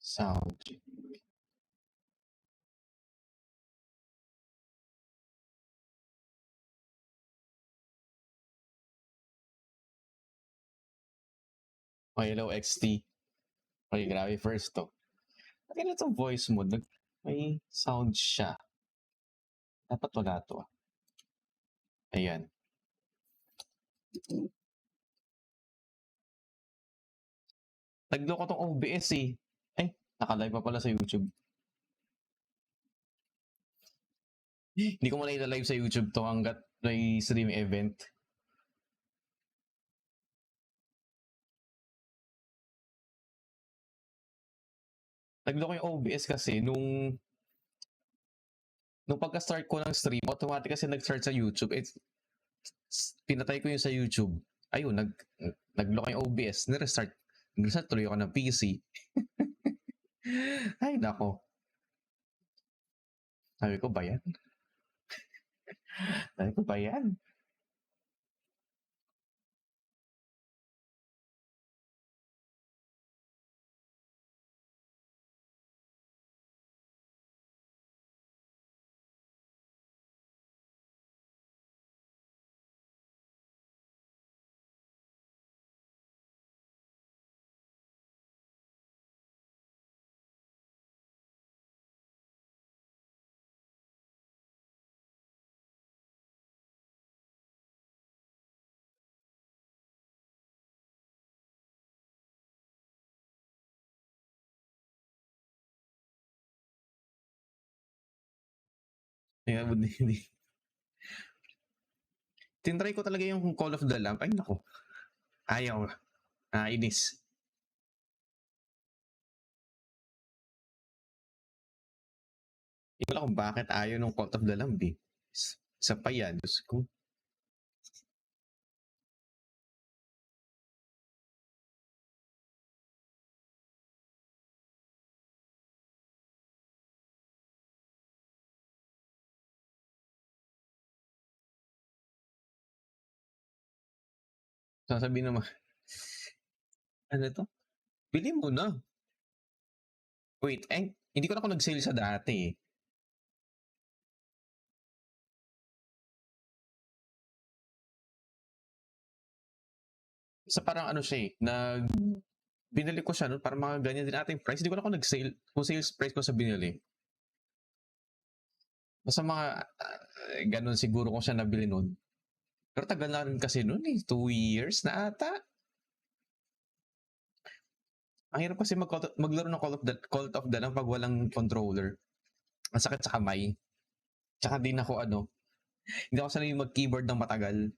Sound check. Oh, hello, XT. Okay, grabe first to. At yun itong voice mo, may sound siya. Dapat wala to. Ayan. Nagloko tong OBS eh. Ay, nakalive pa pala sa YouTube. Hindi ko muna ita-live sa YouTube to hanggat may stream event. Nagloko yung OBS kasi nung pagka-start ko ng stream, automatic kasi nag-start sa YouTube. Pinatay ko yung sa YouTube. Ayun, nagloko yung OBS. Nirestart tuloy ako ng PC. Ay, nako. Sabi ko ba yan? Sabi ko ba yan? Kaya hindi. Tinry ko talaga yung Call of the Lamp. Ay, nako. Ayaw. Inis. Hindi ko lang kung bakit ayaw ng Call of the Lamp eh. Isa pa yan. Diyos ko. Sasabihin naman, ano to? Bili mo na. Wait, hindi ko na ako nag-sale sa dati eh. Sa parang ano siya eh, binili ko siya noon para mga ganyan din ating price. Hindi ko na ako nag-sale, kung sales price ko sa binili. Basta mga ganun siguro ko siya nabili noon. Pero tagal na rin kasi noon eh, 2 years na ata. Ang hirap kasi maglaro ng Call of the Lamp pag walang controller. Ang sakit sa kamay. Tsaka din ako hindi ako sanay mag-keyboard ng matagal.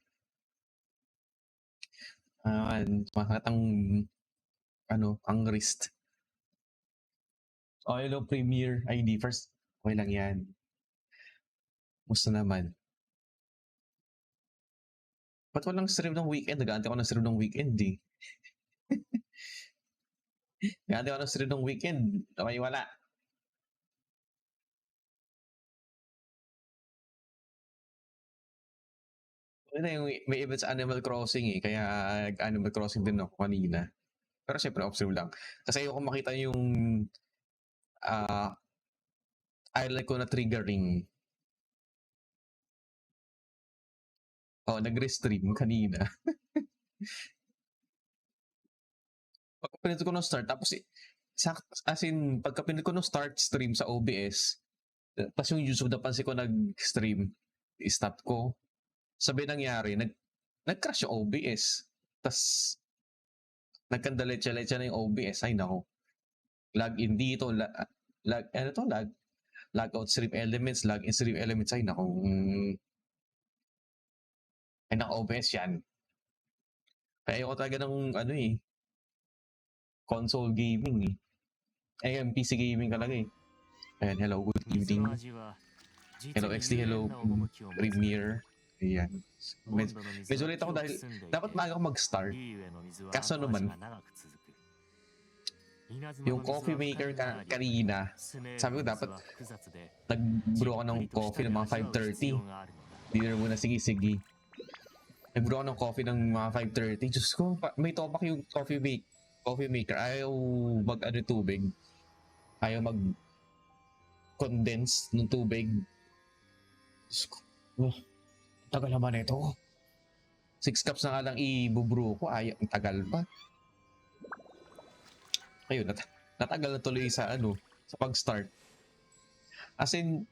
Masakit ang wrist. Oh, hello, Premier ID. First, okay lang yan. Musta naman? Ba't walang stream ng weekend? Nag-aantay ako ng stream ng weekend eh. Nag-aantay ako ng stream ng weekend. Okay, wala. May event sa Animal Crossing eh. Kaya Animal Crossing din ako kanina. Pero syempre off-stream lang. Kasi ayoko makita yung island ko na triggering. Oh, nag-restream kanina. Pagka pinito ko ng start, tapos as in, pagka pinito ko ng start stream sa OBS, tapos yung YouTube napansin ko nag-stream, stop ko. Sabi nangyari, nag-crash yung OBS. Tapos, nagkandaletsya-letsya na yung OBS. Ay, nako. Log in dito, log out stream elements, log in stream elements. Ay, nako. Ay, nako, OBS yan. Kaya ayoko talaga ng, console gaming eh. Ay, PC gaming talaga eh. Ayan, hello, good evening. Hello, XD, hello, Premier. Ayan. Medyo ulit ako dahil dapat maaga ako mag-start. Kaso naman, yung coffee maker kanina, sabi ko dapat nag-brew ako ng coffee ng mga 5:30. Dinner muna, sige. Nag-brew ako ng coffee ng mga 5:30. Diyos ko, may topak yung coffee maker. Ayaw tubig. ayaw mag-condense ng tubig. Diyos ko. Oh, tagal naman ito. 6 cups na nga lang ibubrew ko. Ay, ang tagal pa. Ayun, natagal na tuloy sa sa pag-start. As in,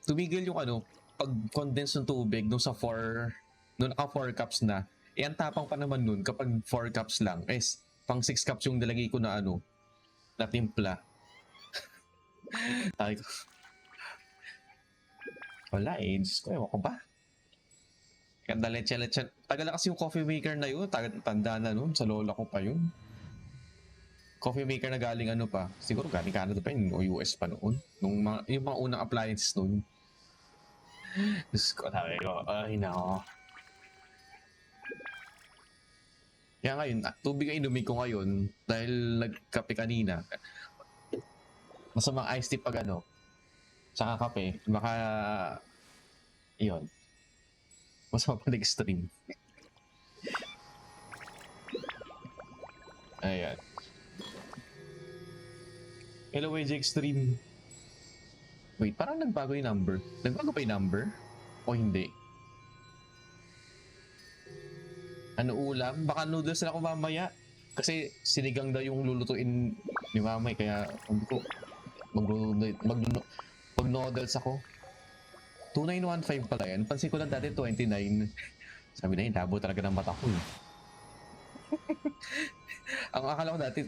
tumigil yung pag-condense ng tubig nung sa 4, nung naka 4 cups na. Eh, ang tapang pa naman nun kapag 4 cups lang. Eh, pang 6 cups yung nilagay ko na na timpla. Ay ko. Wala eh, Diyos ko, ewan ko ba? Ganda leche-leche. Tagal na kasi yung coffee maker na yun. Tanda na nun. Sa lola ko pa yun. Coffee maker na galing pa. Siguro galing Canada pa yun. O US pa noon. Yung mga unang appliances nun. Diyos ko, sabi ko. Ay, nako. Kaya ngayon, tubig ang inumin ko ngayon. Dahil nagkape kanina. Masamang iced tea pag saka kape. Baka, yun. Masama pa nag-stream. Ayan. Hello, AJ Extreme. Wait, parang nagbago yung number. Nagbago pa yung number? O hindi? Ano ulam? Baka noodles na ako mamaya. Kasi sinigang daw yung lulutuin ni mamay. Kaya sabi ko, mag-noodles ako. 2915 pala yan. Pansin ko lang dati 29. Sabi na yun, labo talaga ng mata ko. Ang akala ko dati,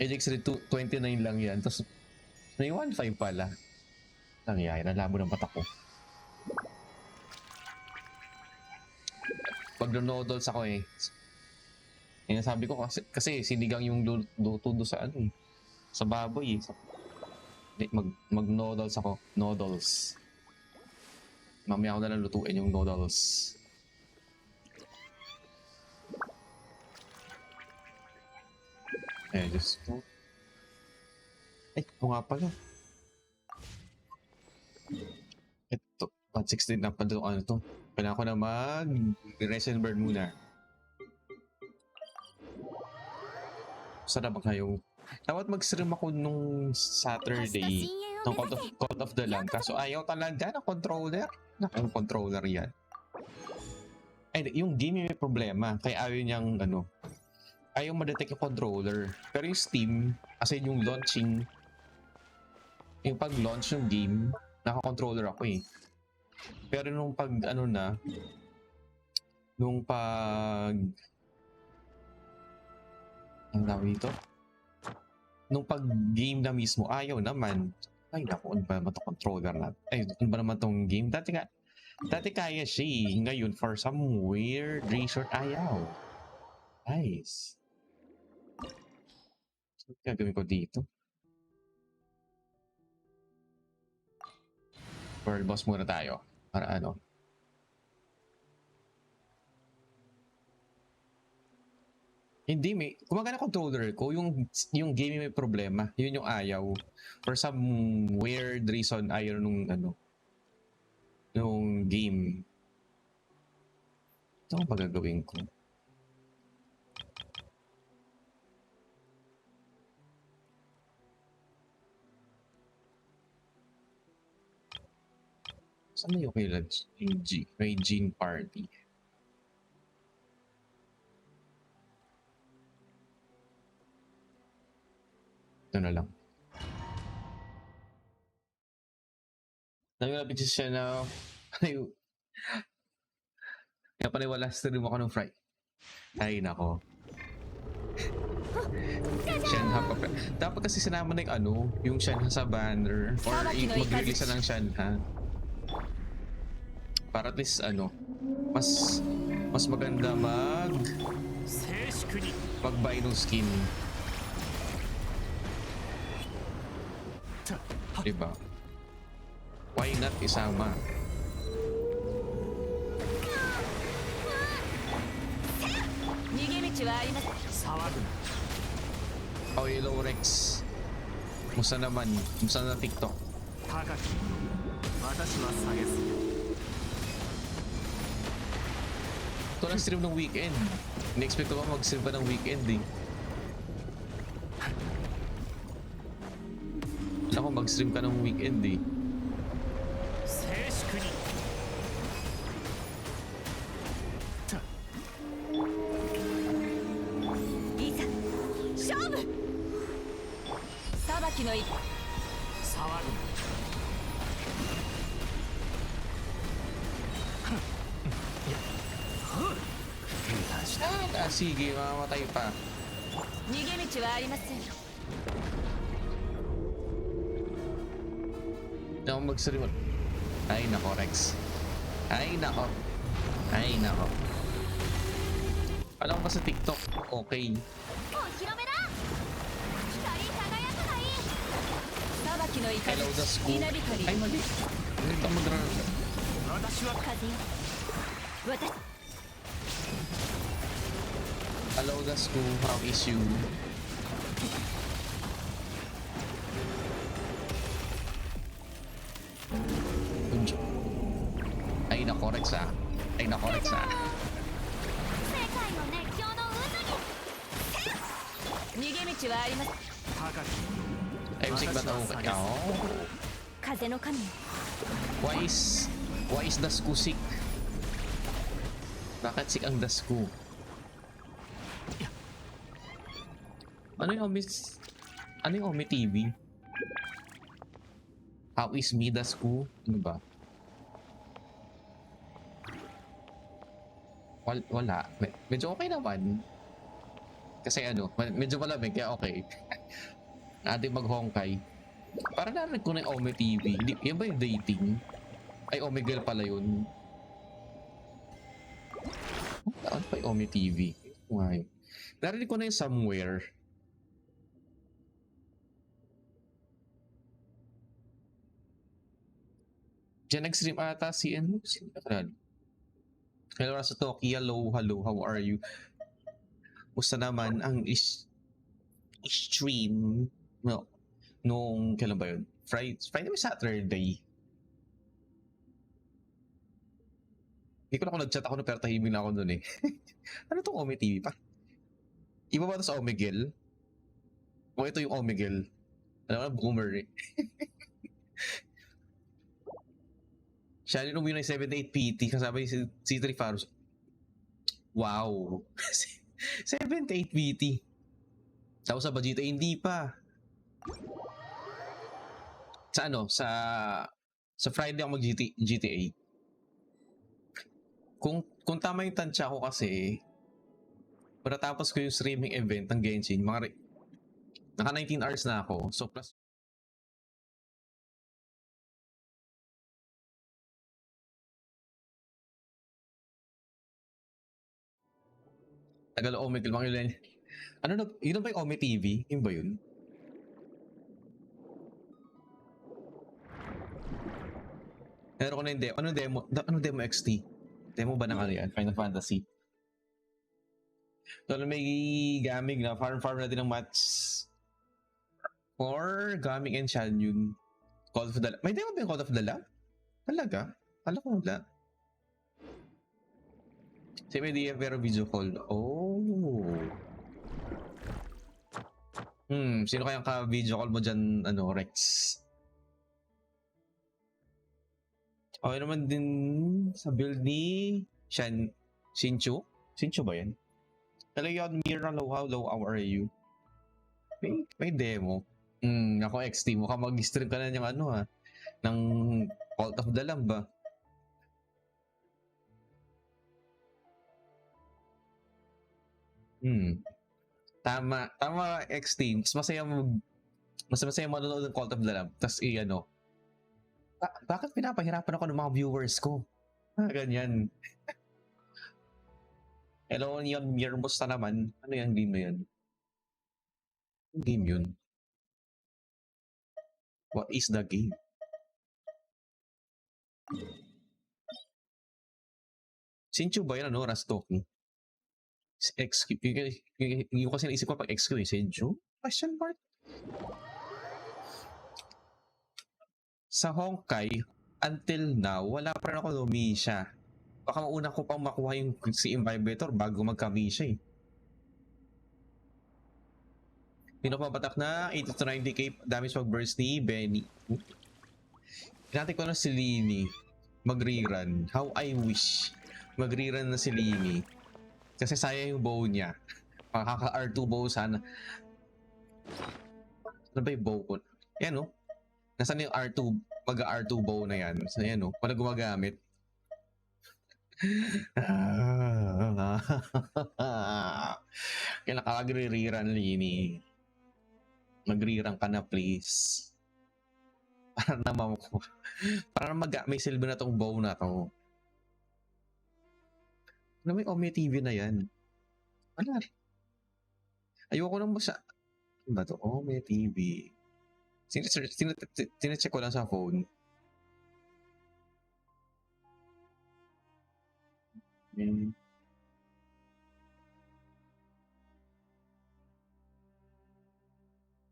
HX 29 lang yan. Tapos, may 15 pala. Nangyayari, nalabo ng mata ko. Pag noodles ako eh. Yan sabi ko kasi sinigang yung luto do sa sa baboy eh. Mag-noodles ako. Noodles. Mamaya ako na lang lutuin yung noodles. Eh, just to. Ay, ito nga pala. Ito. 116 na pa doon. To. Kailangan ko na mag-rest and burn muna. Sana ba kayo? Dapat mag-stream ako nung Saturday ng Call of the Land. Kaso ayaw talaga ng controller. Ang controller yan. Ay, yung game may problema. Kaya ayaw niyang ayaw ma-detect yung controller. Pero yung Steam, as in yung launching, yung pag-launch ng game, naka-controller ako eh. Pero nung pag ang tawag dito? Nung pag-game na mismo, ayaw naman. Ay, naku, ano ba naman itong controller na? Ay, ano ba naman itong game? Dati kaya siya eh. Ngayon, for some weird reason, ayaw. Nice. So, gagawin ko dito. World boss muna tayo. Para Hindi, gumagana controller ko. Yung game may problema. Yun yung ayaw. For some weird reason, ayaw nung game. Ito ang pagagawin ko. Saan yung kailan? May Gene Party. Ito na lang. Naglalapit siya na kaya pala wala stream ako ng Friday. Ay, nako. Shenha pa. Dapat kasi sinama na yung Shenha sa banner. Or mag-release na ng Shenha. Para at least mas maganda mag-buy ng skin. Diba? Why not isama? Oh, Yellow Rex. Musta naman? Musta na TikTok? Ito lang stream ng weekend. In-expect ko mag-stream pa ng weekend eh. Ako, mag-stream ka ng weekend eh. 静粛に いざ勝負裁きの一騒ぐ Sige, mamamatay pa. 逃げ道はありません。 Hindi ako mag-stream. Ay, nako, Rex. Ay, nako. Ay, nako. Alam ko ba sa TikTok? Okay. お披露目だ。光り輝くがいい。裁きの怒 Hello, the り school. 稲光 Ay, mali. Hindi ka mag-run. 私は風よ私 Hello, the school. How is you? Ay, nako, Rex ah. Ay, nako, Rex ah. 世界の熱狂の渦に逃げ道はあります。高く Ay, music ba ito? Oh. 風の神よ Why is the school sick? Bakit sick ang the school? Ano yung Omi TV? How is me the school? Ano ba? Wala. Medyo okay naman. Kasi medyo malamig kaya okay. Natin mag-hongkay. Para narinig ko na yung Omi TV. Yan ba yung dating? Ay, Omegle pala yun. Ano pa yung Omi TV? Why? Narinig ko na yung somewhere. Diyan nag-stream ata si Hello, sa Toki. Hello, how are you? Musta naman ang stream nung kailan ba yun? Friday or Saturday? Hindi ko na kung nag-chat ako pero tahimik na ako nun eh. Ano tong Omi TV pa? Iba ba ito sa Omegle? O ito yung Omegle? Alam mo na, boomer eh. Siya rin umuwi ng 78 PT kasabay si C3 Faros. Wow! 78 PT. Tapos sa Vegeta, hindi pa. Sa Friday ako mag-GTA. Kung tama yung tansya ko kasi, pagkatapos ko yung streaming event ng Genshin, naka 19 hours na ako. So plus tagal Omegle, mga ilan. Yun ba yung Omi TV? Yun ba yun? Meron ko na yung demo. Ano demo XT? Demo ba ng ano yan? Final Fantasy? So, may gaming na. Farm natin ng match. Or gaming and Shangyun. Call of the Lamb. May demo ba yung Call of the Lamb? Talaga? Alam ko wala. Kasi may DF pero video call. Oh. Sino kayang ka-video call mo dyan, Rex? Okay naman din sa build ni Shinchu? Shinchu ba yan? Hello yun, Mira, how are you? May demo. Ako XT, mukhang mag-stream ka na ng ng Cult of the Lamb ba? Tama XT. Mas masaya manonood ng Cult of the Lamb. Tapos bakit pinapahirapan ako ng mga viewers ko? Ganyan. Hello, yun, Mir, musta naman? Ano yung game na yun? Game yun? What is the game? Shinchu ba yun, Rastoki? Yung kasi naisip ko pag XQ eh, Shinchu? Question mark? Sa Honkai, until now, wala pa rin ako lumisya. Baka mauna ko pang makuha yung si Imbibitor bago magkamisya eh. Pinapapatak na 80 to 90k damage pag burst ni Benny. Hinati ko na si Lini mag-rerun. How I wish mag-rerun na si Lini. Kasi sayang yung bow niya. Makaka R2 bow sana. Ano ba yung bow ko? Yan o. Nasaan yung R2? Mag-R2 bow na yan. So yan o. Wala gumagamit. Kaya nakakagre-rerun Lini. Mag-rerun ka na please. Para naman ko. Para may silbi na tong bow na to. Ano may Omni TV na yan? Wala. Ayoko nang masa... Ano ba to? Omni TV. Sinecheck ko lang sa phone.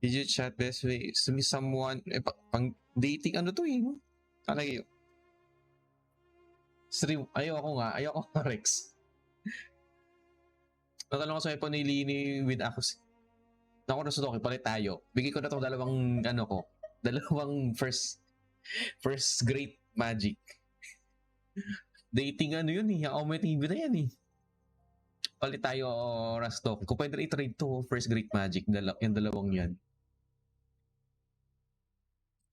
Did you chat best way to meet someone? Pang dating ano to eh. Talaga yun. Stream. Ayoko nga Rex. Natanong ko sa iPhone ni Lini with ako. Naku na Sudoki, palit tayo. Bigay ko na itong dalawang first great magic. Dating ano yun eh. Ako may TV na yan eh. Palit tayo Rastoki. Kung pwede i-trade to first great magic. Yung dalawang yan.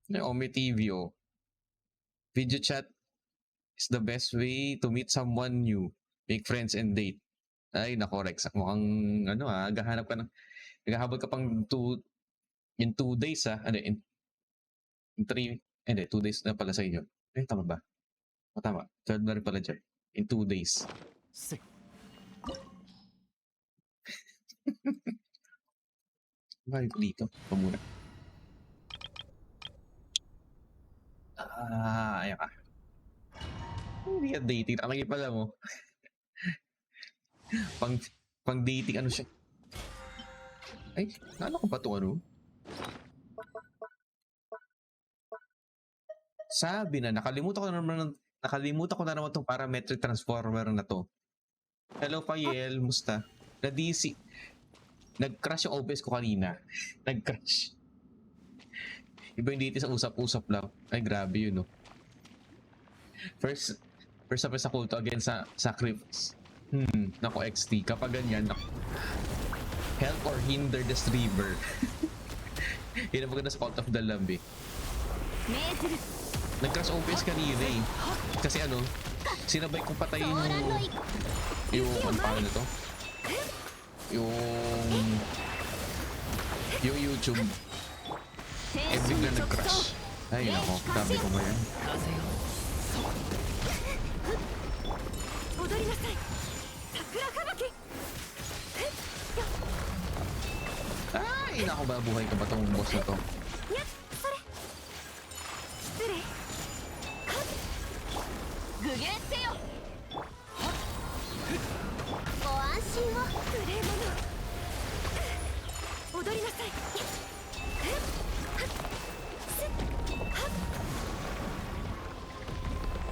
Ome TV oh. Video chat is the best way to meet someone new. Make friends and date. Ay, nako Rex. Mukhang naghahabol ka pang in 2 days Ano, in 3, hindi, 2 days na pala sa inyo. Eh, tama ba? O, tama. 12 na rin pala dyan. In 2 days. Bakit dito? Ito muna. Ayan ka. Hindi ka dating. Ang pala mo. pang dating ano siya. Ay, naalala ko ba ito ano? Sabi na, nakalimutan ko na naman itong parametric transformer na to. Hello, Payel. Musta? Na-DC. Nag-crash yung OBS ko kanina. Nag-crash. Iba yung dito sa usap-usap lang. Ay, grabe yun, no? First up sa kulto again sa sacrifice. Nako, XT. Kapag ganyan, help or hinder the streamer. Yun ang maganda sa Cult of the Lamb, eh. Nag-crash OBS kanina, eh. Kasi ano, sinabay kong patayin yung paano na to? Yung YouTube. Eh, bigla nag-crash. Ay, nako. Sabi ko ba yan? Ay, nako. Babuhay ka ba itong boss na to?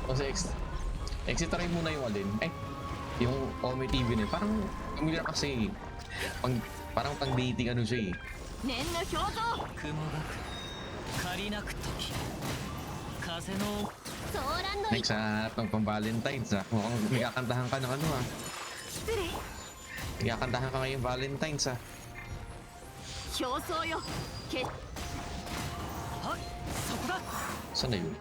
Kasi exit try muna yung alin. Yung Ome TV na parang familiar kasi parang pang dating ano siya eh. Next pang Valentine's mukhang may kakantahan ka ng ano may kakantahan ka ngayong Valentine's Saan na yun?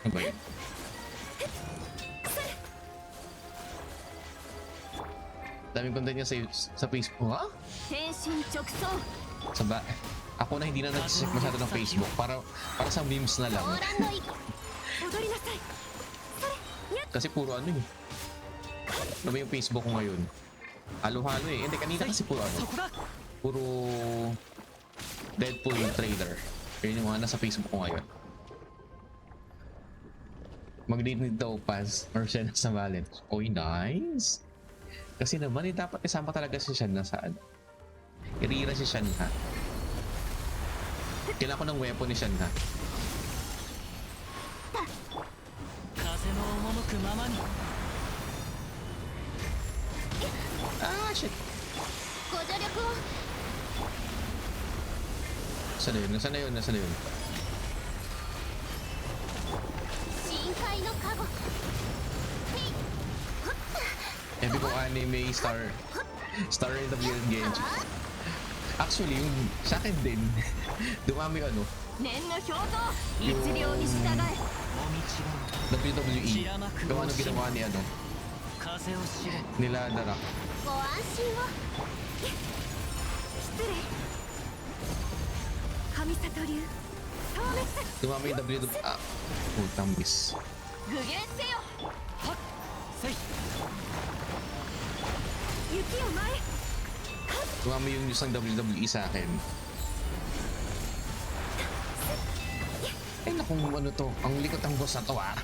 Ano ba yun? Daming content niya sa Facebook. Ha? Ako na hindi na nag-check masyado ng Facebook para sa memes na lang. Kasi puro ano eh. Ano ba yung Facebook ko ngayon? Halo-halo eh. Hindi, kanina kasi puro ano. Deadpool trailer. Yun yung mga nasa Facebook ko ngayon. Mag-date ni Topaz or siya sa Valent. Oy, nice! Kasi naman, dapat isama talaga si Shanna sa ano. Irira si Shanna. Kailangan ko ng weapon ni Shanna. 風の赴くままに Ah, shit! ご助力を Nasaan na yun? Nasaan na yun? Nasaan na yun? 深海の加護 Epic kong anime star in the Beyond Genshin. Actually, yung sa akin din, dumami ano, 念の表像一両に従え WWE. Kung ano ginawa ni ano, 風を知れ nila Darak. ご安心を失礼神里流消滅 Dumami yung WWE. Ah, putang miss. 具現せよはっせい 雪を前 Dumami yung news ng WWE sa akin. Ay naku, ano to? Ang likot ang boss na to ah.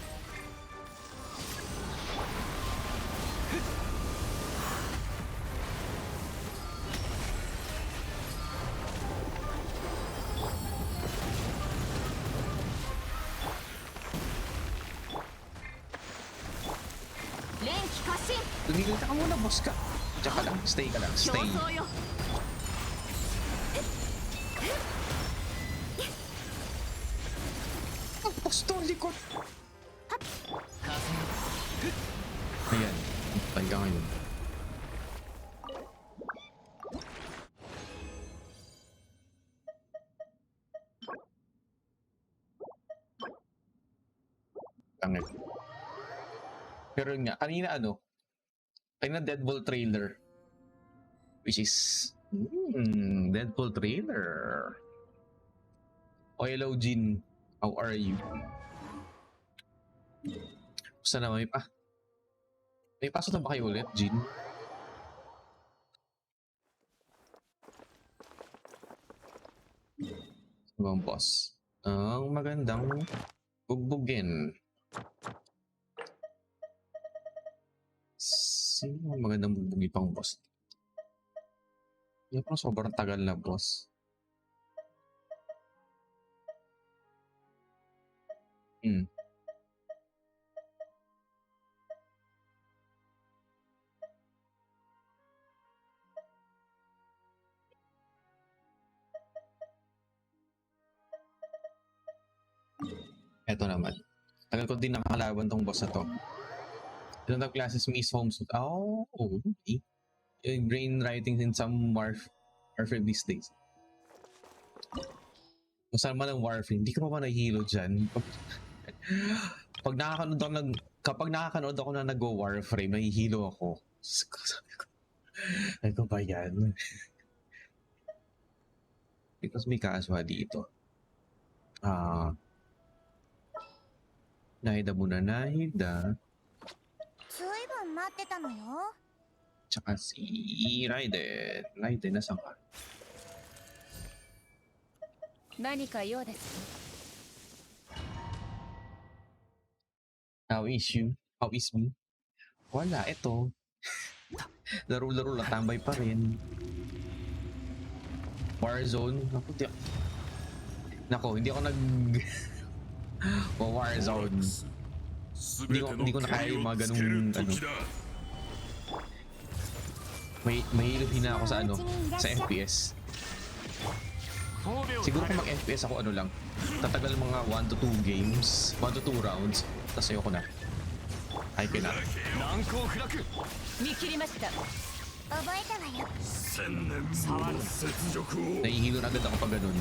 Tumigil ka muna, boss ka. Tsaka lang, stay ka lang, 競 stay. 争よ Ang boss to, likot. 風よ Ayan, patay ka ngayon. Tangit. Pero yun nga, kanina ano, kanina Deadpool trailer. Which is, Deadpool trailer. Oh, hello, Jin. How are you? Basta na may pasok na ba kayo ulit, Jin? Ibang boss. Ang magandang bugbugin. Sino ang magandang bugbugi pang boss? Hindi pa sobrang tagal na boss. Eto naman. Tagal ko din nakakalaban tong boss na to. Ilan daw classes Miss Homesuit? Oh, okay. Brain writing in some Warframe these days. Kung saan man ang Warframe, hindi ko pa nahihilo dyan. Kapag nakakanood ako na nag-Warframe, nahihilo ako. Sabi ko ba yan? Because may kaswa dito. Nahida muna, Nahida. ずいぶん待ってたのよ Tsaka si Raiden. Raiden, nasaan ka? 何か用です How is you? How is me? Wala, eto. Laro-laro lang, tambay pa rin. Warzone. Naku, hindi ako Warzone. Hindi ko na kaya yung mga ganung ano. Mahilap hina ako sa ano, sa FPS. Siguro kung mag-FPS ako ano lang, tatagal mga 1 to 2 games, 1 to 2 rounds, tapos ayoko na. Ay, pina. 見切りました覚えたわよ Nahihilo na agad ako pag ganun.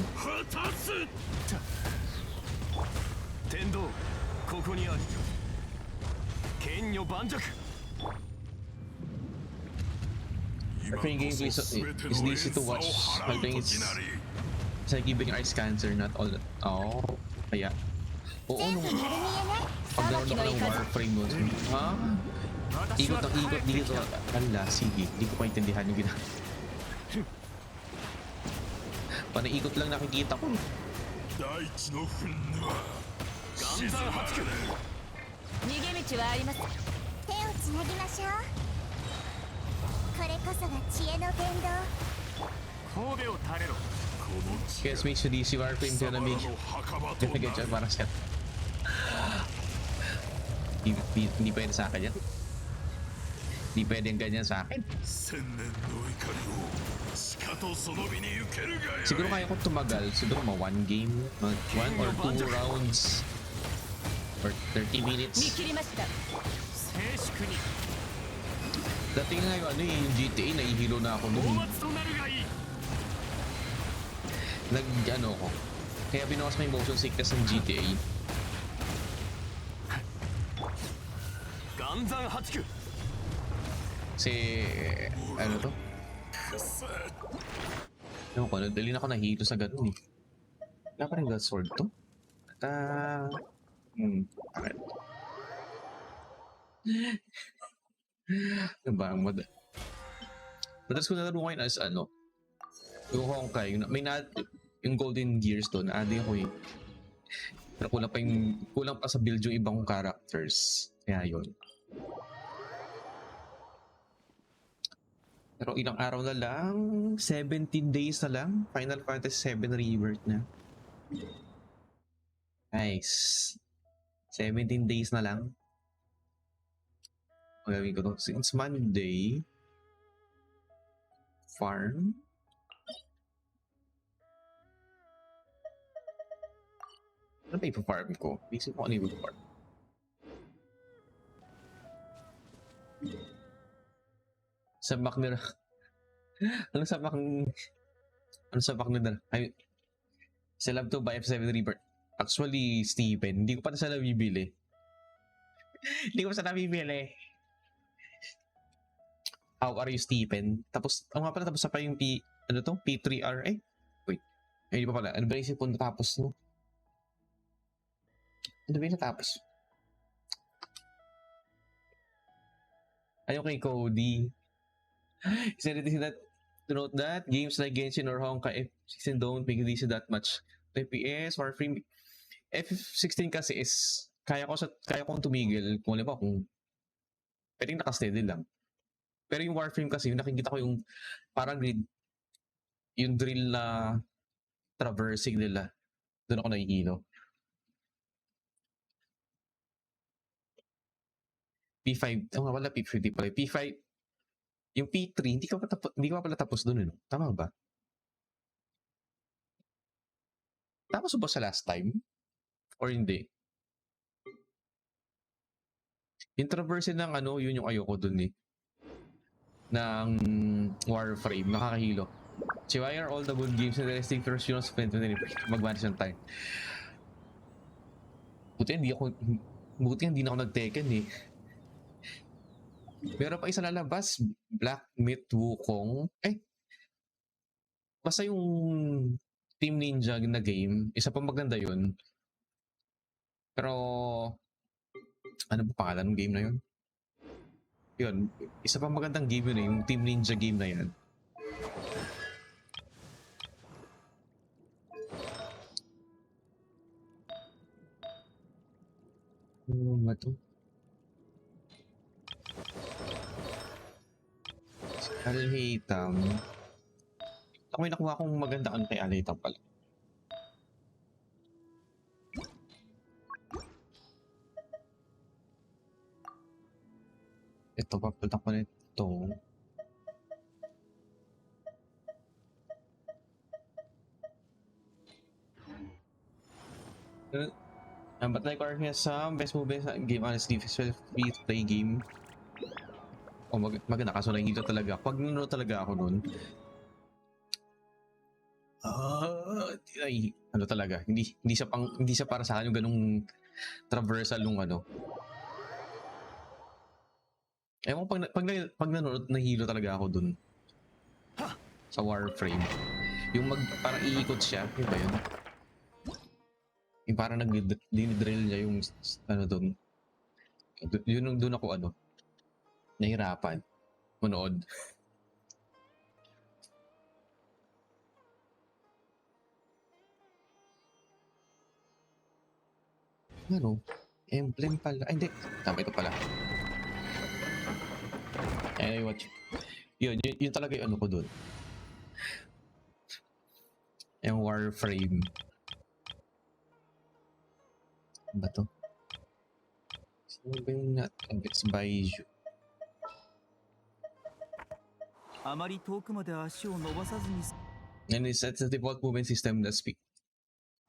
天道ここにある剣女盤石 Playing gameplay is easy to watch. While playing it's like giving ice cancer, not all that. Oh, kaya. Oo, nung pag naroon ako ng Warframe nun. Ha? Ikot ng ikot dito. Ala, sige. Hindi ko maintindihan yung ginagawa. Panaikot lang nakikita ko. 大地の憤怒は岩山発球逃げ道はあります。手をつなぎましょう。これこそが知恵の伝道。神戸を垂れろこの地 Guess may si Warframe ka na may の墓場と ganyan な dyan para siya. Hindi pwede sa akin yan. Hindi pwede yung ganyan sa akin. 千年の怒りをしかとその身に受けるがよい Siguro kaya ko tumagal. Siguro one game. One or two rounds. Or 30 見 minutes. 切りました。静粛に Dati nga yung yung GTA, nahihilo na ako 大 dun. 松となるがいい Ko. Kaya binawas mo yung motion sickness ng GTA. 岩山発球 Kasi, ano to? Ewan ko, dali na ako nahihilo sa ganun eh. Wala pa rin God Sword to? At, bakit? Ano ba? Madalas ko nalaro ngayon as ano, yung Honkai, yung Golden Gears to, na-adi ako eh. Pero kulang pa sa build yung ibang characters. Kaya yun. Pero ilang araw na lang, 17 days na lang, Final Fantasy 7 Rebirth na. Nice. 17 days na lang. Magagawin ko to. Since Monday, farm. Ano ba ipa-farm ko? Isip ko ano ipa-farm. Sabak nila. Ano sabak nila? I still have to buy F7 Rebirth. Actually, Steven, hindi ko pa na sila bibili. Hindi ko pa sila bibili. How are you, Stephen? Tapos, nga pala, tapos na pa yung P3R, wait. Hindi pa pala, ano ba isip ko natapos, no? Ano ba yung natapos? Ayaw kay Cody. He said it is that, to note that, games like Genshin or Honkai F16 don't make this that much. FPS, Warframe, F16 kasi is, kaya kong tumigil, kung alam ba, kung pwedeng nakasteady lang. Pero yung Warframe kasi, yung nakikita ko yung parang yung drill na traversing nila. Doon ako nahihilo. P5, nga wala P50 pala. P5, yung P3, hindi ka pa pala tapos doon, no? Tama ba? Tapos ba sa last time? Or hindi? Yung traversing ng yun yung ayoko doon eh. Ng Warframe, nakakahilo. So why are all the good games in the resting first units of 2023 mag-manage ng time? Buti hindi na ako nag-Tekken eh. Meron pa isa lalabas, Black Myth Wukong. Basta yung Team Ninja na game, isa pa maganda yun. Pero, ano ba pangalan ng game na yun? Yun, isa pa magandang game yun eh, yung Team Ninja game na yan. Ano ba ito? Alhitam. Ako may nakuha kong maganda kay Alhitam pala. Ito, papunta ko na ito. But like our some best movie sa game, honestly, free to play game. Maganda kaso nakikita talaga. Pag nanonood talaga ako nun, ano talaga, hindi siya para sa akin yung ganung traversal nung ano. Ewan pag nanonood, nahilo talaga ako dun. Sa Warframe. Yung parang iikot siya, yun ba yun? Yung parang dinidrill niya yung dun. Yun dun ako nahirapan. Manood. Ano? Emblem pala. Ay, hindi. Tama, ito pala. Anyway, watch. Yun talaga yung ano ko dun. Yung Warframe. Ano ba to? Sino ba yung it's by you? あまり遠くまで足を伸ばさずに And it's the default movement system that speak.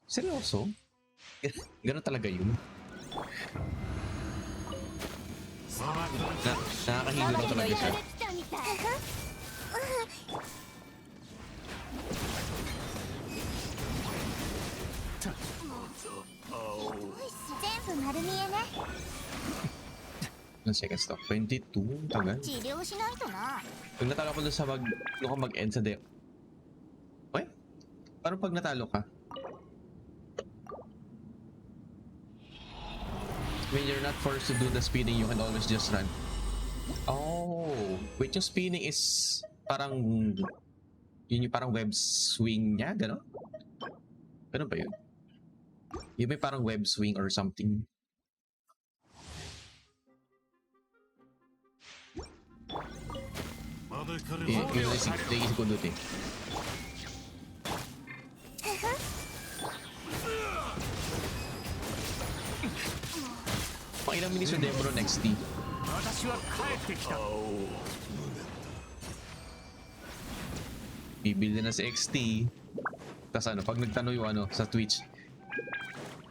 Seryoso? Ganun talaga yun? Nakakahilo lang talaga siya. できたみたい。全部丸見えね。 Ilang seconds to? 22? Tagal. 治療しないとな。 Pag natalo ko dun sa mag-end sa deck. Uy? Paano pag natalo ka? When you're not forced to do the spinning, you can always just run. Oh, wait, yung spinning is parang yun yung parang web swing niya, gano'n? Gano'n ba yun? Yung may parang web swing or something. Yung naisip ko doon eh. Pang ilang minis yung Demon XT. 私は帰ってきた。 Bibili na sa XT. Tapos ano, pag nagtanong yung ano sa Twitch,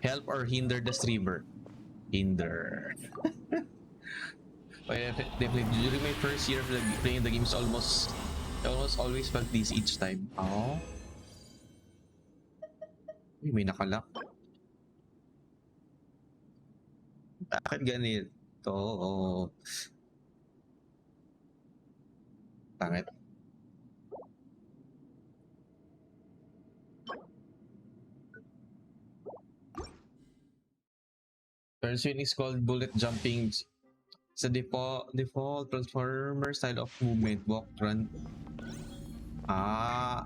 help or hinder the streamer? Hinder. But definitely, during my first year of playing the games, almost always felt this each time. Oh. Uy, may nakalak. Bakit ganito? Oh. Pangit. Turn swing is called bullet jumping. It's a default transformer style of movement. Walk, run. Ah,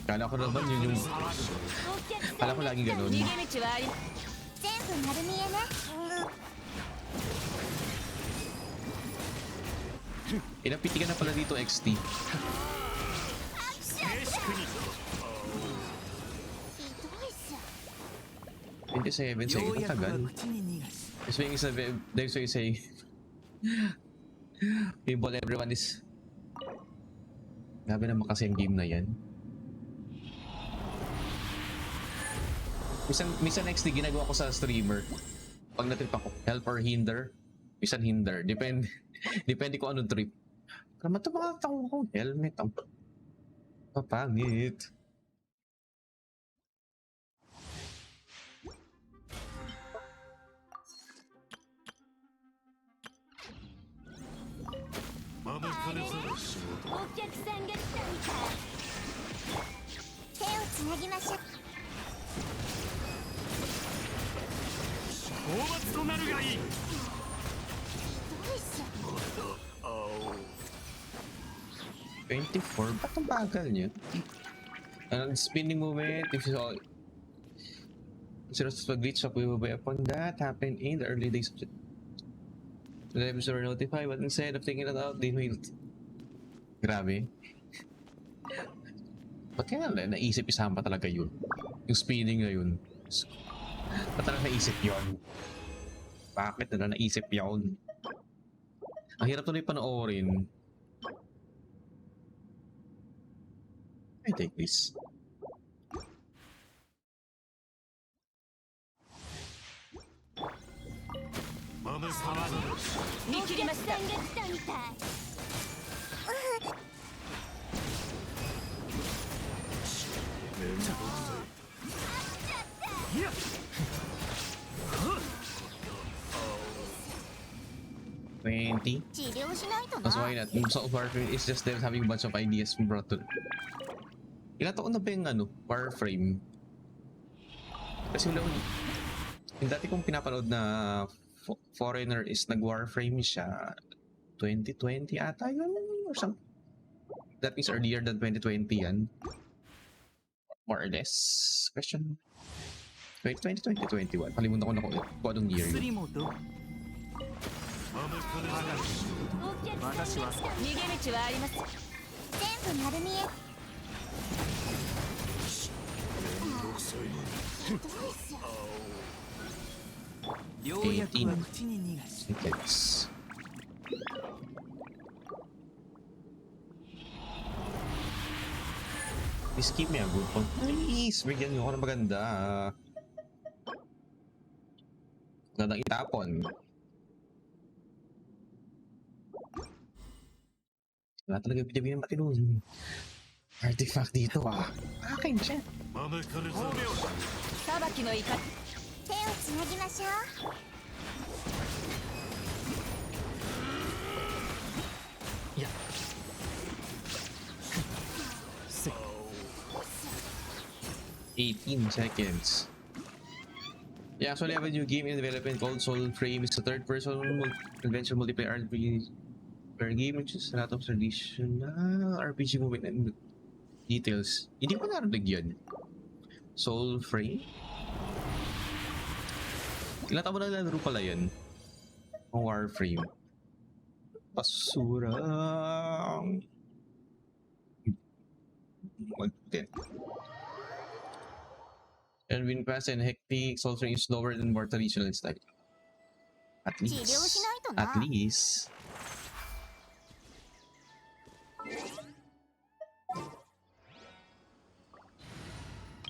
kala ko naman yun yung... Kala ko lagi ganun. 逃げ道はあり。全部丸見えね。 Inapiti ka na pala dito, XT. 静粛に。ひどいっす。 27 seconds, ようやく tagal. は口に逃がし This way is there's way say people everyone is grabe naman kasi ang game na yan. Minsan XT ginagawa ko sa streamer pag natrip ako, help or hinder. Minsan hinder, depende ko anong trip. Pero ito mga tao ko helmet ang papangit.お客さんが来たみたい。手をつなぎましょう。討伐となるがいい。ひどいっす。 24? Ba't ang bagal niya? Spinning movement, if you saw Zero's glitch up will be upon that happened in the early days of the levels were notified, but instead of taking it out, they will... Grabe. Ba't kaya naisip isama pa talaga yun? Yung spinning na yun. Ba't talaga naisip yun? Bakit na naisip yun? Ang hirap tuloy panoorin. I take this. 見切りました。お客さんが来たみたい。20. 治療しないと That's な。 why not. So far, it's just them having a bunch of ideas from Brotul. Ilan taon na ba yung ano, Warframe? Kasi yung dati kong pinapanood na foreigner is nag-Warframe siya 2020 ata yun or something. That means earlier than 2020 yan. More or less. Question. 2020, 2021. Kalimutan ko na kung anong year 薬 yun. もど私は逃げ道はあります。全部丸見え。ようやくは口に逃がし Seconds. Please keep me a good one. Please, bigyan niyo ako ng maganda. Magandang itapon. Wala talaga binibigyan ng matino. Artifact dito ah. Akin siya. 裁きの怒り。手をつなぎましょう。 18 seconds. Yeah, actually I have a new game in development called Soul Frame. It's a third-person conventional multiplayer RPG game which is a lot of traditional RPG movement and details. Hindi ko narinig yun. Soul Frame? Ilan taon mo na nalaro pala yun? O Warframe? Basura. Mag-10. And when fast and hectic, Soul Frame is slower and more traditional in style. At least. 治療しないとな。 At least.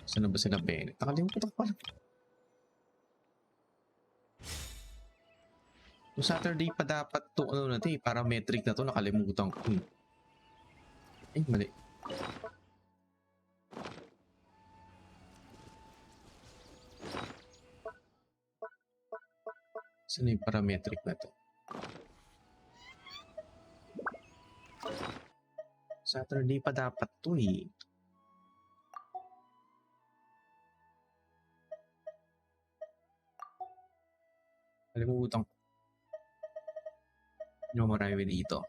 Saan na ba sila Bennett? Nakalimutan ko pala. Yung Saturday pa dapat to ano natin eh, parametric na to, nakalimutan ko. Ay, mali. Saan na yung parametric na to? Saturday pa dapat to eh. Kalimutan ko. Yung marami dito.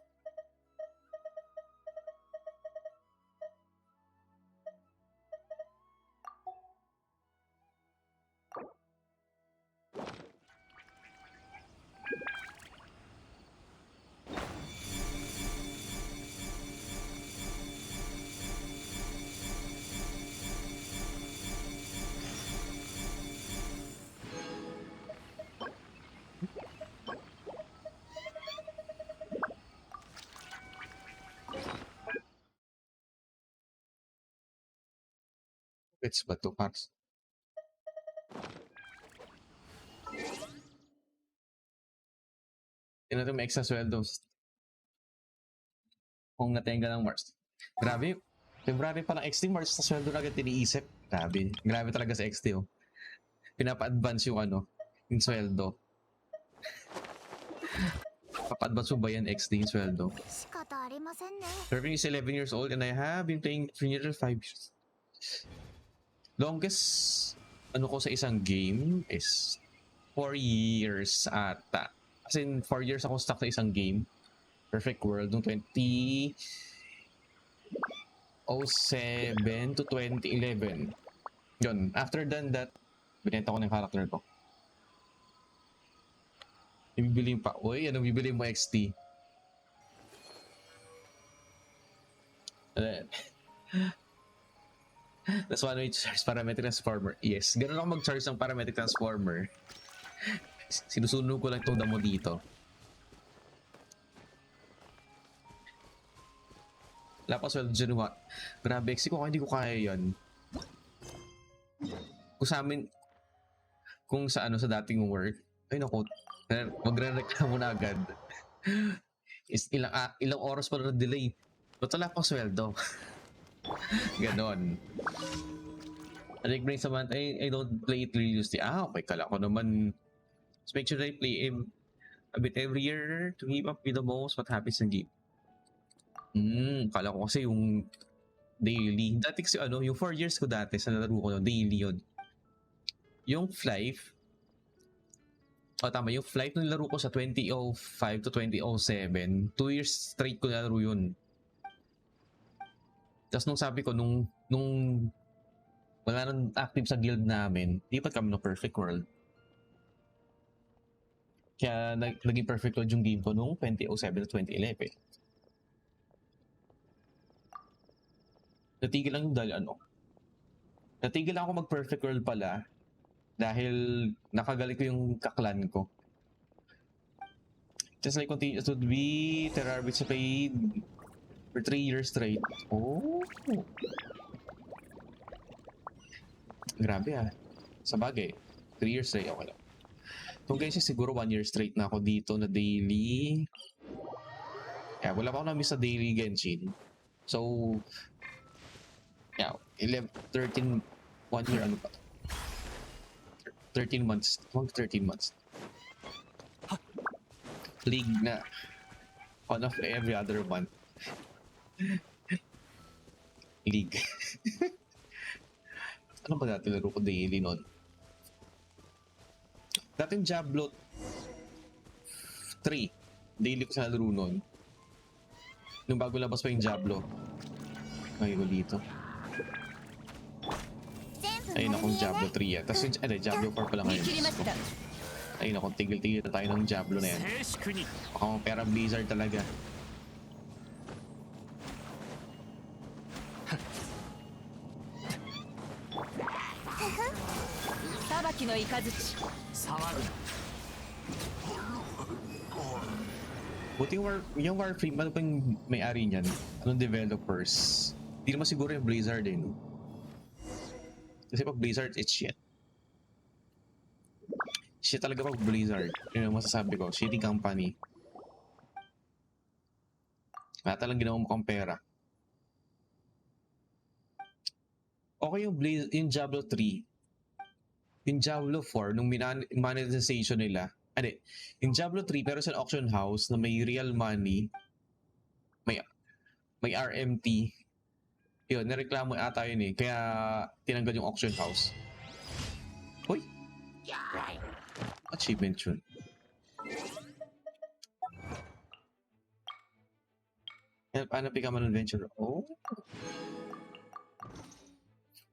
It's ba to parts? Tingnan natin may extra sweldo. Kung natenga ng Mars. Grabe. February pa lang XT, Mars na sweldo na agad tiniisip. Grabe. Grabe talaga sa XT oh. Pinapa-advance yung ano, yung sweldo. Papa-advance mo ba yan XT yung sweldo? 仕方ありませんね。 Irving is 11 years old and I have been playing for nearly 5 years. Longest ano ko sa isang game is 4 years ata. As in 4 years ako stuck sa isang game. Perfect World noong 2007 to 2011. Yun. After done that, binenta ko ng character ko. Ibibili pa. Uy, ano bibili mo XT? That's one way to charge parametric transformer. Yes, ganun ako mag-charge ng parametric transformer. Sinusunog ko lang itong damo dito. Wala pa sweldo dyan. Grabe, ko hindi ko kaya yan. Kung sa amin, kung sa ano sa dating work, ay naku, magre-reklamo na agad. Is ilang oras pa na delay. Ba't wala pang sweldo? Ganon. Like brings a month, I don't play it religiously. Okay, kala ko naman. Just make sure I play a bit every year to keep up with the most what happens in game. Kala ko kasi yung daily. Dati kasi ano, yung 4 years ko dati sa nalaro ko yung daily yun. Yung Flife, tama, yung Flife nung laro ko sa 2005 to 2007, 2 years straight ko nalaro yun. Tapos nung sabi ko, nung wala nang active sa guild namin, lipat kami ng perfect world. Kaya naging perfect world yung game ko noong 2007 to 2011. Natigil lang yung dahil natigil lang ako mag-perfect world pala dahil nakagalit ko yung kaklan ko. Just like continues to be Terrar which I played for 3 years straight. Oh. Grabe ah. Sa bagay, 3 years straight ako lang. Itong Genshin siguro 1 year straight na ako dito na daily. Yeah, wala pa ako na-miss sa daily Genshin. So, yeah, 11, 13, 1 year ano pa? 13 months. 13 months. League na. On of every other month. League. Ano ba dati laro ko daily nun? Dating Diablo 3. Daily ko sa laro nun. Nung bago labas pa yung Diablo. Ngayon ko dito. Ayun akong Diablo 3 yan. Tapos Diablo 4 pala 見 ngayon. 切りました。 Ayun akong tigil-tigil na tayo ng Diablo na yan. 静粛に Baka mga pera Blizzard talaga.裁きの雷。騒ぐ Buti yung Warframe, ano pa yung may-ari niyan? Anong developers? Hindi naman siguro yung Blizzard eh, no? Kasi pag Blizzard, it's shit. Shit talaga pag Blizzard. Yun ang masasabi ko. Shitty company. Wala talang ginawa mukhang pera. Okay yung Diablo 3. Yung Diablo 4, nung monetization nila, yung Diablo 3 pero sa auction house na may real money, may RMT. Yun, nareklamo ata yun eh. Kaya tinanggal yung auction house. Hoy! Achievement yun. Paano become an adventurer? Oh!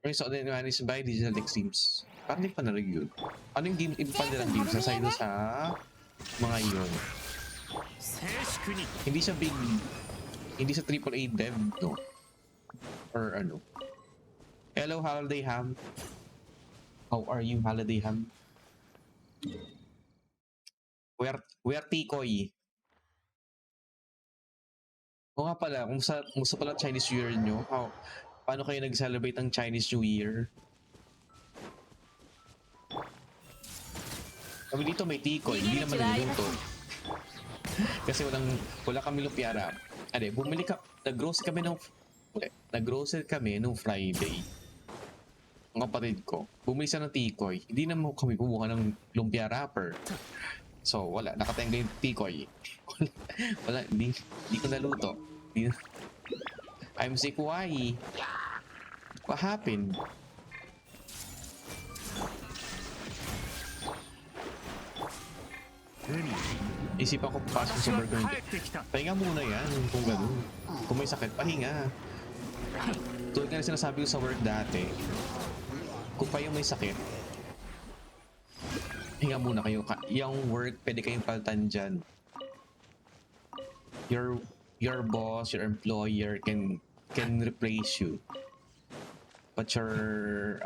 So, then managed by Digital Extremes. Parang di pa na-review. Ano yung game, iba pa nilang games sa side sa mga yun? 静粛に Hindi siya big, hindi siya AAA dev, no? Or ano? Hello, Holiday Ham. How are you, Holiday Ham? Where Tikoy? O nga pala, kung sa pala Chinese New Year nyo, paano kayo nag-celebrate ang Chinese New Year? Kami dito may tikoy, hindi naman niluto. Kasi wala kami lumpia. Nag-grocery kami nung Friday. Ang kapatid ko, bumili siya ng tikoy. Hindi naman kami kumuha ng lumpia wrapper. So, wala. Nakatenga yung tikoy. Wala. Hindi ko naluto. I'm sick, why? What happened? Isipan ko pasok sa 私は burger. 帰ってきた Pahinga muna yan kung gano'n. Kung may sakit, pahinga. Tulad nga na sinasabi ko sa work dati, kung pa yung may sakit, hinga muna kayo. Yung work, pwede kayong paltan dyan. Your boss, your employer can replace you. But your,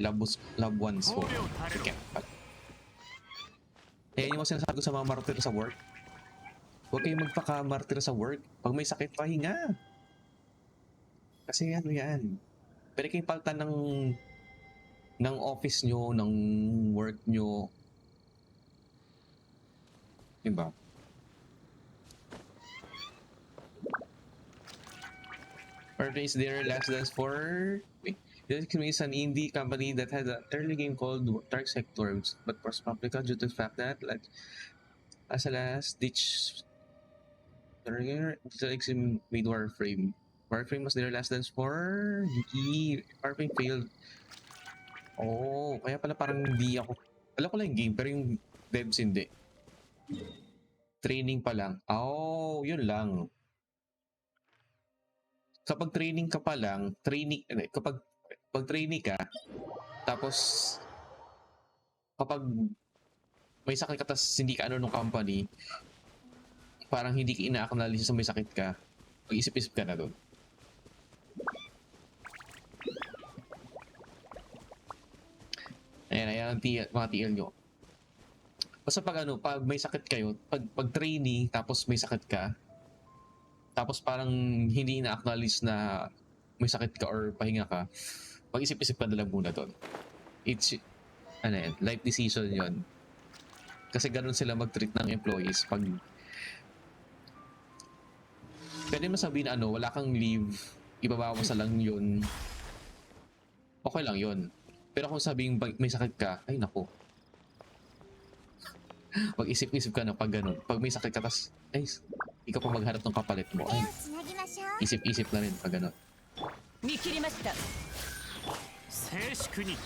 loved ones won't. You can't. Eh, yung sinasabi ko sa mga martir sa work, huwag kayong magpaka-martir sa work. Pag may sakit, pahinga. Kasi ano yan. Pwede kayong paltan ng office nyo, ng work nyo. Diba? Or is there last dance for... This is an indie company that had an early game called Dark Sectors, but was public due to the fact that, like, as a last ditch, made Warframe. Warframe was their last dance for Warframe failed. Oh, kaya pala parang hindi ako. Alam ko lang yung game, pero yung devs hindi. Training pa lang. Oh, yun lang. Kapag training ka pa lang, kapag pag trainee ka, tapos kapag may sakit ka tapos hindi ka ano nung company, parang hindi ka ina-acknowledge sa may sakit ka, mag-isip-isip ka na doon. Ayan ang mga TL nyo. Basta pag ano, pag may sakit kayo, pag trainee, tapos may sakit ka, tapos parang hindi na-acknowledge na may sakit ka or pahinga ka, mag-isip-isip ka na lang muna doon. It's, ano yan, life decision yon. Kasi ganun sila mag-treat ng employees. Pag pwede mo sabihin na ano, wala kang leave, ibabawas na lang yun, okay lang yun. Pero kung sabihin may sakit ka, ay nako. Mag-isip-isip ka na pag ganun. Pag may sakit ka, tas, ay, ikaw pa maghanap ng kapalit mo. 手 Ay, をつなぎましょう isip-isip na rin pag ganun. 見切りました。静粛に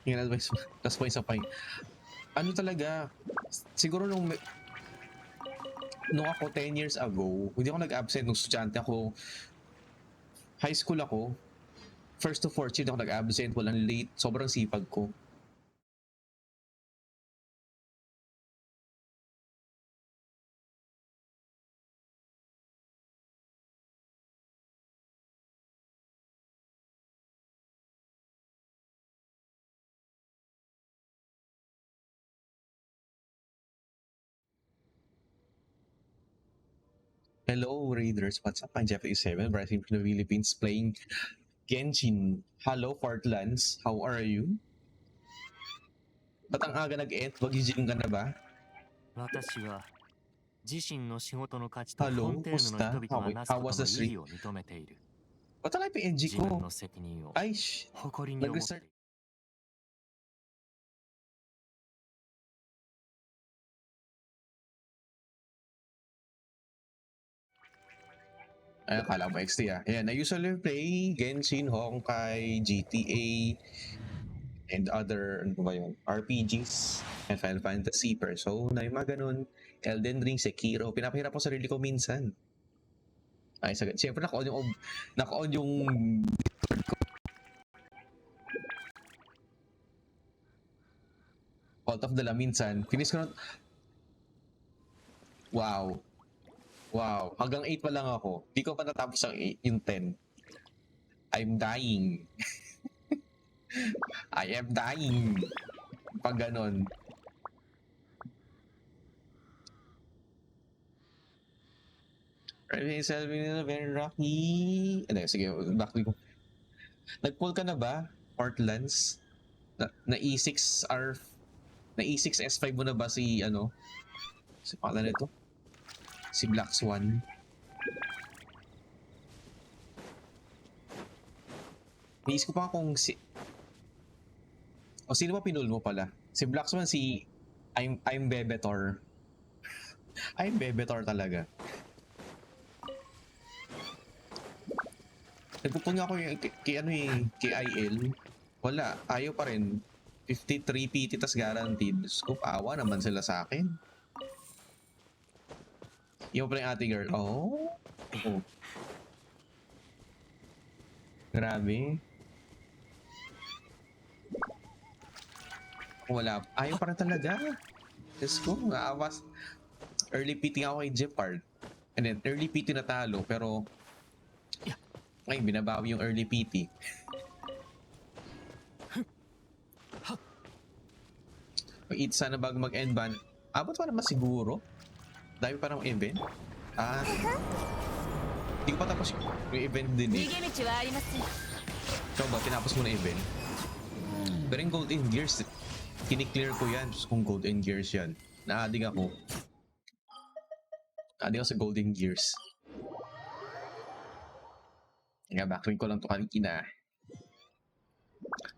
Yung advice mo. Tapos pa isa pa yung, ano talaga, siguro nung ako 10 years ago, hindi ako nag-absent nung estudyante ako. High school ako, first to fourth year ako nag-absent, walang late, sobrang sipag ko. Hello, Raiders. What's up? I'm Jeff87, rising from the Philippines, playing Genshin. Hello, Portlands. How are you? Ba't ang aga nag-end? Mag-gym ka na ba? 私は自身の仕事の価値と Hello, フォンテーヌの人 musta? 々がなす How こと was の the 意 streak? 義を認めている Ba't talaga yung NG 自分 ko? の責任を Ay, 誇りに思ってい nag-restart. る Ay, akala mo XT ah. Ayan, I usually play Genshin, Honkai, GTA, and other, ano ba yun, RPGs, and Final Fantasy, Persona, yung mga ganun, Elden Ring, Sekiro. Pinapahirap ko sarili ko minsan. Ay, sagad. Siyempre, naka-on yung Cult of the Lamb minsan. Finish ko na, wow. Wow, hanggang 8 pa lang ako. Di ko pa natapos yung 10. I'm dying. I am dying. Pag ganon. Right, selfie nila, very rocky. Ano, sige, back ko. Nag-pull ka na ba, Portlands? Na E6R, na E6S5 mo na ba si, ano? Si pangalan nito? Si Black Swan. Naisip ko pa kung si... O sino ba pinul mo pala? Si Black Swan, si... I'm Bebetor. I'm Bebetor talaga. Nagpupun nga ako yung kay IL. Wala, ayaw pa rin. 53 PT tas guaranteed. Scoop, awa naman sila sa akin. Yung pa rin ate girl. Oh. Oh. Grabe. Wala. Ayaw pa rin talaga. Diyos ko, naawas. Early PT ako kay Jeopard. And then, early PT natalo, pero ay, binabawi yung early PT. Mag-eat sana bago mag-end ban. Abot pa naman siguro. Dami pa ng event. Ah, di ko pa tapos yung event din eh. 逃げ道はありません。 Ikaw ba, tinapos mo na event? Pero yung Golden Gears, kiniklear ko yan. Kung Golden Gears yan. Na-adding ako. Na-adding ako sa Golden Gears. Nga, backlink ko lang to kanina.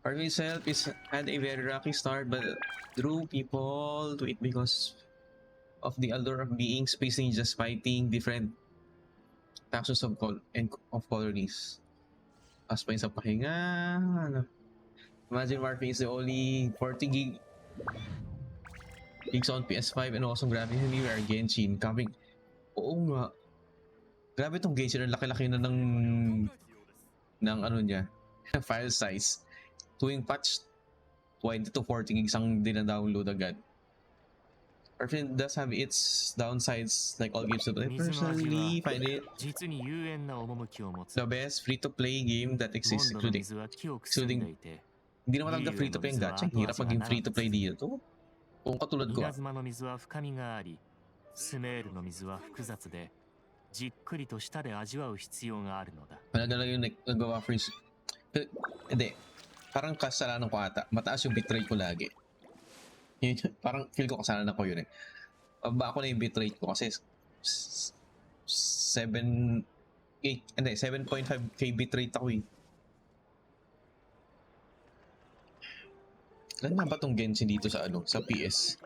For myself, is had a very rocky start but drew people to it because of the allure of being space ninjas fighting different factions of colonies. As pa yun sa pahinga. Ano? Imagine Warfare is the only 40 gig Gigs on PS5 and also grabe anywhere Genshin coming. Oo nga. Grabe tong Genshin, ang laki-laki na ng ano niya, file size. Tuwing patch 20 to 40 gigs ang dina-download agad. Orphan does have its downsides like all games, but I 水の味 personally は find it 実に幽怨な趣を持つ the best free-to-play game that モ exists, ンドの including 水は木をくすんでいて hindi naman talaga free-to-play ang gacha. Hirap maging free-to-play dito. Kung katulad ko, 稲妻の水は深みがありスメールの水は複雑でじっくりと舌で味わう必要があるのだ talaga lang yung nagawa free. Hindi. Parang kasalanan ko ata. Mataas yung bitrate ko lagi. Parang feel ko kasalanan ko yun eh. Ba ako na yung bitrate ko kasi 7.5k bitrate ako eh. Ilan na ba tong Genshin dito sa sa PS?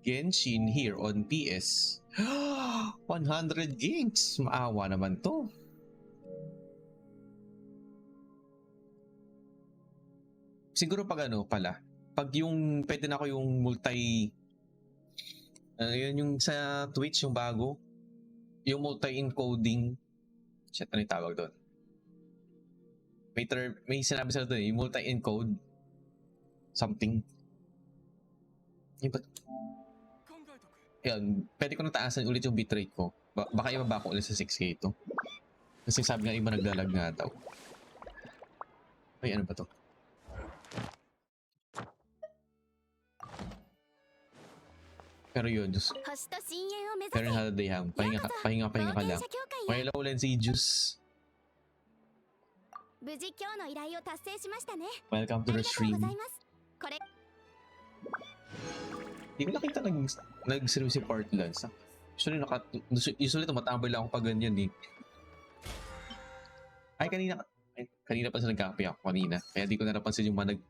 Genshin here on PS. 100 gigs! Maawa naman to. Siguro pag pag yung pwede na ako yung yun yung sa Twitch yung bago, yung multi-encoding, shit, ano yung tawag doon? May sinabi sila doon, yung multi-encode something. Yung yan, pwede ko na taasan ulit yung bitrate ko. Baka ibaba ko ulit sa 6K ito. Kasi sabi nga iba naglalag nga daw. Ay, ano ba to? Pero yun, just 星と深淵を目指 pero せ yung holiday hang, pahinga ka 冒険 lang. 者協会 Okay へ lang ulit si Juice. 無事今日の依頼を達成しましたね Welcome あ to り the がとう stream. ございますこれ Hindi ko nakita nag-stream si Portlands. Usually tumatambay lang ako pag ganyan eh. Kanina pa sa nagkape ako kanina. Kaya di ko na napansin yung mga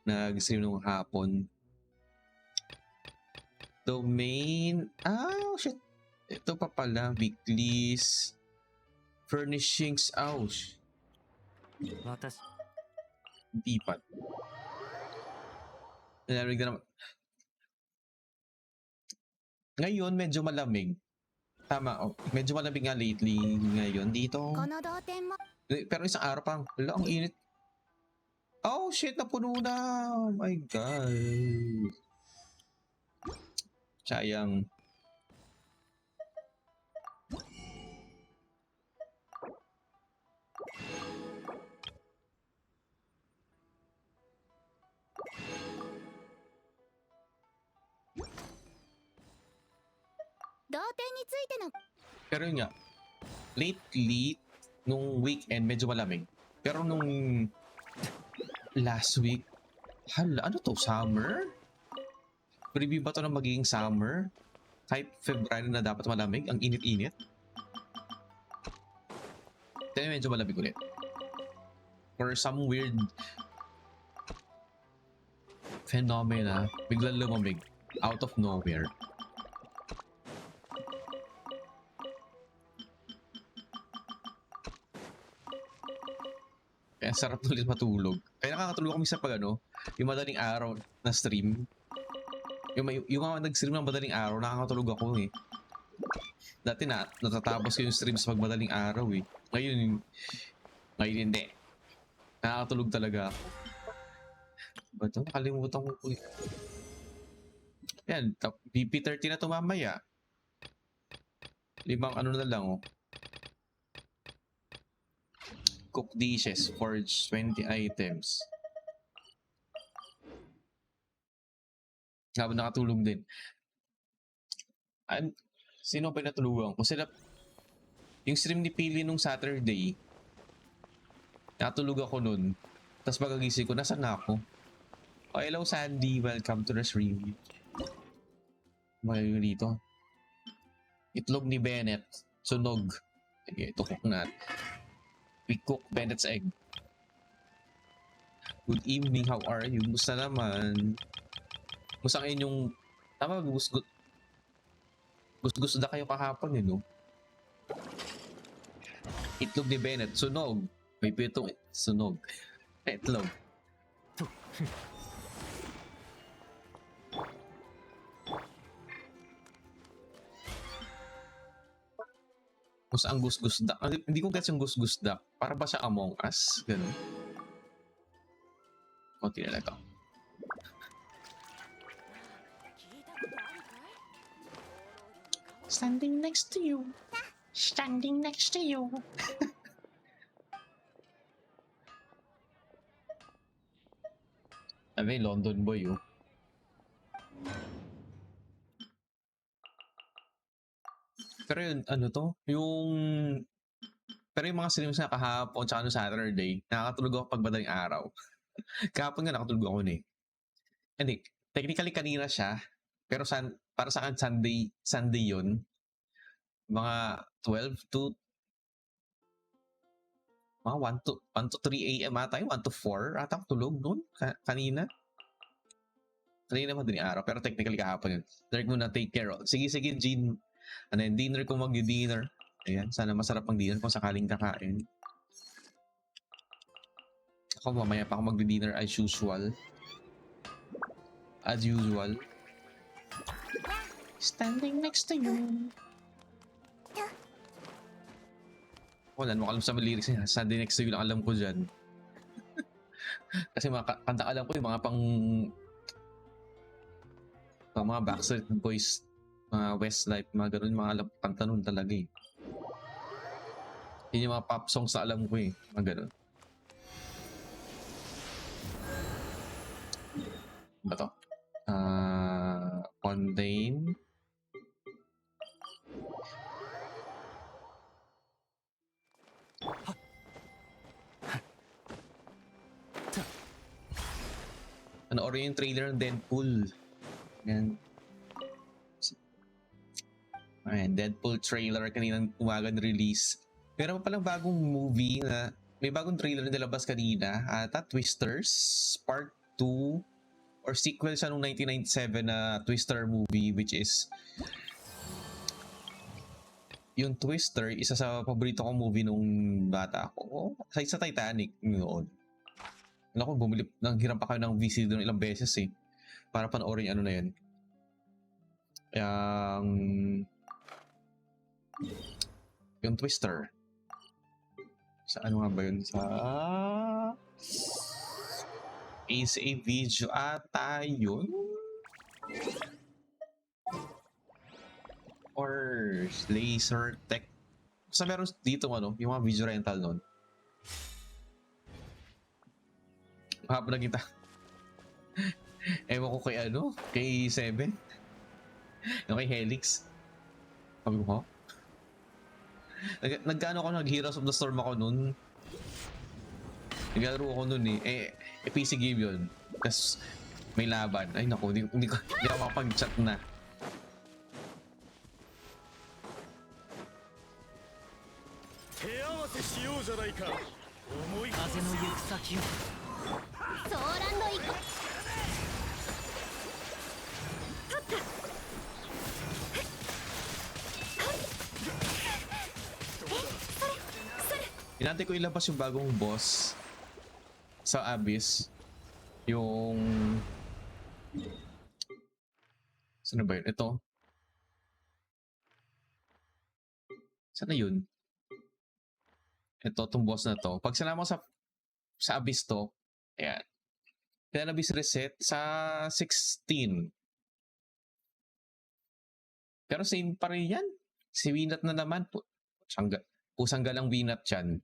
nag-stream nung hapon. Domain. Oh, shit. Ito pa pala. Weeklies. Furnishings. Ouch. 私 Hindi pa. Narinig na naman. Ngayon, medyo malamig. Tama, oh. Medyo malamig nga lately ngayon dito. この同点も Pero isang araw pang. Wala, ang init. Oh, shit, napuno na. Oh my God. Sayang. Pero yun nga, lately, nung weekend, medyo malamig. Pero nung last week, hala, ano to, summer? Preview ba to na magiging summer? Kahit February na dapat malamig, ang init-init. Kaya medyo malamig ulit. Or some weird phenomena, biglang lumamig out of nowhere. Kaya sarap ulit matulog. Kaya nakakatulog kami sa yung madaling araw na stream. Yung mga nag-stream ng madaling araw, nakakatulog ako eh. Dati natatapos ko yung streams pag madaling araw eh. Ngayon hindi. Nakakatulog talaga ako. Ba't ito? Nakalimutan ko eh. Yan, BP30 na ito mamaya. 5 na lang oh. Cook dishes, forge 20 items. Habang nakatulog din. Sino pa natulugan ko? Yung stream ni Pili nung Saturday, nakatulog ako nun. Tapos pagagising ko, nasaan na ako? Oh, hello Sandy, welcome to the stream. Magaling dito. Itlog ni Bennett, sunog. Sige, ito cook na. We cook Bennett's egg. Good evening, how are you? Musta naman? Musta ang inyong... Tama, gusto na kayo kahapon eh, no? Itlog ni Bennett, sunog. May pitong sunog. Itlog. Tapos ang Gus Duck. Hindi ko gets yung Gus Duck. Para ba siya Among Us? Ganun. Konti na lang ito. Standing next to you. Standing next to you. Sabi, London boy, oh. Pero yun, ano to? Pero yung mga streams na kahapon tsaka no Saturday, nakakatulog ako pag madaling araw. Kahapon nga nakatulog ako eh. Hindi, technically kanina siya, pero para sa akin Sunday yun. Mga 12 to mga 1 to 3 a.m. ata yung 1 to 4 ata ako tulog noon kanina. Kanina madaling araw, pero technically kahapon yun. Direct mo na take care. Sige, Jean. Ano yung dinner kung mag-dinner. Ayan, sana masarap ang dinner kung sakaling kakain. Ako mamaya pa ako mag-dinner as usual. As usual. Standing next to you. Wala mo alam sa mga lyrics niya. Standing next to you lang alam ko dyan. Kasi mga kanta alam ko yung mga Backstreet Boys, mga Westlife, mga ganun, mga kanta nun talaga eh. Yun yung mga pop songs na alam ko eh, mga ganun. Ba to? Contain. Ano yung trailer ng Deadpool? Ayan. Ayan, Deadpool trailer kaninang umaga release. Meron pa palang bagong movie na may bagong trailer na nilabas kanina. Twisters Part 2 or sequel siya nung 1997 na Twister movie, which is yung Twister, isa sa paborito kong movie nung bata ako. Sa Titanic noon. Ako, nanghiram pa kayo ng VCD doon ilang beses eh. Para panoorin yung ano na yun. Yung Twister. Sa ano nga ba yun? Sa Ace video ata yun? Or Laser Tech. Basta meron dito ano, yung mga video rental nun. Hapon na kita. Ewan ko kay ano, kay 7. Yung kay Helix. Sabi ko, nag-ano ako, nag-Heroes of the Storm ako nun. Naglaro ako nun eh. PC game yun. Tapos may laban. Ay naku, hindi ako makapag-chat na. Inantay ko ilabas yung bagong boss sa Abyss. Yung... Saan ba yun? Ito. Saan na yun? Ito, itong boss na to. Pag sinama ko sa Abyss to, ayan. Kaya Abyss reset sa 16. Pero same pa rin yan. Si Winat na naman. Pusang galang Winat yan.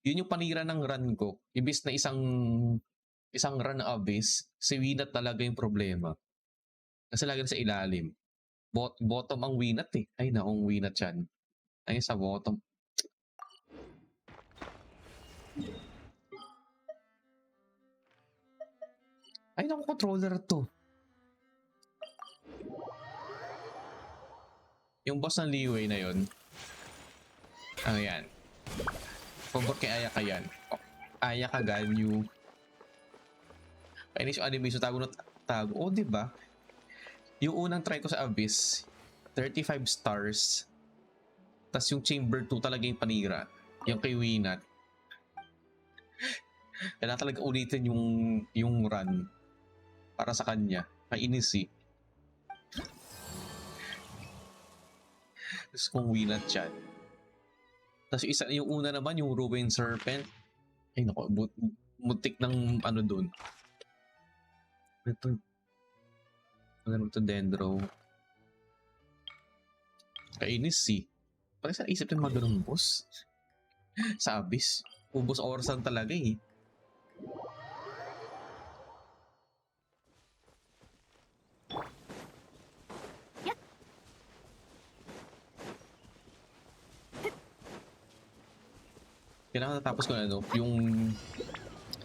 Yun yung panira ng run ko. Ibis na isang run na Abyss, si Winat talaga yung problema. Kasi lagi na sa ilalim. Bottom ang Winat eh. Ay naong Winat yan. Ay sa bottom. Ay naku, controller to. Yung boss ng Leeway na yun. Ayan. Pagod kay Ayaka yan. Ayaka Ganyu. Kainis yung animation, tago na tago. Oh, diba? Yung unang try ko sa Abyss, 35 stars. Tapos yung Chamber 2 talaga yung panira. Yung kay Winat. Kailangan talaga ulitin yung run. Para sa kanya. Kainis eh. Gusto kong Winat chat. Tapos yung una naman, yung Ruined Serpent. Ay nako, mutik ng ano dun. Ito. Ano ito, Dendro. Kainis eh. Pati sa isip yung mga ganun boss. Sa Abyss. Ubos orasan talaga eh. Kailangan natapos ko na ano, yung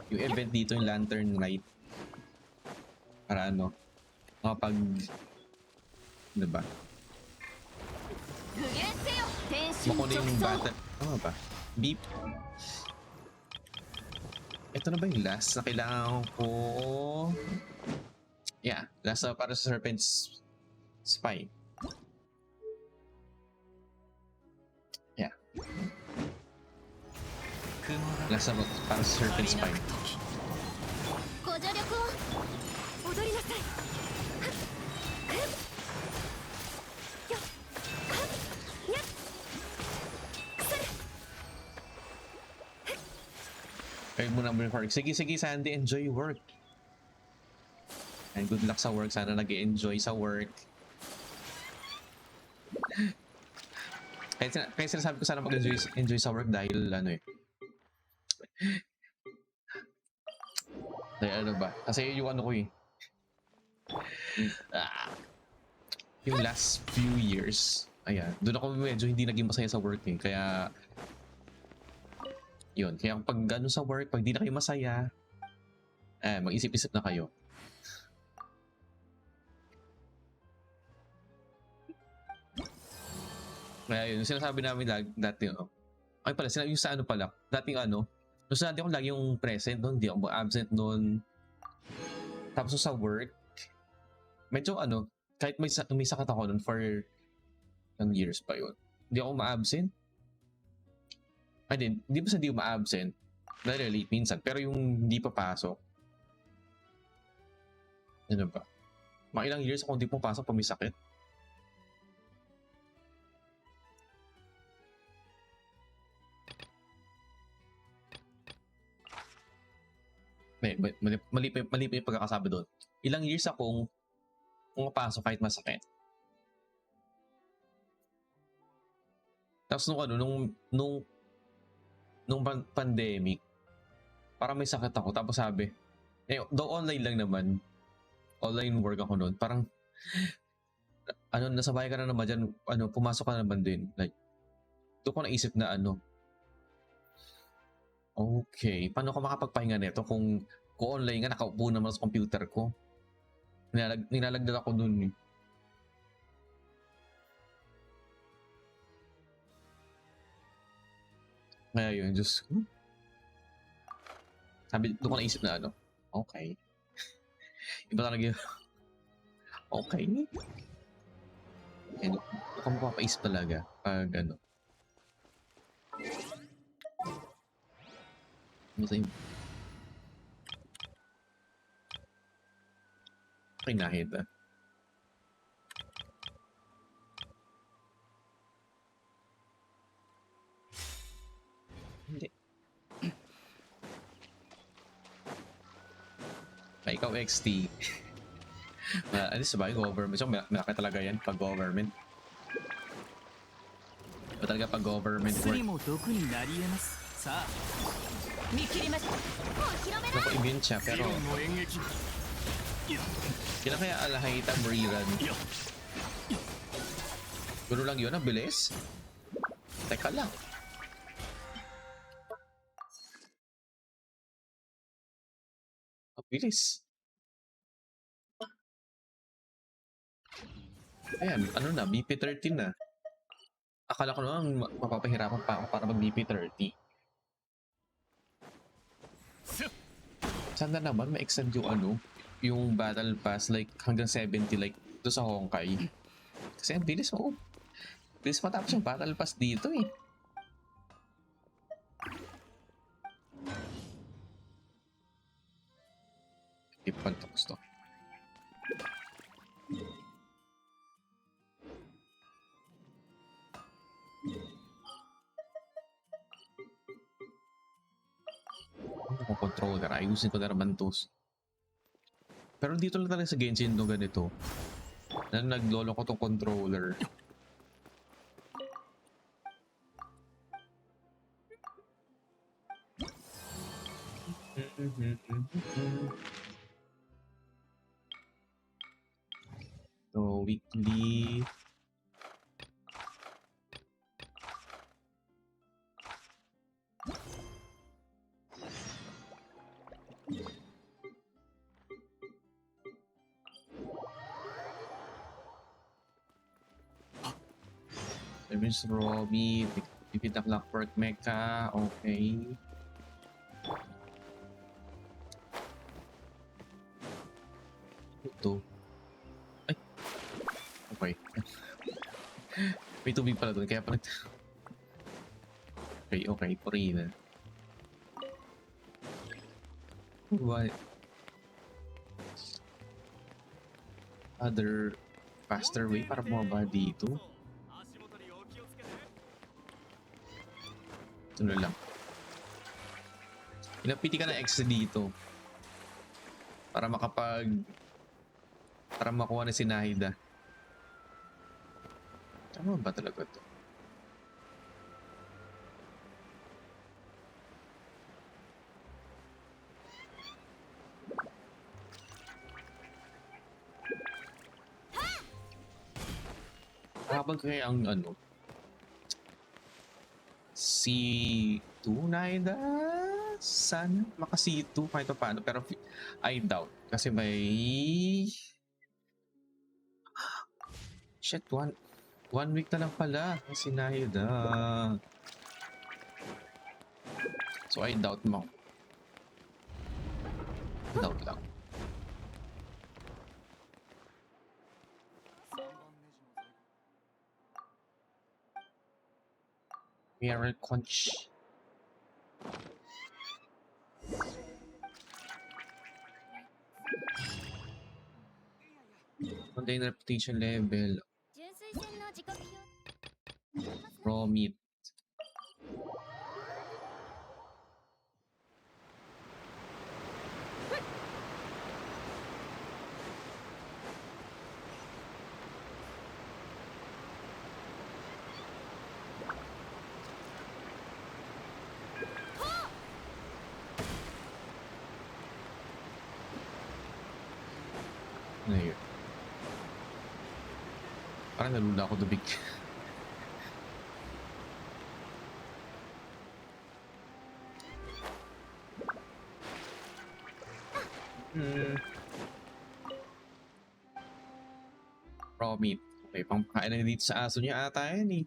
event dito, yung Lantern Rite. Para ano, makapag, diba? 具現せよ天心 Makuha na 直 yung 送 battle. Tama ba? Beep. Ito na ba yung last na kailangan ko? Yeah, last na para sa Serpent's Spine. Yeah. Last na para sa Serpent's Spine. ご助力を踊りなさい Kayo muna mo work. Sige, Sandy, enjoy work. And good luck sa work. Sana nag-enjoy sa work. Kaya sinasabi ko sana mag-enjoy sa work dahil ano eh. Dahil ano ba? Kasi yung ano ko eh. Yung last few years, ayan, doon ako medyo hindi naging masaya sa work eh. Kaya yun, kaya pag gano'n sa work, pag di na kayo masaya, mag-isip-isip na kayo. Kaya yun, yung sinasabi namin dati, ay pala, sinabi yung sa ano pala, dating ano, nung sa dati ako lagi yung present doon, hindi ako absent doon. Tapos sa work, medyo ano, kahit may sakit ako noon for some years pa yun, hindi ako ma-absent. Ay, hindi ba sa hindi ma-absent? Dahil late minsan. Pero yung hindi papasok. Ano ba? Mga ilang years ako hindi pumapasok pag may sakit. Mali pa yung pagkakasabi doon. Ilang years akong pumapasok kahit masakit. Tapos nung pandemic, parang may sakit ako. Tapos sabi, though online lang naman, online work ako noon. Parang, nasa bahay ka na naman dyan, pumasok ka naman din. Like, doon ko naisip na okay, paano ko makapagpahinga nito kung online nga, nakaupo naman sa computer ko. Nilalagdag ako dun eh. Kaya yun, Diyos ko. Sabi, doon ko naisip na okay. Iba talaga yun. Okay. Doon ka mapapaisip talaga pag Masayang. Okay, nahit Hindi. Ikaw XT. Ano sa bagay, government. So, malaki talaga yan pag government. Ba talaga pag government work? 薬も毒になり得ますさあ 見切りましたもう広めな Naku, immune siya, pero の演劇 kailan kaya Alahita rerun? Guro lang yun, ang bilis. Teka lang. Ang bilis. Ayan, na, BP13 na. Akala ko naman mapapahirapan pa ako para mag BP30. Sana naman ma-extend yung yung battle pass like hanggang 70 like do sa Honkai. Kasi ang bilis mo. Bilis matapos yung battle pass dito eh. Ipan tapos to. controller. Ayusin ko na naman to. Pero dito lang talaga sa Genshin no ganito. Na naglolo ko tong controller. So, weekly. Service Robbie. Pipit na Clockwork Mecha. Okay. Ito. Ay. Okay. May tubig pala doon. Kaya pala. Okay, okay. Puri na. What? Other faster way para bumaba dito? Ito na lang. Pinapiti ka na extra dito. Para makuha na si Nahida. Tama ba talaga to? Habang kaya ang ano? C2 Nahida? Sana maka C2 kahit pa paano. Pero I doubt. Kasi may... Shit, one week na lang pala si Nahida. So I doubt mo. Doubt lang. Mirror Conch. Contain reputation level. 純粋戦の時刻表 Raw meat. Ano yun? Parang nalula ako tubig. Raw meat. Okay, pangkain na dito sa aso niya ata yan eh.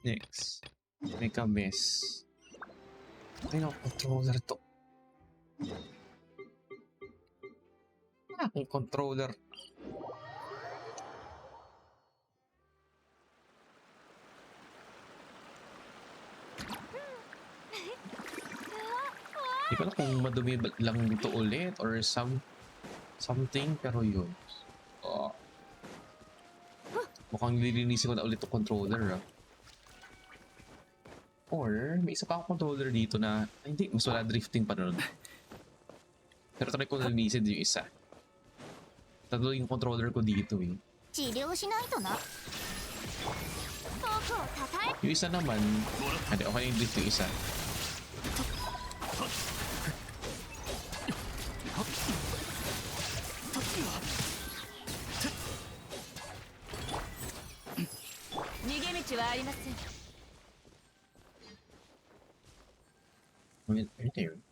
Next. Make a mess. Ay, no, controller to. Aking controller. Hindi ko alam kung madumi lang dito ulit or something, pero yun. Oh. Mukhang lilinisin ko na ulit yung controller ah. Or may isa pa akong controller dito na hindi, mas wala drifting pa nun. Pero try ko na linisin yung isa. Tatlo yung controller ko dito eh. 治療しないとな。僕をたたえ Yung isa naman, hindi, okay na yung drift yung isa. Ano yun?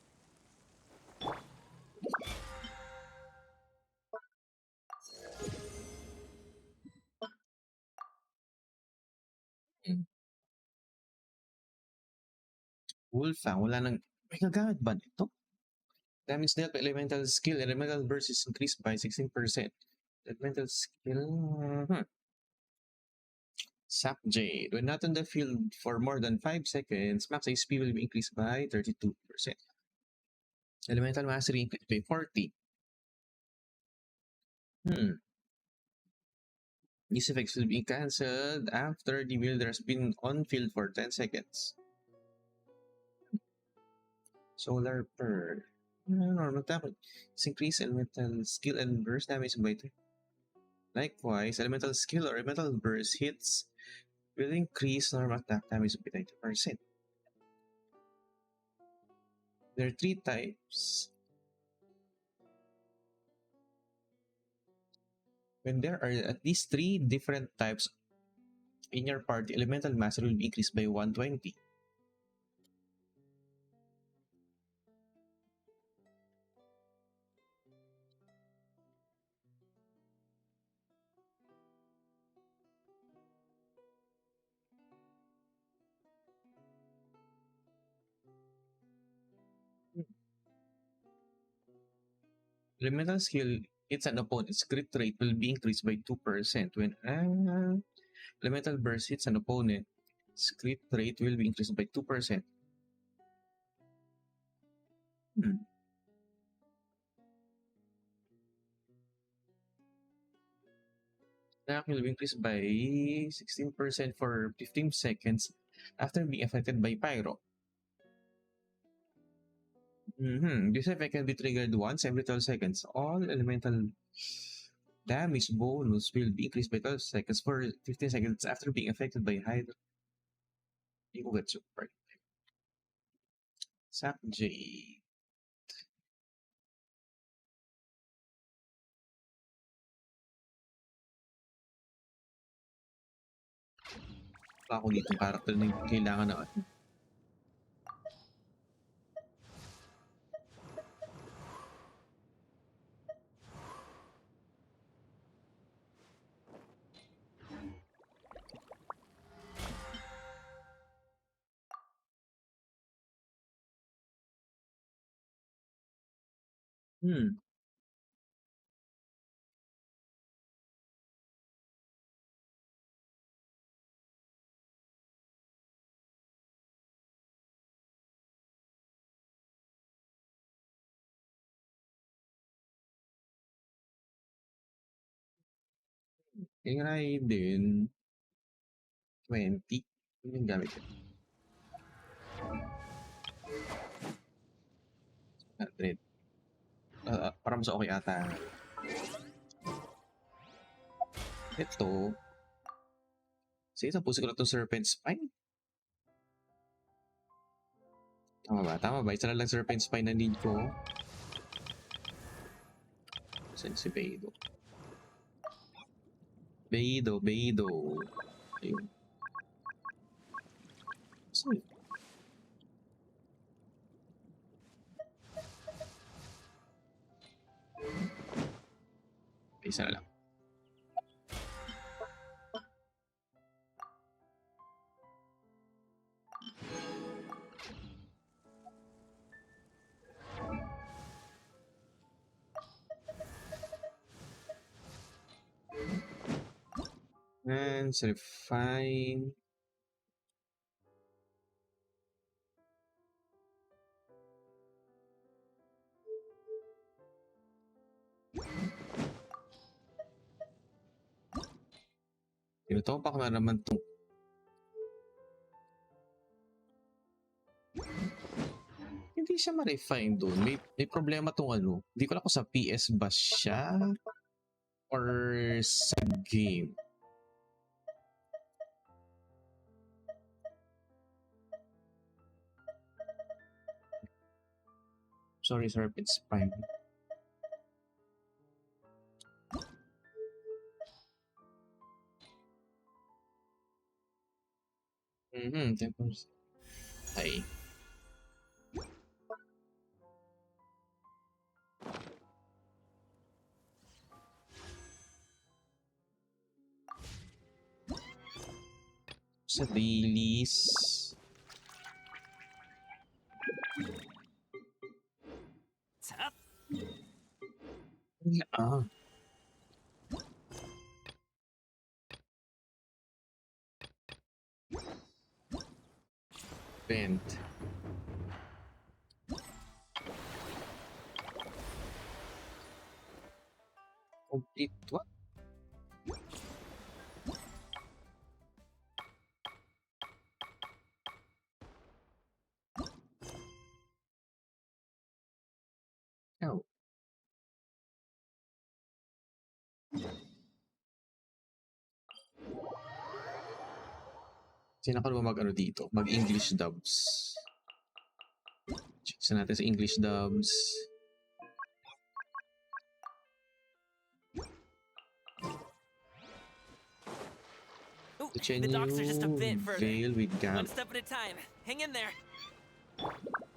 Wolfang, wala nang... May gagamit ba nito? Damage dealt by elemental skill. Elemental burst is increased by 16%. Elemental skill... Sap Jade. When not on the field for more than 5 seconds, max HP will be increased by 32%. Elemental Mastery increased by 40. These effects will be cancelled after the wielder has been on field for 10 seconds. Solar Pearl. Normal damage. It's increase elemental skill and burst damage by 2. Likewise, elemental skill or elemental burst hits will increase normal attack damage by 90%. There are 3 types. When there are at least 3 different types in your party, elemental mastery will be increased by 120. Elemental skill hits an opponent's crit rate will be increased by 2% when elemental burst hits an opponent. Crit rate will be increased by 2%. Attack will be increased by 16% for 15 seconds after being affected by Pyro. This effect can be triggered once every 12 seconds. All elemental damage bonus will be increased by 12 seconds for 15 seconds after being affected by Hydra. Hindi ko get super. Sap J. Pa ako dito yung character na kailangan na Yung Raiden 20. Yun yung gamit ko. 100. Parang mas okay ata. Ito. Sige, tapusin ko na itong Serpent Spine. Tama ba? Tama ba? Isa na lang Serpent Spine na need ko. Saan si Beidou? Beidou. Ayun. So, isa na lang. And refine. Tinutopak na naman itong hindi siya ma-refine doon. May problema tong ano. Hindi ko lang kung sa PS ba siya or sa game. Sorry, Serpent Spine. Tempers. Ay. Sa dailies. Ah. Vent. Complete what? Oh. Sino ka naman mag-ano dito? Mag-English dubs. Check natin sa English dubs. Ooh, The the docks are just a bit Chenyu further. Veil with One Gam. step at a time. Hang in there.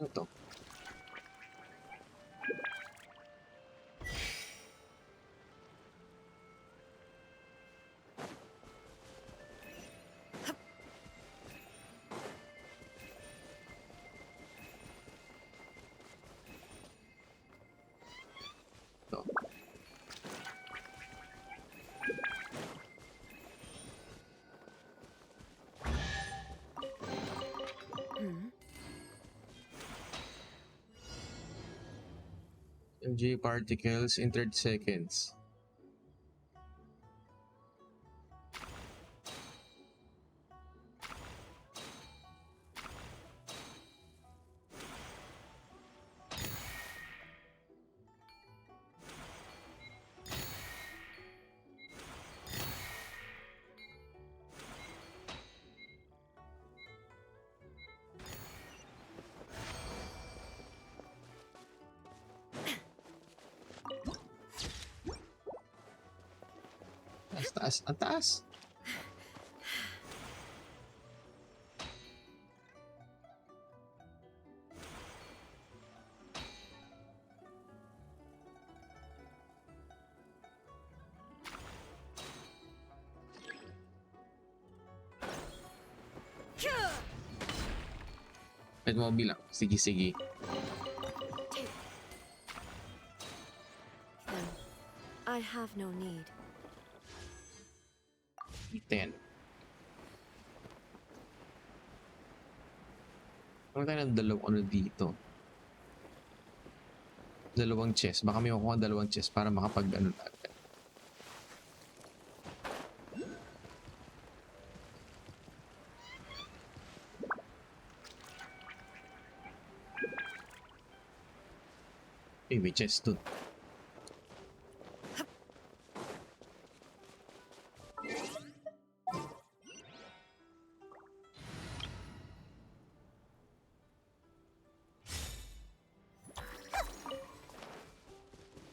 Ano to? To. MJ particles in 30 seconds. Taas, taas, ang taas. Pwede mo bilang. Sige, sige. Then, I have no need. 10. Ano tayo ng dalawang ano dito? Dalawang chest. Baka may makuha dalawang chest para makapag ano na agad. Eh, may chest dun.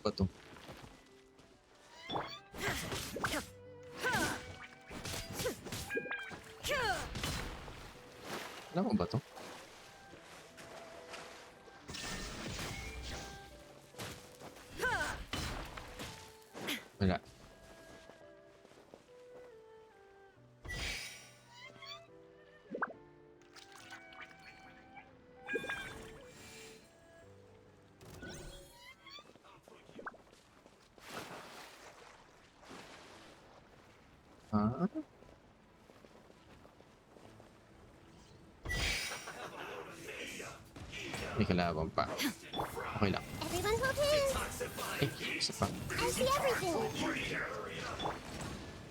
Ba to? Alam mo ba to? Wala. Ah? May kalaban pa. Okay lang. Everyone focus! Eh, isa pa. I see everything!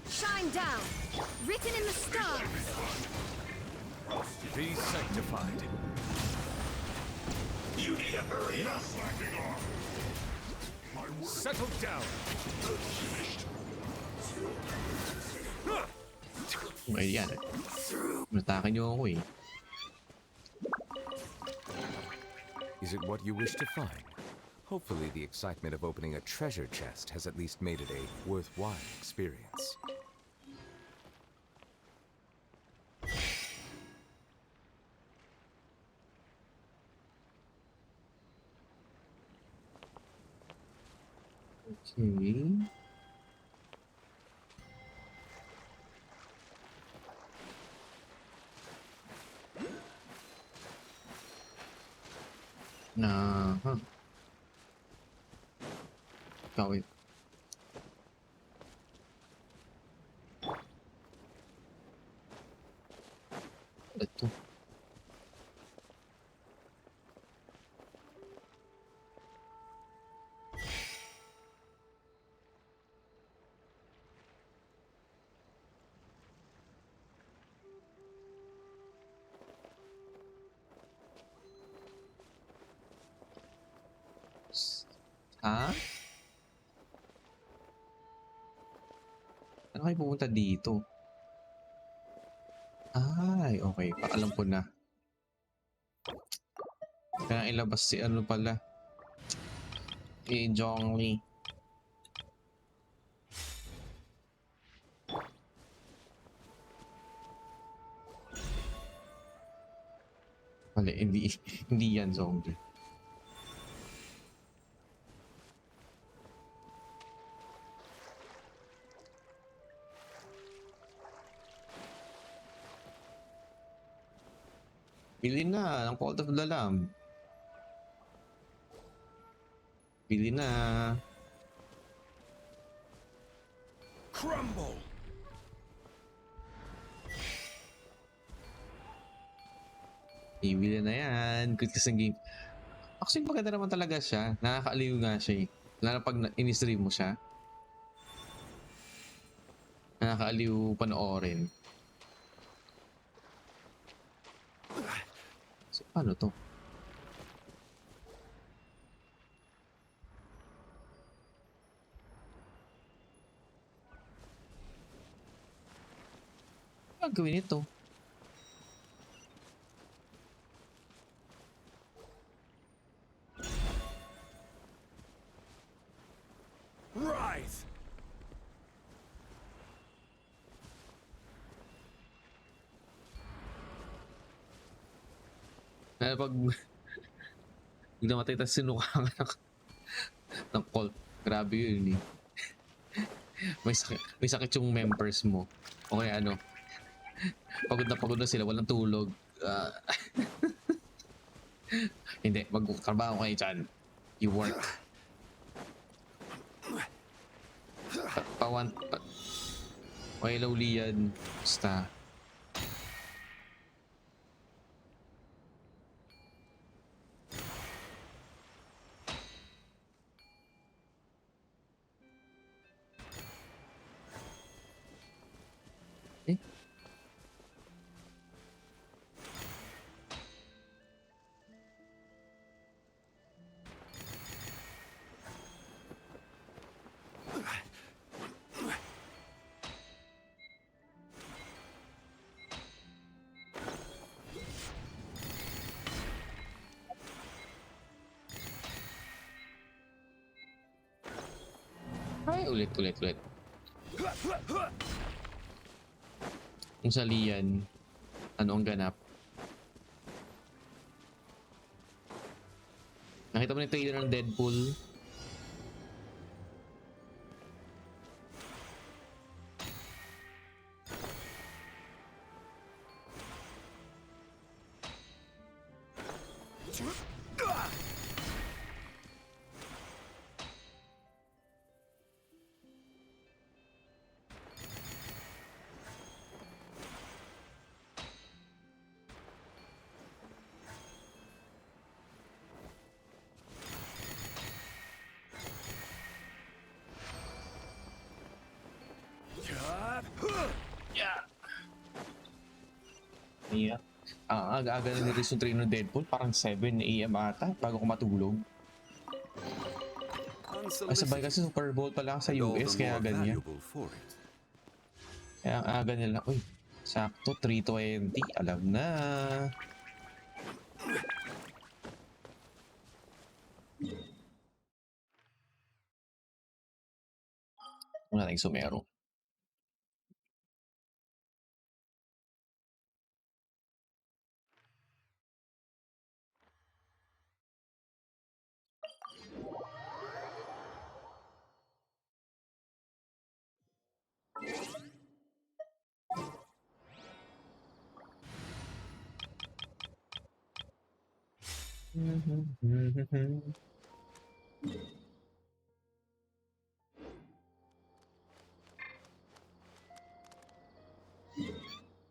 Shine down! Written in the stars! Be sanctified. Settle down. Okay, yan eh. Matake niyo ako eh. Is it what you wish to find? Hopefully the excitement of opening a treasure chest has at least made it a worthwhile experience. Okay. Huh. Ikaw eh. Ito. Ha? Ano kayo pupunta dito? Ay, okay. Alam ko na. Kaya ilabas si ano pala. Zhongli. Mali, hindi, hindi yan Zhongli. Bili na ng Cult of the Lamb. Bili na. Crumble! Ibili na yan. Good kasing game. Actually, maganda naman talaga siya. Nakakaaliw nga siya eh. Lalo pag in-stream mo siya. Nakakaaliw panoorin. So, paano to? Ano gawin ito? Rise! Lalo pag bigla namatay tapos sinukangan ng cult. Grabe yun eh. May sakit yung members mo. O kaya ano, pagod na sila, walang tulog. Hindi, magtrabaho kayo dyan. You work. Pawan. Okay, lowly yan. Basta. Eh? Ay, ulit. Kung sa Lian, ano ang ganap? Nakita mo na yung trailer ng Deadpool? Yeah. Aga-aga na nirelease yung trailer ng Deadpool. Parang 7 AM ata bago ko matulog. Ay, sabay kasi Super Bowl pala sa US kaya ganyan. Kaya ang aga nila. Uy, sakto 3:20. Alam na. Wala tayong sumero.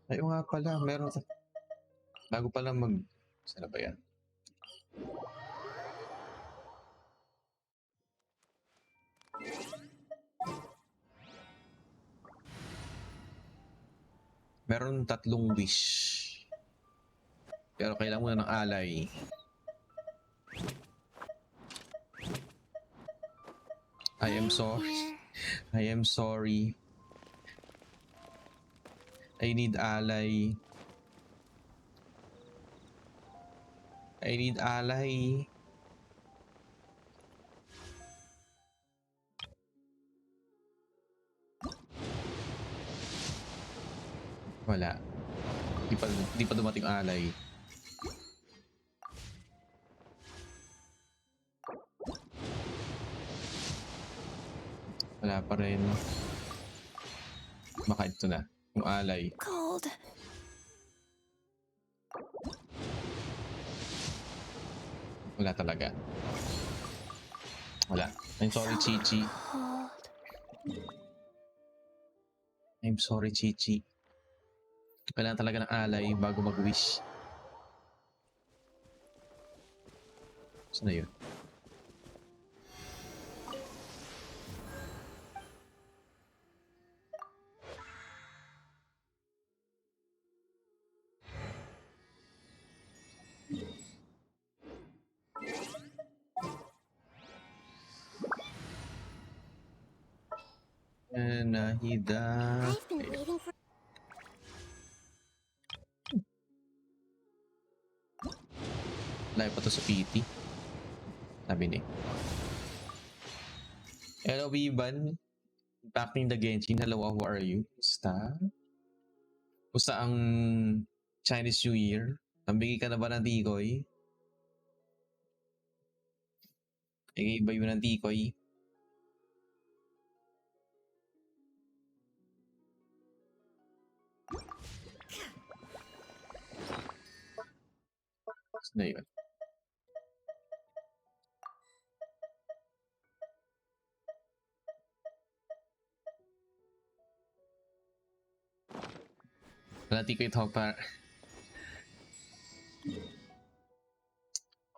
Ay, nga pala, meron. Bago pala saan na ba yan? Meron 3 wish. Pero kailangan mo na ng alay. I am sorry. I am sorry. I need ally. I need ally. Wala. Di pa dumating ally. Wala pa rin. Baka ito na. Yung ally. Cold. Wala talaga. Wala. I'm sorry, Chichi. Cold. I'm sorry, Chichi. Kailangan talaga ng ally bago mag-wish. Saan na yun? Nahida. I've been waiting for. Layo pa to sa PT. Sabi ni. Hello, Biban. Packing the Genshin. Hello, how are you? Basta? Basta ang Chinese New Year? Nambigay ka na ba ng tikoy? Nagay ba yun ng tikoy? Saan na yun? Wala tikoy hopper.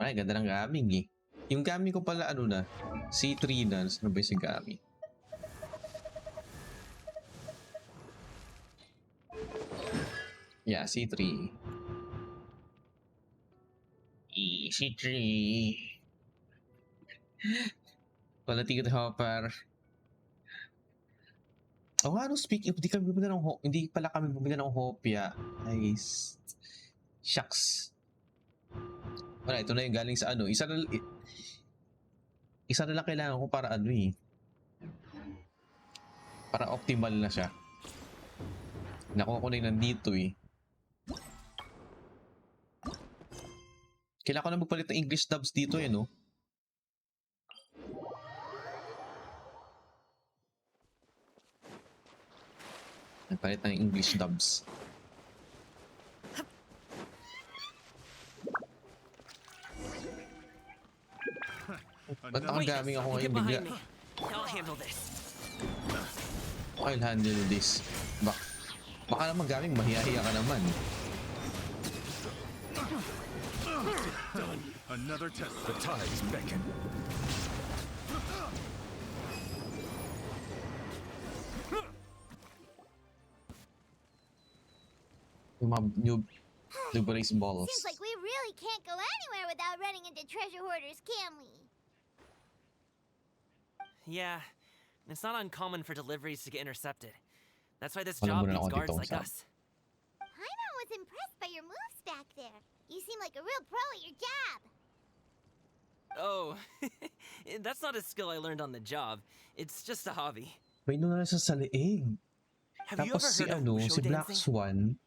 Ay, ganda ng gaming eh. Yung gaming ko pala ano na, C3 na. Ano ba yung si gaming? Yeah, C3. C3. Wala ticket hopper. Oh, ano speaking, hindi pala kami bumili ng hopya. Nice. Shucks. Wala, ito na yung galing sa ano. Isa na lang kailangan ko para ano eh. Para optimal na siya. Nakuha ko na yung nandito eh. Kailangan ko na magpalit ng English dubs dito eh, no? Nagpalit ng English dubs. Ba't nakagaming ako ngayon Get bigla? behind me. I'll handle this. I'll handle this. Baka naman gaming mahihahiya ka naman. Another test. The tides beckon. Yung mga new brace balls. Seems like we really can't go anywhere without running into treasure hoarders, can we? Yeah, it's not uncommon for deliveries to get intercepted. That's why this Alam mo job na needs ako guards dito, like Sam. us. Paimon was impressed by your moves back there. You seem like a real pro at your job. Oh, that's not a skill I learned on the job. It's just a hobby. May nunal sa liig. Have you Tapos ever si heard of ano, wushu si Black dancing? Swan,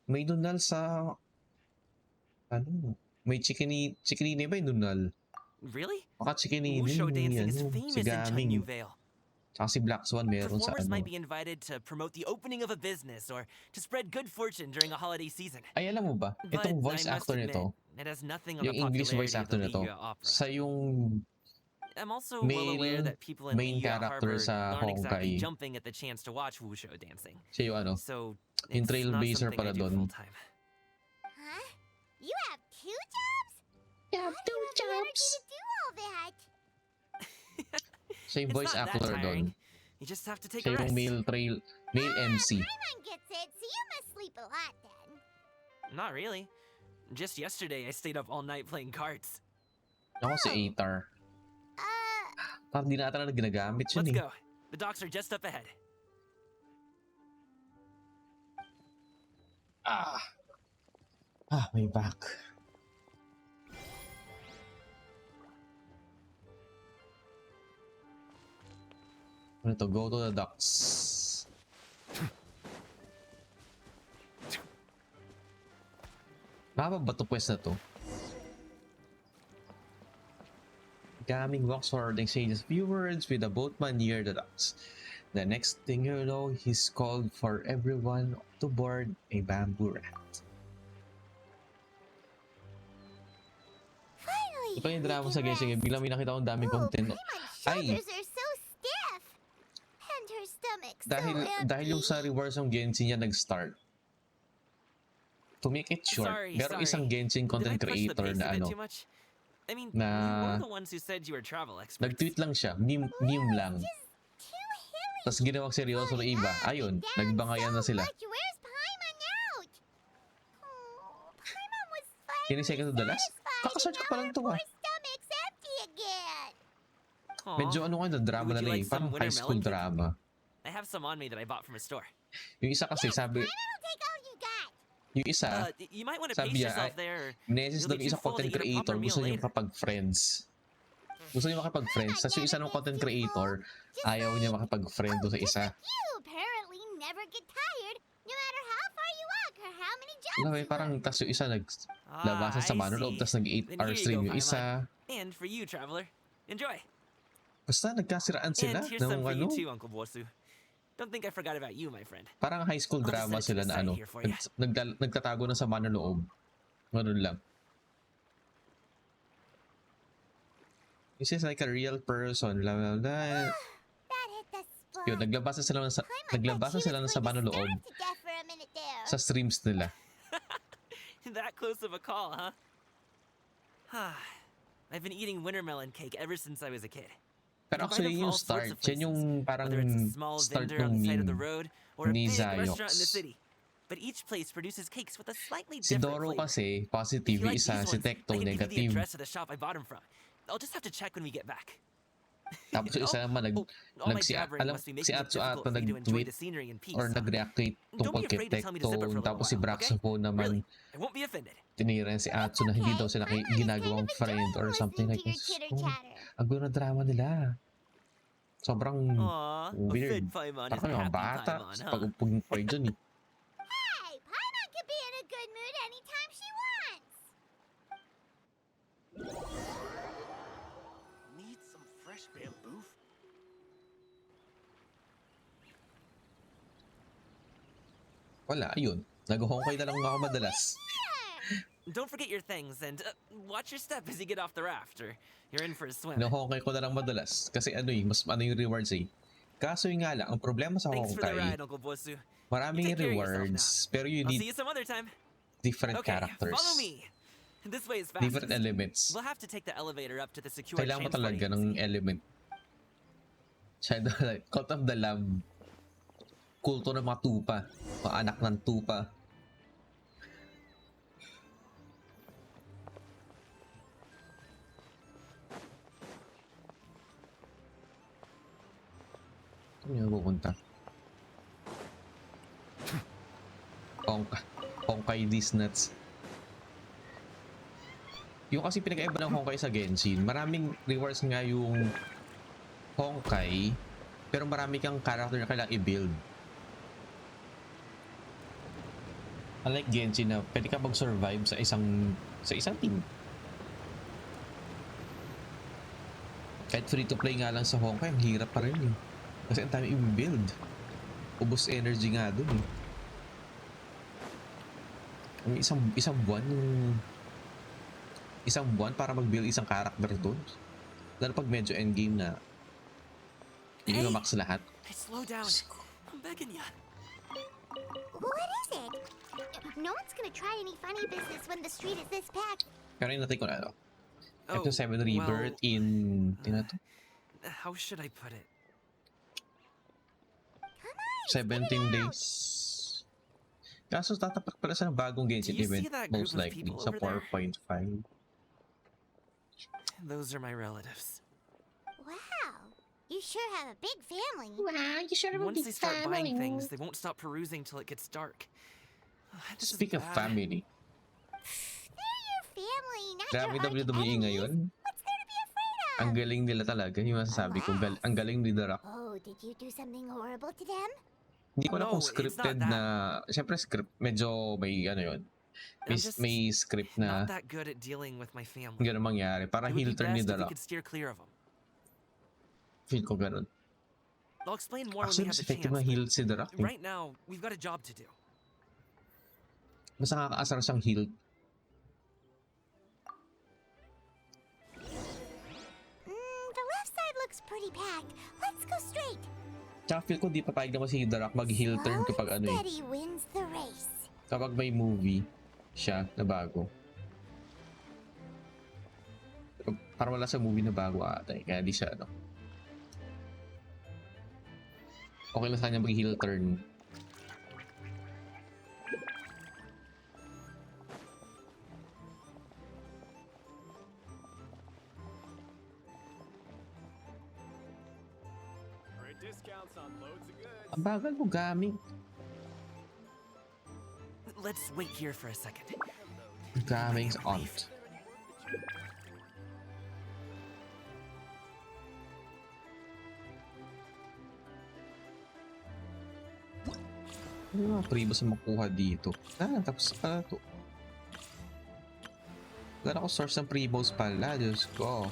may nunal sa ano, may chikinini ba yung nunal? Really? Baka chikinini Wushu ni dancing is ano, si famous in Gaming. Chengyu Vale. Tsaka si Black Swan meron sa Performers ano. might be invited to promote the opening of a business or to spread good fortune during a holiday season. Ay, alam mo ba? But Itong voice I must actor admit, nito, it has nothing on yung the English voice popularity of actor the nito, Liyue opera. sa yung I'm also well aware male that people in main Liyue character Harbor sa aren't exactly Honkai. jumping at the chance to watch wushu dancing. Siya yung ano, So yung it's not trailblazer something pala I do doon. full time. Huh? You have two jobs? You have How do you have the energy to do all that? Siya yung It's voice not that actor doon. tiring. You just have to take Siya a yung rest. male MC. Paimon gets it, so you must sleep a lot then. Not really. Just yesterday, I stayed up all night playing cards. Ako si Atar. Parang di na ata na ginagamit yun Let's eh. go. The docks are just up ahead. My back. Ano to? Go to the docks. Mahaba ba to quest na to? Gaming walks forward and exchanges few words with the boatman near the docks. The next thing you know, he's called for everyone to board a bamboo raft. Finally, Ito yung we drama can sa Genshin. rest. Biglang may nakita akong daming Oh, content. Paimon's Ay, shoulders are so stiff. And her stomach so dahil empty. yung sa rewards ng Genshin niya nag-start. To make it short, Sorry, meron sorry. isang Genshin Did I content push the creator pace na a bit ano, too much? I mean, na you were the ones who said you were travel experts. nag-tweet lang siya, meme lang. Just too hilly. Tapos ginawang seryoso ng iba. Ayun, nagbangayan na sila. Much. Where's Paimon out? Oh, Paimon was Can you finally second to the last? satisfied, Kakasearch ko and pa now lang her to poor ah. stomach's empty again. Aw. Medyo ano kayo, drama Would na you lang like eh. Parang some high school winter melon drama. I have some on me that I bought from a store. Yung isa kasi sabi, Paimon will take all you got. yung isa, You might want to sabi pace niya, yourself there. Nesis You'll daw be yung too isang full to content eat a proper creator, meal gusto niya later. makapag-friends. Gusto niya makapag-friends. Tapos yung isa ng content creator, ayaw niya makapag-friend doon sa isa. You apparently never get tired, no matter how far you walk or how many jumps Alam mo, you parang work. tas yung isa naglabasan sa I manulob, see. tapos nag-8 Then hour here you stream go, yung isa. And for you, traveler, enjoy. Basta nagkasiraan sila And here's some ng for ano, you too, Uncle Bosu. Don't think I forgot about you, my friend. parang high school I'll just drama set it to sila the na side ano, here for ya. nagtatago na sa manulob. Ganun lang. This is like a real person, blah blah blah. That hit the spot. Yun, naglabasan sila ng Paimon naglabasan thought she sila ng was sa going to manulob starve to death for a minute there. sa streams nila. That close of a call, huh? I've been eating winter melon cake ever since I was a kid. Pero You buy actually them from yung all sorts start, of yan yung places, parang whether it's a small start vendor on ng the side of the meme road or a ni big restaurant in the Zayox. city. But each place produces cakes with a slightly Si different Doro flavor. kasi If positive, you like yung isa these si ones, Tecto I can give you the negative. address of the shop I bought them from. I'll just have to check when we get back. Tapos yung isa naman all my jabbering alam must be si making it Atsu difficult Ato for you to enjoy nag-tweet the scenery in peace. or nag-react Don't tungkol be kay afraid to tell me to zip it Tecto, for a little tapos si while, okay? Braxo naman Really, I won't be offended. tiniran si Atsu na hindi daw sila Paimon is ginagawang kind of friend or enjoying something like listening this. to your chitter-chatter. Ang gulo na drama nila. Sobrang Aw, a weird. fed Paimon is Parang a mga happy bata Paimon, sa huh? pag-upog dyan eh. Hey, Paimon can be in a good mood anytime she wants. Need some fresh bamboo? Wala, ayun. Nag-hongkay na lang ako madalas. Don't forget your things and watch your step as you get off the raft, or you're in for a swim. Nahongkay ko na lang madalas. Kasi ano eh, mas ano yung rewards eh. Kaso yung nga lang, ang problema sa Thanks for the hongkay, ride, Uncle Bosu. maraming You take care of yourself rewards, pero you I'll see need you some other time. different Okay, characters. follow me. This way is fastest. Different elements. We'll have to take the elevator up to the secure Kailangan mo transporting talaga ng element. Shadow, like, Cult of the Lamb. Kulto ng mga tupa. Mga anak ng tupa. Saan niya pupunta? Honkai these nuts. Yung kasi pinag-iba ng Honkai sa Genshin, maraming rewards nga yung Honkai, pero marami kang character na kailangang i-build. Unlike Genshin na pwede ka mag-survive sa isang team. Kahit free-to-play nga lang sa Honkai, ang hirap pa rin eh. Kasi ang dami i-build. Ubus energy nga dun eh. Ang isang buwan para mag-build isang character doon. Lalo pag medyo endgame na hindi Hey! max lahat. Hey, slow down. I'm begging ya. What is it? No one's gonna try any funny business when the street is this packed. Pero yung natin ko na ano. Oh, Episode 7 Rebirth well, in... Tingnan to? how should I put it? 17 days. Kaso tatapak pala sa bagong Genshin Do you event see that group most of likely people sa over there? 4.5. Those are my relatives. Wow, You sure have a big family. Wow, you should have a Once big they start family. buying things, they won't stop perusing till it gets dark. This is Speak of bad. family, They're your family, not grabe your arch WWE enemies. ngayon. What's there to be afraid of? Ang galing nila talaga, yung masasabi ko. Ang galing ni The Rock. Oh, did you do something horrible to them? Hindi ko alam No, kung it's not scripted that. na... Siyempre script, medyo may ano yun. I'm just May script na not that good at dealing with my family. gano'n mangyari. Parang It would heel be turn ni best The if we Rock. could steer clear of them. Feel ko gano'n. I'll explain more when we Actually, have mas the effective chance. na heel si The Rock. But right now, we've got a job to do. Mas nakakaasar siyang heel. The left side looks pretty packed. Let's go straight. Tsaka feel ko di papayag naman si The Rock mag-heel turn Slow kapag and ano eh. steady wins the race. Kapag may movie siya na bago. Parang wala sa movie na bago ata eh. Kaya di siya ano. Okay lang sa kanya mag-heel turn. Great discounts on loads of goods. Ang bagal mo gamit. Let's wait here for a second. Gaming's aunt. Ano yung mga pribos na makuha dito? Tapos pala to. Wala ako source ng pribos pala. Diyos ko.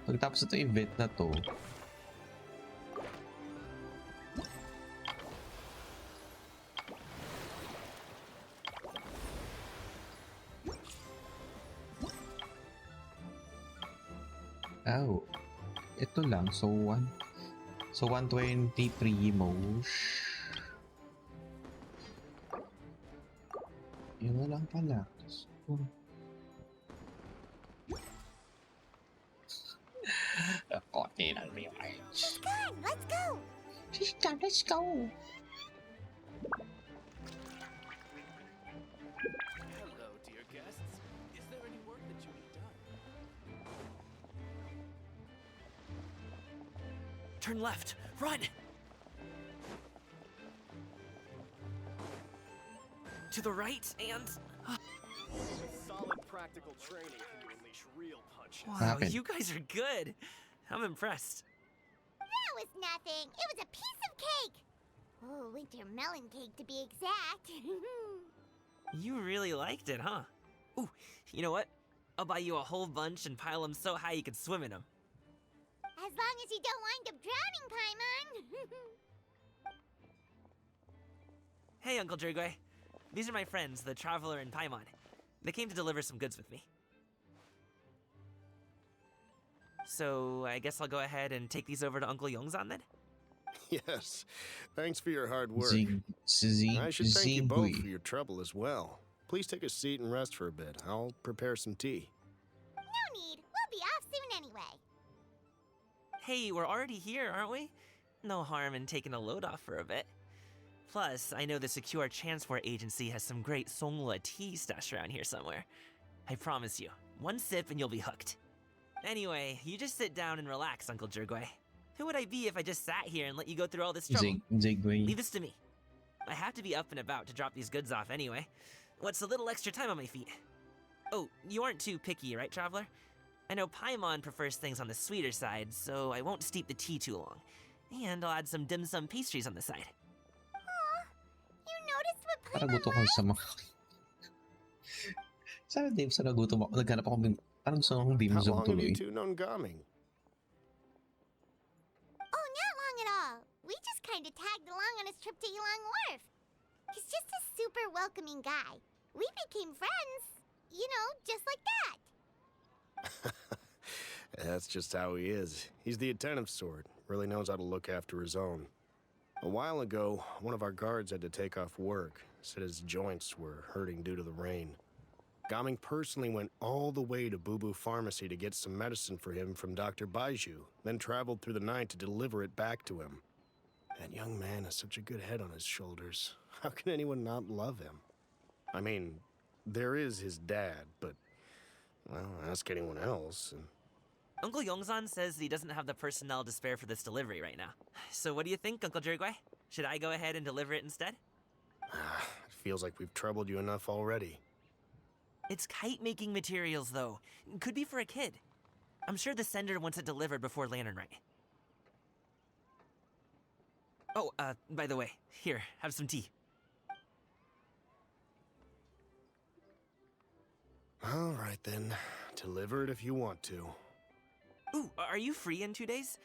Pagtapos ito event na to. Oh. Ito lang. So 120 primos. Yun na lang pala. Konti lang rewards. Good, let's go. Sister, let's go. Hello, dear guests. Is there any work that you need done? Turn left. Run! To the right and... With solid practical training can you unleash real punches. Wow, happened? you guys are good. I'm impressed. That was nothing. It was a piece of cake. Oh, winter melon cake to be exact. You really liked it, huh? Ooh, you know what? I'll buy you a whole bunch and pile them so high you could swim in them. As long as you don't wind up drowning, Paimon. Hey, Uncle Jirgwe. These are my friends, the Traveler and Paimon. They came to deliver some goods with me. So, I guess I'll go ahead and take these over to Uncle Yongzan then? Yes. Thanks for your hard work. I should thank you both for your trouble as well. Please take a seat and rest for a bit. I'll prepare some tea. No need. We'll be off soon anyway. Hey, we're already here, aren't we? No harm in taking a load off for a bit. Plus, I know the Secure Transport Agency has some great Songhua tea stashed around here somewhere. I promise you, one sip and you'll be hooked. Anyway, you just sit down and relax, Uncle Jirgwe. Who would I be if I just sat here and let you go through all this trouble? Leave this to me. I have to be up and about to drop these goods off anyway. What's a little extra time on my feet? Oh, you aren't too picky, right, Traveler? I know Paimon prefers things on the sweeter side, so I won't steep the tea too long. And I'll add some dim sum pastries on the side. Aw, you noticed what Parang Paimon gusto ko sa mga... Sana Dave, sa nagutom ako. Naghanap ako ng... Parang gusto akong dim How sum long have tuloy. you two known Gaming? Oh, not long at all. We just kind of tagged along on his trip to Yulong Wharf. He's just a super welcoming guy. We became friends. You know, just like that. That's just how he is. He's the attentive sort. Really knows how to look after his own. A while ago, one of our guards had to take off work. Said his joints were hurting due to the rain. Gaming personally went all the way to Boo Boo Pharmacy to get some medicine for him from Dr. Baiju, then traveled through the night to deliver it back to him. That young man has such a good head on his shoulders. How can anyone not love him? I mean, there is his dad, but, well, ask anyone else. And Uncle Yongzan says he doesn't have the personnel to spare for this delivery right now. So what do you think, Uncle Jirgui? Should I go ahead and deliver it instead? It feels like we've troubled you enough already. It's kite-making materials, though. Could be for a kid. I'm sure the sender wants it delivered before Lantern Rite. Oh, by the way, here, have some tea. All right then. Deliver it if you want to. Ooh, are you free in 2 days?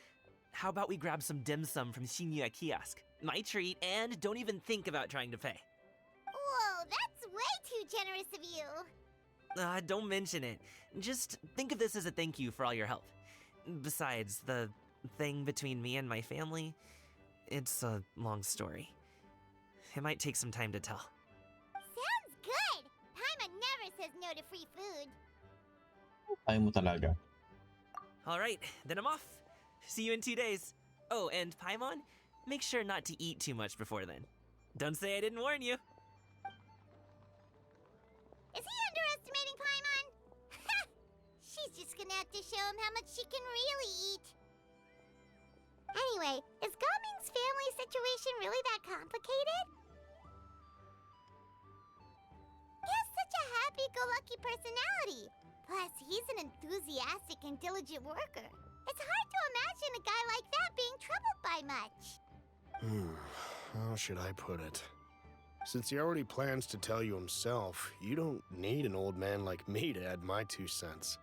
How about we grab some dim sum from Shinya Kiosk? My treat, and don't even think about trying to pay. Whoa, that's way too generous of you. Don't mention it. Just think of this as a thank you for all your help. Besides, the thing between me and my family, it's a long story. It might take some time to tell. Sounds good. Paimon never says no to free food. Ayaw mo talaga. Alright, then I'm off. See you in 2 days. Oh, and Paimon, make sure not to eat too much before then. Don't say I didn't warn you. Is he underestimating Paimon? She's just gonna have to show him how much she can really eat. Anyway, is Gaming's family situation really that complicated? He has such a happy-go-lucky personality. Plus, he's an enthusiastic and diligent worker. It's hard to imagine a guy like that being troubled by much. How should I put it? Since he already plans to tell you himself, you don't need an old man like me to add my 2 cents.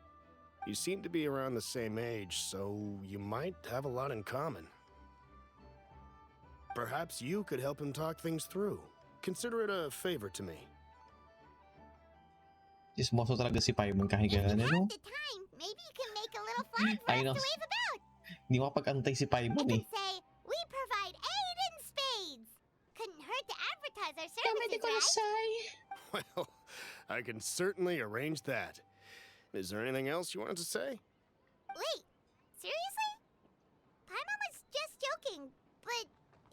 You seem to be around the same age, so you might have a lot in common. Perhaps you could help him talk things through. Consider it a favor to me. Chismoso talaga si Paimon kahit If you ganun, have no? the time, maybe you can make a little flag for I us know. to wave about. Hindi makapag-antay si You Paimon can eh. say, we provide aid in spades. Couldn't hurt to advertise our Pwede services, ko na right? say. Well, I can certainly arrange that. Is there anything else you wanted to say? Wait, seriously? Paimon was just joking, but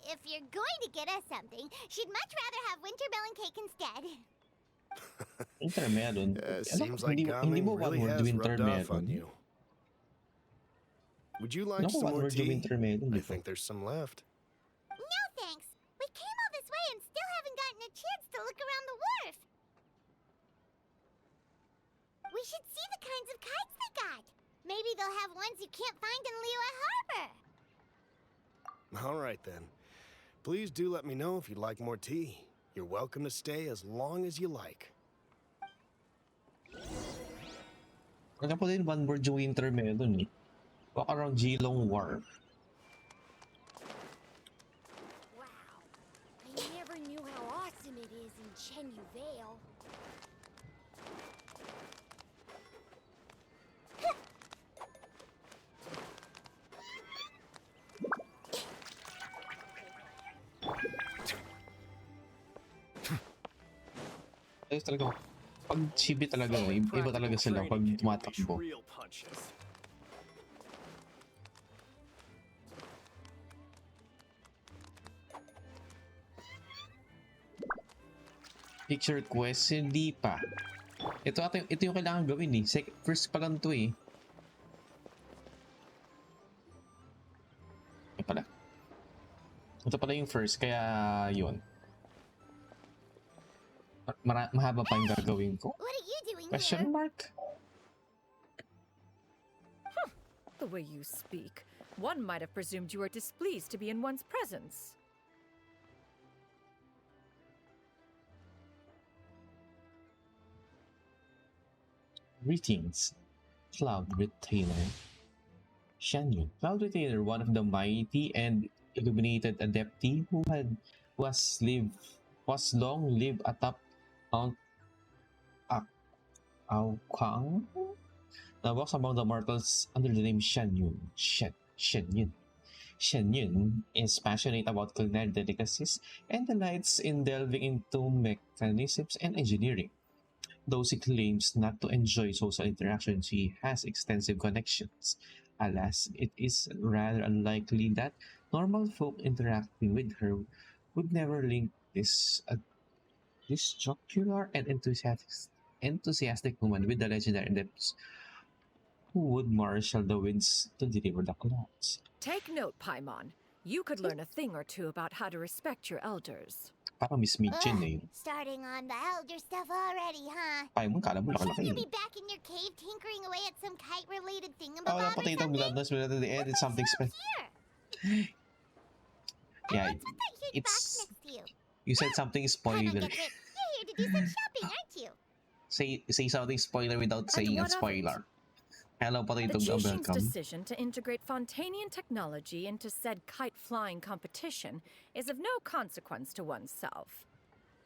if you're going to get us something, she'd much rather have winter melon cake instead. Intermelon. Seems like hindi Gaming mo really one word has yung rubbed off on intermelon. you. Would you like Naku, some one more word yung tea? intermelon, I di ba? think there's some left. No thanks. We came all this way and still haven't gotten a chance to look around the wharf. We should see the kinds of kites they got. Maybe they'll have ones you can't find in Liyue Harbor. All right then. Please do let me know if you'd like more tea. You're welcome to stay as long as you like. Kaya po din one word yung intermelon eh. Walk around Geelong Wharf. Wow. I never knew how awesome it is in Chenyu Vale. Ayos talaga. Pag chibi talaga, iba talaga sila pag tumatakbo. Real punches. Picture request, hindi pa. Ito yung kailangan gawin eh. First pa lang to eh. Ito pala. Ito pala yung first, kaya yun. Mahaba pa yung gagawin ko. What are you doing Question here? mark? The way you speak, one might have presumed you were displeased to be in one's presence. Greetings, Cloud Retailer. Shanyu, Cloud Retailer, one of the mighty and illuminated adepti who was long lived atop Mount Aokang, now walks among the mortals under the name Shanyu. Shenyun is passionate about culinary delicacies and delights in delving into mechanisms and engineering. Though she claims not to enjoy social interaction, she has extensive connections. Alas, it is rather unlikely that normal folk interacting with her would never link this jocular and enthusiastic woman with the legendary adepts Who would marshal the winds to deliver the clouds? Take note, Paimon. You could learn a thing or two about how to respect your elders. Parang Miss Mitchin eh. Starting on the elder stuff already, huh? Paimon, kala mo Shouldn't nakalaki you eh. be back in your cave tinkering away at some kite-related Oh, thingamabob or potato something? gladness at the end. It's something special. Here. Yeah, What's with that huge box it's. next to you? You said something Paimon spoiler. gets it. You're here to do some shopping, aren't you? Say something spoiler without saying a what of it? spoiler. Hello, The potato Jishin's welcome. decision to integrate Fontanian technology into said kite-flying competition is of no consequence to oneself.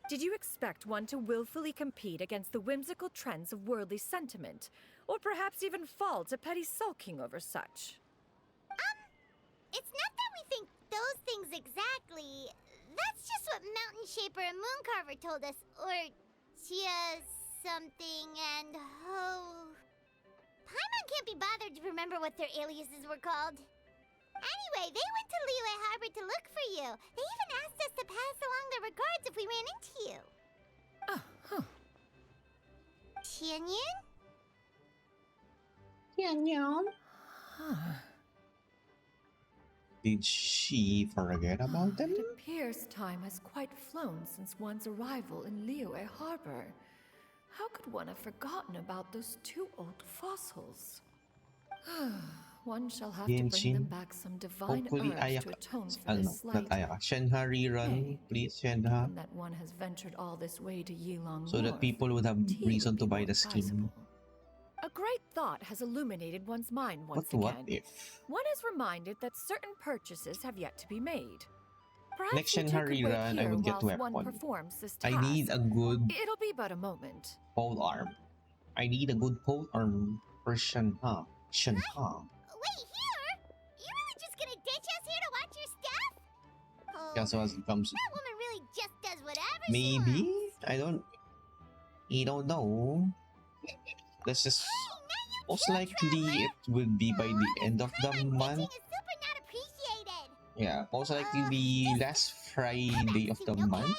Did you expect one to willfully compete against the whimsical trends of worldly sentiment, or perhaps even fall to petty sulking over such? It's not that we think those things exactly. That's just what Mountain Shaper and Mooncarver told us. Or just something and Paimon can't be bothered to remember what their aliases were called. Anyway, they went to Liyue Harbor to look for you. They even asked us to pass along their regards if we ran into you. Oh, huh. Tianyan? Yan. Did she forget about them? It appears time has quite flown since one's arrival in Liyue Harbor. How could one have forgotten about those two old fossils? One shall have to bring them Genshin. back some divine Hopefully, herbs to atone for no, this slight. not Ayaka. Shenha rerun, Hey, please, Shenha. given that one has ventured all this way to Yilong So that North, people would have tea reason would to be buy more the skin. advisable. A great thought has illuminated one's mind once What again. if? One is reminded that certain purchases have yet to be made. Perhaps Next you two Shenha could wait rerun, I here would get whilst one weapon. performs this I task. need a good It'll be but a moment. pole arm. I need a good pole arm for Shenha. Shenha. Wait, here? You really just gonna ditch us here to watch your stuff? Oh, Yeah, so as it comes, that woman really just does whatever she maybe wants. I don't know. Let's just. Most likely, it will be by the end of the month. Bitching is super not appreciated. Yeah, most likely the last Friday of the month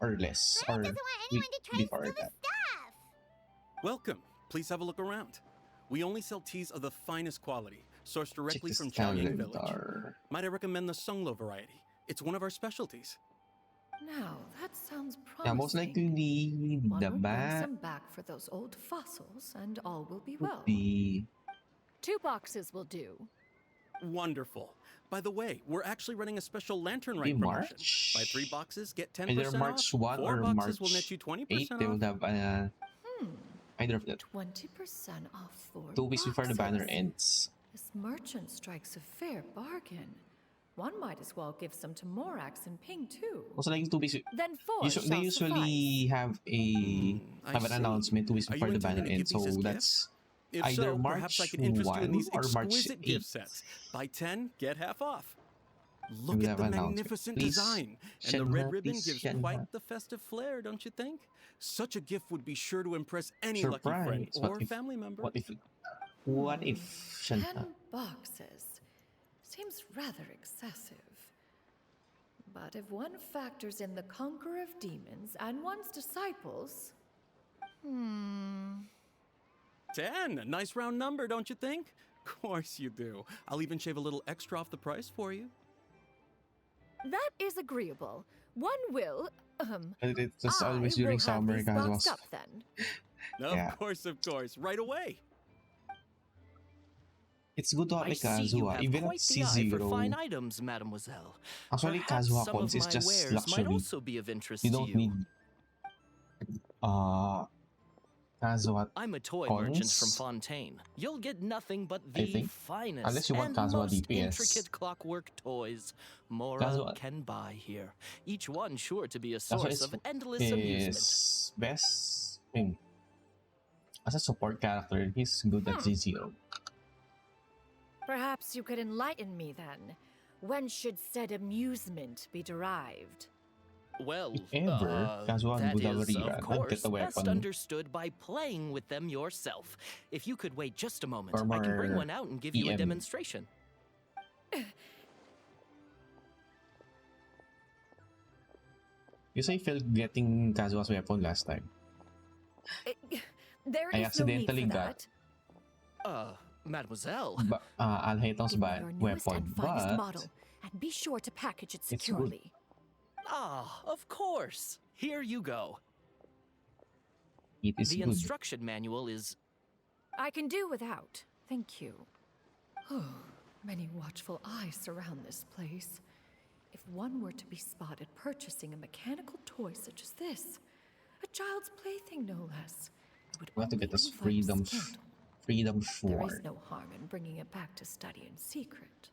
or less, or Doesn't want week anyone to try and before steal the that. stuff. Welcome. Please have a look around. We only sell teas of the finest quality, sourced directly Check from this Chaoying Village. calendar. Might I recommend the Sunglo variety? It's one of our specialties. Now, that sounds promising. Yeah, most likely the One will bring bat some back for those old fossils, and all will be would well. be 2 boxes will do. Wonderful. By the way, we're actually running a special Lantern Rite in promotion. March. Buy 3 boxes, get 10% Either March off. 1 4 or boxes March will net you 20% 8. They would off. have either of them. 20% off 4 2 weeks before the banner boxes. ends. This merchant strikes a fair bargain. One might as well give some to Morax and Ping too. Also, like 2 weeks. Then 4 They shall usually have a I have an see. announcement 2 weeks Are you before the banner intending to ends. give these So as that's If either so, perhaps I March can interest you in 1 these or March exquisite 8. gift sets. Buy 10, get half off. Look We at have the an announcement. magnificent Please, design. And the Shenha, red ribbon please, gives Shenha. quite the festive flair, don't you think? Such a gift would be sure to impress any lucky friend Surprise. or family member. What if Shenha? 10 boxes. Seems rather excessive. But if one factors in the conqueror of demons and one's disciples... 10, a nice round number, don't you think? Of course you do. I'll even shave a little extra off the price for you. That is agreeable. One will, It's just I always will during have summer, these guys. boxed up then. Yeah. Of course, right away. It's good to have I a see you Kazuha, have even at quite the eye for fine C0. items, mademoiselle. Actually, Perhaps Kazuha some of cons is my just wares luxury. might also be of interest You to don't you. need Kazuha I'm a toy merchant from cons. Fontaine. You'll get nothing but I the think. finest Unless you want and Kazuha most DPS. intricate clockwork toys Mora Kazuha- can buy here. Each one sure to be a Kazuha source of endless amusement. is best. I mean, as a support character, he's good at Z0. Perhaps you could enlighten me then. When should said amusement be derived? Well, If ever, Kazuha that would have a is, rerun of and course, get the best weapon. understood by playing with them yourself. If you could wait just a moment, Or I can bring more one out and give you a EM. demonstration. You say Phil getting Kazuha's weapon last time. There I is no need accidentally for got- that. Mademoiselle. Alhaitong's Give me your newest weapon, and finest but model, and be sure to package it it's good. securely. Ah, of course. Here you go. It is The good. instruction manual is... I can do without, thank you. Oh, many watchful eyes surround this place. If one were to be spotted purchasing a mechanical toy such as this, a child's plaything no less, it would We have to only get this invite freedom scandal. freedom There is sword. no harm in bringing it back to study in secret.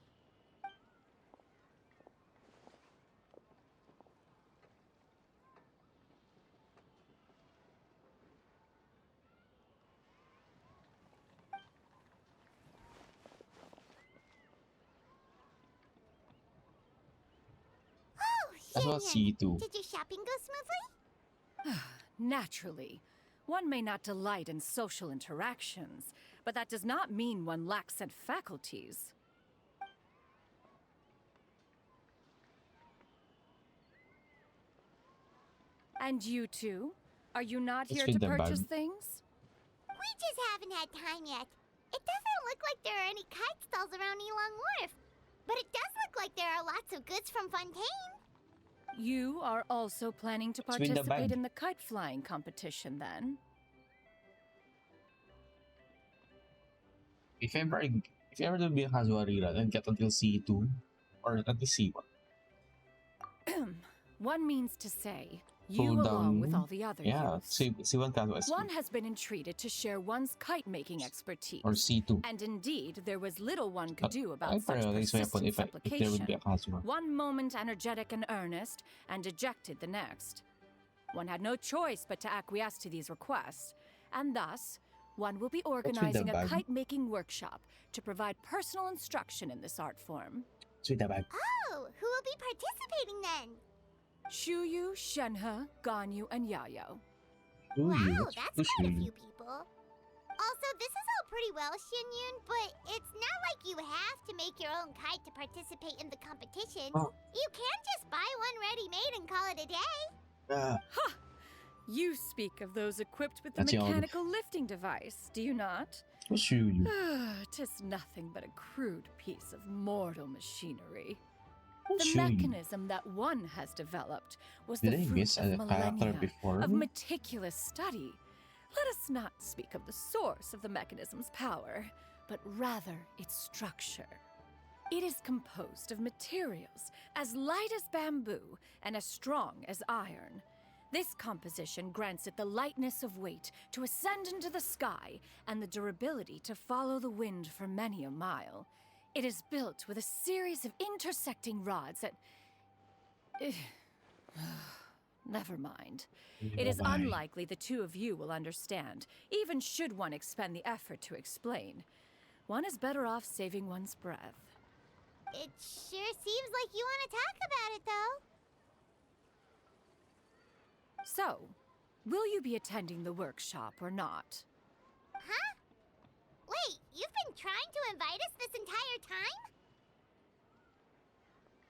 That's what Shinyan, C2. did your shopping go smoothly? Naturally. One may not delight in social interactions, but that does not mean one lacks said faculties. And you two? Are you not Let's here feed to them purchase bag. things? We just haven't had time yet. It doesn't look like there are any kite stalls around Elong Wharf. But it does look like there are lots of goods from Fontaine. You are also planning to Let's read the participate bag. in the kite flying competition then? If ever to be a Kazuarira, then get until C2 or at least C1. One means to say, So you along with then, all the other yeah, youths. C1 Kazu is One has been entreated to share one's kite-making expertise. or C2. And indeed, there was little one could But do I about such prioritize weapon persistent if there would be a supplication. Kazuma. One moment energetic and earnest, and dejected the next. One had no choice but to acquiesce to these requests, and thus, one will be organizing a bag? kite-making workshop to provide personal instruction in this art form. Sweet the bag. Oh, who will be participating then? Shuyu, Shenhe, Ganyu, and Yayo. Ooh, Wow, let's that's push quite a you. few people. Also, this is all pretty well, Xinyun, but it's not like you have to make your own kite to participate in the competition. Oh. You can just buy one ready-made and call it a day. Ha! You speak of those equipped with the That's young. mechanical lifting device, do you not? Push you. Tis nothing but a crude piece of mortal machinery. Push The you. mechanism that one has developed was Did the I fruit miss of a character millennia before? of meticulous study. Let us not speak of the source of the mechanism's power, but rather its structure. It is composed of materials as light as bamboo and as strong as iron. This composition grants it the lightness of weight to ascend into the sky and the durability to follow the wind for many a mile. It is built with a series of intersecting rods that... Never mind. It is Why? unlikely the two of you will understand, even should one expend the effort to explain. One is better off saving one's breath. It sure seems like you want to talk about it, though. So, will you be attending the workshop or not? Huh? Wait, you've been trying to invite us this entire time?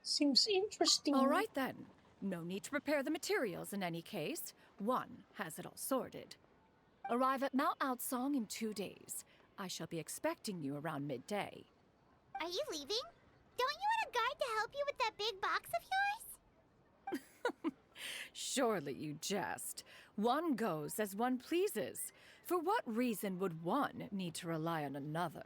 Seems interesting. All right then. No need to prepare the materials in any case. One has it all sorted. Arrive at Mount Outsong in 2 days. I shall be expecting you around midday. Are you leaving? Don't you want a guard to help you with that big box of yours? Surely you jest. One goes as one pleases. For what reason would one need to rely on another?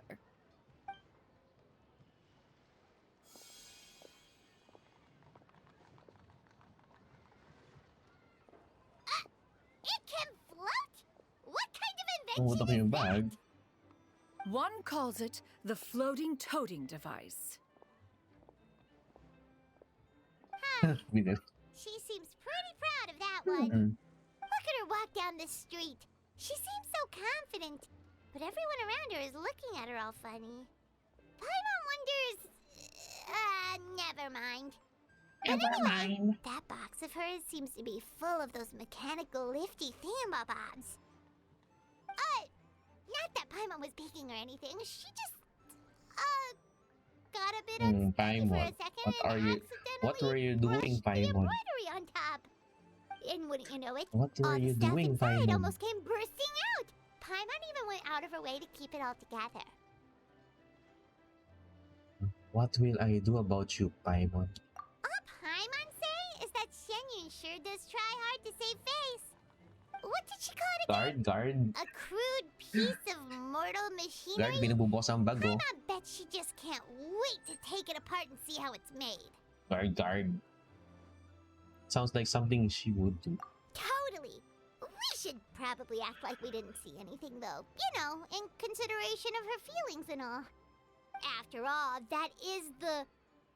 It can float? What kind of Oh, invention the is yung that? bag. One calls it the floating toting device. We did. She seems pretty proud of that one. Mm. Look at her walk down the street. She seems so confident, but everyone around her is looking at her all funny. Paimon wonders... never mind. But Never anyway, mind. that box of hers seems to be full of those mechanical lifty thingamabobs. Not that Paimon was peeking or anything. She just, got a bit unsteady for a Paimon, second what and are you- accidentally what were you brushed doing, the Paimon? embroidery on top. And wouldn't you know it, What all were the you stuff doing, inside Paimon? almost came bursting out. Paimon even went out of her way to keep it all together. What will I do about you, Paimon? All Paimon say is that Xianyun sure does try hard to save face. What did she call it again? Guard. A crude piece of mortal Guard, machinery? binububukas ang bag, oh. Paimon bet she just can't wait to take it apart and see how it's made. Guard. Sounds like something she would do. Totally. We should probably act like we didn't see anything, though. You know, in consideration of her feelings and all. After all, that is the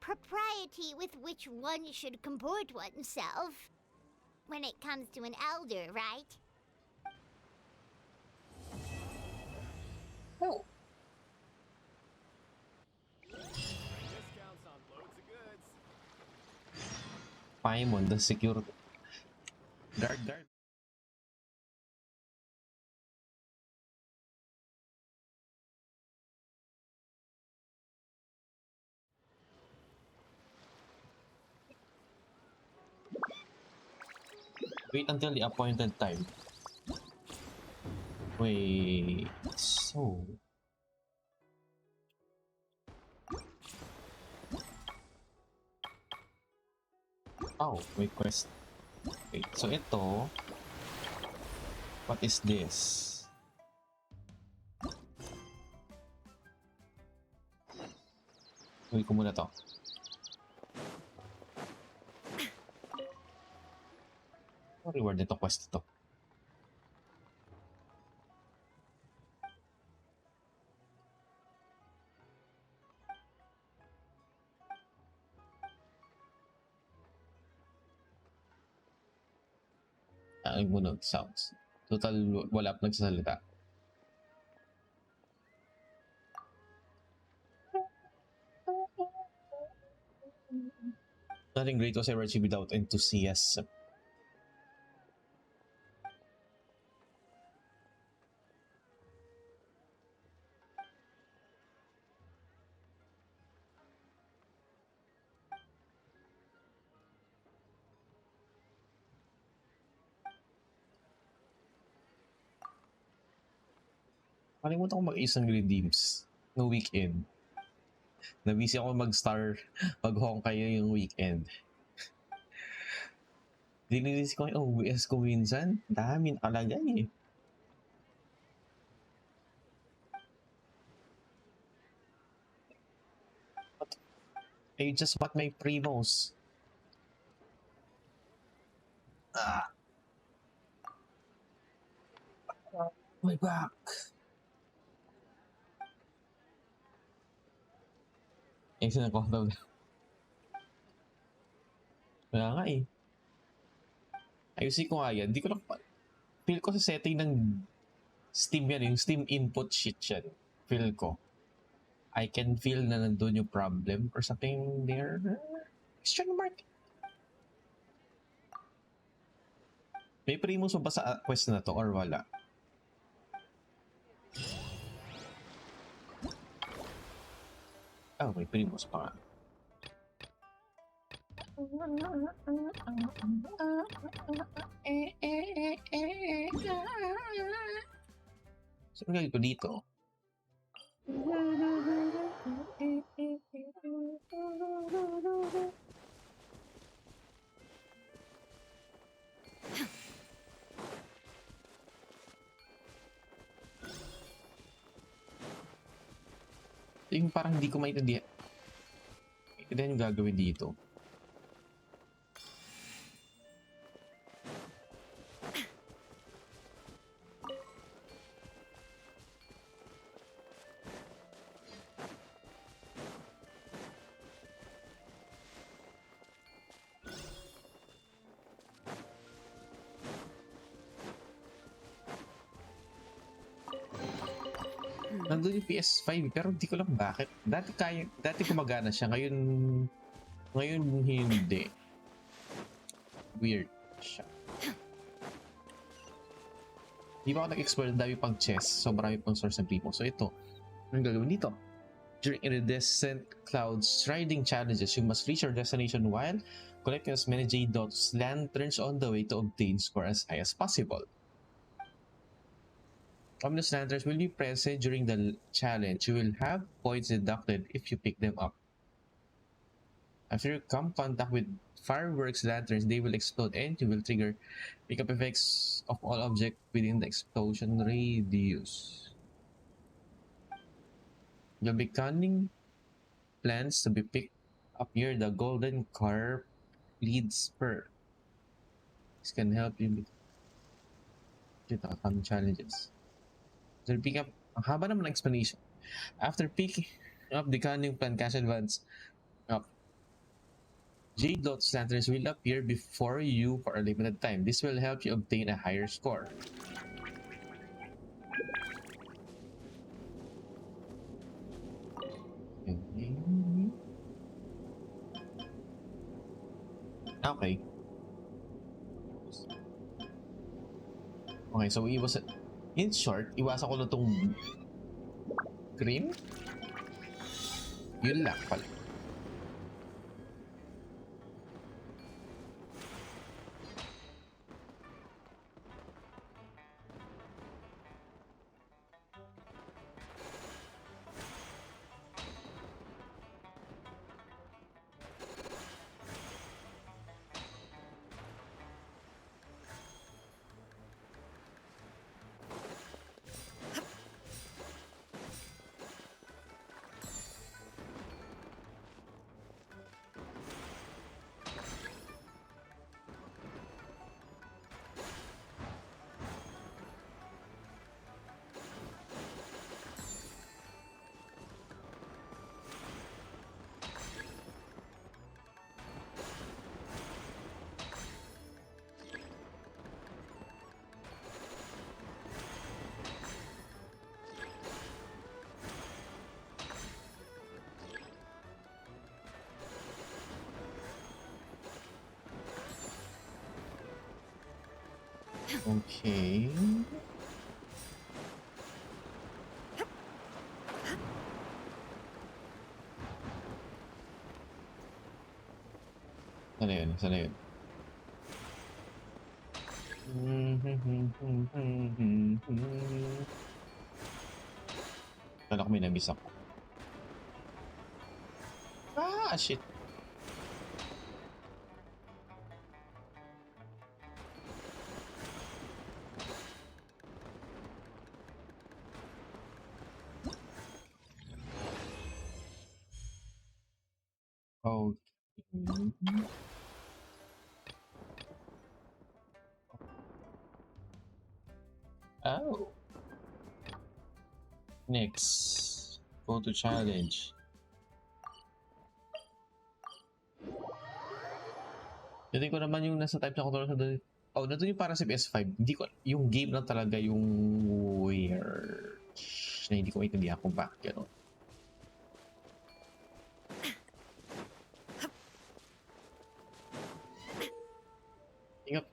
propriety with which one should comport oneself. When it comes to an elder, right? Oh. Discounts on loads of goods. Paimon, the security. Guard. Wait until the appointed time. Wait, so... Oh, may quest. Wait, so ito... What is this? Uwi ko muna to. Reward nito quest ito. Nagmunog sounds. Total wala pa nagsasalita. Nothing great was ever achieved without enthusiasm. Kalimutan ko mag-isang redeems no weekend. Nabisi ako mag-Honkai yung weekend. Dinilis ko yung OBS ko minsan. Dami nakalagay eh. I just bought my primos. My back. Eh, sinakontrol. Wala nga eh. Ayusin ko nga yan. Di ko lang feel ko sa setting ng Steam yan. Yung Steam input sheet yan. Feel ko. I can feel na nandun yung problem or something there. Question mark. May primos ba sa quest na to or wala? Oh, may primos pa nga. Saan gagawin ko dito? Yung parang hindi ko maintindihan. Maintindihan yung gagawin dito. Nandun yung PS5 pero hindi ko lang bakit. Dati gumagana siya, ngayon hindi. Weird siya. Di ba ako nag-explore, dami pang chess, so marami pang source ng people. So ito, anong gagawin dito? During iridescent clouds riding challenges, you must reach your destination while collecting as many J-Dots lanterns on the way to obtain score as high as possible. Ominous lanterns will be present during the challenge. You will have points deducted if you pick them up. After you come contact with fireworks lanterns, they will explode and you will trigger pickup effects of all objects within the explosion radius. You'll be cunning plans to be picked up near the golden carp lead spur. This can help you with upcoming challenges. So pick up, ang haba naman ng explanation. After picking up the cunning plant cash advance up, Jade Lotus lanterns will appear before you for a limited time. This will help you obtain a higher score. Okay. Okay, so in short, iwasan ko na tong green. Yun lang pala. Okay. Sana yun, sana yun. Kala ko may namiss ako. Ah, shit. Okay. Oh. Next. Go to challenge. Hindi ko naman yung nasa type na controller sa doon. Oh, nandun yung para sa PS5. Hindi ko, yung game lang talaga yung weird na hindi ko maintindihan kung bakit gano'n. Ingat.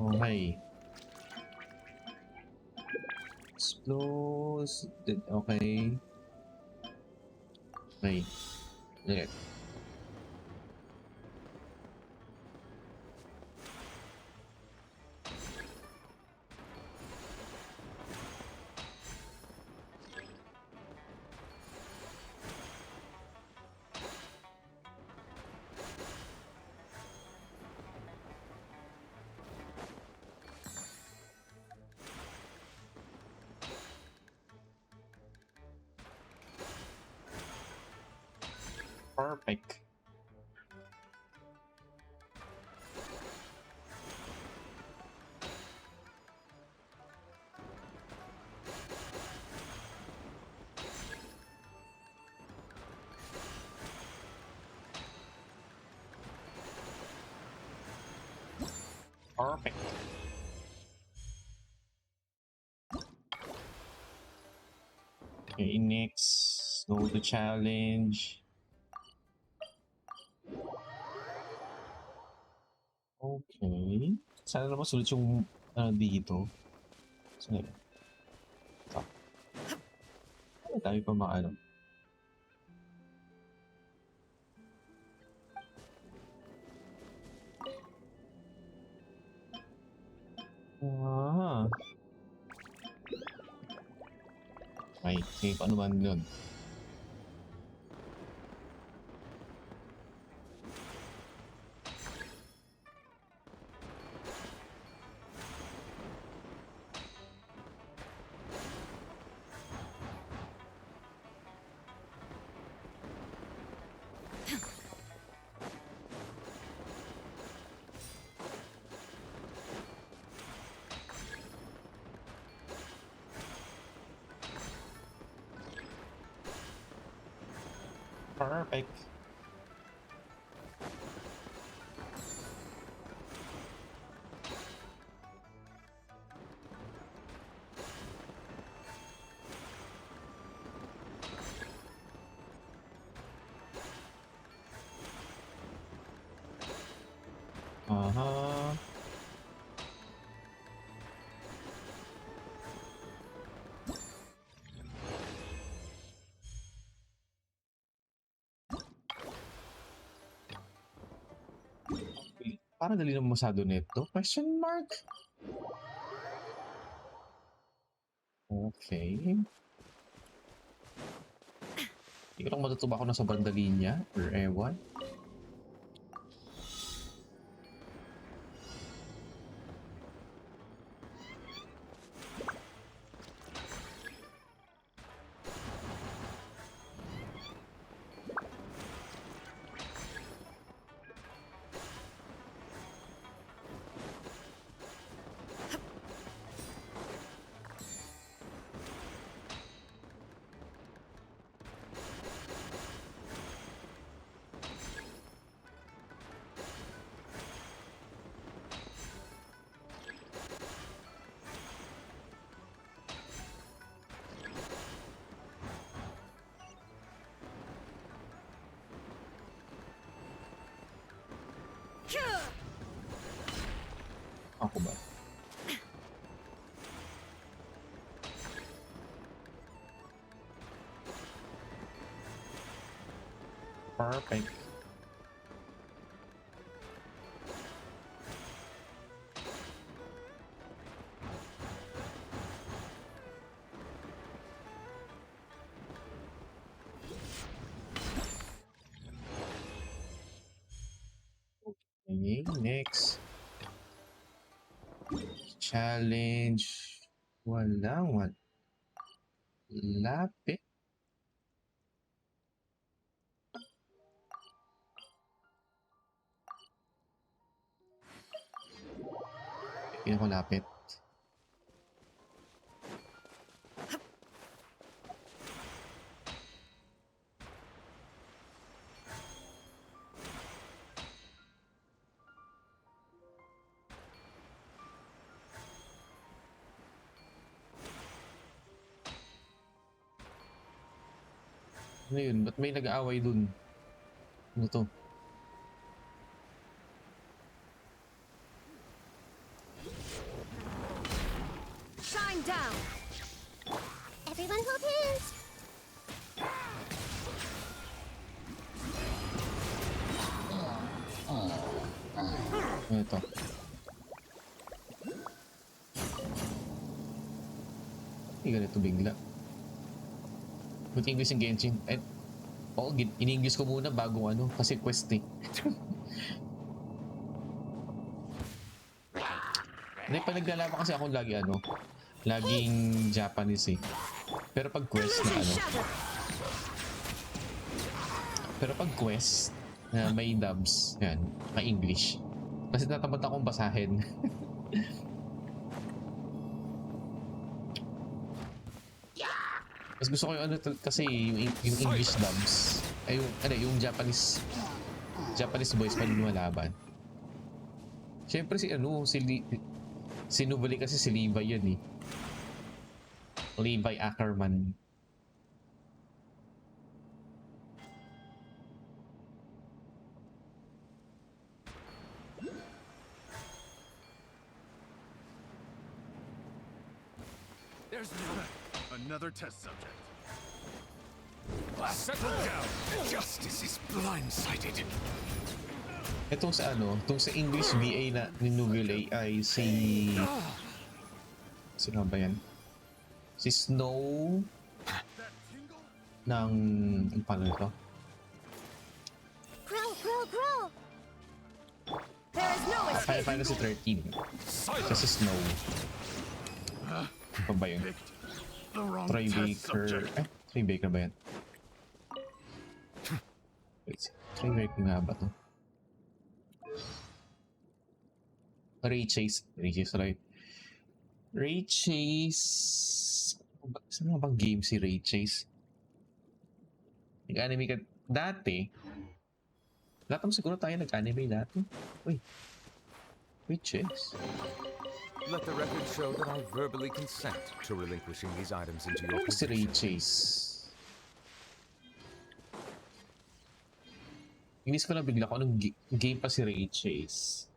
Okay. Explode. Okay. Okay. Ulit. Perfect. Perfect. Okay, next. Go to challenge. Okay. Sana naman sulit yung dito. Sana yun. Ito. Ay, dami pa mga ano. Ah. Ay, sige, ano man yun. Perfect. Aha. Parang dali naman masyado nito. Question mark? Okay. Hindi ko lang matutuba ako na sa banda linya or ewan. Ako ba? Perfect. Okay, next. Challenge. Wala. Lapit. Hindi ako lapit. Ano yun? Ba't may nag-aaway dun? Ano to? Shine down. Everyone hold hands. Ano to? Hindi ganito bigla. Buti English yung Genshin. Oo, in-English ko muna bago ano. Kasi quest eh. Hindi, pag naglalaban kasi ako lagi ano. Laging Japanese eh. Pero pag quest na ano. Pero pag quest na may dubs, yan, may English. Kasi natamad akong basahin. Mas gusto ko yung ano kasi yung English dubs. Ay yung Japanese voice pa lumalaban. Siyempre si Nubali kasi si Levi yun eh. Levi Ackerman. There's another test subject. Settle down. Justice is blindsided. Itong sa English VA na ni Nubali ay sino ba yan? Si Snow ng paano ito? Grow! There is no Final escape! Fantasy 13. Kasi Snow. Ano ba yun? Troy Baker. Troy Baker ba yan? Wait, Troy Baker nga ba to? Ray Chase, right? Ray Chase... Saan nga bang game si Ray Chase? Nag-anime ka dati? Lahat naman siguro tayo nag-anime dati. Uy. Ray Chase. Let the record show that I verbally consent to relinquishing these items into your Ano si Ray possession. Chase? Inis ko na bigla ko anong game pa si Ray Chase.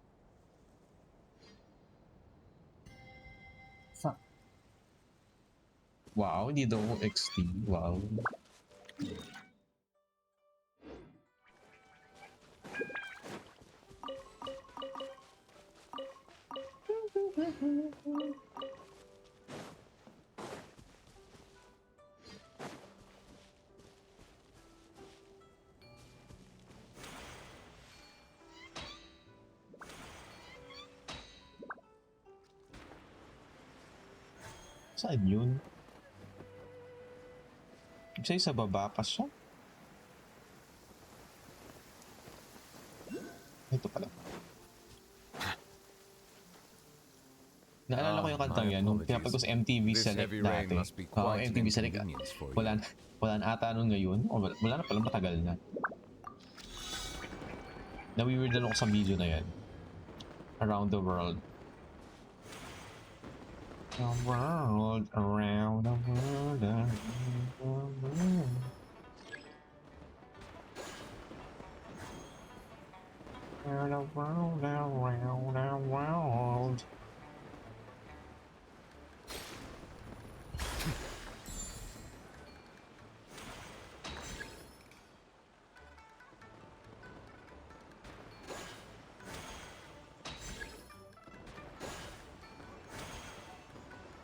Fuck. Wow, hindi daw XT. Wow. Saan yun? Kasi sa baba pa siya. Ito pala. Naalala ko yung kantang yan nung pinapag ko sa MTV Select dati. MTV Select. Wala na ata nun ngayon. Wala na pala, matagal na. Nawiweird ako sa video na yan. Around the world. The world, around the world, around the world. Around the world, around the world.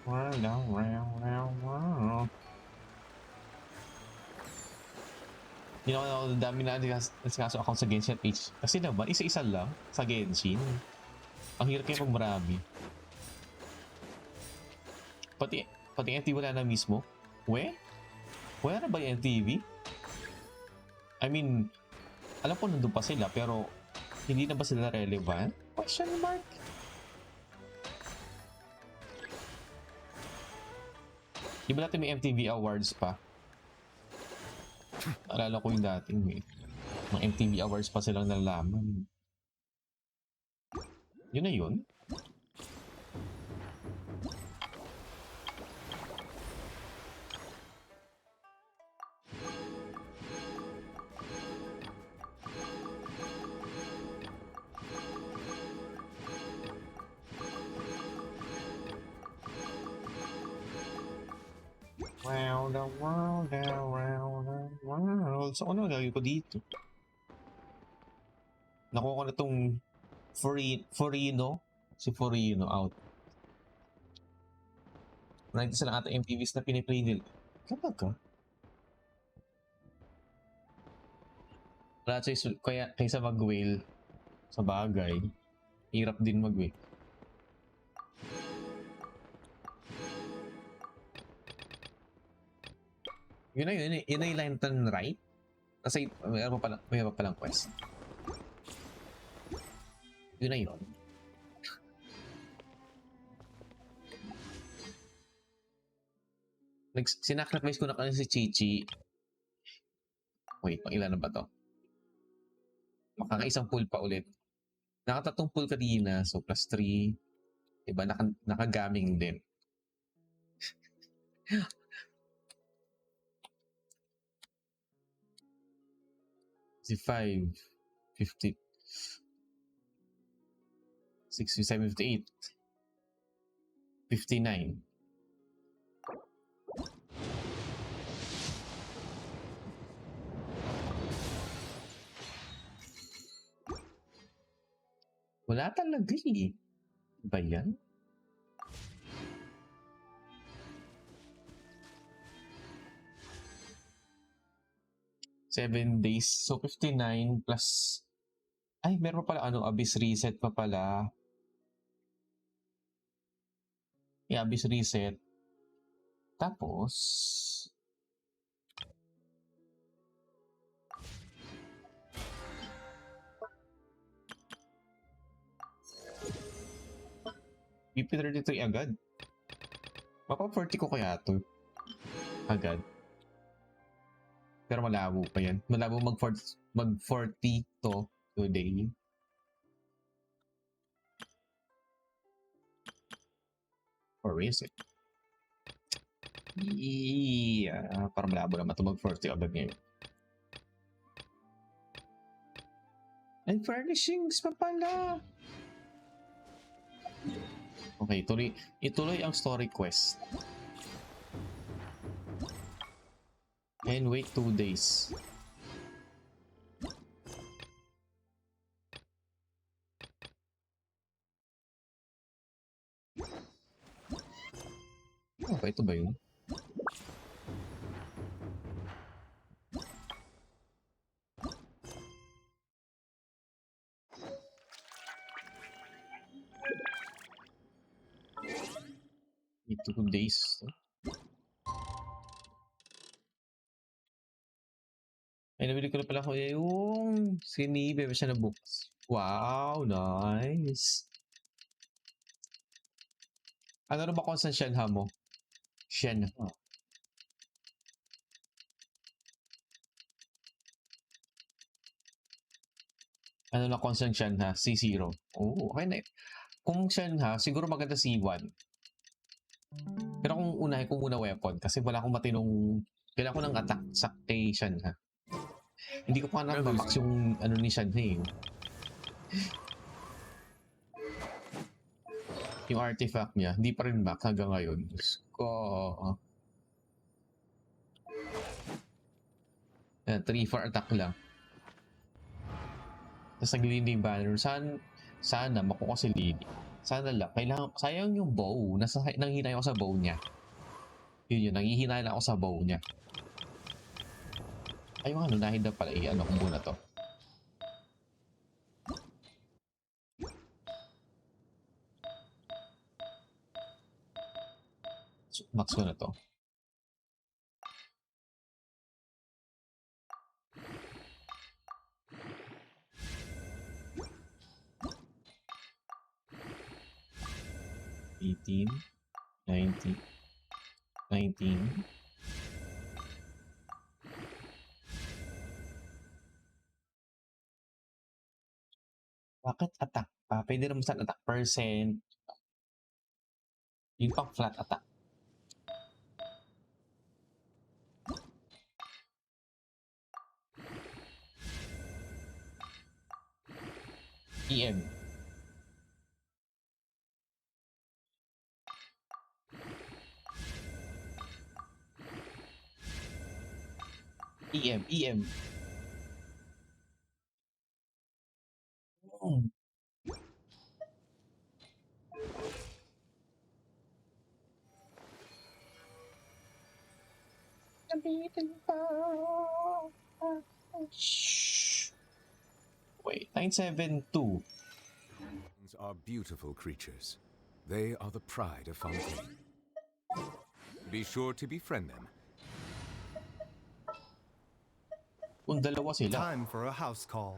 World, around the world. You know, dami na kaso account sa Genshin page. Kasi naman, isa-isa lang sa Genshin. Ang hirap kayo pag marami. Pati NTV wala na mismo. Wala na ba yung NTV? I mean, alam ko nandun pa sila, pero hindi na ba sila relevant? Question mark? Di ba natin may MTV Awards pa? Alala ko yung dating mga MTV Awards pa silang nalalaman. Yun na yun. Around the world, around the world. So, ano gagawin ko dito? Nakuha ko na itong Furino. Si Furino out. Marami sila ata MTVs na piniplay nila. Kapag ka? Wala kaya kaysa mag-whale sa bagay, hirap din mag-whale. Yun na yung Lantern Rite. Kasi mayroon pa palang quest. Yun na yun. Sinacrifice ko na kasi si Chichi. Wait, pang ilan na ba to? Makakaisang pull pa ulit. Nakatatong pull kanina, so plus 3. Diba? Nakagaming din. Si 5, 50, 67, 58, 59. Wala talaga eh. Ba yan? 7 days. So, 59 plus... Ay, meron pa pala Abyss Reset pa pala. Abyss Reset. Tapos... BP33 agad. Mapa 40 ko kaya to. Agad. Pero malabo pa yan. Malabo mag-40 to today. Or is it? Yeah. Parang malabo naman to mag-40 agad ngayon. And furnishings pa pala. Okay, ituloy ang story quest. And wait 2 days. Okay, ito ba yun? Wait 2 days. Ay, nabili ko na pala ko yung sinibe siya na books. Wow, nice. Ano na ba kung saan Shenha mo? Shenha. Ano na kung saan Shenha? C0. Oh, okay na. Kung Shenha, siguro maganda C1. Pero kung unahin ko muna weapon, kasi wala akong matinong... Kailangan ko ng attack sa kay Shenha. Hindi ko pa na-max yung ano ni Shenhe eh. Yung artifact niya, hindi pa rin max hanggang ngayon. Diyos ko. Yan, 3 for attack lang. Tapos naglilindi yung banner. Sana makuha si Lily. Sana lang. Kailangan, sayang yung bow. Nanghihinay ako sa bow niya. Yun, nanghihinay lang ako sa bow niya. Ay, ano, dahil na pala, ano ko muna to. So, max ko na to. $18, 19. Bakit attack pa? Pwede naman sa attack percent. Yun pang flat attack. EM. EM. Oh. Wait, 972. Are beautiful creatures. They are the pride of Fontaine. Be sure to befriend them. Kung dalawa sila. Time for a house call.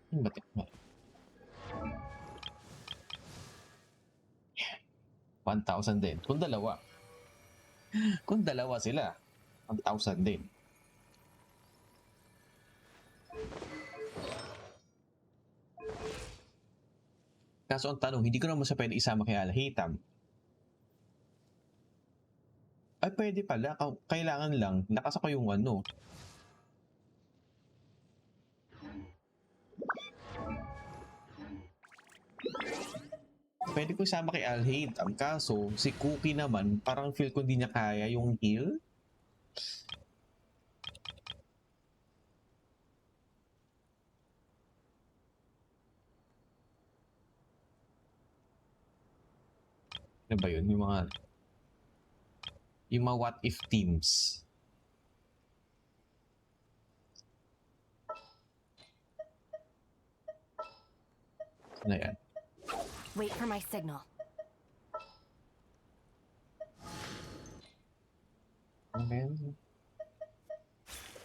Batik ba? 1,000 din. Kung dalawa. Kung dalawa sila, 1,000 din. Kaso ang tanong, hindi ko naman siya pwede isama kay Alhitam. Ay, pwede pala. Kailangan lang. Lakas ako yung ano. Pwede ko isama kay Alhitam. Kaso, si Cookie naman, parang feel ko hindi niya kaya yung heal. Ano ba yun? Yung mga... Yung mga what if teams. Ano yan? Wait for my signal.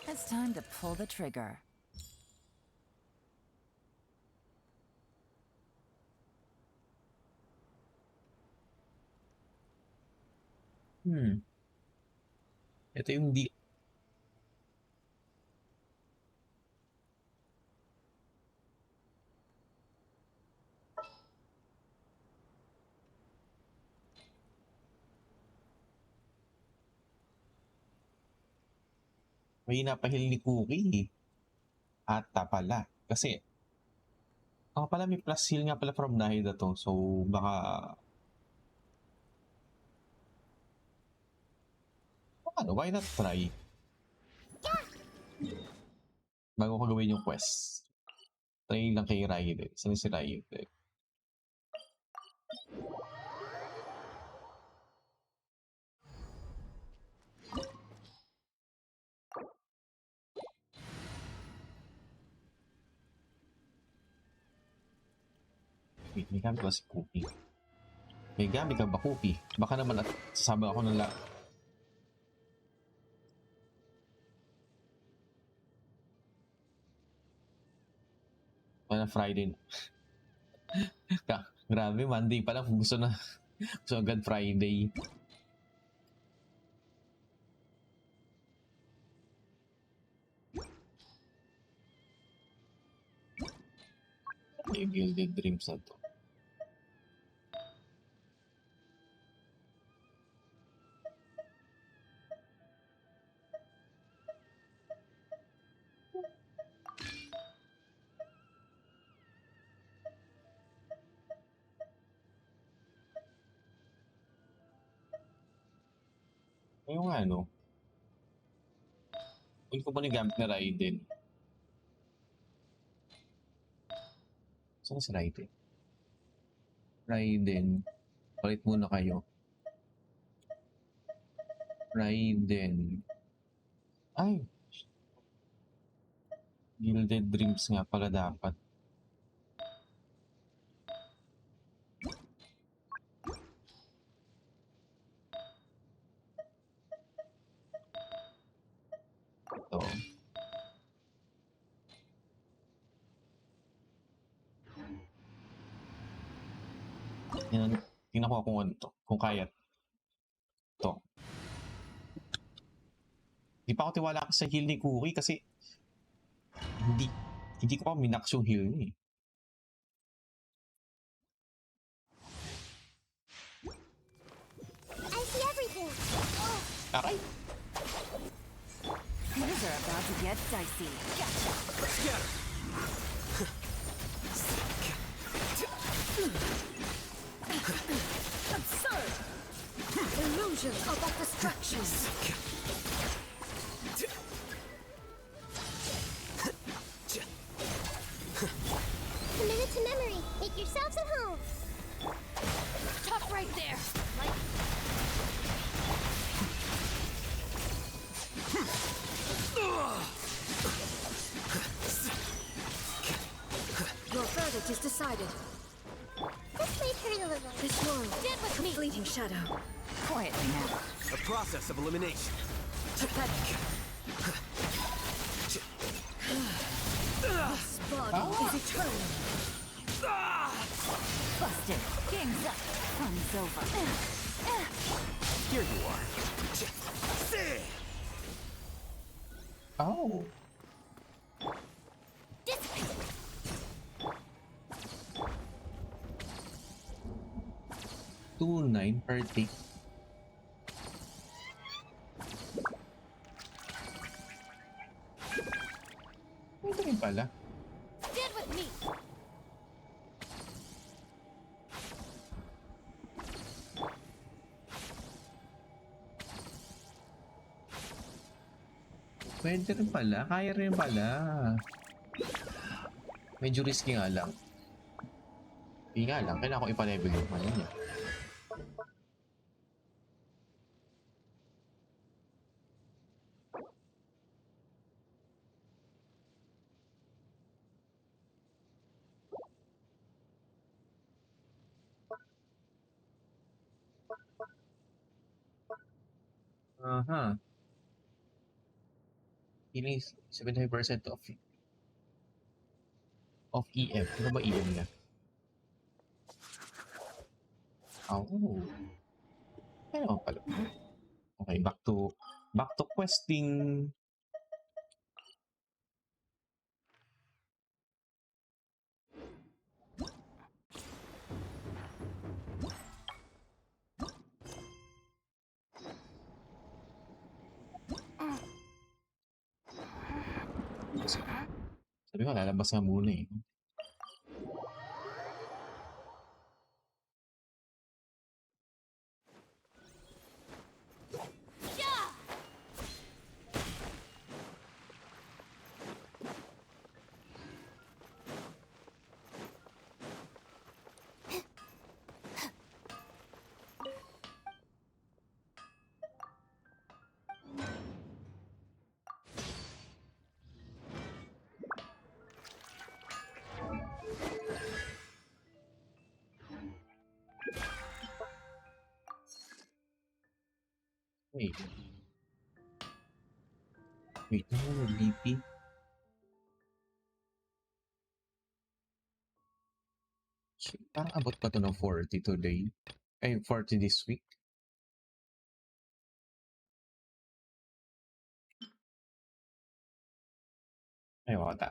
It's time to pull the trigger. Ito yung di... May napahil ni Cookie. Ata pala. Kasi, pala may plus heal nga pala from Nahida to. So, baka... Ano, why not try? Bago ko gawin yung quest. Try lang kay Raiden. Saan si Raiden? Wait, may gamit ba si Cookie? May gamit ka ba, Cookie? Baka naman at sasabang ako ng Friday. Grabe, Monday pa lang. Gusto na. Gusto agad Friday. Yung Gilded Dreams na to. Yung ano, hindi ko ba nagamit na Raiden? Saan si Raiden? Raiden. Palit muna kayo. Raiden. Ay! Gilded Dreams nga pala dapat. Ito. Yan, tingnan ko kung ano to. Kung kaya to. Di pa ako tiwala sa heal ni Cookie kasi hindi ko pa minax yung heal niya eh. I see everything. Aray! Things are about to get dicey. Absurd! Illusions are but distractions. Commit it to memory. Make yourselves at home. Stop right there. Your verdict is decided. This might hurt a little. This world Dead with me. fleeting shadow. Quietly now. A process of elimination. Pathetic. This body is eternal. Busted. Game's up. Fun's over. Here you are. Oh. Dissipate. 2-9 per tick. Ito rin pala. Dead with me. Pwede rin pala. Kaya rin pala. Medyo risky nga lang. Hindi nga lang. Kailangan ko ipa-level yung ano niya. Uh-huh. Healing 75% of EM. Ano ba EM niya? Oh. Ano pala? Okay, back to questing. Sabi ko, lalabas nga muna eh. Wait. Wait, no, DP. Parang abot pa to ng 40 today. Ay, 40 this week. Ay, wala.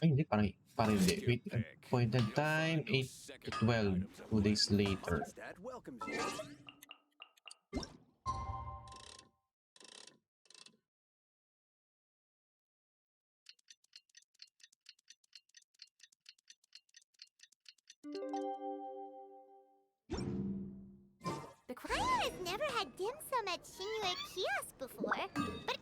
Ay, hindi. Parang hindi. Wait. Appointed time, 8 to 12. 2 days later. That welcomes you. The Crown has never had dim sum at Shinue Kiosk before, but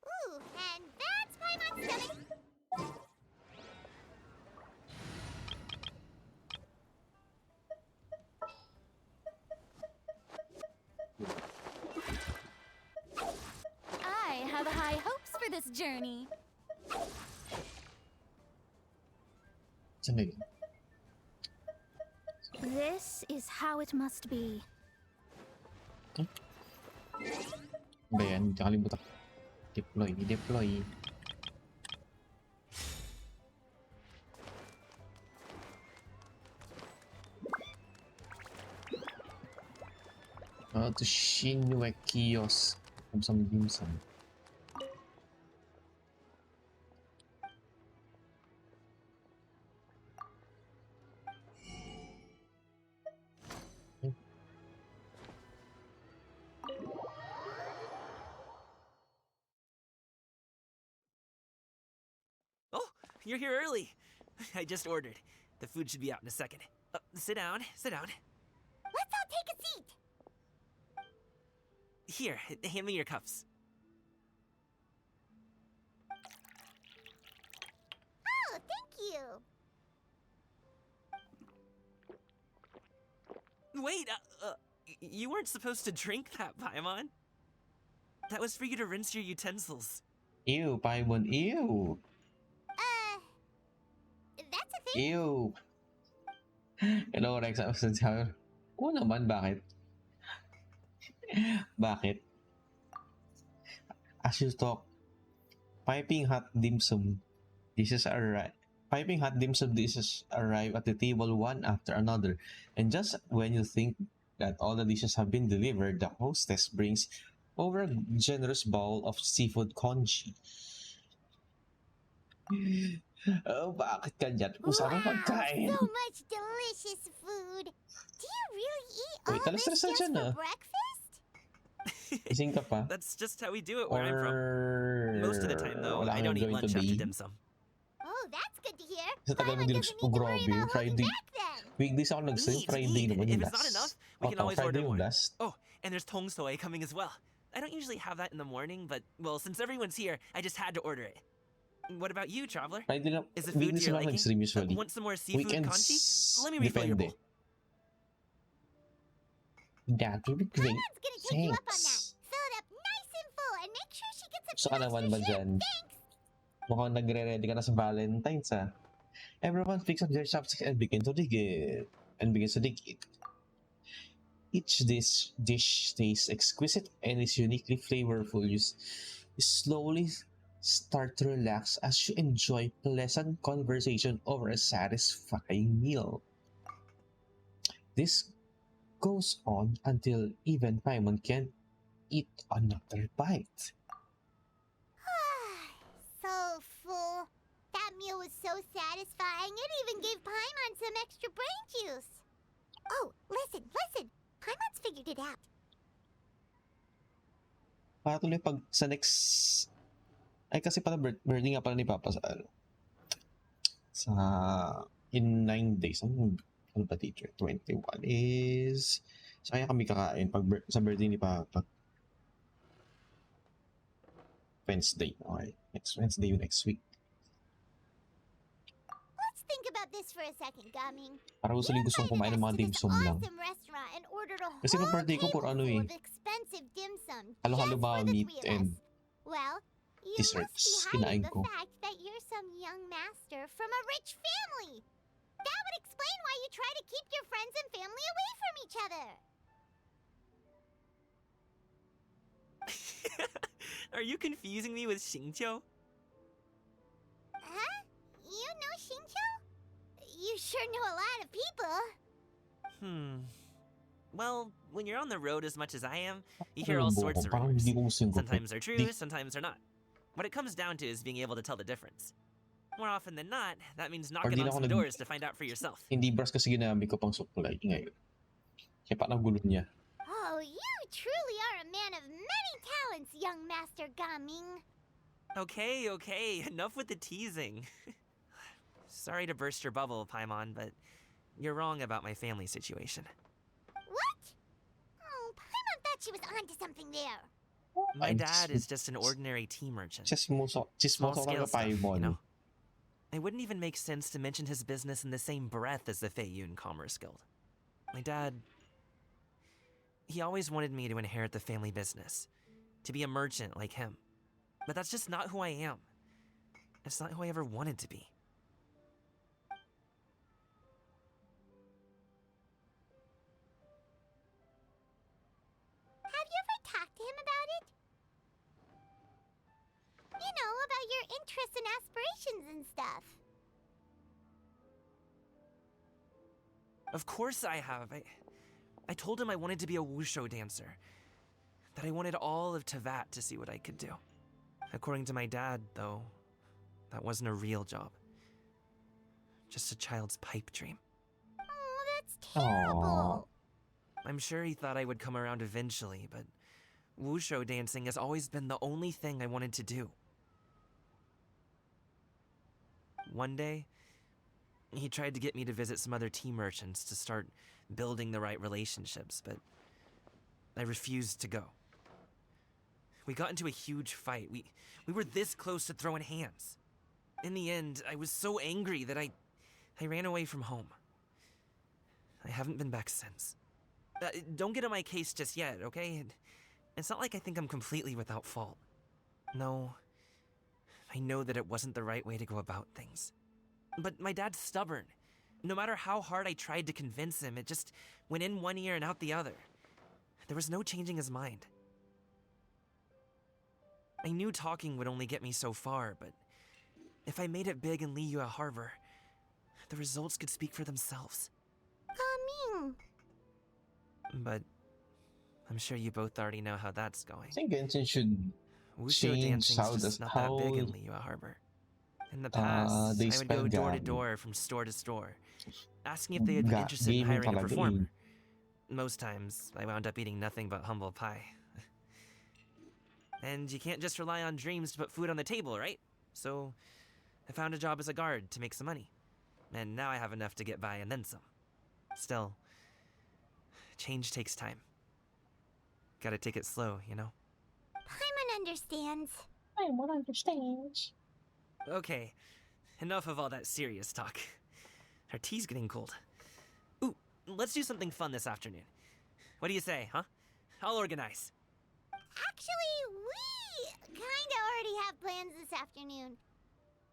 ooh, and that's Paimon's stomach. I have high hopes for this journey. Saan na yun? This is how it must be. Ba yan? Hindi nakalimutan. Deploy. To Shinue Kiosk. Dim sum. Oh, you're here early. I just ordered. The food should be out in a second. Sit down. Let's all take a seat. Here, hand me your cups. Oh, thank you. Wait, you weren't supposed to drink that, Paimon. That was for you to rinse your utensils. Ew, Paimon, ew. That's a thing. Ew. Hello, Rex. Oo naman, bakit? Bakit? As you talk, piping hot dim sum dishes arrive at the table one after another, and just when you think that all the dishes have been delivered, the hostess brings over a generous bowl of seafood congee. Oh, bakit ganyan? Kung saan Wow, pagkain? so much delicious food. Do you really eat all Wait, this alas just dyan for ah. breakfast? Ising ka pa? That's just how we do it where I'm from. Most of the time, though, Wala I don't kang eat gawin lunch after today? dim sum. Oh, that's good to hear. Sa tagal mo Paimon din doesn't need to worry grabe. about holding Friday. back then. Weekdays ako nag-stream. Friday Eat. naman If yung it's not last. enough, we can always Friday order yung more. last. Oh, and there's tong soy coming as well. I don't usually have that in the morning, but, well, since everyone's here, I just had to order it. What about you, Traveler? Friday lang. Is the food Weekdays you're lang liking? nag-stream usually. Want some more seafood Weekends, congee? Let me refill your depende. bowl. That would be great. Paimon's gonna take you up on that. Thanks. Fill it up nice and full and make sure she gets a Gusto ka naman ba dyan? Mukhang nagre-ready ka na sa Valentine's, ah. Everyone picks up their chopsticks and begins to dig it. Each dish tastes exquisite and is uniquely flavorful. You slowly start to relax as you enjoy pleasant conversation over a satisfying meal. This goes on until even Paimon can't eat another bite. So full. That meal was so satisfying, it even gave Paimon some extra brain juice. Oh, listen. Paimon's figured it out. Patuloy pag sa next... Ay, kasi pala birthday nga pala ni Papa sa sa in 9 days. Ano ba, teacher? 21 is... So, kaya kami kakain pag sa birthday ni Papa. Wednesday. Okay. Next Wednesday, next week. Let's think about this for a second, Gaming. Para usually gustong kumain ng mga dim sum lang. Awesome restaurant and ordered a Kasi nung whole birthday ko, puro ano table eh. full of expensive dim sum Halo-halo just mga for the meat three of and us. Well, you desserts. must be Kinain hiding the ko. fact that you're some young master from a rich family. That would explain why you try to keep your friends and family away from each other. Are you confusing me with Xingqiu? Huh? You know Xingqiu? You sure know a lot of people. Well, when you're on the road as much as I am, you hear all sorts of rumors. Sometimes they're true, sometimes they're not. What it comes down to is being able to tell the difference. More often than not, that means knocking on some doors to find out for yourself. Hindi brush kasi ginamit ko pang supply ngayon. Kaya parang gulo niya. Oh, you truly are a man of many talents, young Master Gaming. Okay, enough with the teasing. Sorry to burst your bubble, Paimon, but you're wrong about my family situation. What? Oh, Paimon thought she was onto something there. My dad is just an ordinary tea merchant. Small-scale Small-scale stuff, Paimon. you know? It wouldn't even make sense to mention his business in the same breath as the Feiyun Commerce Guild. My dad... He always wanted me to inherit the family business, to be a merchant like him. But that's just not who I am. It's not who I ever wanted to be. Have you ever talked to him about it? You know, about your interests and aspirations and stuff. Of course I have. I told him I wanted to be a wushu dancer. That I wanted all of Tevat to see what I could do. According to my dad, though, that wasn't a real job. Just a child's pipe dream. Oh, that's terrible. I'm sure he thought I would come around eventually, but wushu dancing has always been the only thing I wanted to do. One day, he tried to get me to visit some other tea merchants to start building the right relationships, but I refused to go. We got into a huge fight. We were this close to throwing hands. In the end, I was so angry that I ran away from home. I haven't been back since. Don't get on my case just yet, okay? It's not like I think I'm completely without fault. No, I know that it wasn't the right way to go about things. But my dad's stubborn. No matter how hard I tried to convince him, it just went in one ear and out the other. There was no changing his mind. I knew talking would only get me so far, but if I made it big in Liyue Harbor, the results could speak for themselves. Gaming. But I'm sure you both already know how that's going. I think Genshin should Wushu change dancing's just not that big in Liyue Harbor. In the past, I would go door to door from store to store, asking if they would be interested in hiring a performer. Most times, I wound up eating nothing but humble pie. And you can't just rely on dreams to put food on the table, right? So, I found a job as a guard to make some money. And now I have enough to get by and then some. Still, change takes time. Gotta take it slow, you know? Paimon understands. Paimon understands. Okay, enough of all that serious talk. Our tea's getting cold. Ooh, let's do something fun this afternoon. What do you say, huh? I'll organize. Actually, we kinda already have plans this afternoon.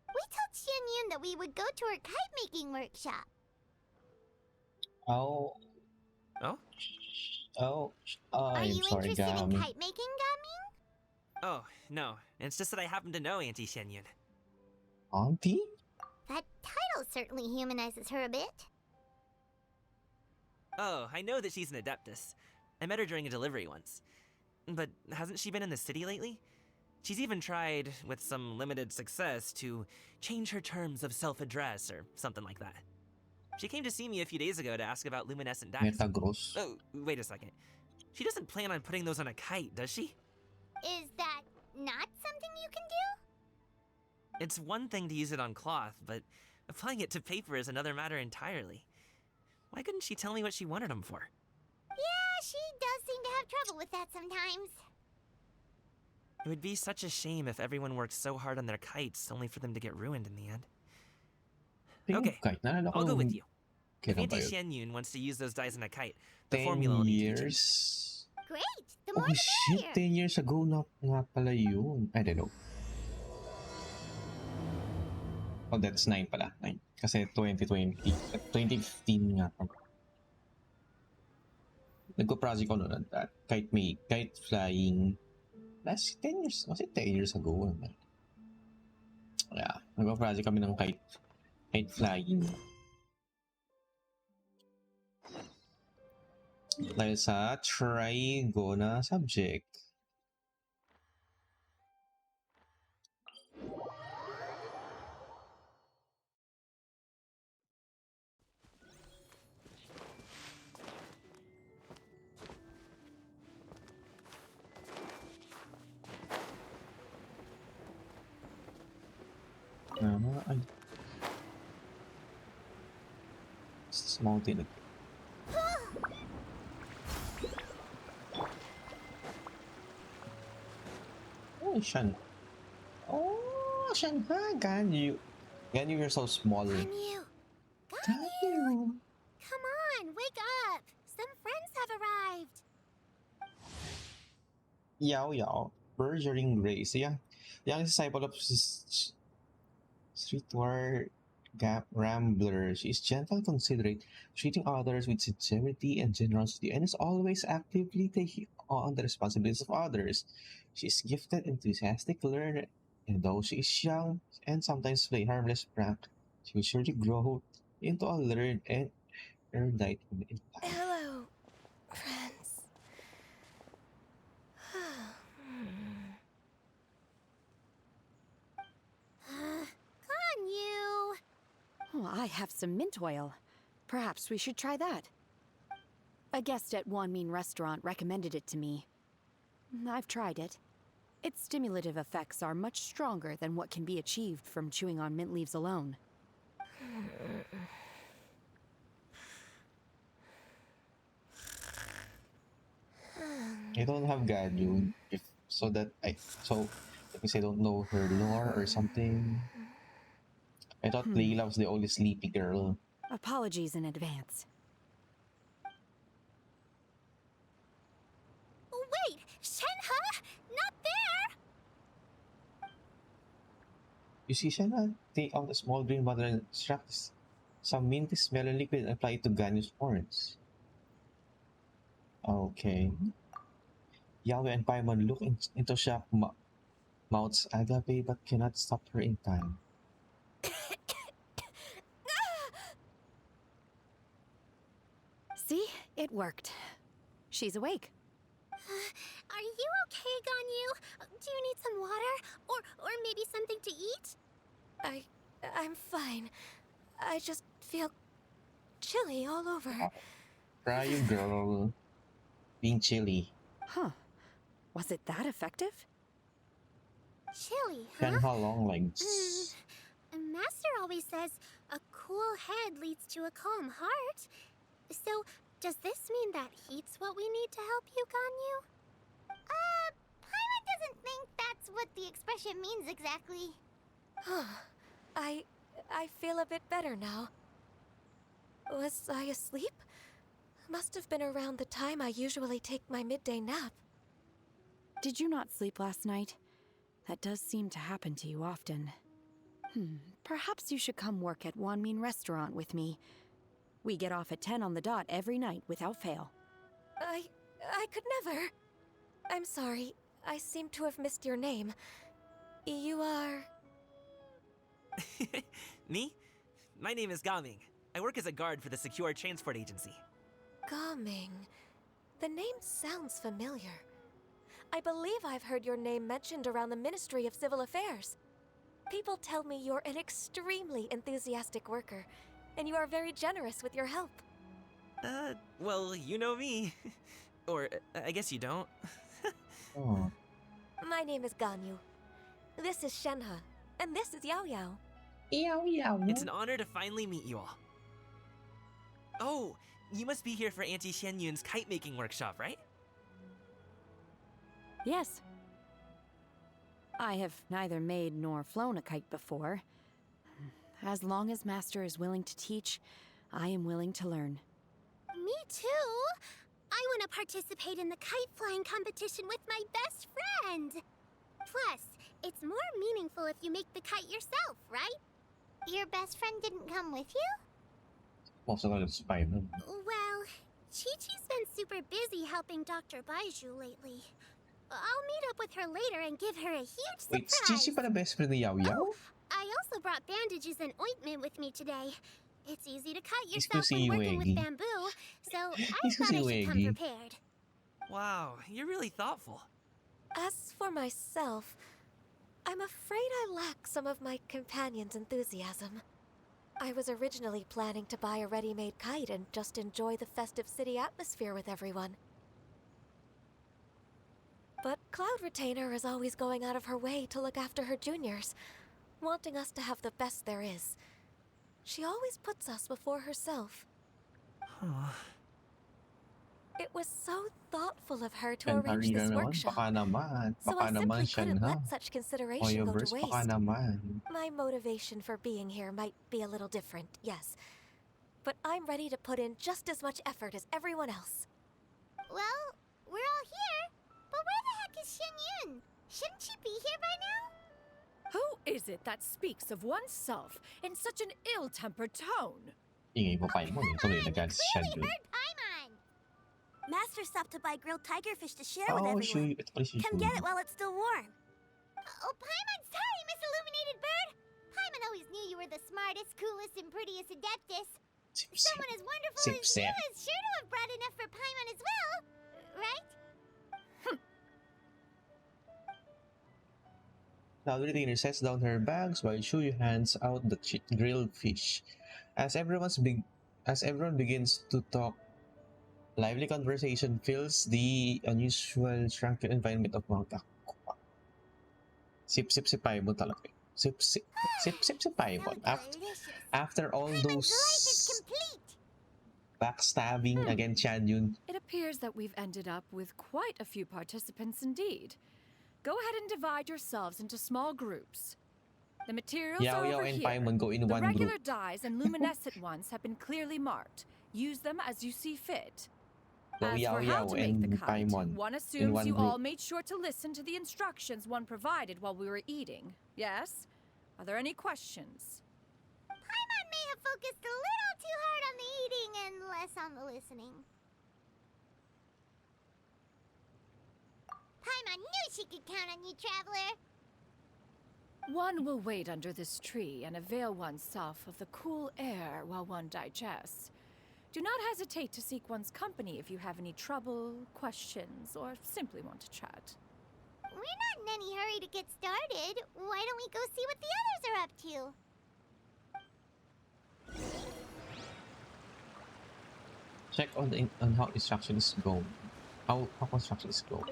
We told Xianyun that we would go to her kite-making workshop. Oh. Oh? Oh. Are I'm you sorry, interested in Gami. kite-making, Gaming? Oh, no. It's just that I happen to know Auntie Shenyun. Auntie? That title certainly humanizes her a bit. Oh, I know that she's an adeptus. I met her during a delivery once. But hasn't she been in the city lately? She's even tried, with some limited success, to change her terms of self-address or something like that. She came to see me a few days ago to ask about luminescent dyes. Metagross. Oh, wait a second. She doesn't plan on putting those on a kite, does she? Is that not something you can do? It's one thing to use it on cloth, but applying it to paper is another matter entirely. Why couldn't she tell me what she wanted them for? Yeah, she does seem to have trouble with that sometimes. It would be such a shame if everyone worked so hard on their kites only for them to get ruined in the end. Okay, I'll go with you. If Auntie Xianyun wants to use those dyes on a kite, the 10 formula will need to be changed. years? Great! The more Oh the shit, merrier. 10 years ago na nga pala yun. I don't know. Oh, that's 9 pala. 9. Kasi 2020. 2015 nga pala. Nagko-project ko noon at kite flying. Last 10 years. Was it 10 years ago? Yeah. Nagko-project kami ng kite flying. Dahil sa trigo na subject. Ay. Small thing. Oh, Shan. Oh, Shan. Ganyu. Ganyu, you're so small. Ganyu! Come on, wake up! Some friends have arrived. Yao. Bergering Grace. Young disciple of Streetwear Rambler. She is gentle, considerate, treating others with sincerity and generosity, and is always actively taking on the responsibilities of others. She is gifted, enthusiastic learner, and though she is young and sometimes play harmless prank, she will surely grow into a learned and erudite woman in time. Hello, friends. Ganyu! Oh, I have some mint oil. Perhaps we should try that. A guest at Wanmin restaurant recommended it to me. I've tried it. Its stimulative effects are much stronger than what can be achieved from chewing on mint leaves alone. I don't have Ganyu, so let me say I don't know her lore or something. I thought Layla was the only sleepy girl. Apologies in advance. Wait! Shenhe? Not there! You see, Shanna, take out a small green bottle and extract some minty smelling liquid and apply it to Ganyu's horns. Okay. Yahweh and Paimon look into shock mouths Agape but cannot stop her in time. See? It worked. She's awake. Are you okay, Ganyu? Do you need some water? Or maybe something to eat? I'm fine. I just feel chilly all over. Try you, girl. Being chilly. Huh. Was it that effective? Chilly, huh? And how long legs? Master always says a cool head leads to a calm heart. So, does this mean that heat's what we need to help you, Ganyu? Paimon doesn't think that's what the expression means exactly. I feel a bit better now. Was I asleep? Must have been around the time I usually take my midday nap. Did you not sleep last night? That does seem to happen to you often. Perhaps you should come work at Wanmin Restaurant with me. We get off at 10 on the dot every night without fail. I could never. I'm sorry. I seem to have missed your name. You are... Me? My name is Gaming. I work as a guard for the Secure Transport Agency. Gaming. The name sounds familiar. I believe I've heard your name mentioned around the Ministry of Civil Affairs. People tell me you're an extremely enthusiastic worker, and you are very generous with your help. Well, you know me. Or, I guess you don't. Oh. My name is Ganyu. This is Shenhe, and this is Yao Yao. Yao Yao. It's an honor to finally meet you all. Oh, you must be here for Auntie Xianyun's kite-making workshop, right? Yes. I have neither made nor flown a kite before. As long as Master is willing to teach, I am willing to learn. Me too. I want to participate in the kite flying competition with my best friend. Plus, it's more meaningful if you make the kite yourself, right? Your best friend didn't come with you? Also called Spider-Man. Well, Chi-Chi's been super busy helping Dr. Baiju lately. I'll meet up with her later and give her a huge surprise. Wait, Chichi pala best friend ni Yao Yao? Oh, I also brought bandages and ointment with me today. It's easy to cut He's yourself when working with Weggy. bamboo, so I He's thought I should come Weggy. prepared. Wow, you're really thoughtful. As for myself, I'm afraid I lack some of my companion's enthusiasm. I was originally planning to buy a ready-made kite and just enjoy the festive city atmosphere with everyone. But Cloud Retainer is always going out of her way to look after her juniors, wanting us to have the best there is. She always puts us before herself. It was so thoughtful of her to arrange this workshop. Baka naman. So I Baka naman simply siya, couldn't ha? let such consideration go Oyoverse, to baka waste. naman. My motivation for being here might be a little different, yes. But I'm ready to put in just as much effort as everyone else. Well, we're all here. But where the heck is Xianyun? Shouldn't she be here by now? Who is it that speaks of oneself in such an ill-tempered tone? Ingay pa Paimon eh. Tuloy na si Xianyun. Paimon! Master stopped to buy grilled tigerfish to share with Oh, everyone. ito pala si Come Shuyi. get it while it's still warm. Oh, Paimon, sorry, Miss Illuminated Bird. Paimon always knew you were the smartest, coolest, and prettiest Adeptus. Someone as wonderful as you is sure to have brought enough for Paimon as well, right? Now the retainer sets down her bags while Shuyu hands out the grilled fish. As everyone begins to talk, lively conversation fills the unusual tranquil environment of Mount Aqua. Sip si Paimon talaga. Sip si Paimon. After all those backstabbing against Xianyun. It appears that we've ended up with quite a few participants indeed. Go ahead and divide yourselves into small groups. The materials Yao are Yao over and here. Paimon go in The one regular group. dyes and luminescent ones have been clearly marked. Use them as you see fit. Go As Yao for how Yao to make the and kite, Paimon one in assumes one you group. all made sure to listen to the instructions one provided while we were eating. Yes? Are there any questions? Paimon may have focused a little too hard on the eating and less on the listening. Paimon knew she could count on you, Traveler. One will wait under this tree and avail oneself of the cool air while one digests. Do not hesitate to seek one's company if you have any trouble, questions, or simply want to chat. We're not in any hurry to get started. Why don't we go see what the others are up to? Check on how instructions go. How constructions go.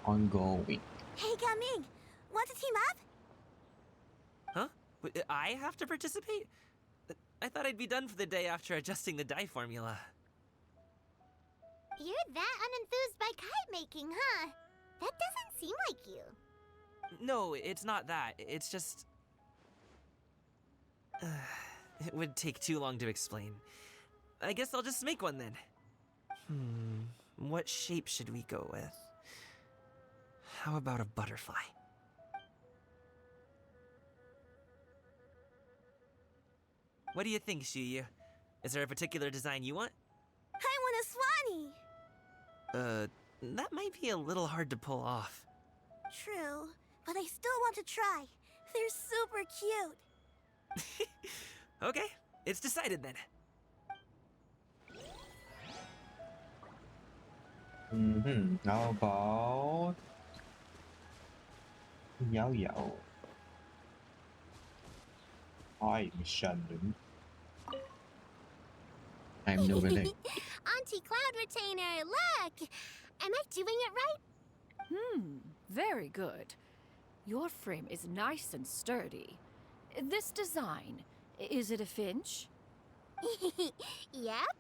Ongoing. Hey, Gaming! Want to team up? Huh? I have to participate? I thought I'd be done for the day after adjusting the dye formula. You're that unenthused by kite making, huh? That doesn't seem like you. No, it's not that. It's just... it would take too long to explain. I guess I'll just make one then. What shape should we go with? How about a butterfly? What do you think, Shuyu? Is there a particular design you want? I want a swanee! That might be a little hard to pull off. True, but I still want to try. They're super cute. Okay, it's decided then. How about Yao Yao? Hi, Mission. I'm moving it. Auntie Cloud Retainer, look! Am I doing it right? Very good. Your frame is nice and sturdy. This design, is it a finch? Yep.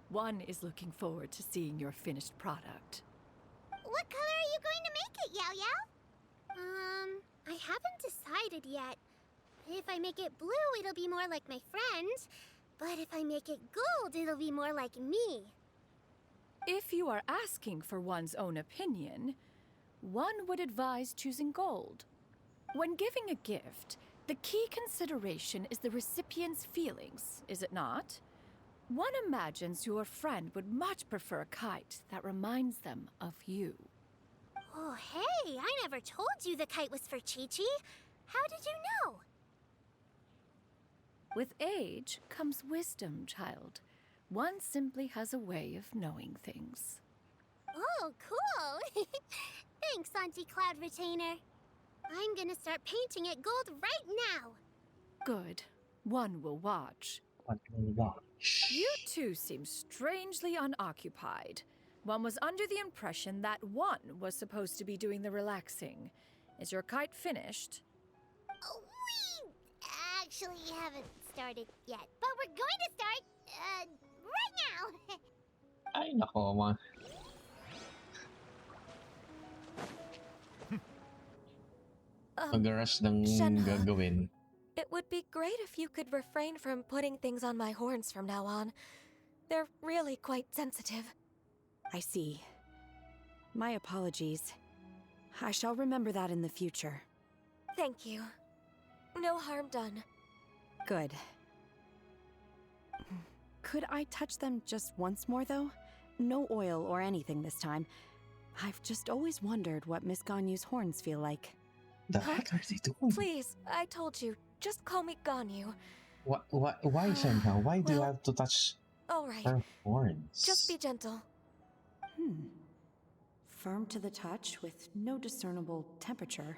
One is looking forward to seeing your finished product. What color are you going to make it, Yao Yao? I haven't decided yet. If I make it blue, it'll be more like my friend. But if I make it gold, it'll be more like me. If you are asking for one's own opinion, one would advise choosing gold. When giving a gift, the key consideration is the recipient's feelings, is it not? One imagines your friend would much prefer a kite that reminds them of you. Oh, hey, I never told you the kite was for Chi-Chi. How did you know? With age comes wisdom, child. One simply has a way of knowing things. Oh, cool. Thanks, Auntie Cloud Retainer. I'm gonna start painting it gold right now. Good. One will watch. You two seem strangely unoccupied. One was under the impression that one was supposed to be doing the relaxing. Is your kite finished? We actually haven't started yet, but we're going to start, right now. Ay, nako, ma. Mag-rush ng Shenhe. gagawin. It would be great if you could refrain from putting things on my horns from now on. They're really quite sensitive. I see. My apologies. I shall remember that in the future. Thank you. No harm done. Good. Could I touch them just once more, though? No oil or anything this time. I've just always wondered what Miss Ganyu's horns feel like. The heck are they doing? Please, I told you. Just call me Ganyu. Why, Shenhe? Why do you have to touch All right. her horns? Just be gentle. Firm to the touch with no discernible temperature.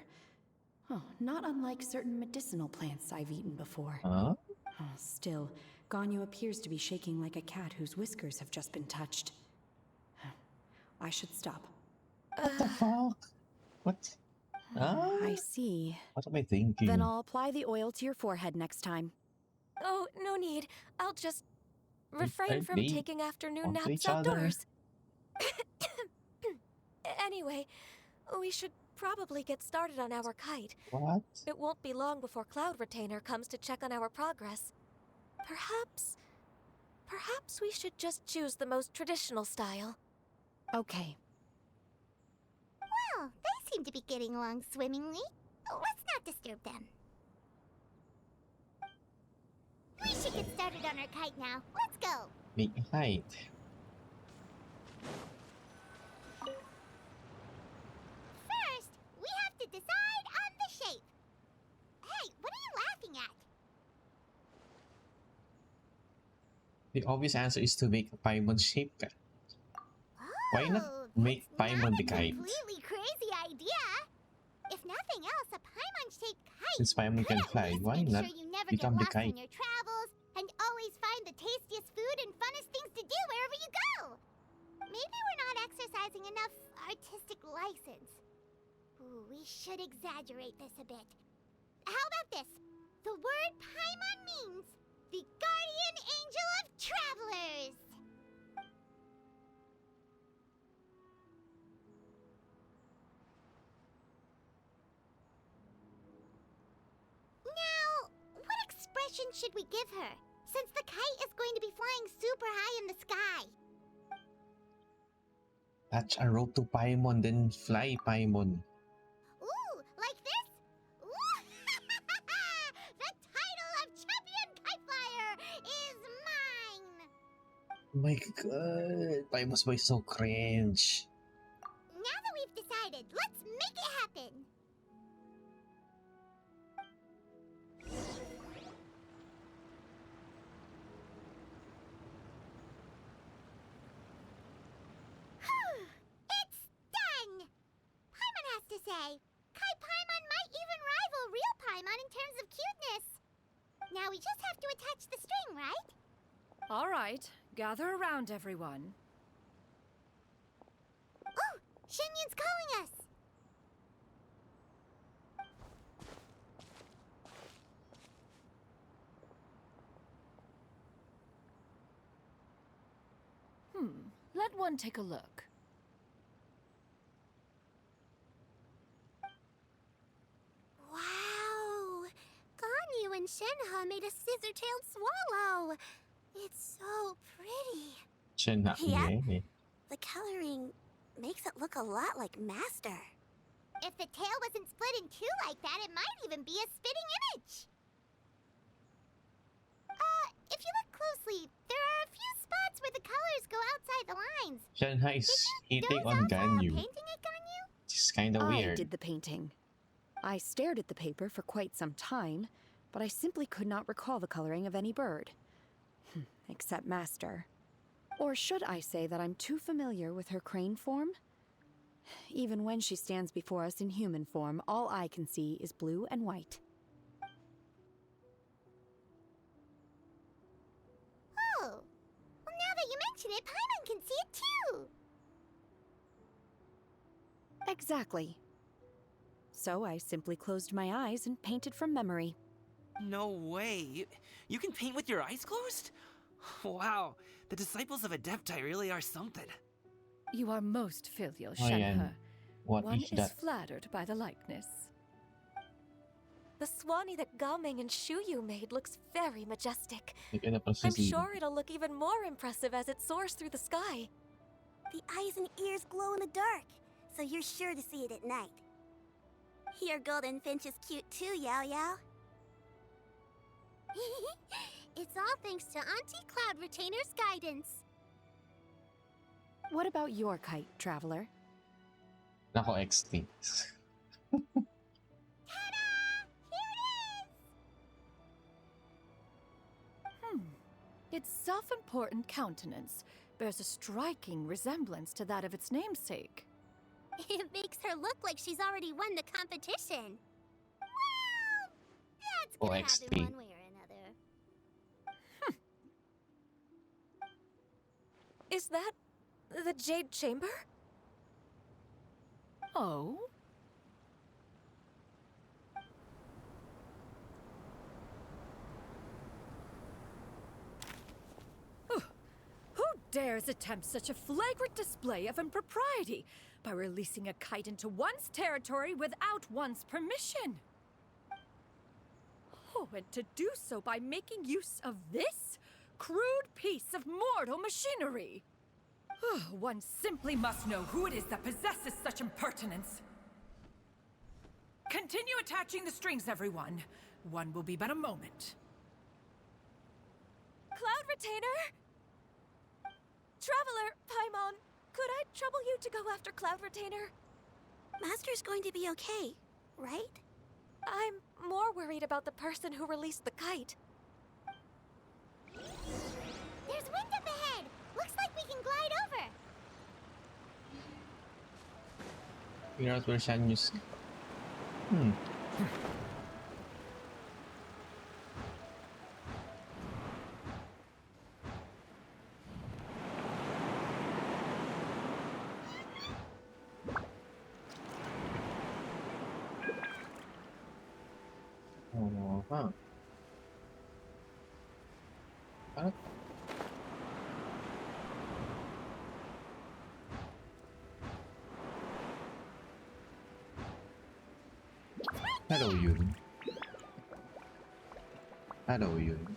Oh, not unlike certain medicinal plants I've eaten before. Huh? Oh, still, Ganyu appears to be shaking like a cat whose whiskers have just been touched. I should stop. What the fuck? What? I see. What am I thinking? Then I'll apply the oil to your forehead next time. Oh, no need. I'll just refrain from me taking afternoon onto naps each other. outdoors. Anyway, we should probably get started on our kite. What? It won't be long before Cloud Retainer comes to check on our progress. Perhaps we should just choose the most traditional style. Okay. Well, they seem to be getting along swimmingly. Let's not disturb them. We should get started on our kite now. Let's go. Make a height. First, we have to decide on the shape. Hey, what are you laughing at? The obvious answer is to make a Paimon shape ka. Why not make Paimon the kite? Completely crazy idea. If nothing else, a Paimon-shaped kite Since Paimon can fly, why make not sure you never become get the lost kite? on your travels and always find the tastiest food and funnest things to do wherever you go. Maybe we're not exercising enough artistic license. Ooh, we should exaggerate this a bit. How about this? The word Paimon means the guardian angel of travelers. Now, what expression should we give her, since the kite is going to be flying super high in the sky? Attach a rope to Paimon, then fly Paimon. Ooh, like this? Ooh! The title of Champion Kite Flyer is mine! Oh my god, Paimon's voice is so cringe. Now that we've decided, let's make it happen! It's done! Paimon has to say, Kai Paimon might even rival real Paimon in terms of cuteness. Now we just have to attach the string, right? All right, gather around, everyone. Oh, Shenyun's calling us! Let one take a look. Wow! Ganyu and Shenhe made a scissor-tailed swallow! It's so pretty. Shenhe, Yeah. The coloring makes it look a lot like Master. If the tail wasn't split in two like that, it might even be a spitting image. If you look closely, there are a few spots where the colors go outside the lines. Shenhe is hitting Those on also are Ganyu. painting at Ganyu? It's kinda I weird. did the painting. I stared at the paper for quite some time, but I simply could not recall the coloring of any bird. Except Master. Or should I say that I'm too familiar with her crane form? Even when she stands before us in human form, all I can see is blue and white. Oh, well now that you mention it, Paimon can see it too! Exactly. So I simply closed my eyes and painted from memory. No way. You can paint with your eyes closed? Wow, the disciples of Adepti really are something. You are most filial, Oh, Shenhe. yan. What One is is that? flattered by the likeness. The Swanee that Gaming and Shuyu made looks very majestic. Like, ano pa I'm si- sure it'll look even more impressive as it soars through the sky. The eyes and ears glow in the dark, so you're sure to see it at night. Your golden finch is cute too, Yao Yao. It's all thanks to Auntie Cloud Retainer's guidance. What about your kite, Traveler? Nako, XT. Its self-important countenance bears a striking resemblance to that of its namesake. It makes her look like she's already won the competition. Well, that's gonna OXT. happen one way or another. Is that the Jade Chamber? Oh? Who dares attempt such a flagrant display of impropriety by releasing a kite into one's territory without one's permission? Oh, and to do so by making use of this crude piece of mortal machinery. One simply must know who it is that possesses such impertinence. Continue attaching the strings, everyone. One will be but a moment. Cloud Retainer! Traveler, Paimon, could I trouble you to go after Cloud Retainer? Master's going to be okay, right? I'm more worried about the person who released the kite. There's wind up ahead! Looks like we can glide over! Figure out where Shanyu's... Oh, huh. What? Hello, Yun. Hello, Yun.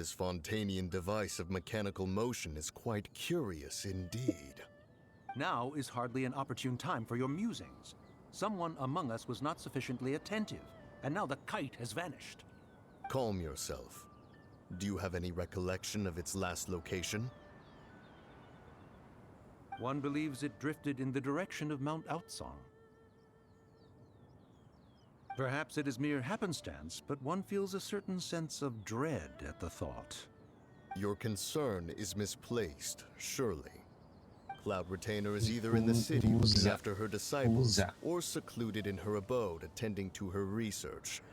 This Fontanian device of mechanical motion is quite curious indeed. Now is hardly an opportune time for your musings. Someone among us was not sufficiently attentive, and now the kite has vanished. Calm yourself. Do you have any recollection of its last location? One believes it drifted in the direction of Mount Outsong. Perhaps it is mere happenstance, but one feels a certain sense of dread at the thought. Your concern is misplaced, surely. Cloud Retainer is either in the city looking after her disciples, or secluded in her abode attending to her research.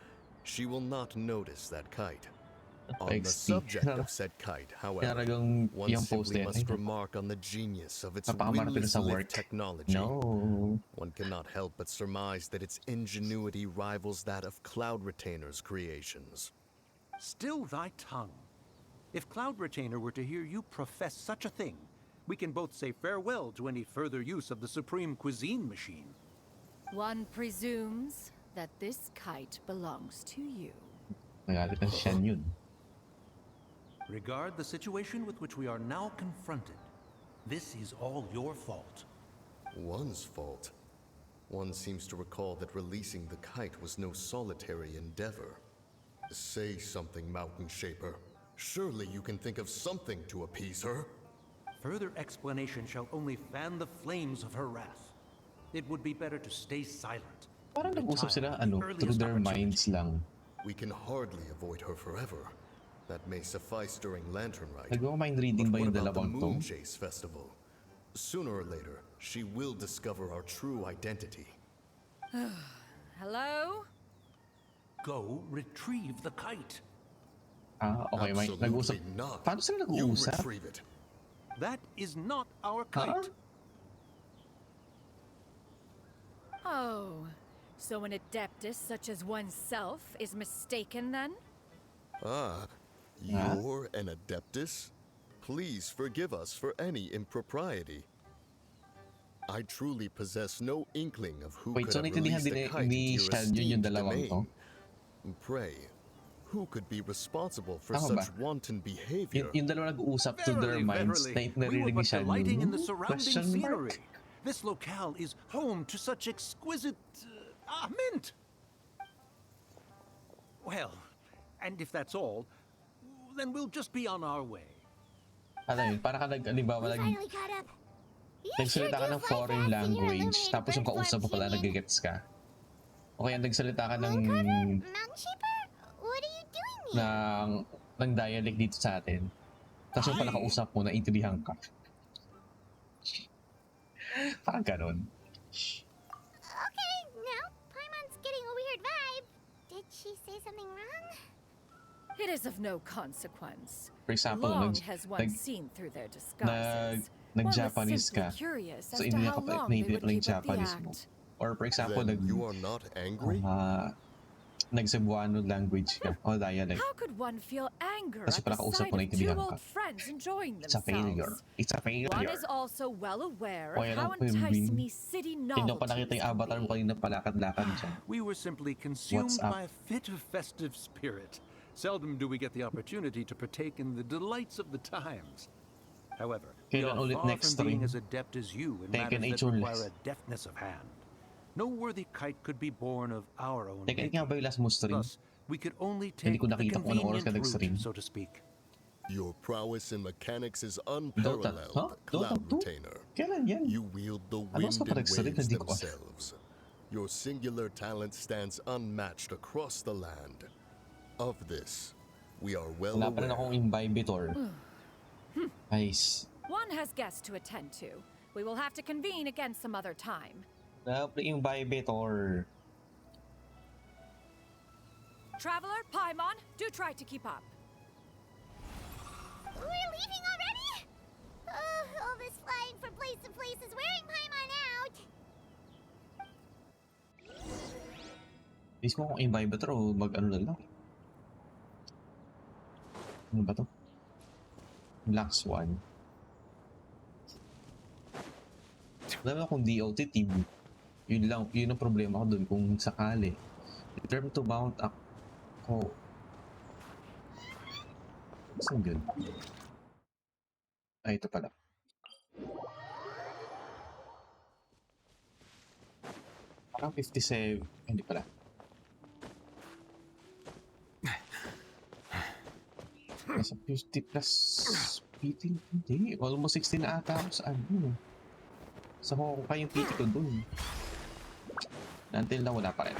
She will not notice that kite. On the subject of said kite, however, one simply must remark on the genius of its wingless lift technology. One cannot help but surmise that its ingenuity rivals that of Cloud Retainer's creations. Still thy tongue. If Cloud Retainer were to hear you profess such a thing, we can both say farewell to any further use of the Supreme Cuisine machine. One presumes that this kite belongs to you. Regard the situation with which we are now confronted. This is all your fault. One's fault? One seems to recall that releasing the kite was no solitary endeavor. Say something, Mountain Shaper. Surely you can think of something to appease her. Further explanation shall only fan the flames of her wrath. It would be better to stay silent. Parang nag-usap sila, through their minds lang. We can hardly avoid her forever. That may suffice during Lantern Rites. Nag-mind reading ba yung dalawang to? Moon Chase Festival. Sooner or later, she will discover our true identity. Hello? Go retrieve the kite. Okay, may nag-usap. Paano sila nag-uusap? Retrieve it. That is not our kite. Oh, so an adeptus such as oneself is mistaken then? You're an adeptus? Please forgive us for any impropriety. I truly possess no inkling of who could have released the kite into your esteemed domain. Pray, who could be responsible for such wanton behavior? Yung dalawa nag-uusap to their minds, narinig ni Shan Delighting in the surrounding question scenery. mark? This locale is home to such exquisite mint. Well, and if that's all, then we'll just be on our way. Ano yun? Para ka halimbawa nagsalita ka ng foreign language, tapos yung kausap mo pala nag-gets ka. O kaya nagsalita ka ng ng dialect dito sa atin. Tapos yung pala kausap mo, naintindihan ka. Parang ganon. Okay, now Paimon's getting a weird vibe. Did she say something wrong? It is of no consequence. For example, Long has one seen through their disguises. nag-Japanese ka. So hindi ka native lang Japanese mo. Or for example, you are not angry? Nag-Cebuano language ka o dialect. How could one feel anger Kasi at pala the kausap sight mo, of naintindihan two ka. old friends enjoying It's a failure. themselves? It's a failure. One is also well aware O of yan how ang enticing these city tingnan pa nakita novelties yung avatar mo kanina palakad-lakad dyan. We were simply consumed by a fit of festive spirit. Seldom do we get the opportunity to partake in the delights of the times. However, we are ulit far next from being stream? as adept as you in Tekken matters that Age require ulit. a deftness of hand. No worthy kite could be born of our own Tekken making. nga ba yung last mo stream? Thus, we could only Hindi take ko the nakita kung anong oras convenient ka nag-stream. route, so to speak. Your prowess in mechanics is unparalleled, Cloud Retainer. Kailan yan? You wield the Ano wind sa and nag-stream? waves Hindi ko alam. themselves. Your singular talent stands unmatched across the land. Of this, we are well Wala pa rin aware. akong imbibitor. Nice. One has guests to attend to. We will have to convene again some other time. Wala pa rin imbibitor. Traveler, Paimon, do try to keep up. We're leaving already? All this flying from place to place is wearing Paimon out. Mismo kung imbibitor o mag-ano na lang. Ano ba to? Black Swan. Alam mo kung DOT team, yun ang problema ko dun kung sakali. Determined to mount ako. Saan yun? Ay, ito pala. Parang 57. Hindi pala. Nasa 50 plus PT. Hindi. Almost 16 na ata ako sa ano. Sa Honkai yung PT ko dun. Until na wala pa rin.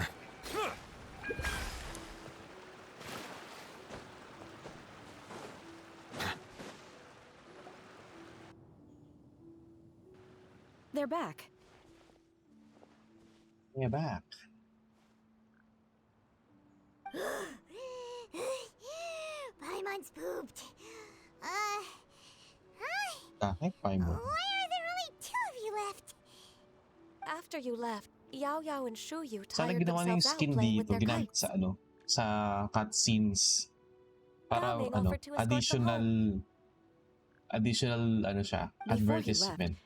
They're back. They're back. Paimon's pooped. Hi. Bakit? Paimon. Why are there only 2 of you left? After you left, Yao Yao and Shu Yu Sana tired ginawa na yung themselves out skin playing with dito, their ginamit kites. sa ano, sa cutscenes. Para Gaming ano, offered to escort them home. additional ano siya, Before he advertisement.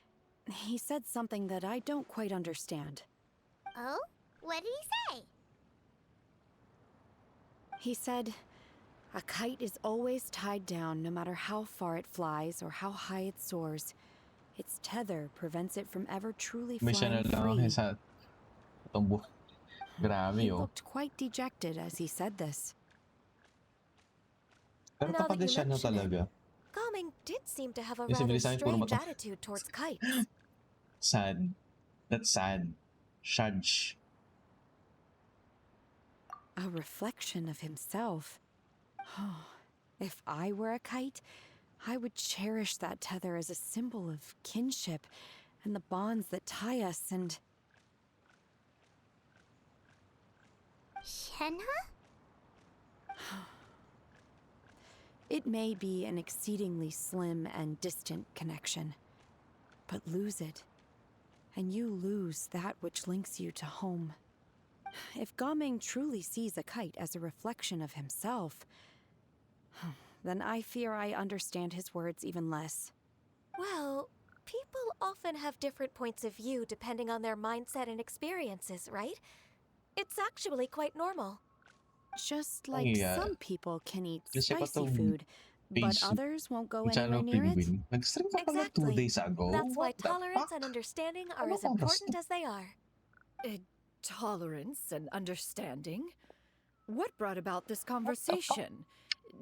left, he said something that I don't quite understand. Oh? What did he say? He said, a kite is always tied down no matter how far it flies or how high it soars. Its tether prevents it from ever truly May siya flying na lang free. sa tumbo. Grabe He oh. looked quite dejected as he said this. Pero Now that kapag you siya na mention it, talaga, Gaming did seem to have a Kasi rather bilisan puro strange mata. attitude towards kites. sad. That's sad. Shudge. A reflection of himself. If I were a kite, I would cherish that tether as a symbol of kinship and the bonds that tie us and... Shenhe? It may be an exceedingly slim and distant connection, but lose it, and you lose that which links you to home. If Gaming truly sees a kite as a reflection of himself, then I fear I understand his words even less. Well, people often have different points of view depending on their mindset and experiences, right? It's actually quite normal. Just like Ay, some people can eat kasi pa spicy tong food, but page others won't go channel anywhere near it. Penguin. Nag-stream ka pala 2 Exactly. days ago. That's why What the tolerance fuck? and understanding are Ano as oras important to? as they are. Tolerance and understanding? What brought about this conversation?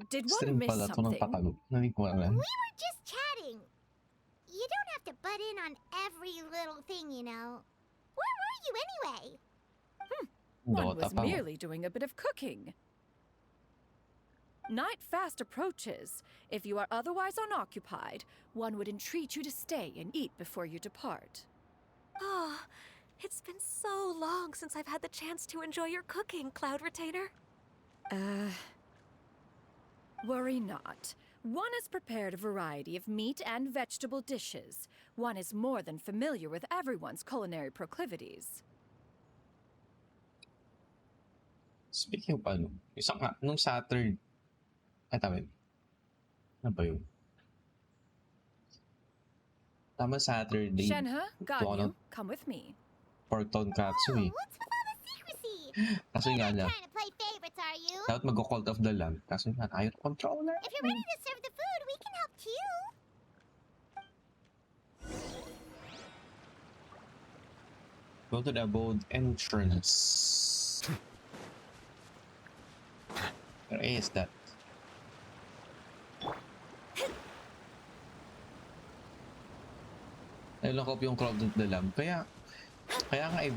Did one Stream miss pala to ng something? Tagalog. Hindi ko alam. We were just chatting. You don't have to butt in on every little thing, you know. Where were you anyway? One Dota was pa. merely doing a bit of cooking. Night fast approaches. If you are otherwise unoccupied, one would entreat you to stay and eat before you depart. Oh, it's been so long since I've had the chance to enjoy your cooking, Cloud Retainer. Worry not. One has prepared a variety of meat and vegetable dishes. One is more than familiar with everyone's culinary proclivities. Speaking of ano, isang nung Saturday, ay tama yun. Ano ba yun? Tama Saturday. Shenhe, Ito ako ng Ganyu, come with me. pork tonkatsu eh. What's with all the secrecy? Kaso nga niya, Trying to play favorites, are you? dapat mag-cult of the lamb. Kaso nga, ayaw controller. If you're ready to serve the food, we can help too. Go to the abode entrance. Where is that? Naliloko yung cult of the lamb. Kaya nga eh,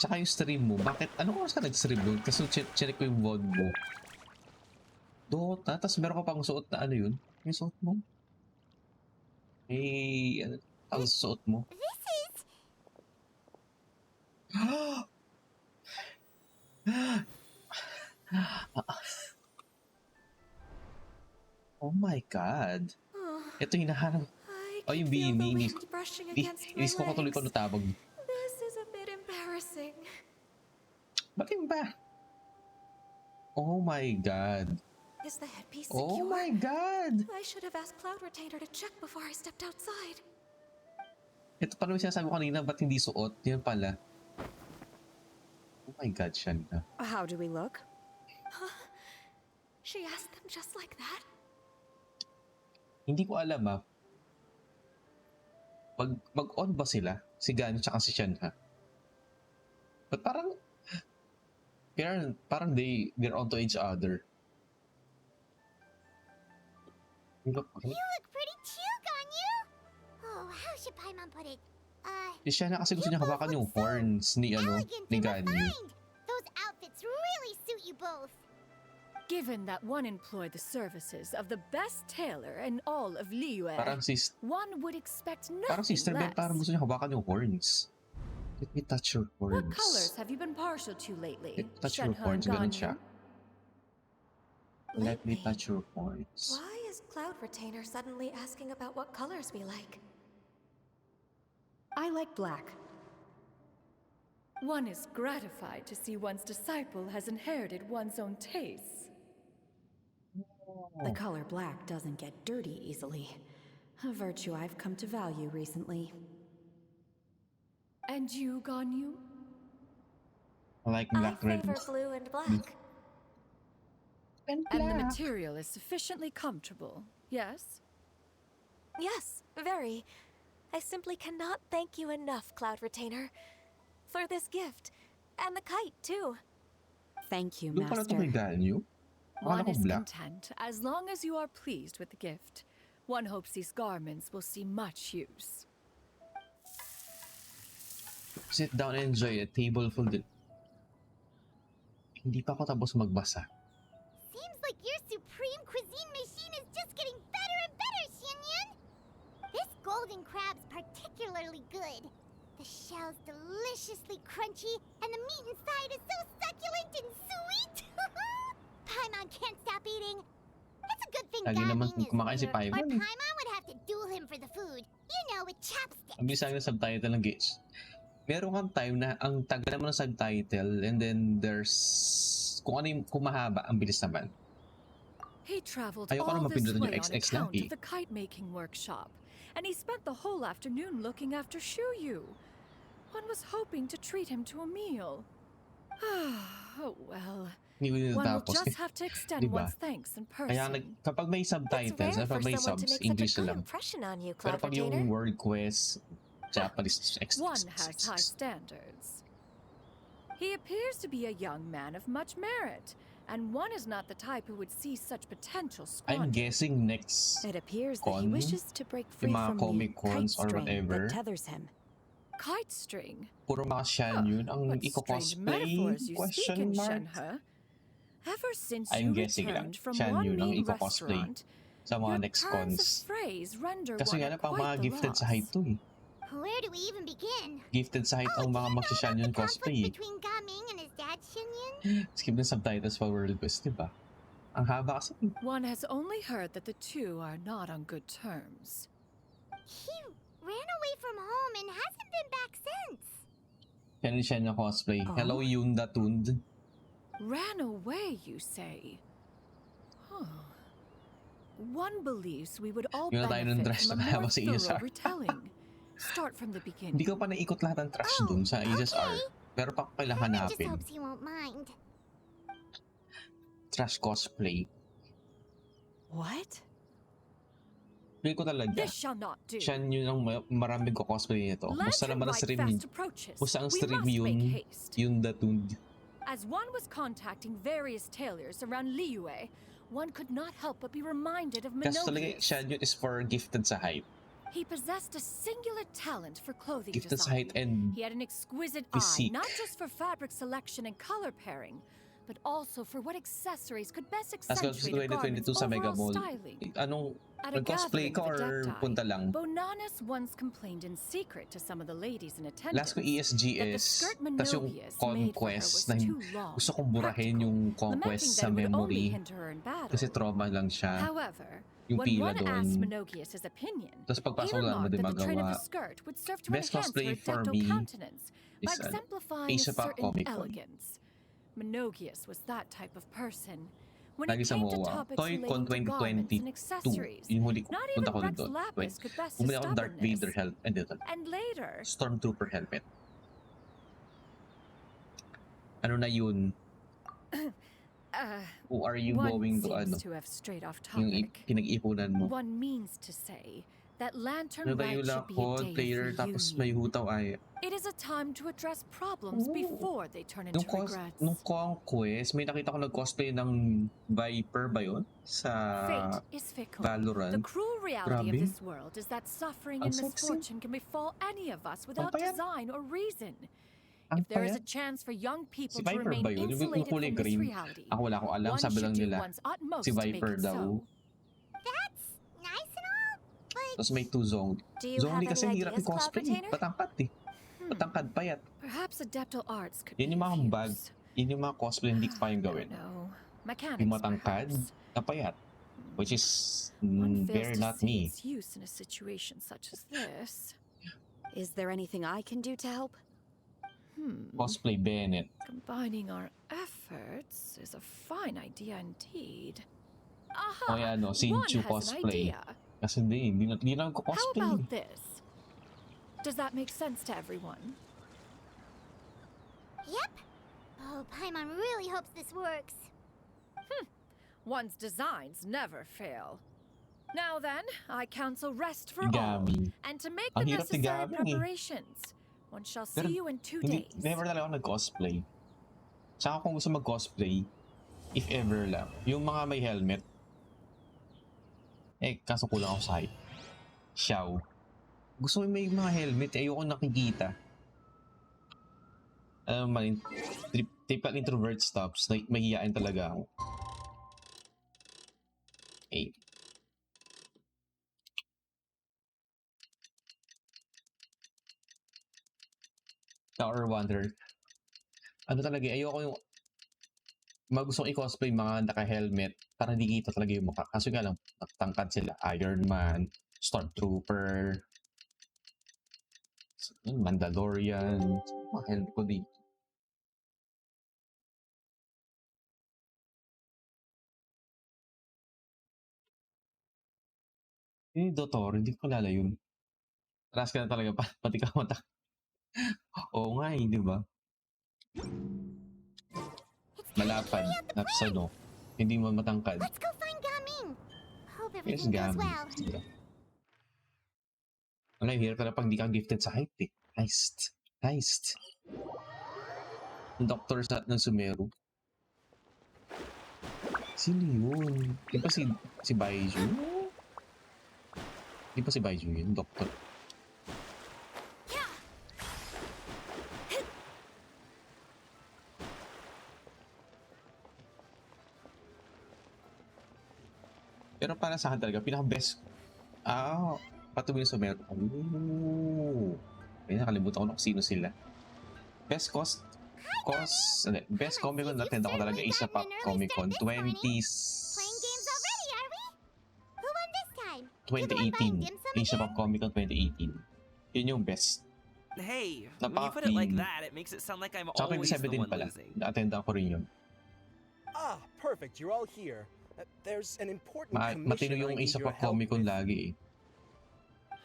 tsaka yung stream mo, bakit, anong oras ka nag-stream doon? Kasi check ko yung VOD mo. Dota, tapos meron ka pang suot na ano yun? Yung suot mo? Ano, ang suot mo? This is... Oh my God. Ito yung hinahanap. Oh, yung beanie. Inis ko katuloy ko natabag. This is a bit embarrassing. Bakit ba? Oh my God. Is the headpiece Oh secure? my God. I should have asked Cloud Retainer to check before I stepped outside. Ito pala yung sinasabi ko kanina, ba't hindi suot? Yan pala. Oh my God, Shanda. How do we look? She asked them just like that? Hindi ko alam mag-on ba sila? Si Ganyu tsaka si Shenhe? But parang they're onto each other. You look pretty too, Ganyu! Oh, how should Paimon put it? Si Shenhe kasi gusto niya hawakan yung horns ni Ganyu. Those outfits really suit you both. Given that one employed the services of the best tailor in all of Liyue, one would expect nothing less. Parang gusto niya hawakan yung horns. Let me touch your horns. What colors have you been partial to lately? Let me touch your horns, ganun siya. Let me touch your horns. Why is Cloud Retainer suddenly asking about what colors we like? I like black. One is gratified to see one's disciple has inherited one's own tastes. The color black doesn't get dirty easily. A virtue I've come to value recently. And you, Ganyu? I like black, I favor blue and black. And the material is sufficiently comfortable, yes? Yes, very. I simply cannot thank you enough, Cloud Retainer, for this gift. And the kite, too. Thank you, Master. One is content as long as you are pleased with the gift. One hopes these garments will see much use. Sit down and enjoy a table full din. Hindi pa ako tapos magbasa. Seems like your supreme cuisine machine is just getting better and better, Xianyun. This golden crab's particularly good. The shell's deliciously crunchy, and the meat inside is so succulent and sweet. Paimon can't stop eating. It's a good thing Gaming is here, or Paimon would have to duel him for the food. You know, with chopsticks. Ang bilis ng subtitle ng Gates. Meron kang time na ang tagal naman ng subtitle, and then there's kung mahaba, ang bilis naman. He traveled all this way on account of the kite-making workshop, and he spent the whole afternoon looking after Shuyu. One was hoping to treat him to a meal. Oh well. One will just have to extend one's thanks in person. Kaya kapag may subtitles, kapag may subs, English na lang. Pero pag yung word quest, Japanese, one has high standards. He appears to be a young man of much merit, and one is not the type who would see such potential squandered. I'm guessing next it appears that he wishes to break free from the kite string that tethers him. Kite string? Puro mga Xianyun ang iko-cosplay? Question mark? Ever since I'm you guessing returned from Xianyun ang one iko-cosplay sa mga next cons. Kasi nga na pang mga gifted sa height to eh. Where do we even begin? Gifted sa height ang mga magsi-Xianyun cosplay. Between Gaming and his dad, Xianyun? Skip na subtitles for World Quest, diba? Ang haba kasi. One has only heard that the two are not on good terms. He ran away from home and hasn't been back since. Yan siya na cosplay. Hello, Yunda Tund. Ran away, you say? Huh. One believes we would all benefit from a more thorough retelling. Start from the beginning. Hindi ko pa naikot lahat ng trash dun sa HSR. Pero pa kailangan hanapin. I just hope he won't mind. Trash cosplay. What? Feel ko talaga. This shall not do. Siyan yun ang maraming ko cosplay nito. Basta naman ang stream yun. Basta ang stream yun. Yun datund. As one was contacting various tailors around Liyue, one could not help but be reminded of Kasi talaga Minoki's. siyan yun is for gifted sa height. He possessed a singular talent for clothing Gifted sa design. height and He had an exquisite physique. eye, not just for fabric selection and color pairing, but also for what accessories could best accentuate a garment's 2022 sa Mega overall Mall. styling. Anong At a nag-cosplay ka or gathering of the punta lang? Bonanas once complained in secret to some of the ladies in attendance. Last ko ESGS, tas yung conquest na gusto kong burahin yung conquest sa memory. Kasi trauma lang siya. However, yung when pila one asked doon. Minokius' opinion, Tapos pagpasok he lang mo remarked di that the train of magawa. the skirt would serve to Best enhance cosplay her for decto me countenance by is exemplifying a Asia Pac certain Comic Con. elegance. Minokius was that type of person. When Lagi it sa came to MOA. topics Toy-Con relating to garments and 2022. accessories, Yung huli ko. not Punta even ko Rex doon. Lapis could best his Bumili ako ng Darth stubbornness. Vader helmet. And later, Stormtrooper helmet. Ano na yun? Who are you one going to seems ano? to have strayed off Yung topic. pinag-ipunan mo. One means to say that Lantern Ano tayo Rites lang should be a code day player of tapos may reunion. hutaw ay. It is a time to address problems before they turn into regrets. Nung conquest, may nakita ko nag-cosplay ng Viper ba yun? Sa Fate is fickle. Valorant. The cruel reality of Grabe. this world is that suffering Ang and sexy. misfortune can befall any of us without payat. design or reason. Ang If there is a payat. chance for young people Si to Viper remain ba yun? Yung insulated kulay from this green. reality, Ako wala akong alam. one Sabi should lang do nila. one's utmost Si to make Viper it daw. so. That's nice and all, but Tapos may 2 zombie. Do you Zombie have kasi any hirap ideas, Cloud i-cosplay. Retainer? Patangkad eh. Patangkad, payat. Perhaps adeptal arts could Yun be yung mga of bag. use. Yun yung mga cosplay hindi ko kayang gawin. No, mechanics Yung matangkad, perhaps. na payat. Which is One very fails to not see me. its use in a situation such as this. Is there anything I can do to help? Cosplay Bennett. Combining our efforts is a fine idea indeed. O yan, Aha! Sinchu One has an cosplay. idea. Kasi hindi na How cosplay. about this? Does that make sense to everyone? yep. Oh, Paimon really hopes this works. One's designs never fail. Now then, I counsel rest for all, Igami. and to make the Ang hirap necessary tigabing eh. preparations. One shall Pero see you in 2 Hindi, days. never talaga ako nag-cosplay. Saka kung gusto mag-cosplay, if ever lang, yung mga may helmet, kaso kulang ako sa height. Xiao. Gusto ko may mga helmet, ayoko nakikita. Typical introvert stops, like, mahihiyain talaga ako. Tower Wanderer. Ano talaga, ayoko yung gusto kong i-cosplay mga naka-helmet para hindi kita talaga yung mukha. Kaso nga lang, tangkad sila. Iron Man, Stormtrooper, Mandalorian, mga helmet ko dito. Dotor, hindi ko kilala yun. Taras ka na talaga, pati ka mata. Oo nga di ba? Malapad, tapos ano, hindi mo matangkad. Let's go find Gaming. Hope Yes, everything goes Gami. well. Wala, hirap ka na pag di ka gifted sa height eh. Heist. Yung doctor ng Sumeru. Sino yun? Di ba si Baiju? Di ba si Baiju yun, doctor? Pero para sa akin talaga, pinaka-best. Patuloy sa meron. Nakalimutan ko na kung sino sila. Best Best Comic Con natin ako talaga isa pa Comic Con 20s. Playing games already, are we? Who won this time? You the one buying 2018. dim sum Asia again? Pop Comic Con 2018. Yun yung best. Hey, when you put it like that, it makes it sound like I'm Tsaka always the 2017 one pala. losing. Na-attendan ko rin yun. Ah, perfect. You're all here. There's an important Matino commission I yung need Asia your Pop help Comic Con with. lagi eh.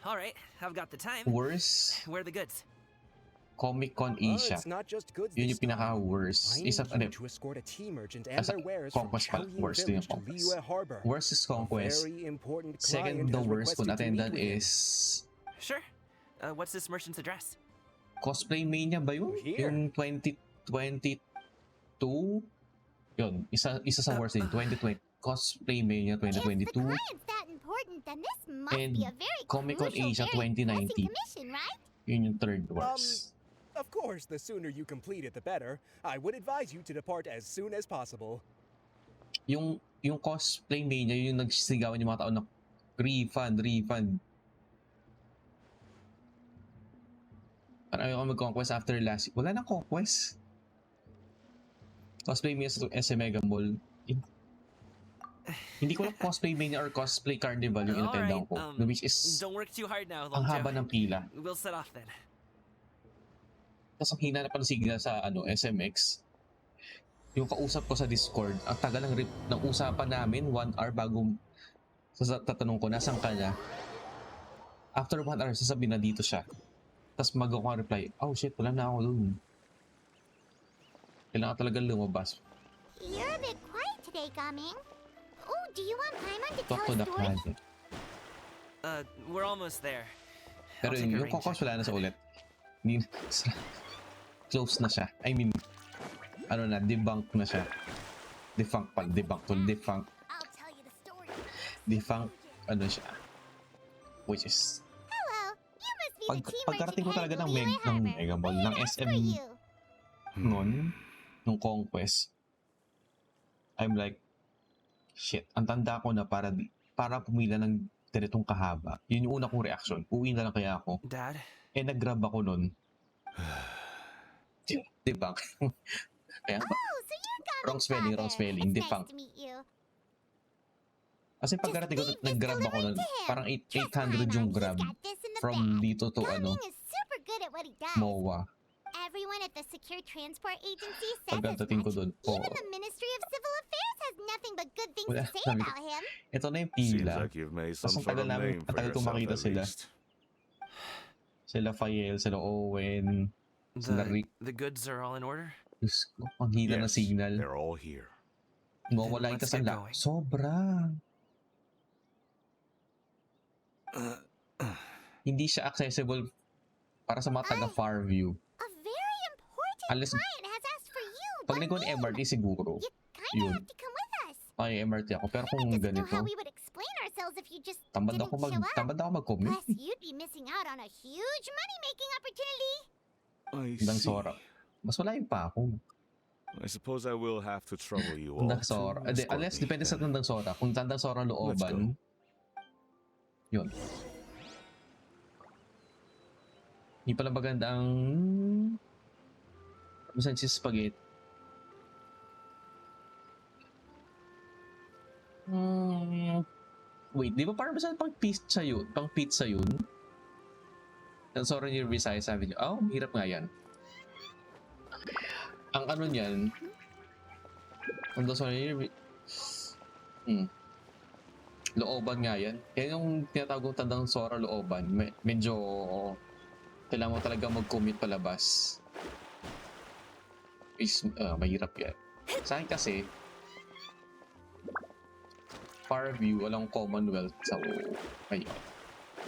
All right, I've got the time. Worst Where are the goods? Comic Con Well, Asia. it's not just goods Yun this yung pinaka-worst. I need Isa, you to escort a tea merchant and Asa- their wares from Conquest pala. Chaoyin Worst din yung Village to Conquest. Liyue Harbor. Worst is Conquest. A very important Second, client the has worst kung requested to meet attendant with him. is Sure. What's this merchant's address? Cosplay Mania ba yun? Here. Yung 2022? Yun, isa sa worst din. 2020. Cosplay Mania If the 2022. client's that important, then this must And be a very Comic-Con crucial, Asia very pressing 2019. commission, right? Yun yung third worst. Of course, the sooner you complete it, the better. I would advise you to depart as soon as possible. Yung Cosplay Mania, yung nagsisigawan yung mga tao na refund. Parang ayaw ko mag-conquest after last. Wala nang conquest. Cosplay Mania sa SM Mega Mall. Hindi ko lang Cosplay Mania or Cosplay Carnival yung inattendan ko. Which is Don't work too hard now, ang haba ng pila. We'll set off then. Tapos ang hina na pa ng signal sa SMX. Yung kausap ko sa Discord, ang tagal ng usapan namin, 1 hour bago tatanong ko, nasan ka na? After 1 hour, sasabihin na dito siya. Tapos magawa ko reply, oh shit, wala na ako dun. Kailangan talaga lumabas. You're a bit quiet today, Gaming? Oh, do you want Paimon to Talk tell to a the story? client. We're almost there. Pero I'll take a yung rain check kokos wala na in a sa minute. ulit. Hindi, close na siya. I mean, ano na, debunk na siya. Defunct pala, debunk to defunct. I'll tell you the story. Defunct, ano siya. Which is, Hello, you must be the team pagkarating ko merchant talaga headed ng, to Liyue ng Harbor. Mega Mall, We ng had asked SM for you. noon, nung Conquest, I'm like, shit, ang tanda ko na para pumila ng ganitong kahaba. Yun yung una kong reaction. Uwi na lang kaya ako. Dad? Nag-grab ako nun. Diba? Kaya ba? Oh, so you're Gaming's Wrong spelling, wrong father. spelling. It's Defunct. nice to meet you. Kasi pagkarating ko, nag-grab ako nun. Parang 800 yung grab. From dito to Gaming is super good at what he does. MOA. Everyone at the Secure Transport Agency says as Pagdating ko much. dun. Even the Ministry of Civil Affairs has nothing but good things Wala, to say sabi ko, about him. ito na yung Seems pila. like you've made Tapos some ang sort tagal of namin, name for ang tagal kong yourself makita at sila. least. Sila Fael, sila Owen, sila Rick. The goods are all in order? Diyos ko, ang hila na signal. They're all here. Mawala yung let's get kasala. going. Sobra. Hindi siya accessible para sa mga taga Farview. A very important Unless, client has asked for you. pag nag MRT siguro, Kinda yun. have to come with us. Ay, MRT ako. Pero kung Know ganito, how we would explain ourselves if you just tamad didn't ako show up. mag-commit. Plus, you'd be missing out on a huge money-making opportunity. I Tandang see. Sora. Mas malayo pa ako. I suppose I will have to trouble you all. Tandang Sora. to escort Unless me depende sa then. Tandang Sora. Kung Tandang Sora Let's looban, yun. Hindi pala maganda ang masan si spaghetti. Wait, di ba parang masan pang pizza yun? Pang pizza yun? Ang Sora ni Visayas sabi niyo, oh, hirap nga yan. Ang ano niyan, ang Sora ni looban nga yan. Yan yung tinatawag kong tandang Sora looban. Medyo kailangan mo talaga mag-commit palabas. Is mahirap yan. Sa akin kasi, Farview, walang Commonwealth. So, ayun.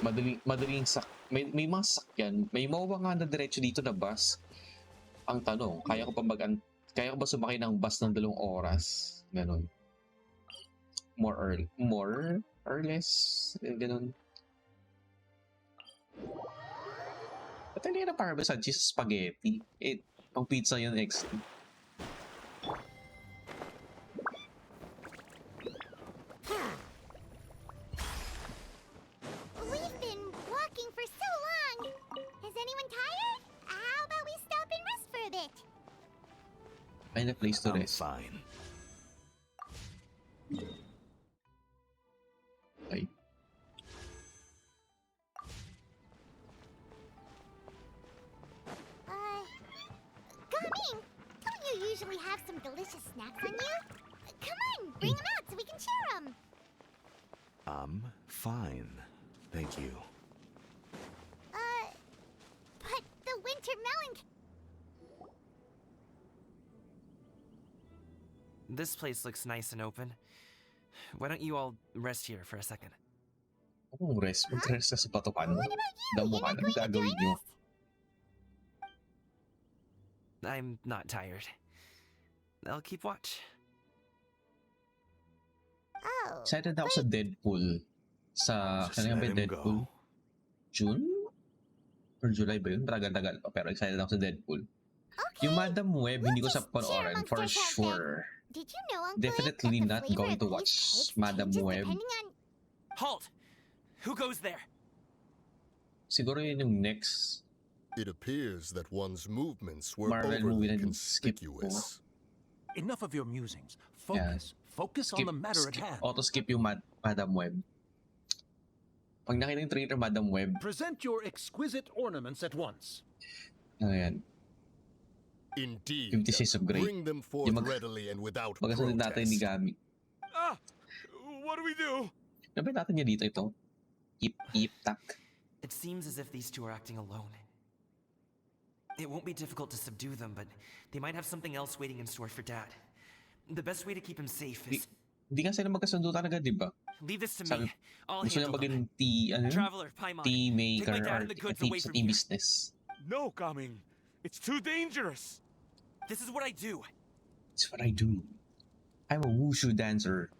Madaling may mga sakyan. May mawa nga na diretso dito na bus. Ang tanong, kaya ko ba sumakay ng bus ng 2 oras? Ganon. More or less? Ganon. Ba't hindi na para ba sa cheese spaghetti? Pang pizza yun XT. We've been walking for so long. Is anyone tired? How about we stop and rest for a bit? Find a place to rest. Fine. Okay. Gaming, don't you usually have some delicious snacks on you? Come on, bring them out so we can share them. I'm fine. Thank you. But the winter melon. This place looks nice and open. Why don't you all rest here for a second? Kung rest, mag-rest sa patukan. What about you? Damo You're ka not na, going to gagawin join nyo. us? I'm not tired. I'll keep watch. Oh. Excited ako sa Deadpool. Sa, Just kanya ba let him Deadpool? go. June? Or July ba yun? Tagal-tagal pa. Pero excited ako sa Deadpool. Okay. Yung Madam Web, hindi ko sa Just share panoorin amongst for ourselves sure. Did you know, Uncle, Definitely that the not flavor going of to these watch cakes Madam changes Web. depending on... Halt! Who goes there? Siguro yun yung next It appears that one's movements were Marvel movie overly na skip ko. conspicuous. Enough of your musings. Focus. Focus on the matter at hand. Auto-skip yung Madam Web. Pag nakita yung trailer Madam Web, Present your exquisite ornaments at once. ayan. Indeed. 50 Shades of Grey. Bring them forth Yung readily and without magkasunod natin ni protest. Gami. Ah! What do we do? Nabay natin niya dito ito. Tak. It seems as if these two are acting alone. It won't be difficult to subdue them, but they might have something else waiting in store for Dad. The best way to keep him safe Di, is di nga sila magkasundo talaga, di ba? leave this to Sabi, me. I'll gusto niya handle them. maging tea, ano yun? Traveler, Paimon, Tea take my maker dad or and the goods tea, away sa from tea here. business. No, Gaming. It's too dangerous. This is what I do. That's what I do. I'm a wushu dancer.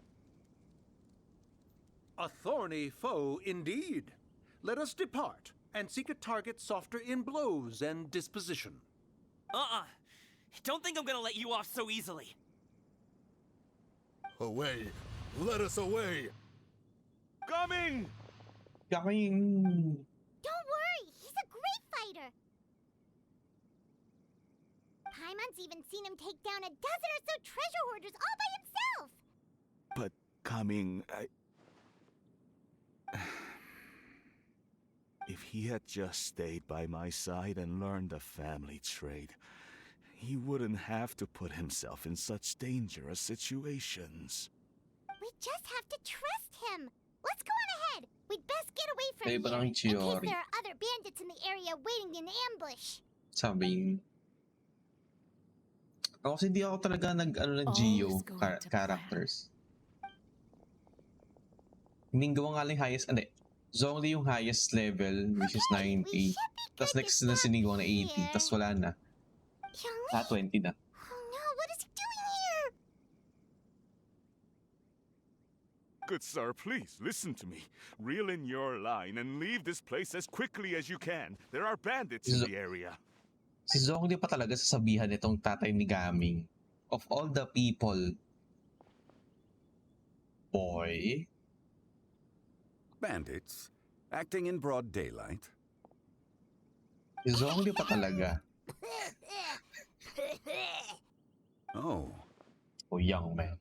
A thorny foe indeed. Let us depart and seek a target softer in blows and disposition. Don't think I'm gonna let you off so easily. Away! Let us away! Gaming! Gaming! Don't worry, he's a great fighter. Paimon's even seen him take down a dozen or so treasure hoarders all by himself. But Gaming, if he had just stayed by my side and learned the family trade, he wouldn't have to put himself in such dangerous situations. We just have to trust him. Let's go on ahead. We'd best get away from Ay, here, parang in case Chiori. there are other bandits in the area waiting in ambush. Sabi, ako kasi hindi ako talaga ng Geo characters. Hindi gawa nga lang highest, hindi. Zhongli yung highest level, which is 90. Tapos next na sinigaw na 80, tapos wala na. 20 na. Oh no, what is he doing here? Good sir, please listen to me. Reel in your line and leave this place as quickly as you can. There are bandits in the area. Si Zhongli pa talaga sasabihan nitong tatay ni Gaming. Of all the people, boy. Bandits? Acting in broad daylight? Si Zhongli pa talaga. Oh. Oh, young man.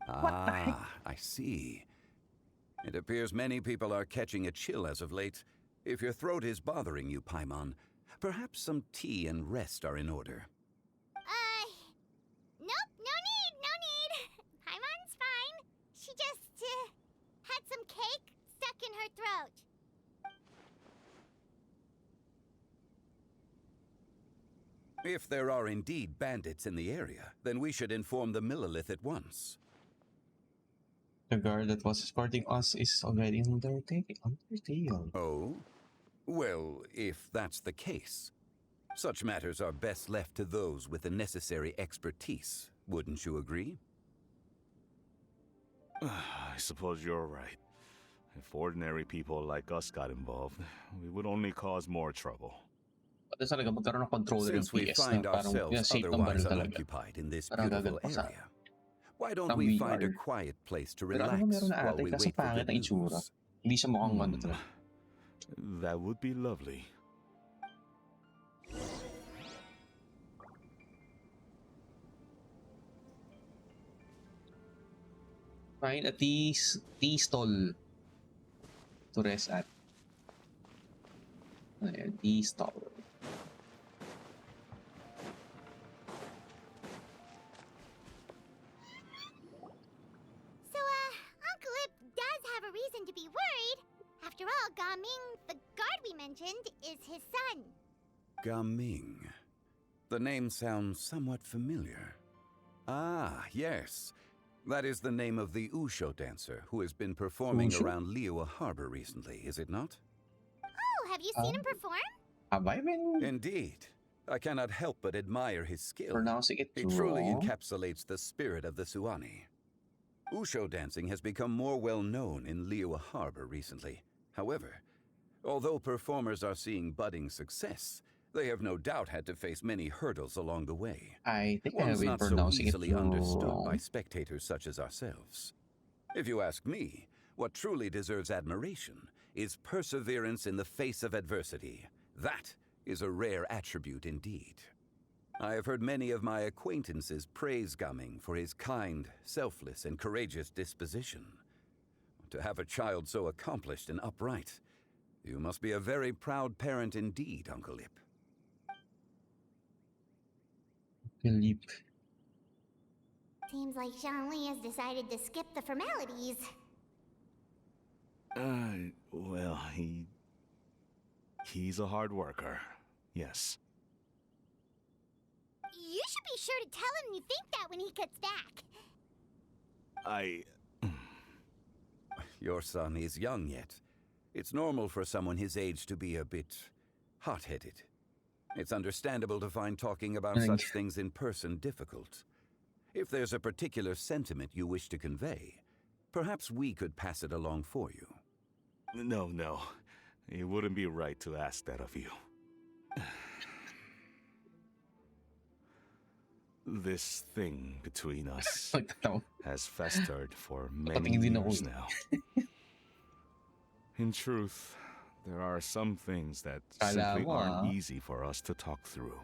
Ah, I see. It appears many people are catching a chill as of late. If your throat is bothering you, Paimon, perhaps some tea and rest are in order. Nope, no need. Paimon's fine. She just, had some cake stuck in her throat. If there are indeed bandits in the area, then we should inform the Millilith at once. The guard that was escorting us is already under tail. Oh? Well, if that's the case, such matters are best left to those with the necessary expertise, wouldn't you agree? I suppose you're right. If ordinary people like us got involved, we would only cause more trouble. Pati talaga magkaroon ng controller yung Since we PS find na parang ourselves safe ng otherwise baril talaga. unoccupied in this Parang beautiful gagawin pa sa area, why don't we find a quiet place to Pero relax alam mo meron na while ate we kasi wait for pangit good ang itsura. news? Hindi siya mukhang ano talaga. That would be lovely. Find a tea stall to rest at. Ayan, tea stall. So, Uncle Ip does have a reason to be worried. After all, Gaming, the guard we mentioned, is his son. Gaming. The name sounds somewhat familiar. Ah, yes. That is the name of the Usho dancer who has been performing Usho? around Liyue Harbor recently, is it not? Oh, have you seen him perform? Have I been Indeed. I cannot help but admire his skill. pronouncing it He truly wrong? encapsulates the spirit of the Suwani. Usho dancing has become more well known in Liyue Harbor recently. However, although performers are seeing budding success, they have no doubt had to face many hurdles along the way. I think I have One's been not so pronouncing it easily understood by wrong. spectators such as ourselves. If you ask me, what truly deserves admiration is perseverance in the face of adversity. That is a rare attribute indeed. I have heard many of my acquaintances praise Gaming for his kind, selfless, and courageous disposition. To have a child so accomplished and upright, you must be a very proud parent indeed, Uncle Ip. Philip. Seems like Zhongli has decided to skip the formalities. Well, he's a hard worker. Yes. You should be sure to tell him you think that when he gets back. Your son is young yet. It's normal for someone his age to be a bit hot-headed. It's understandable to find talking about such things in person difficult. If there's a particular sentiment you wish to convey, perhaps we could pass it along for you. No. It wouldn't be right to ask that of you. This thing between us has festered for many years now. In truth, there are some things that simply aren't easy for us to talk through.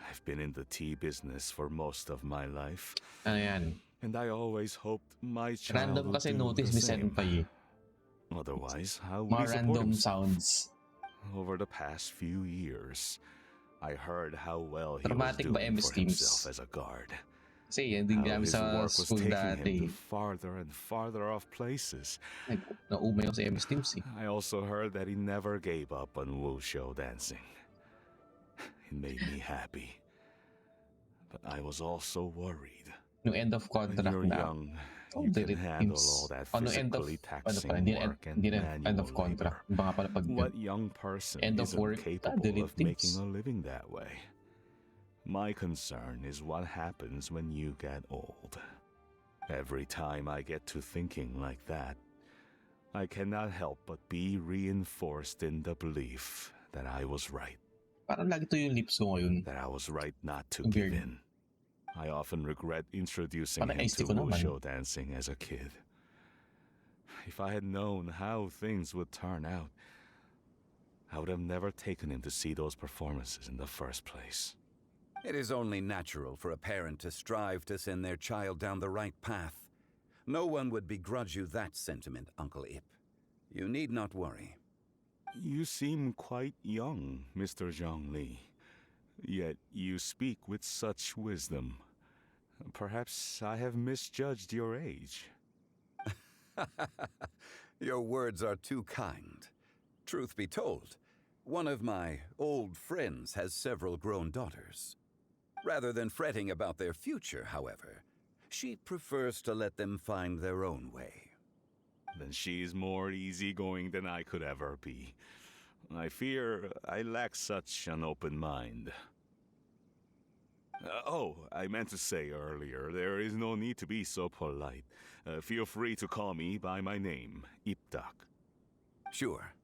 I've been in the tea business for most of my life. And I always hoped my child Random would kasi do notice the ni same. Senpai. Otherwise, how would Mga he support random himself? sounds. Over the past few years, I heard how well he was Dramatic ba doing MS for Teams? himself as a guard. Kasi yan din How kami his sa work was school taking him dati. to farther and farther off places. Naumay ako sa MS Teams eh. I also heard that he never gave up on wushou dancing. It made me happy. But I was also worried. Yung end of contract When you're na. young, you can handle all that physically taxing work and end of manual contract. labor. Iba nga pala pag What young person end of isn't work, capable delete of making things. a living that way? My concern is what happens when you get old. Every time I get to thinking like that, I cannot help but be reinforced in the belief that I was right. Parang lagi to yung lips ko ngayon. That I was right not to give in. I often regret introducing him to wushou dancing as a kid. If I had known how things would turn out, I would have never taken him to see those performances in the first place. It is only natural for a parent to strive to send their child down the right path. No one would begrudge you that sentiment, Uncle Ip. You need not worry. You seem quite young, Mr. Zhongli. Yet you speak with such wisdom. Perhaps I have misjudged your age. Your words are too kind. Truth be told, one of my old friends has several grown daughters. Rather than fretting about their future, however, she prefers to let them find their own way. Then she's more easygoing than I could ever be. I fear I lack such an open mind. I meant to say earlier, there is no need to be so polite. Feel free to call me by my name, Ipdak. Sure.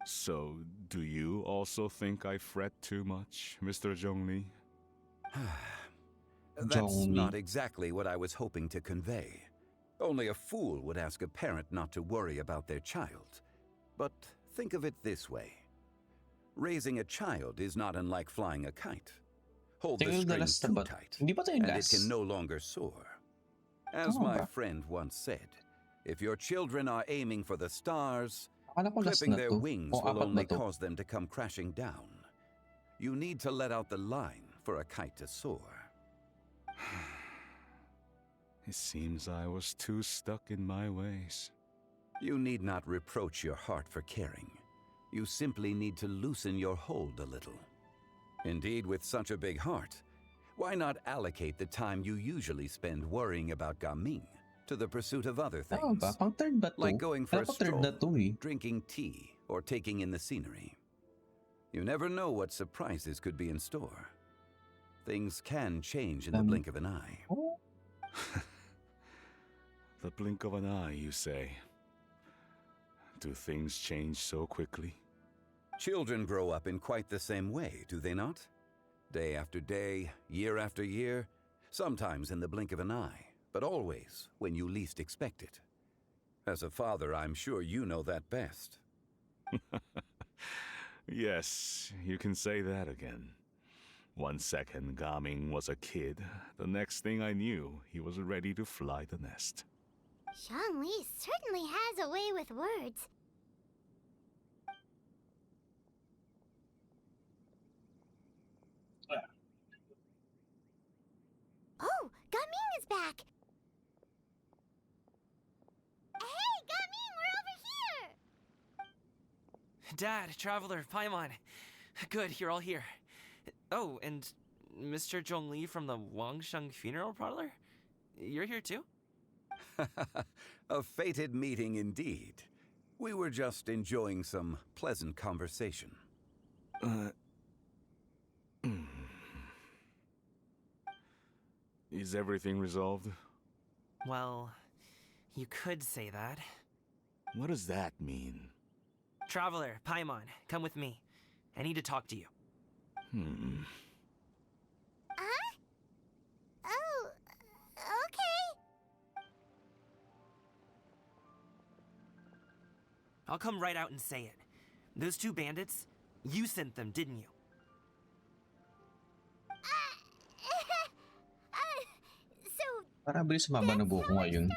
So, do you also think I fret too much, Mr. Zhongli? That's not exactly what I was hoping to convey. Only a fool would ask a parent not to worry about their child. But think of it this way. Raising a child is not unlike flying a kite. Hold the string too tight, and it can no longer soar. As my friend once said, if your children are aiming for the stars, clipping their wings will only cause them to come crashing down. You need to let out the line for a kite to soar. It seems I was too stuck in my ways. You need not reproach your heart for caring. You simply need to loosen your hold a little. Indeed, with such a big heart, why not allocate the time you usually spend worrying about Gaming to the pursuit of other things? Like going for a stroll, drinking tea, or taking in the scenery. You never know what surprises could be in store. Things can change in the blink of an eye. The blink of an eye, you say? Do things change so quickly? Children grow up in quite the same way, do they not? Day after day, year after year, sometimes in the blink of an eye, but always when you least expect it. As a father, I'm sure you know that best. Yes, you can say that again. 1 second, Gaming was a kid. The next thing I knew, he was ready to fly the nest. Zhongli certainly has a way with words. Oh, Gaming is back! Hey, Gaming, we're over here! Dad, Traveler, Paimon. Good, you're all here. Oh, and Mr. Zhongli from the Wangsheng Funeral Parlor? You're here too? A fated meeting indeed. We were just enjoying some pleasant conversation. Is everything resolved? Well, you could say that. What does that mean? Traveler, Paimon, come with me. I need to talk to you. Oh, okay. I'll come right out and say it. Those two bandits, you sent them, didn't you? So, Para bilis sumama ng buhok ko ngayon.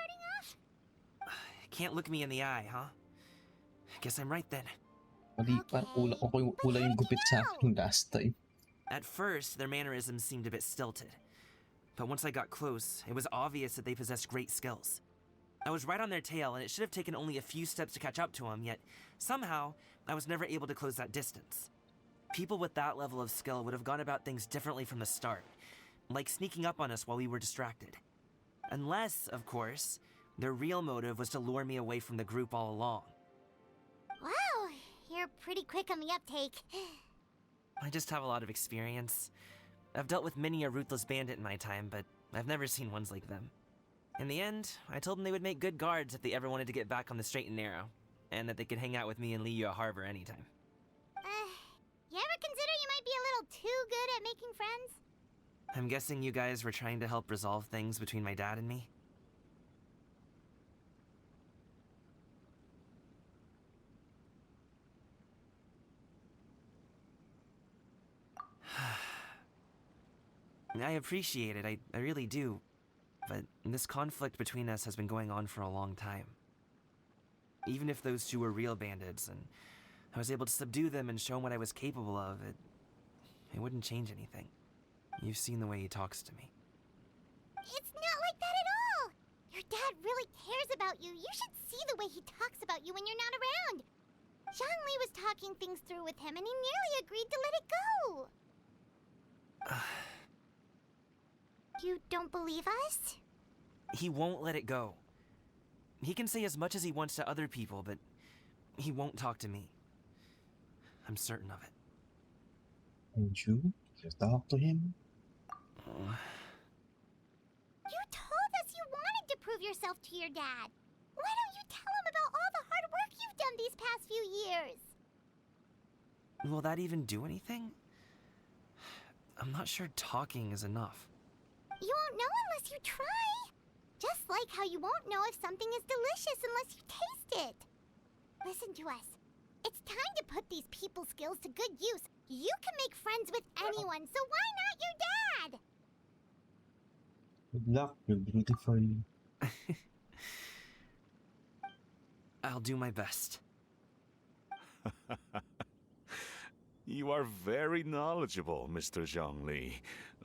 Can't look me in the eye, huh? Guess I'm right then. Mali, parang kulang yung gupit sa akin last time. At first, their mannerisms seemed a bit stilted. But once I got close, it was obvious that they possessed great skills. I was right on their tail, and it should have taken only a few steps to catch up to them, yet somehow, I was never able to close that distance. People with that level of skill would have gone about things differently from the start, like sneaking up on us while we were distracted. Unless, of course, their real motive was to lure me away from the group all along. wow, you're pretty quick on the uptake. I just have a lot of experience. I've dealt with many a ruthless bandit in my time, but I've never seen ones like them. In the end, I told them they would make good guards if they ever wanted to get back on the straight and narrow, and that they could hang out with me in Liyue Harbor anytime. You ever consider you might be a little too good at making friends? I'm guessing you guys were trying to help resolve things between my dad and me? I appreciate it, I really do. But this conflict between us has been going on for a long time. Even if those two were real bandits, and I was able to subdue them and show him what I was capable of, it wouldn't change anything. You've seen the way he talks to me. It's not like that at all! Your dad really cares about you. You should see the way he talks about you when you're not around. Zhongli was talking things through with him, and he nearly agreed to let it go. You don't believe us? He won't let it go. He can say as much as he wants to other people, but he won't talk to me. I'm certain of it. And you talk to him? You told us you wanted to prove yourself to your dad. Why don't you tell him about all the hard work you've done these past few years? Will that even do anything? I'm not sure talking is enough. You won't know unless you try. Just like how you won't know if something is delicious unless you taste it. Listen to us. It's time to put these people skills to good use. You can make friends with anyone, so why not your dad? Good luck, you're beautiful. I'll do my best. You are very knowledgeable, Mr. Zhongli.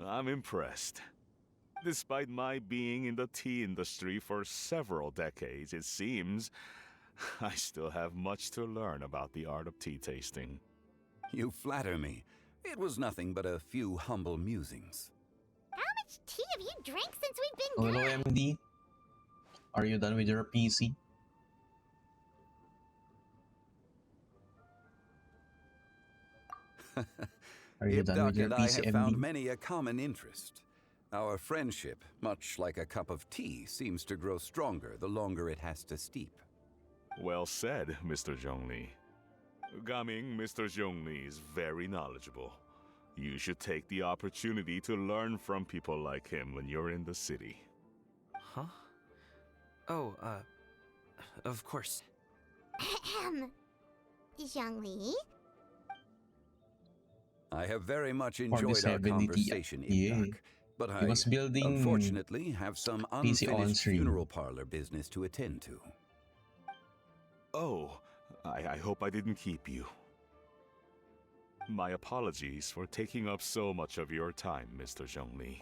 I'm impressed. Despite my being in the tea industry for several decades, it seems I still have much to learn about the art of tea tasting. You flatter me. It was nothing but a few humble musings. How much tea have you drank since we've been Oh, hello, gone? MD. Are you done with your PC? Are you done with your and I PC, have found MD? many a common interest. Our friendship, much like a cup of tea, seems to grow stronger the longer it has to steep. Well said, Mr. Zhongli. Gaming, Mr. Zhongli is very knowledgeable. You should take the opportunity to learn from people like him when you're in the city. Huh? Oh, of course. Ahem. Zhongli? I have very much For enjoyed this our heavenly tea. conversation, Yeah. Ibdak, but He I was building unfortunately have some PC on unfinished stream. funeral parlor business to attend to. Oh, I hope I didn't keep you. My apologies for taking up so much of your time, Mr. Zhongli.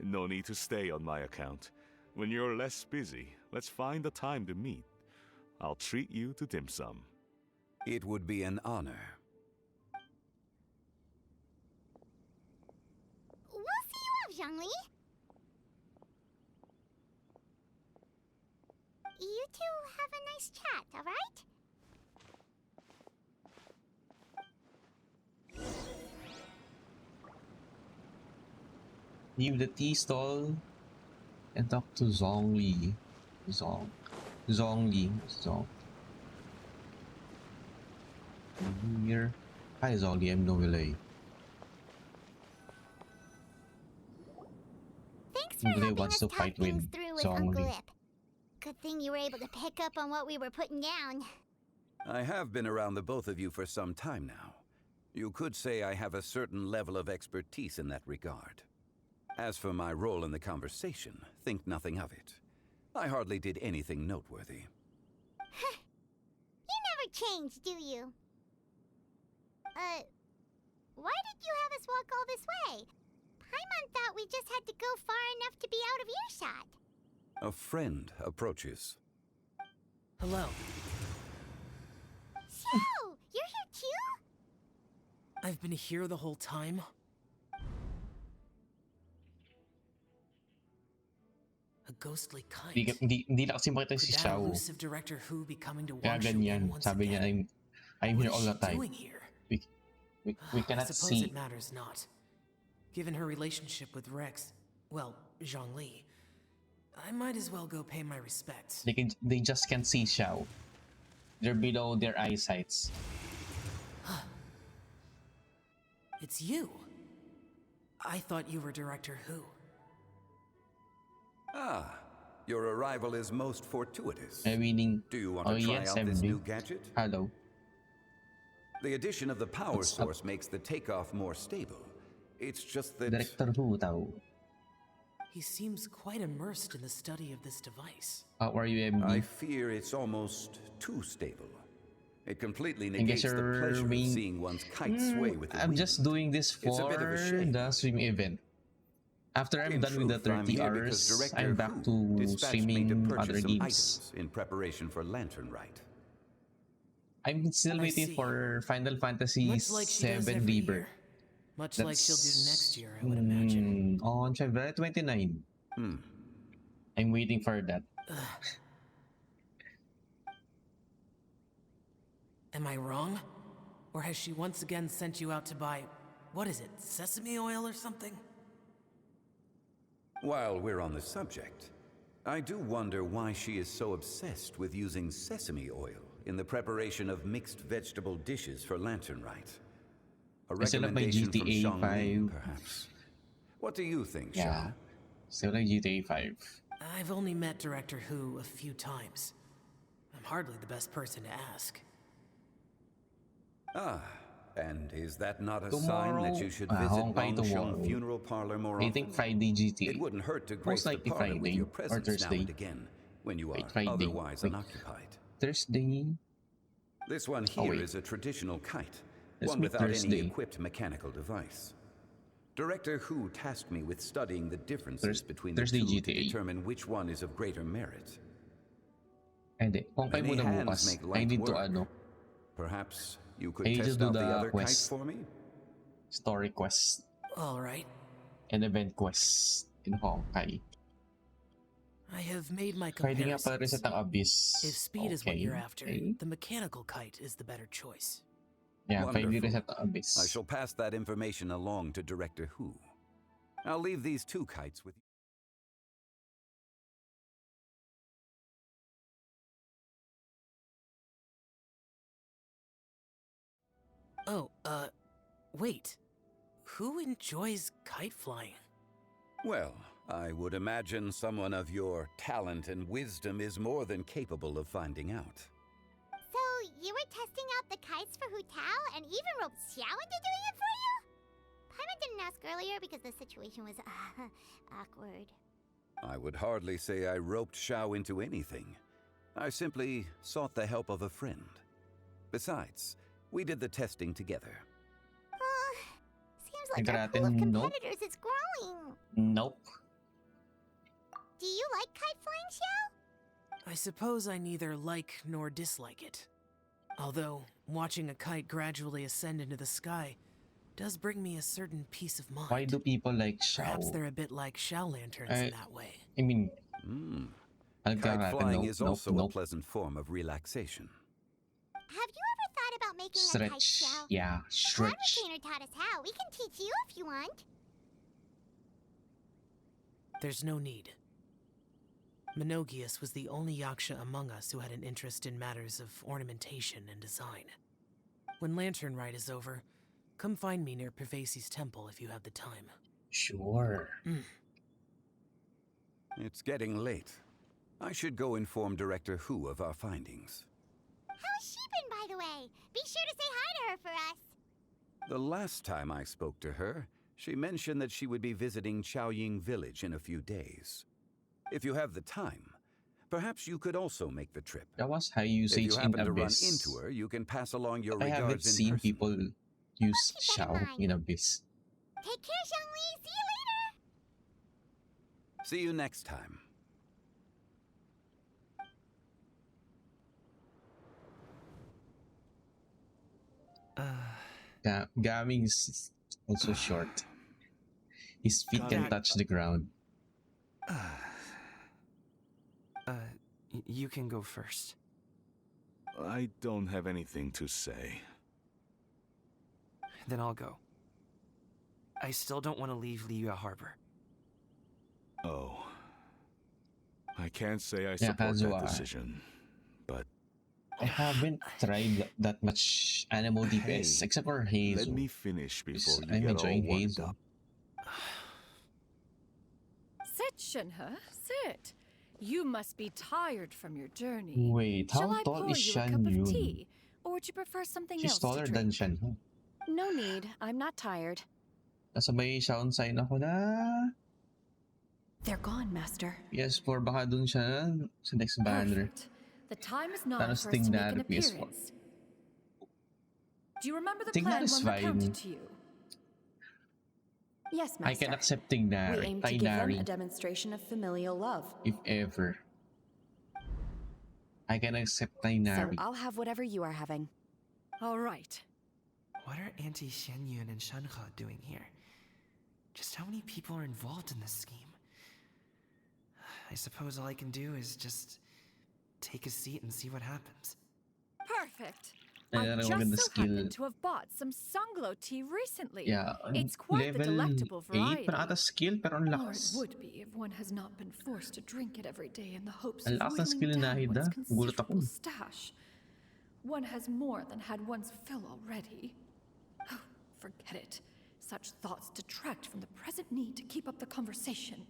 No need to stay on my account. When you're less busy, let's find a time to meet. I'll treat you to dim sum. It would be an honor. Zhongli. You two have a nice chat, alright? Leave the tea stall and talk to Zhongli. Zhongli. Here. Hi Zhongli, I'm Novelay. Thanks for helping wants us to talk fight with things through with Uncle Zhongli. Ip. Good thing you were able to pick up on what we were putting down. I have been around the both of you for some time now. You could say I have a certain level of expertise in that regard. As for my role in the conversation, think nothing of it. I hardly did anything noteworthy. You never change, do you? Why did you have us walk all this way? Paimon thought we just had to go far enough to be out of earshot. A friend approaches. Hello. Xiao, you're here too? I've been here the whole time. A ghostly kite. Hindi na kasi makita si Could that Xiao. elusive Director Who be coming to Kaya wash you ganyan. in once Sabi niya, again? I'm What here is all she the time. doing here? We cannot I suppose see. it matters not. Given her relationship with Rex, well, Zhongli, I might as well go pay my respects. They just can't see Xiao. They're below their eyesights. It's you. I thought you were Director Who. Ah, your arrival is most fortuitous. Meaning, do you want to try out this new gadget? Hello. The addition of the power source makes the takeoff more stable. It's just that... Director Who daw. He seems quite immersed in the study of this device. How are you, MD? I fear it's almost too stable. It completely I guess negates the you're pleasure of being- seeing one's kite sway with the I'm wind. just doing this It's a for bit of a shame. the swim event. After I'm In done with the truth, I'm 30 here because hours, Director I'm back Who to dispatched me streaming to purchase other some games. items in preparation for Lantern Rite. I'm still I waiting see. for Final Fantasy Much like she does 7 every Rebirth. year. Much like she'll do That's- next year, I would imagine. On February 29. Hmm. I'm waiting for that. Am I wrong? Or has she once again sent you out to buy, what is it, sesame oil or something? While we're on the subject, I do wonder why she is so obsessed with using sesame oil in the preparation of mixed vegetable dishes for Lantern Rite. A I still have my recommendation from GTA Zhongli, 5. perhaps. What do you think, Yeah. Xiao? Still like GTA 5. I've only met Director Who a few times. I'm hardly the best person to ask. Ah, and is that not a sign Tomorrow, that you should visit Honkai Wangsheng tomorrow. Funeral Parlor more I often? think Friday GTA. It wouldn't hurt to Most grace the likely parlor with Friday your or presence now Thursday. and again when you are Wait, Friday. otherwise Wait. unoccupied. Thursday. This one Oh, here wait. is a traditional kite, Let's one meet without any Thursday. equipped mechanical device. Director Who tasked me with studying the differences between the Thursday two to GTA. determine which one is of greater merit. Hindi. Kung kayo Many muna hands bukas, make I light need to work. Perhaps you could I need to test do out the the other quest. kite for me? Story quest All right. and event quest in Honkai. I have made my Pwede nga pala comparisons. reset ang Abyss. If speed is what Okay, you're after, okay. the mechanical kite is the better choice. Yeah, pwede Wonderful. reset ang Abyss. I shall pass that information along to Director Who. I'll leave these two kites with you. Oh, wait. Who enjoys kite flying? Well, I would imagine someone of your talent and wisdom is more than capable of finding out. So, you were testing out the kites for Hu Tao and even roped Xiao into doing it for you? Paimon didn't ask earlier because the situation was awkward. I would hardly say I roped Xiao into anything. I simply sought the help of a friend. Besides, we did the testing together. Seems like our pool of Nope. competitors is growing. Nope. Do you like kite flying, Xiao? I suppose I neither like nor dislike it. Although, watching a kite gradually ascend into the sky does bring me a certain peace of mind. Why do people like Perhaps Xiao? they're a bit like Shao lanterns in that way. I mean, Kite flying is also a pleasant form of relaxation. Have you ever thought about making a kite Stretch. shell? Yeah, Cloud stretch. Retainer taught us how. We can teach you if you want. There's no need. Menogius was the only Yaksha among us who had an interest in matters of ornamentation and design. When Lantern Rite is over, come find me near Pervasi's temple if you have the time. Sure. It's getting late. I should go inform Director Hu of our findings. How's she been, by the way? Be sure to say hi to her for us. The last time I spoke to her, she mentioned that she would be visiting Chaoying Village in a few days. If you have the time, perhaps you could also make the trip. That was high usage if you in happen to run Abyss. into her, you can pass along your I haven't regards in seen person. people use Xiao in Abyss. Take care, Zhongli. See you later. See you next time. Gaming is also short. His feet can touch the ground. You can go first. I don't have anything to say. Then I'll go. I still don't want to leave Liyue Harbor. Oh. I can't say I support that decision, but... I haven't tried that much animal DPS except for Hazel. Let me finish before you I'm get all enjoying worked Hazel. up. Sit, Shenhe, sit. You must be tired from your journey. Wait, Shall how I tall pour is you a Shan cup of Yun? tea, or would you prefer something She's else taller to than drink? Shan. No need. I'm not tired. Nasa may sound sign ako na. They're gone, Master. Yes, for baka dun siya sa next banner. Perfect. The time is now Thanos for us to make an Tingnar PS1. appearance. Do you remember the Tingnar plan is when recounted fine. to you? Yes, Master. I can accept We Tingnar, aim to give them a Tingnar, demonstration of familial love. if ever. I can accept So Tingnar. I'll have whatever you are having. All right. What are Auntie Shenyun and Shenhe doing here? Just how many people are involved in this scheme? I suppose all I can do is just take a seat and see what happens. Perfect. I I don't know the just so skill. happened to have bought some Sunglow tea recently. Yeah, It's quite the level delectable 8 variety. pa ata skill pero ang Or it lakas. would be if one has not been forced to drink it every day in the hopes Ang of lakas ng skill whittling ni down Nahida. one's Gulat ako. considerable stash. One has more than had one's fill already. Oh, forget it. Such thoughts detract from the present need to keep up the conversation.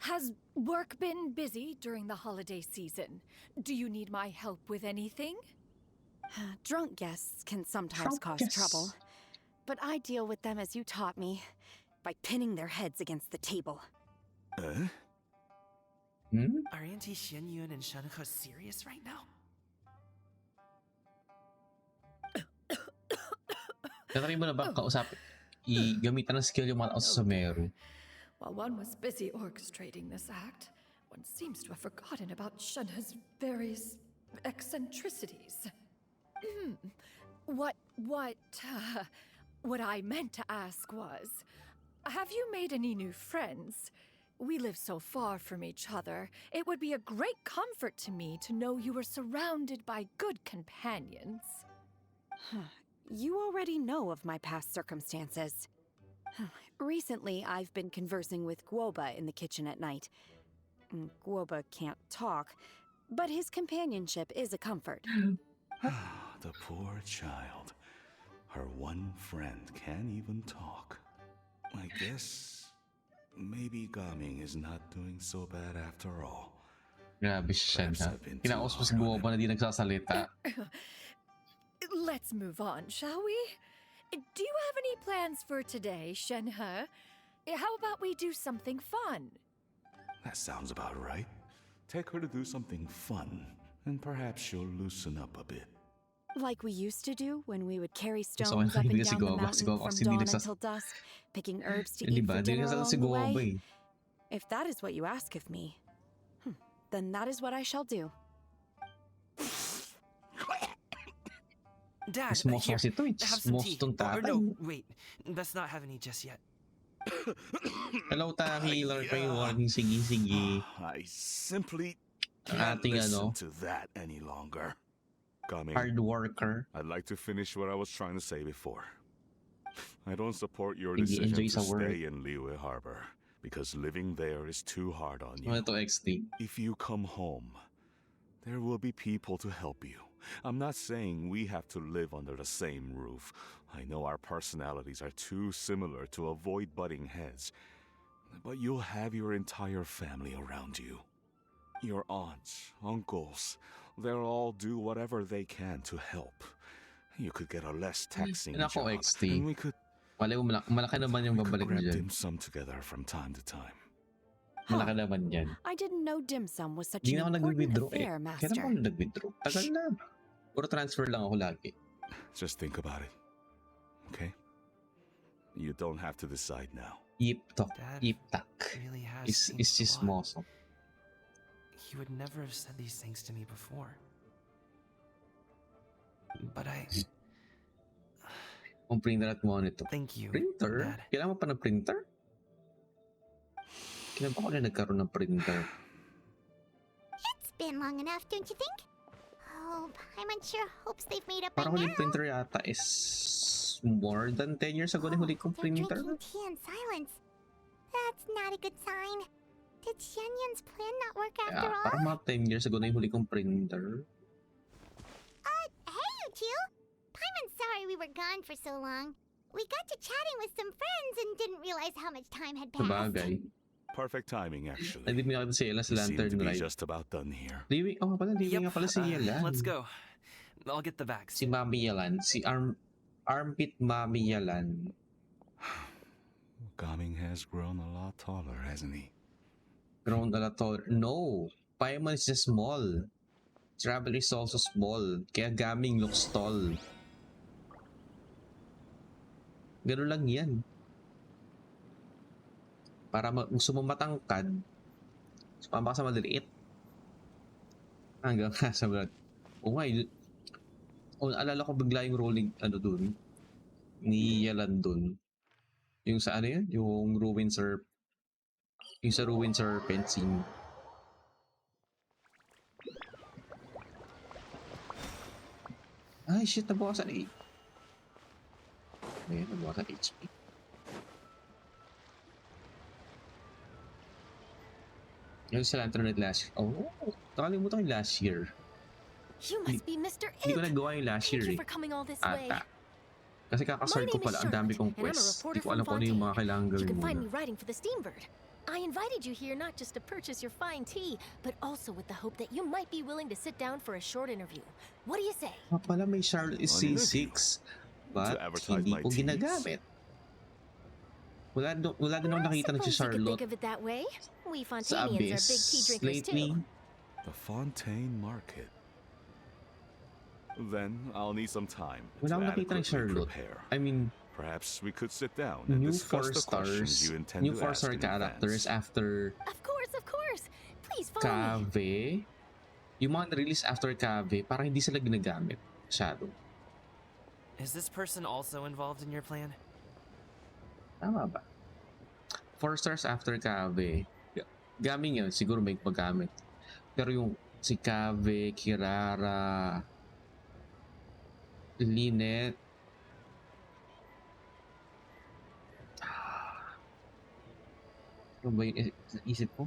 Has work been busy during the holiday season? Do you need my help with anything? Drunk guests can sometimes cause trouble, but I deal with them as you taught me, by pinning their heads against the table. Are Auntie Shenyun and Shenhe serious right now? Natry mo na ba kausapin? I-gamitan ng skill yung mga tao sa Meru. While one was busy orchestrating this act, one seems to have forgotten about Shenhe's various eccentricities. What I meant to ask was, have you made any new friends? We live so far from each other. It would be a great comfort to me to know you were surrounded by good companions. You already know of my past circumstances. Recently, I've been conversing with Guoba in the kitchen at night. Guoba can't talk, but his companionship is a comfort. The poor child. Her one friend can't even talk. I guess maybe Gaming is not doing so bad after all. Grabe siya ha. Kinausap si Guoba na di nagsasalita. Let's move on, shall we? Do you have any plans for today, Shenhe? How about we do something fun? That sounds about right. Take her to do something fun, and perhaps she'll loosen up a bit. Like we used to do when we would carry So, stones up and hindi si down the Guoba. mountain Si Guoba from kasi hindi dawn nagsas- until dusk, picking herbs to Hindi eat ba? for Hindi dinner nagsasal along si the Guoba way. eh. If that is what you ask of me, then that is what I shall do. Dad, Smoso here, kasi ito. have some tea. Smoso tong Or tatay. no, wait. Best not have any just yet. Hello, Taki. Lord pa yung warning. Sige. I simply Ang can't ating listen to that any longer. Coming. hard worker. I'd like to finish what I was trying to say before. I don't support your Hindi decision enjoy to sa work. stay in Liyue Harbor because living there is too hard on you. Ano to, XD? If you come home, there will be people to help you. I'm not saying we have to live under the same roof. I know our personalities are too similar to avoid butting heads. But you'll have your entire family around you. Your aunts, uncles, they'll all do whatever they can to help. You could get a less taxing job, XD. and we could Malay mo, malaki naman yung babalik mo grab dyan. dim sum together from time to time. Malaki naman yan. I didn't know dim sum was such Hindi an na ako important nag-withdraw affair, Kailan Master. ako nag-withdraw? Tagal na. Puro transfer lang ako lagi. Just think about it, okay? You don't have to decide now. Yip-tok. Yip-tak. Really has Is changed a this lot. moso? He would never have said these things to me before. But I... Kung printer at monitor. Thank you, Printer? Dad. Kailangan mo pa ng printer? Kailan pa ako na nagkaroon ng printer? It's been long enough, don't you think? Oh, Paimon sure hopes they've made up by Parang now. huling printer yata is more than 10 years ago na huli kong They're printer. drinking tea in silence. That's not a good sign. Did Xianyun's plan not work after all? Parang mga 10 years ago na yung huli kong printer. Hey, you two! Paimon's sorry we were gone for so long. We got to chatting with some friends and didn't realize how much time had passed. Sabagay. Perfect timing, actually. Hindi mo nakita si Ella sa We seem Lantern to be Rites. just about done here. Living, living nga pala si Ella. Let's go. I'll get the bags. Si Mami Yalan. Si Armpit Mami Yalan. Gaming has grown a lot taller, hasn't he? Grown a lot taller. No! Paimon is just small. Travel is also small. Kaya Gaming looks tall. Ganun lang yan. Para gusto mo matangkad, sumama ka sa maliliit. Hanggang sa mga... Oo nga, alala ko bigla yung rolling, dun, ni Yalan dun. Yung sa ano yun? Yung yung sa Ruin Serpent scene. Ay, shit, nabawasan eh. Ayan, nabawasan HP. Yung sa Lantern Rites last year. Oh, nakalimutan ko yung last year. You must be Mr. Hindi ko nagawa yung last year Thank you eh. for coming all this way. Kasi kakasart ko pala, ang dami kong and I'm a quest. reporter Hindi ko alam from kung ano yung mga kailangan You gawin can find muna. me writing for the Steambird. I invited you here not just to purchase your fine tea, but also with the hope that you might be willing to sit down for a short interview. What do you say? Pala may Charlotte is An C6. But advertise hindi my ko teas? ginagamit. Wala din ako nakita ng si Suppose you could Charlotte think of it that way. We sa Fontanians are big tea Abyss drinkers lately. too. The Fontaine Market. Then I'll need some time Wala to akong nakita ng adequately Charlotte. prepare. I mean, Perhaps we could sit down and new discuss 4 the questions stars, you intend new to 4 ask star in characters advance. after Of course. Please follow me. Cave. Yung mga release after Cave, parang hindi sila ginagamit. Masyado. Is this person also involved in your plan? Tama ba? 4 stars after Cave. Gaming yun, siguro may magamit. Pero yung si Cave, Kirara, Lynette, ano ba yung isip ko?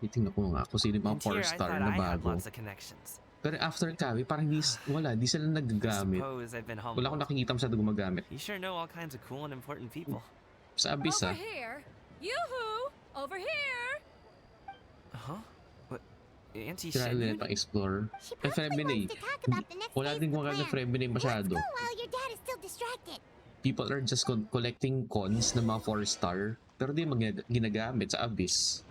Titingnan ko nga kung sino yung mga And here 4 I star thought na I had bago. lots of connections. Pero after Cave, parang di sila nagagamit. Suppose I've been humble. Wala akong nakikita masyado gumagamit. You sure know all kinds of cool and important people. Sa Abyss Over here! Yoo-hoo! Over here! Huh? What? Auntie Tira ulit Shenmue? pang Explorer. Eh, Femini. Wala din gumagamit ng Femini masyado. While your dad is still distracted. People are just collecting cons ng mga 4 star. Pero di ginagamit sa Abyss.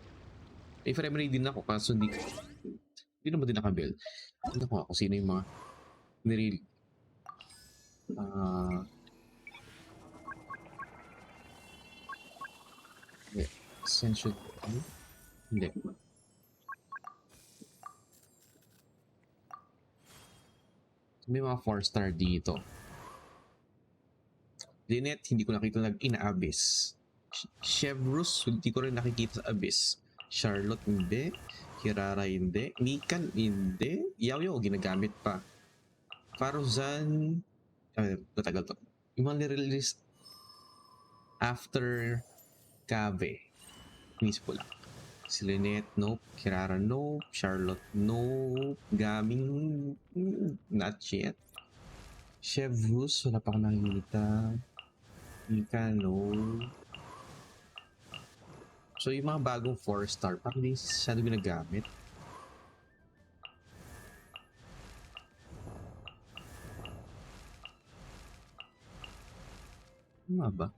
Eh, Femini din ako kaso hindi naman din nakabuild. Ano ko nga kung sino yung mga niril... Essential... Hindi. May mga 4-star dito. Lynette, hindi ko nakita ina-abyss. Chevrus, hindi ko rin nakikita sa abyss. Charlotte, hindi. Kirara, hindi. Mikan, hindi. Yaw-yaw, ginagamit pa. Faruzan, matagal to. Yung mga nirelease after Cave. Mismo lang. Si Lynette, nope. Kirara, nope. Charlotte, nope. Gaming, not yet. Chevrus, wala pa akong nakikita. Mika, no. So yung mga bagong 4-star, parang hindi masyado ginagamit. Ano ba?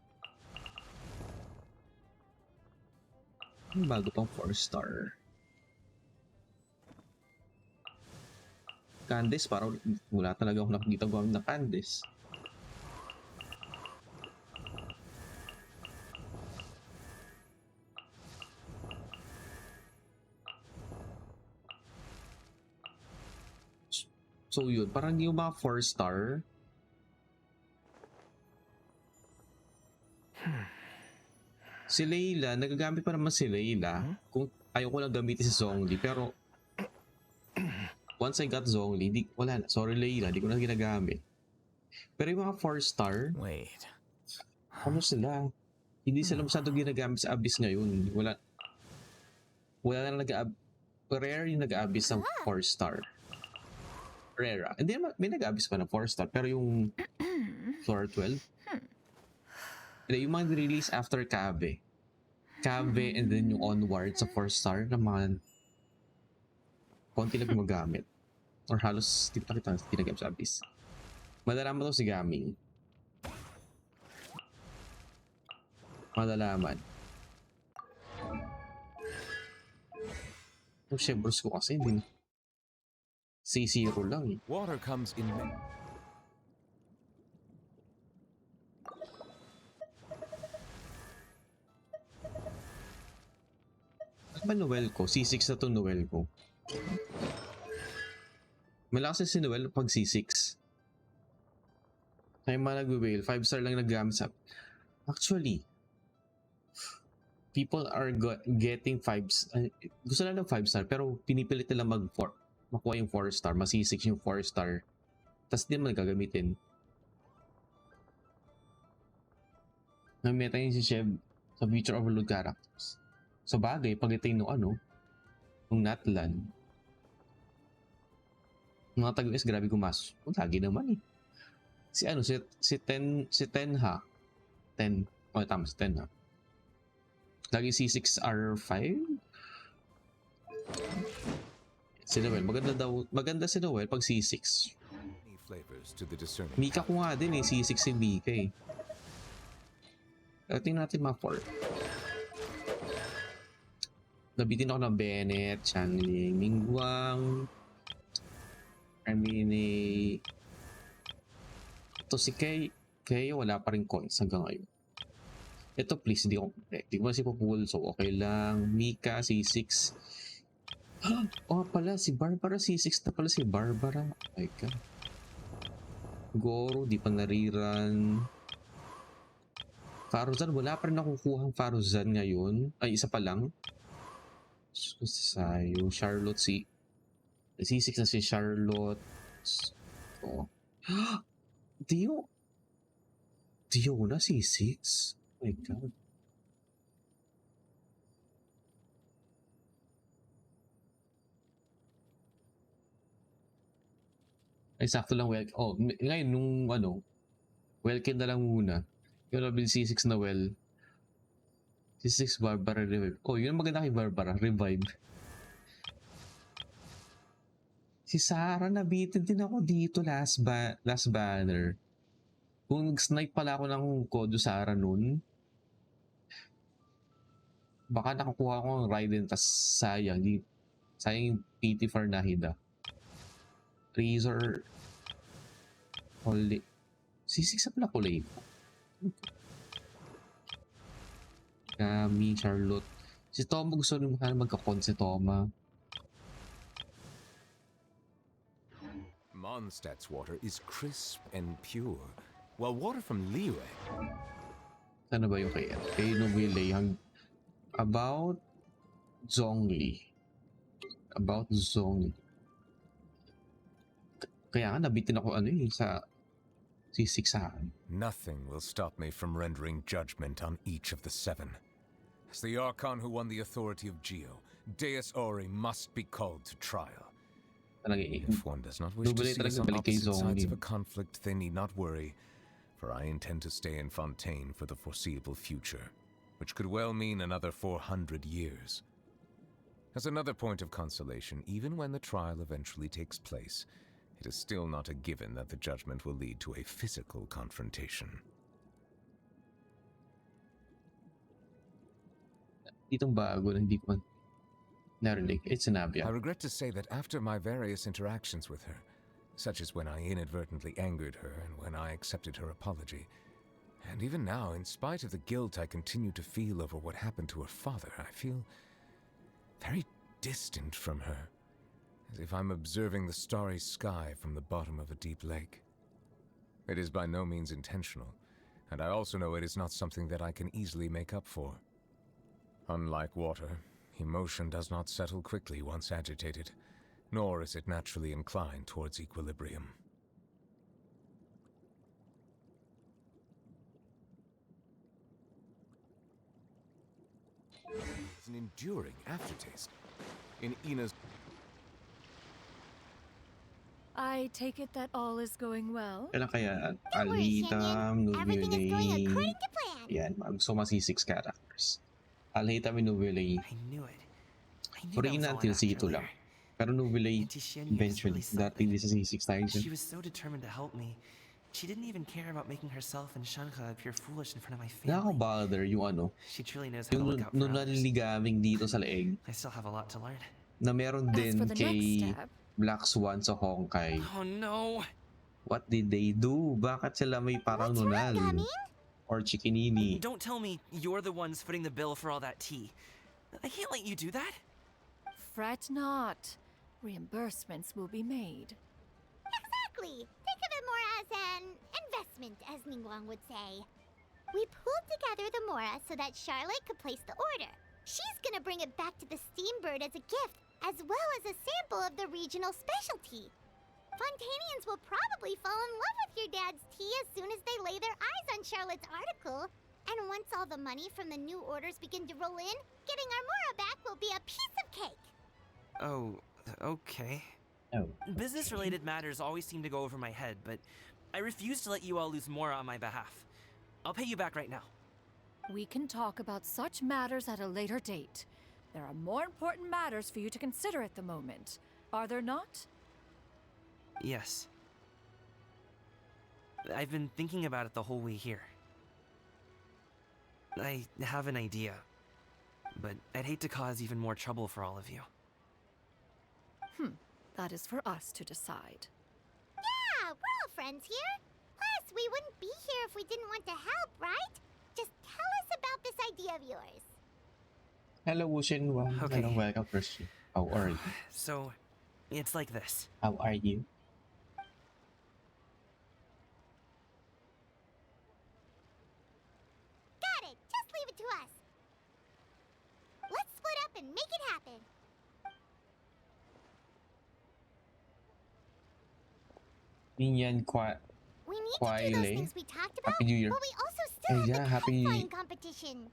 Yung bago pang 4-star. Candice, parang wala talaga akong nakikita gamit na Candice. So yun, parang yung mga 4-star. Si Layla, nagagamit pa naman si Layla. Kung ayaw ko lang gamitin si Zhongli, pero once I got Zhongli, wala na. Sorry Layla, di ko na ginagamit. Pero yung mga 4-star, wait. ano sila? Hindi sila masyado ginagamit sa Abyss ngayon. Wala na rare yung nag-Abyss ng 4-star. Rare. Hindi, may nag-Abyss pa ng 4-star, pero yung floor 12. Hindi, yung mga release after Cave. Cave and then yung onward sa 4-star naman, konti lang gumagamit. Or halos, di pa kita ginagamit sa Abyss. Madalaman to si Gaming. Madalaman. Yung Chevrus ko kasi hindi. C0 lang eh. Water comes in. Ano ba Noel ko? C6 na to Noel ko. Malakas si Noel pag C6. Kaya mga nag-whale, 5-star lang nagamit sa... Actually, people are getting 5s. Gusto lang ng 5-star pero pinipilit nila makuha yung 4-star, mas-C6 yung 4-star. Tapos di naman gagamitin. Namimeta yung si Shev sa Future Overload characters. Sa bagay, pag ito yung nung Natlan, mga taga-US, grabe gumas. Lagi naman eh. Si Tenha. Tama, si Tenha. Lagi C6R5. Si Noel, maganda si Noel pag C6. Mika ko nga din eh, C6 si Mika eh. Tingnan natin mga 4. Nabitin ako ng Bennett, Chanling, Mingguang, ito si Kay, wala pa rin coins hanggang ngayon. Ito please, hindi ko si Popul, so okay lang. Mika, C6. Oh pala, si Barbara, C6 na pala si Barbara. Oh my God. Goro, di pa nariran. Faruzan, wala pa rin nakukuhang Faruzan ngayon. Ay, isa pa lang. Sayo, Charlotte, C6 na si Charlotte. Oh. Dio na C6? Oh my God. Ay, sakto lang ngayon nung Welkin na lang muna. Yung level C6 na C6 Barbara Revive. Oh, yun ang maganda kay Barbara. Revive. Si Sarah, nabitin din ako dito last banner. Kung nag-snipe pala ako ng Kodo Sarah nun, baka nakakuha ko ng Raiden, tas sayang yung PT for Nahida. Razor Holy C6 na pala kulay. Kami, Charlotte. Si Toma, gusto rin magka-con si Toma. Mondstadt's water is crisp and pure, while water from Liyue... Ano ba yung kay Nobile? About Zhongli. About Zhongli. Kaya nga nabitin ako sa sisiksahan. Nothing will stop me from rendering judgment on each of the 7. As the Archon who won the authority of Geo, Deus Ori must be called to trial. If one does not wish to see us on opposite sides of a conflict, they need not worry, for I intend to stay in Fontaine for the foreseeable future, which could well mean another 400 years. As another point of consolation, even when the trial eventually takes place, it is still not a given that the judgment will lead to a physical confrontation. Itong bago na hindi ko narinig. It's Navia. I regret to say that after my various interactions with her, such as when I inadvertently angered her and when I accepted her apology, and even now, in spite of the guilt I continue to feel over what happened to her father, I feel very distant from her, as if I'm observing the starry sky from the bottom of a deep lake. It is by no means intentional, and I also know it is not something that I can easily make up for. Unlike water, emotion does not settle quickly once agitated, nor is it naturally inclined towards equilibrium. It's an enduring aftertaste. In Ina's... I take it that all is going well? Kailan kaya Alhitam, Nubile... Yan, gusto masisix characters. Alhitam and Nubile... I knew it. Purina until C2 lang. Pero Nubile, eventually, dati di sa C6 tayo dyan. She was so determined to help me. She didn't even care about making herself and Shanka appear foolish in front of my family. Nakaka-bother yung She truly knows how to look out for nung others. naliligawing dito sa leeg. I still have a lot to learn. Na meron din kay Black Swan sa Honkai. Oh no! What did they do? Bakit sila may parang nunal? Or chikinini? Don't tell me you're the ones footing the bill for all that tea. I can't let you do that. Fret not. Reimbursements will be made. Exactly. Think of it more as an investment, as Ningguang would say. We pooled together the Mora so that Charlotte could place the order. She's gonna bring it back to the Steambird as a gift, as well as a sample of the regional specialty. Fontanians will probably fall in love with your dad's tea as soon as they lay their eyes on Charlotte's article. And once all the money from the new orders begin to roll in, getting our Mora back will be a piece of cake. Oh, okay. Oh. Business-related matters always seem to go over my head, but I refuse to let you all lose more on my behalf. I'll pay you back right now. We can talk about such matters at a later date. There are more important matters for you to consider at the moment, are there not? Yes. I've been thinking about it the whole way here. I have an idea, but I'd hate to cause even more trouble for all of you. That is for us to decide. Yeah, we're all friends here. Plus, we wouldn't be here if we didn't want to help, right? Just tell us about this idea of yours. Hello, Wushin. Okay. Hello, welcome first. How are you? So, it's like this. How are you? Got it. Just leave it to us. Let's split up and make it happen. Minyan We need to do those things we talked about, Happy New Year. but we also still have the Happy kite flying competition.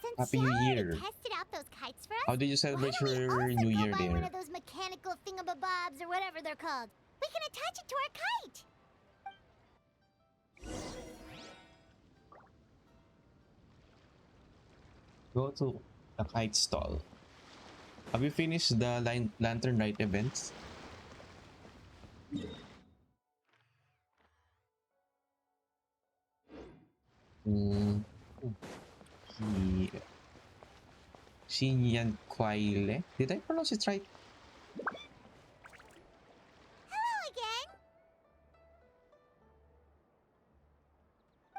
Since Happy New Xiao already Year. tested out those kites for us, How did you celebrate why don't we your also New go Year buy one there? of those mechanical thingamabobs or whatever they're called? We can attach it to our kite. Go to the kite stall. Have you finished the Lantern Rite events? Xinyan Kwaile. Did I pronounce it right? Hello again.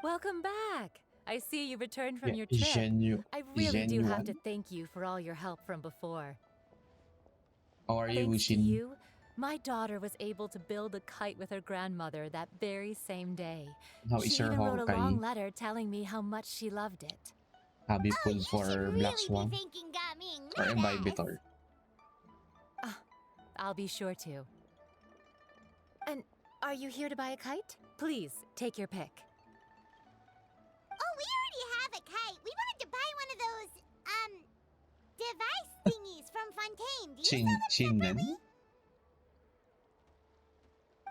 Welcome back. I see you returned from Yeah, your trip. I really do have Genuine. to thank you for all your help from before. How are you, Thanks to Wushin? you, My daughter was able to build a kite with her grandmother that very same day. How is She your even wrote a long Honkai? letter telling me how much she loved it. Hobby pools for Black Swan or Imbibitor. I'll be sure to. And are you here to buy a kite? Please, take your pick. Oh, we already have a kite. We wanted to buy one of those, device thingies from Fontaine. Do you sell them separately?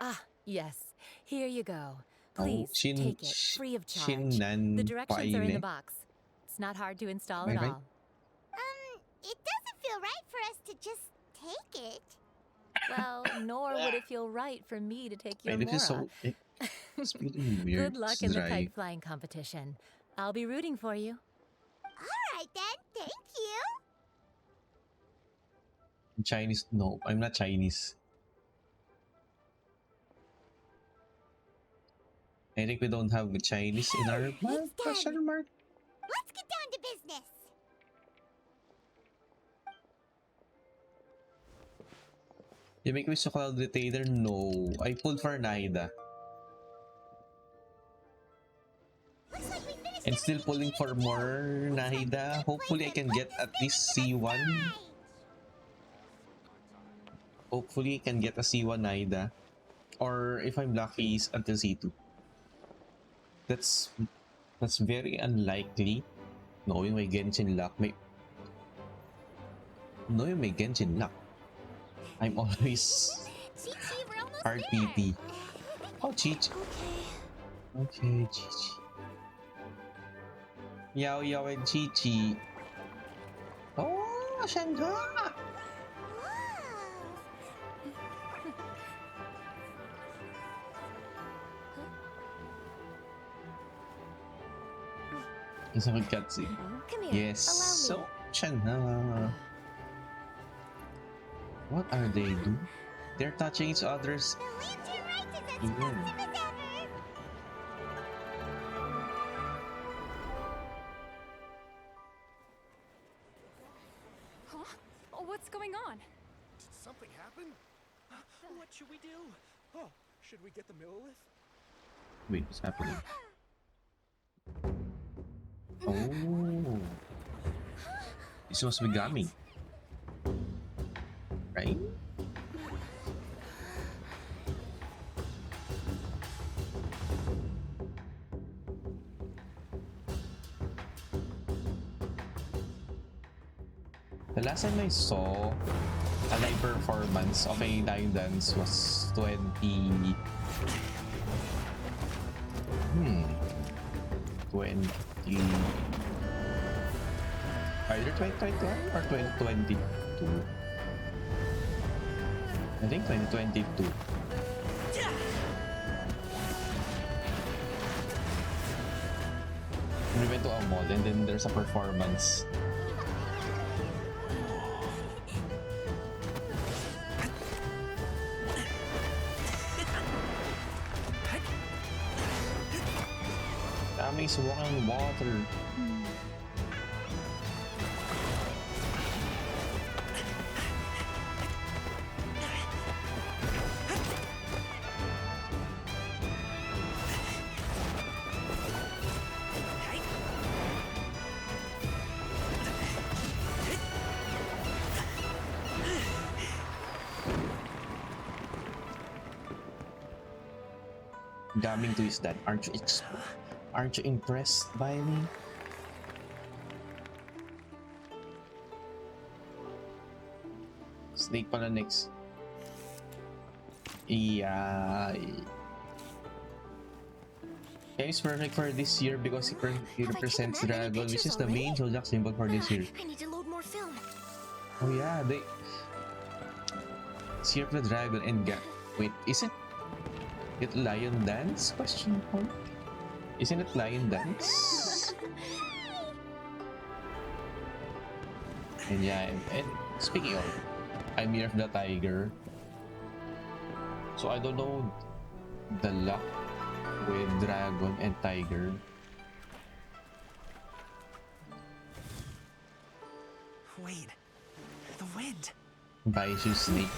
Ah, yes. Here you go. Please Shin, take it, free of charge. Shinnan The directions are in the Paine. box. It's not hard to install Am I at right? all. It doesn't feel right for us to just take it. Well, nor would it feel right for me to take your Wait, this is Mora. so... It's really weird. Good luck It's in the dry. kite flying competition. I'll be rooting for you. Alright then, thank you. Chinese? No, I'm not Chinese. I think we don't have Chinese in our question mark. Let's get down to business. You make wish to Cloud Retainer? No. I pulled for Naida. And still pulling for more Nahida. Hopefully I can get at least C1. Hopefully I can get a C1 Nahida. Or if I'm lucky, is until C2. That's very unlikely. Knowing my Genshin luck. Knowing my Genshin luck. I'm always RPP. Oh, Chi-Chi. Okay, Chi-Chi. Yao Yao and Chi-Chi. Oh, Shanghai! It's a good cutscene. Come here. Yes. Allow me. So, Shanghai. What are they doing? They're touching each other's ear. Huh? Oh, what's going on? Did something happen? What should we do? Oh, should we get the Millilith? Wait, what's happening? Oh. This was Megami. Right? The last time I saw a live performance of a line dance was 20... 20... Either 2021 or 2022. I think 2022. We went to a mall and then there's a performance. Daming's walking water. Daming twist that. Aren't you impressed by me? Snake pala next. Yeah. It's perfect for this year because he represents Dragon, which is the main zodiac symbol for this year. I need to load more film. Oh yeah, it's here for the Dragon and wait, isn't it Lion Dance? Question mark. Isn't it Lion Dance? And yeah, and speaking of, I'm here for the Tiger. So I don't know the luck with Dragon and Tiger. Wait, the wind. Baisu Snake.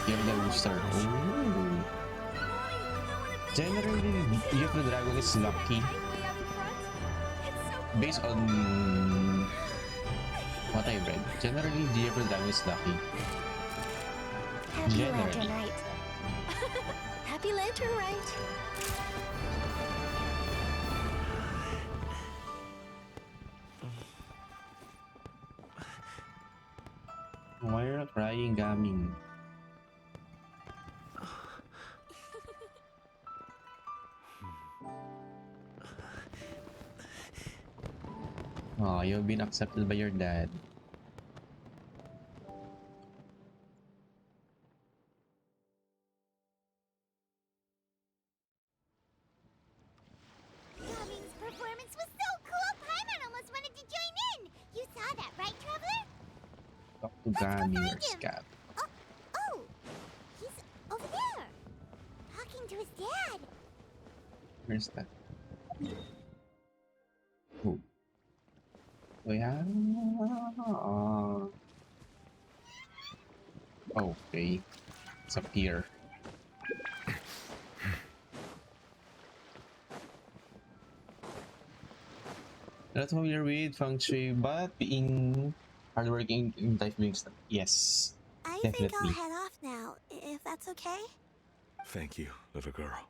Year of the Rooster. Ooh. Generally, Year of the Dragon is lucky. Based on what I read, generally Year of the Dragon is lucky. Happy Lantern Rite. Happy Lantern Rite. Why are you crying, Gaming? Oh, you've been accepted by your dad. Gaming's performance was so cool, Paimon almost wanted to join in. You saw that, right, Traveler? Talk to Gaming or Scat. Oh, he's over there, talking to his dad. Where's that? Oh. Oh yeah. Okay. It's up here. Not familiar with feng shui, but being hardworking in life being stuff. Yes. I definitely. think I'll head off now, if that's okay. Thank you, little girl.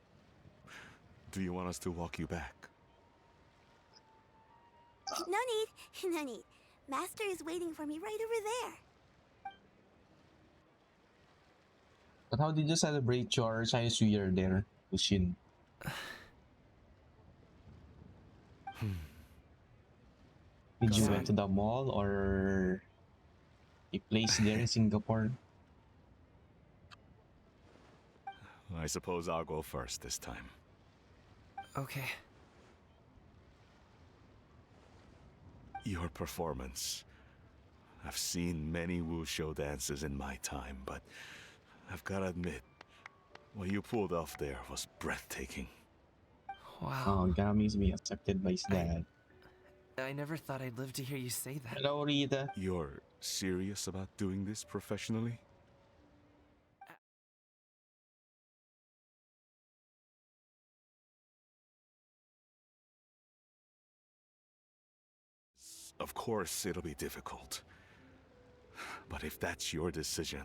Do you want us to walk you back? No need, no need. Master is waiting for me right over there. But how did you celebrate your Chinese New Year there, Ushin? Did you went to the mall or a place there in Singapore? I suppose I'll go first this time. Okay. Your performance. I've seen many wushou dances in my time, but I've got to admit, what you pulled off there was breathtaking. Wow. Oh, Gami's being accepted by his dad. I never thought I'd live to hear you say that. Hello, Rita. You're serious about doing this professionally? Of course, it'll be difficult. But if that's your decision,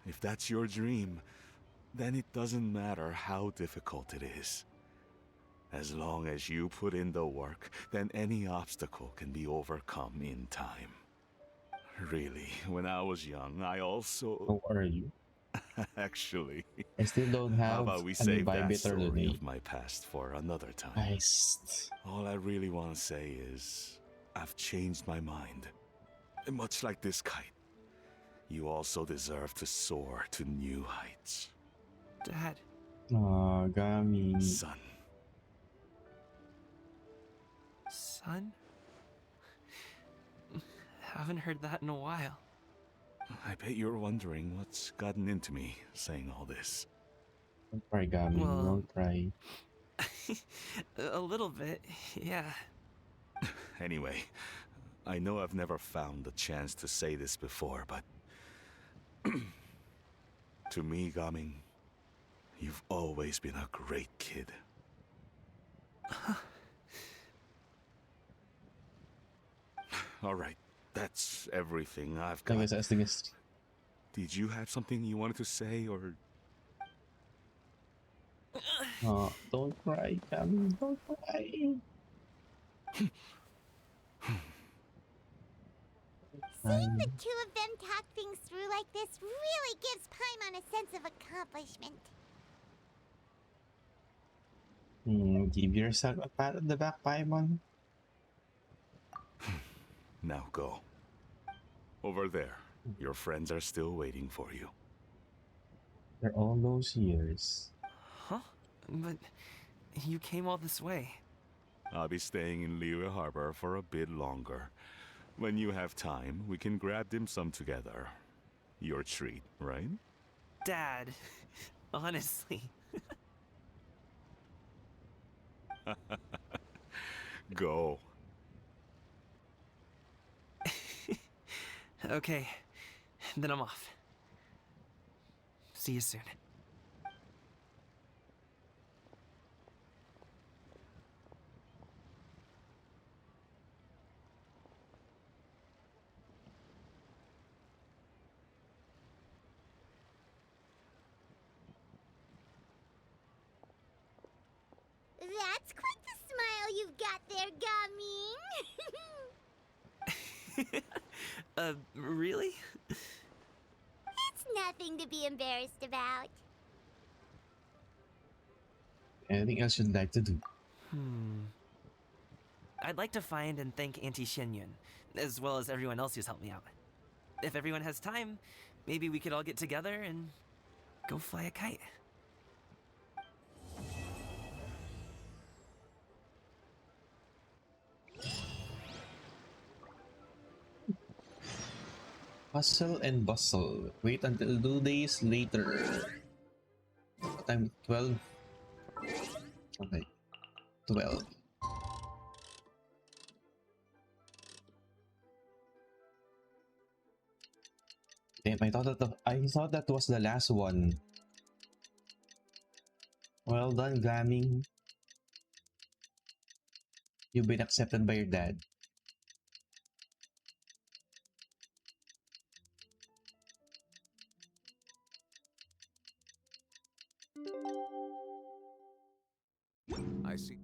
if that's your dream, then it doesn't matter how difficult it is. As long as you put in the work, then any obstacle can be overcome in time. Really, when I was young, I also... How are you? Actually... I still don't have how about we an save that inhibitor story today. of my past for another time? Nice. All I really want to say is, I've changed my mind. And much like this kite, you also deserve to soar to new heights. Dad. Oh, Gami. Son. Son? Haven't heard that in a while. I bet you're wondering what's gotten into me saying all this. Don't cry, Gami. Well- Don't cry. A little bit, yeah. Anyway, I know I've never found the chance to say this before, but... to me, Gaming, you've always been a great kid. Alright, that's everything I've got. Did you have something you wanted to say, or... Oh, don't cry, Gami. Don't cry. Seeing the two of them talk things through like this really gives Paimon a sense of accomplishment. Give yourself a pat on the back, Paimon. Now go. Over there. Your friends are still waiting for you. For all those years. Huh? But you came all this way. I'll be staying in Liyue Harbor for a bit longer. When you have time, we can grab dim sum together. Your treat, right? Dad, honestly. Go. Okay, then I'm off. See you soon. That's quite the smile you've got there, Gaming. Really? It's nothing to be embarrassed about. Anything else you'd like to do? I'd like to find and thank Auntie Xinyun, as well as everyone else who's helped me out. If everyone has time, maybe we could all get together and go fly a kite. Hustle and bustle. Wait until 2 days later. What time? 12? Okay. 12. Damn, I thought that was the last one. Well done, Gaming. You've been accepted by your dad. I see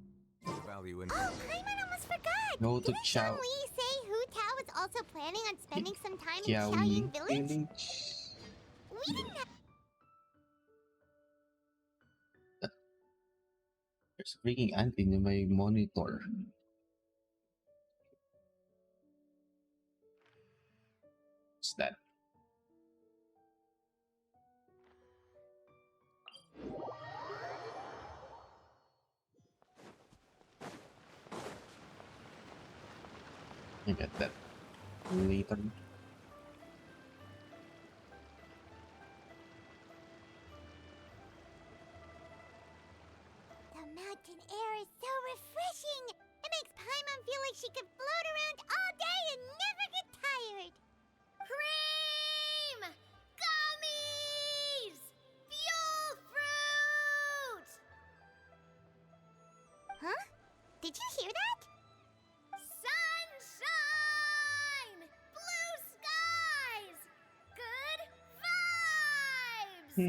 the value in. Oh, Paimon almost forgot! Go to Didn't Chao. Lee say Hu Tao was also planning on spending some time in Xiao Xiaoying Yi village? We didn't have... There's a freaking ant in my monitor. What's that? I get that later. The mountain air is so refreshing! It makes Paimon feel like she could float around all day and never get tired! Cream! Gummies! Fuel fruit! Huh? Did you hear that? Sunshine! Blue skies! Good vibes!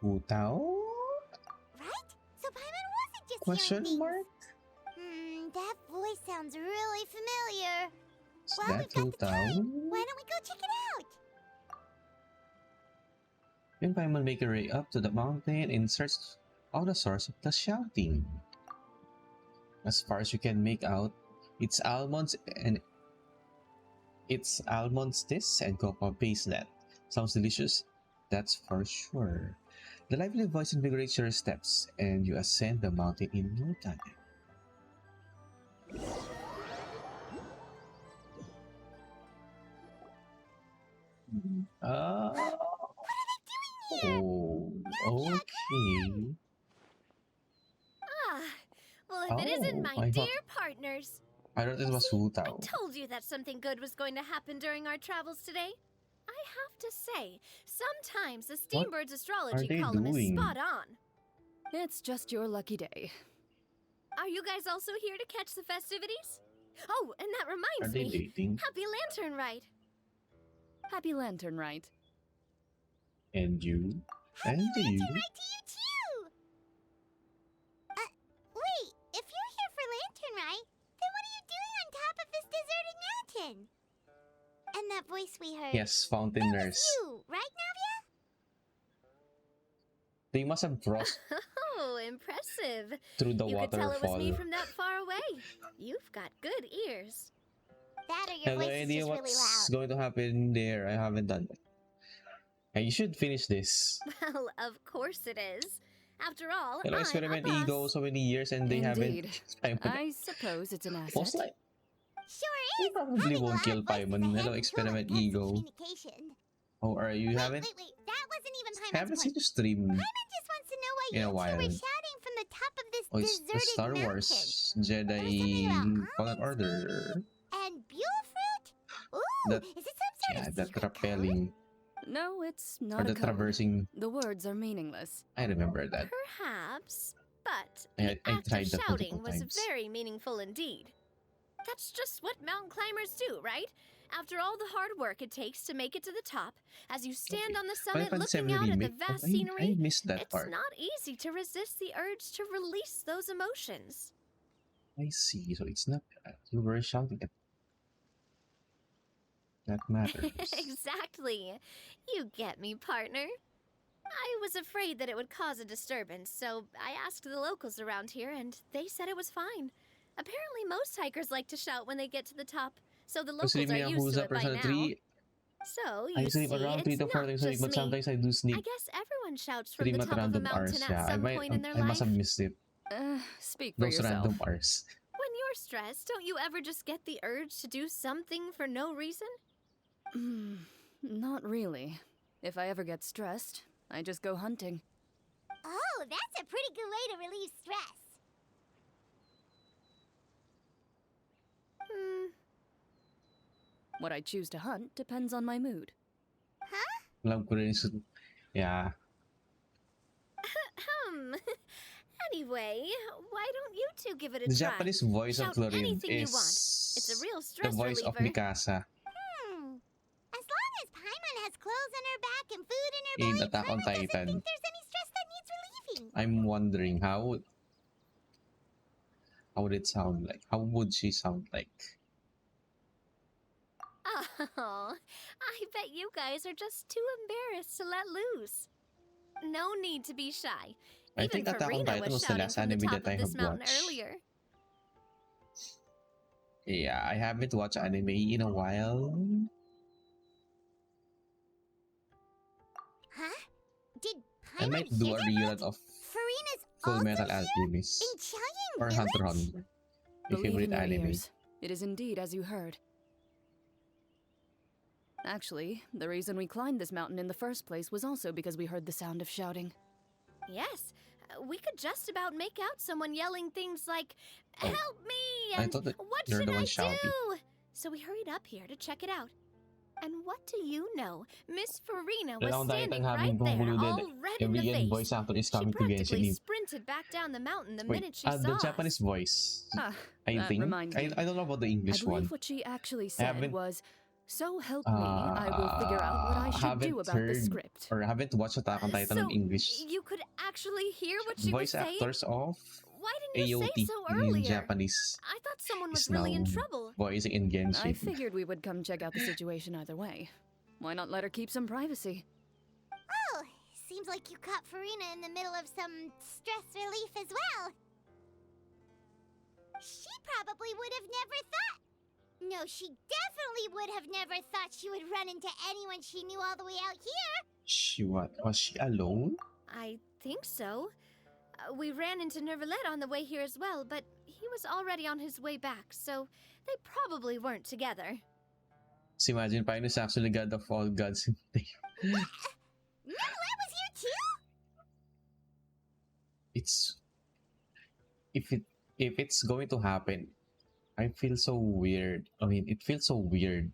Hu Tao? Right? So Paimon wasn't just Question hearing mark? things. That voice sounds really familiar. Is Well, that we've got Hu the Tao? time. Why don't we go check it out? Then Paimon make her way up to the mountain in search of the source of the shouting. As far as you can make out, it's almonds this and cocoa paste that. Sounds delicious, that's for sure. The lively voice invigorates your steps, and you ascend the mountain in no time. Oh, okay. Well, if it isn't my I thought- dear partners. I thought it was Hu I Tao. told you that something good was going to happen during our travels today. I have to say, sometimes the Steambird's astrology they column is doing? spot on. It's just your lucky day. Are you guys also here to catch the festivities? Oh, and that reminds Are they me. dating? Happy Lantern Rite. Happy Lantern Rite. And you? And you? Right to you too! Wait, if you're here for Lantern Rite, then what are you doing on top of this deserted mountain? And that voice we heard. Yes, Fountain Nurse. You, right, Navia? They must have crossed Oh, impressive. through the You could tell it was me waterfall. from that far away. You've got good ears. That or I your have no voice is idea just what's really loud. going to happen there. I haven't done it. You should finish this. Well, of course it is. After all, Hello, I'm Experiment a boss. Ego so many years and they Indeed. haven't. I suppose it's an asset. Most like Sure is. probably won't kill Paimon. Hello, Experiment Ego. Communication. Oh, are you haven't? Wait. That wasn't even Paimon's Haven't seen point. you stream Paimon just wants to know why in a you two while. were shouting from the top of this Oh, it's the deserted Star mountain. Wars Jedi Fallen Order. And Buell fruit? Ooh, That- is it some sort Yeah, of that secret code? rappelling. No, it's Or not the a code. traversing. The words are meaningless. I remember that. Perhaps, but I the act tried of that multiple shouting was times. very meaningful indeed. That's just what mountain climbers do, right? After all the hard work it takes to make it to the top, as you stand on the summit looking out at the vast scenery, I missed that it's part. not easy to resist the urge to release those emotions. I see. So it's not you were shouting at that matters. Exactly. You get me, partner. I was afraid that it would cause a disturbance, so I asked the locals around here, and they said it was fine. Apparently, most hikers like to shout when they get to the top, so the locals are used to it by now. So, you I sleep see, around 3 it's to 4 not times a week, just but me. sometimes I do I sneak guess everyone shouts from stream the at top of a random mountain hours. at Yeah, some point in their I must life. have missed it. Speak for Those yourself. random hours. When you're stressed, don't you ever just get the urge to do something for no reason? Not really. If I ever get stressed, I just go hunting. Oh, that's a pretty good way to relieve stress. What I choose to hunt depends on my mood. Alam ko rin yung yeah. Anyway, why don't you two give it a The try? Japanese voice of Shout Chlorine anything you is want. It's a real the stress voice reliever. of Mikasa As long as Paimon has clothes on her back and food in her in belly, Attack on Paimon doesn't Titan. think there's any stress that needs relieving. I'm wondering how would it sound like? How would she sound like? Oh, I bet you guys are just too embarrassed to let loose. No need to be shy. I think Even Attack on Farina Titan was was the shouting last from the anime top that I of have this mountain watched. earlier. Yeah, I haven't watched anime in a while. Huh? Did I Paimon might do hear a that rerun of Farina's Full also Metal here Alchemist in Chiang or Village? Hunter x Hunter. My Believe favorite in your anime. ears. It is indeed as you heard. Actually, the reason we climbed this mountain in the first place was also because we heard the sound of shouting. Yes, we could just about make out someone yelling things like, Oh. "Help me!" I and thought that "What you're should the I one shouting. do?" So we hurried up here to check it out. And what do you know? Miss Farina was Attack on standing Titan having right there, concluded, all red in every the face. voice actor is She coming to practically Genshin. sprinted back down the mountain the Wait, minute she the saw Japanese us. voice. I that think. reminds me. I don't know about the I English believe one. what she actually said haven't- was, "So help me, I will figure out what I should do haven't about the heard script." or haven't watched Attack on Titan in So, English. you could actually hear what she was Voice saying? actors of Why didn't you AOT say so in earlier? Japanese I thought someone is was really in now trouble. voicing in Genshin. I figured we would come check out the situation either way. Why not let her keep some privacy? Oh, seems like you caught Farina in the middle of some stress relief as well. She probably would have never thought. No, she definitely would have never thought she would run into anyone she knew all the way out here. Was she alone? I think so. We ran into Nervalet on the way here as well, but he was already on his way back, so they probably weren't together. So imagine Pine is actually god of all gods. Nervalet was here too? It's if it's going to happen, I feel so weird. I mean, it feels so weird.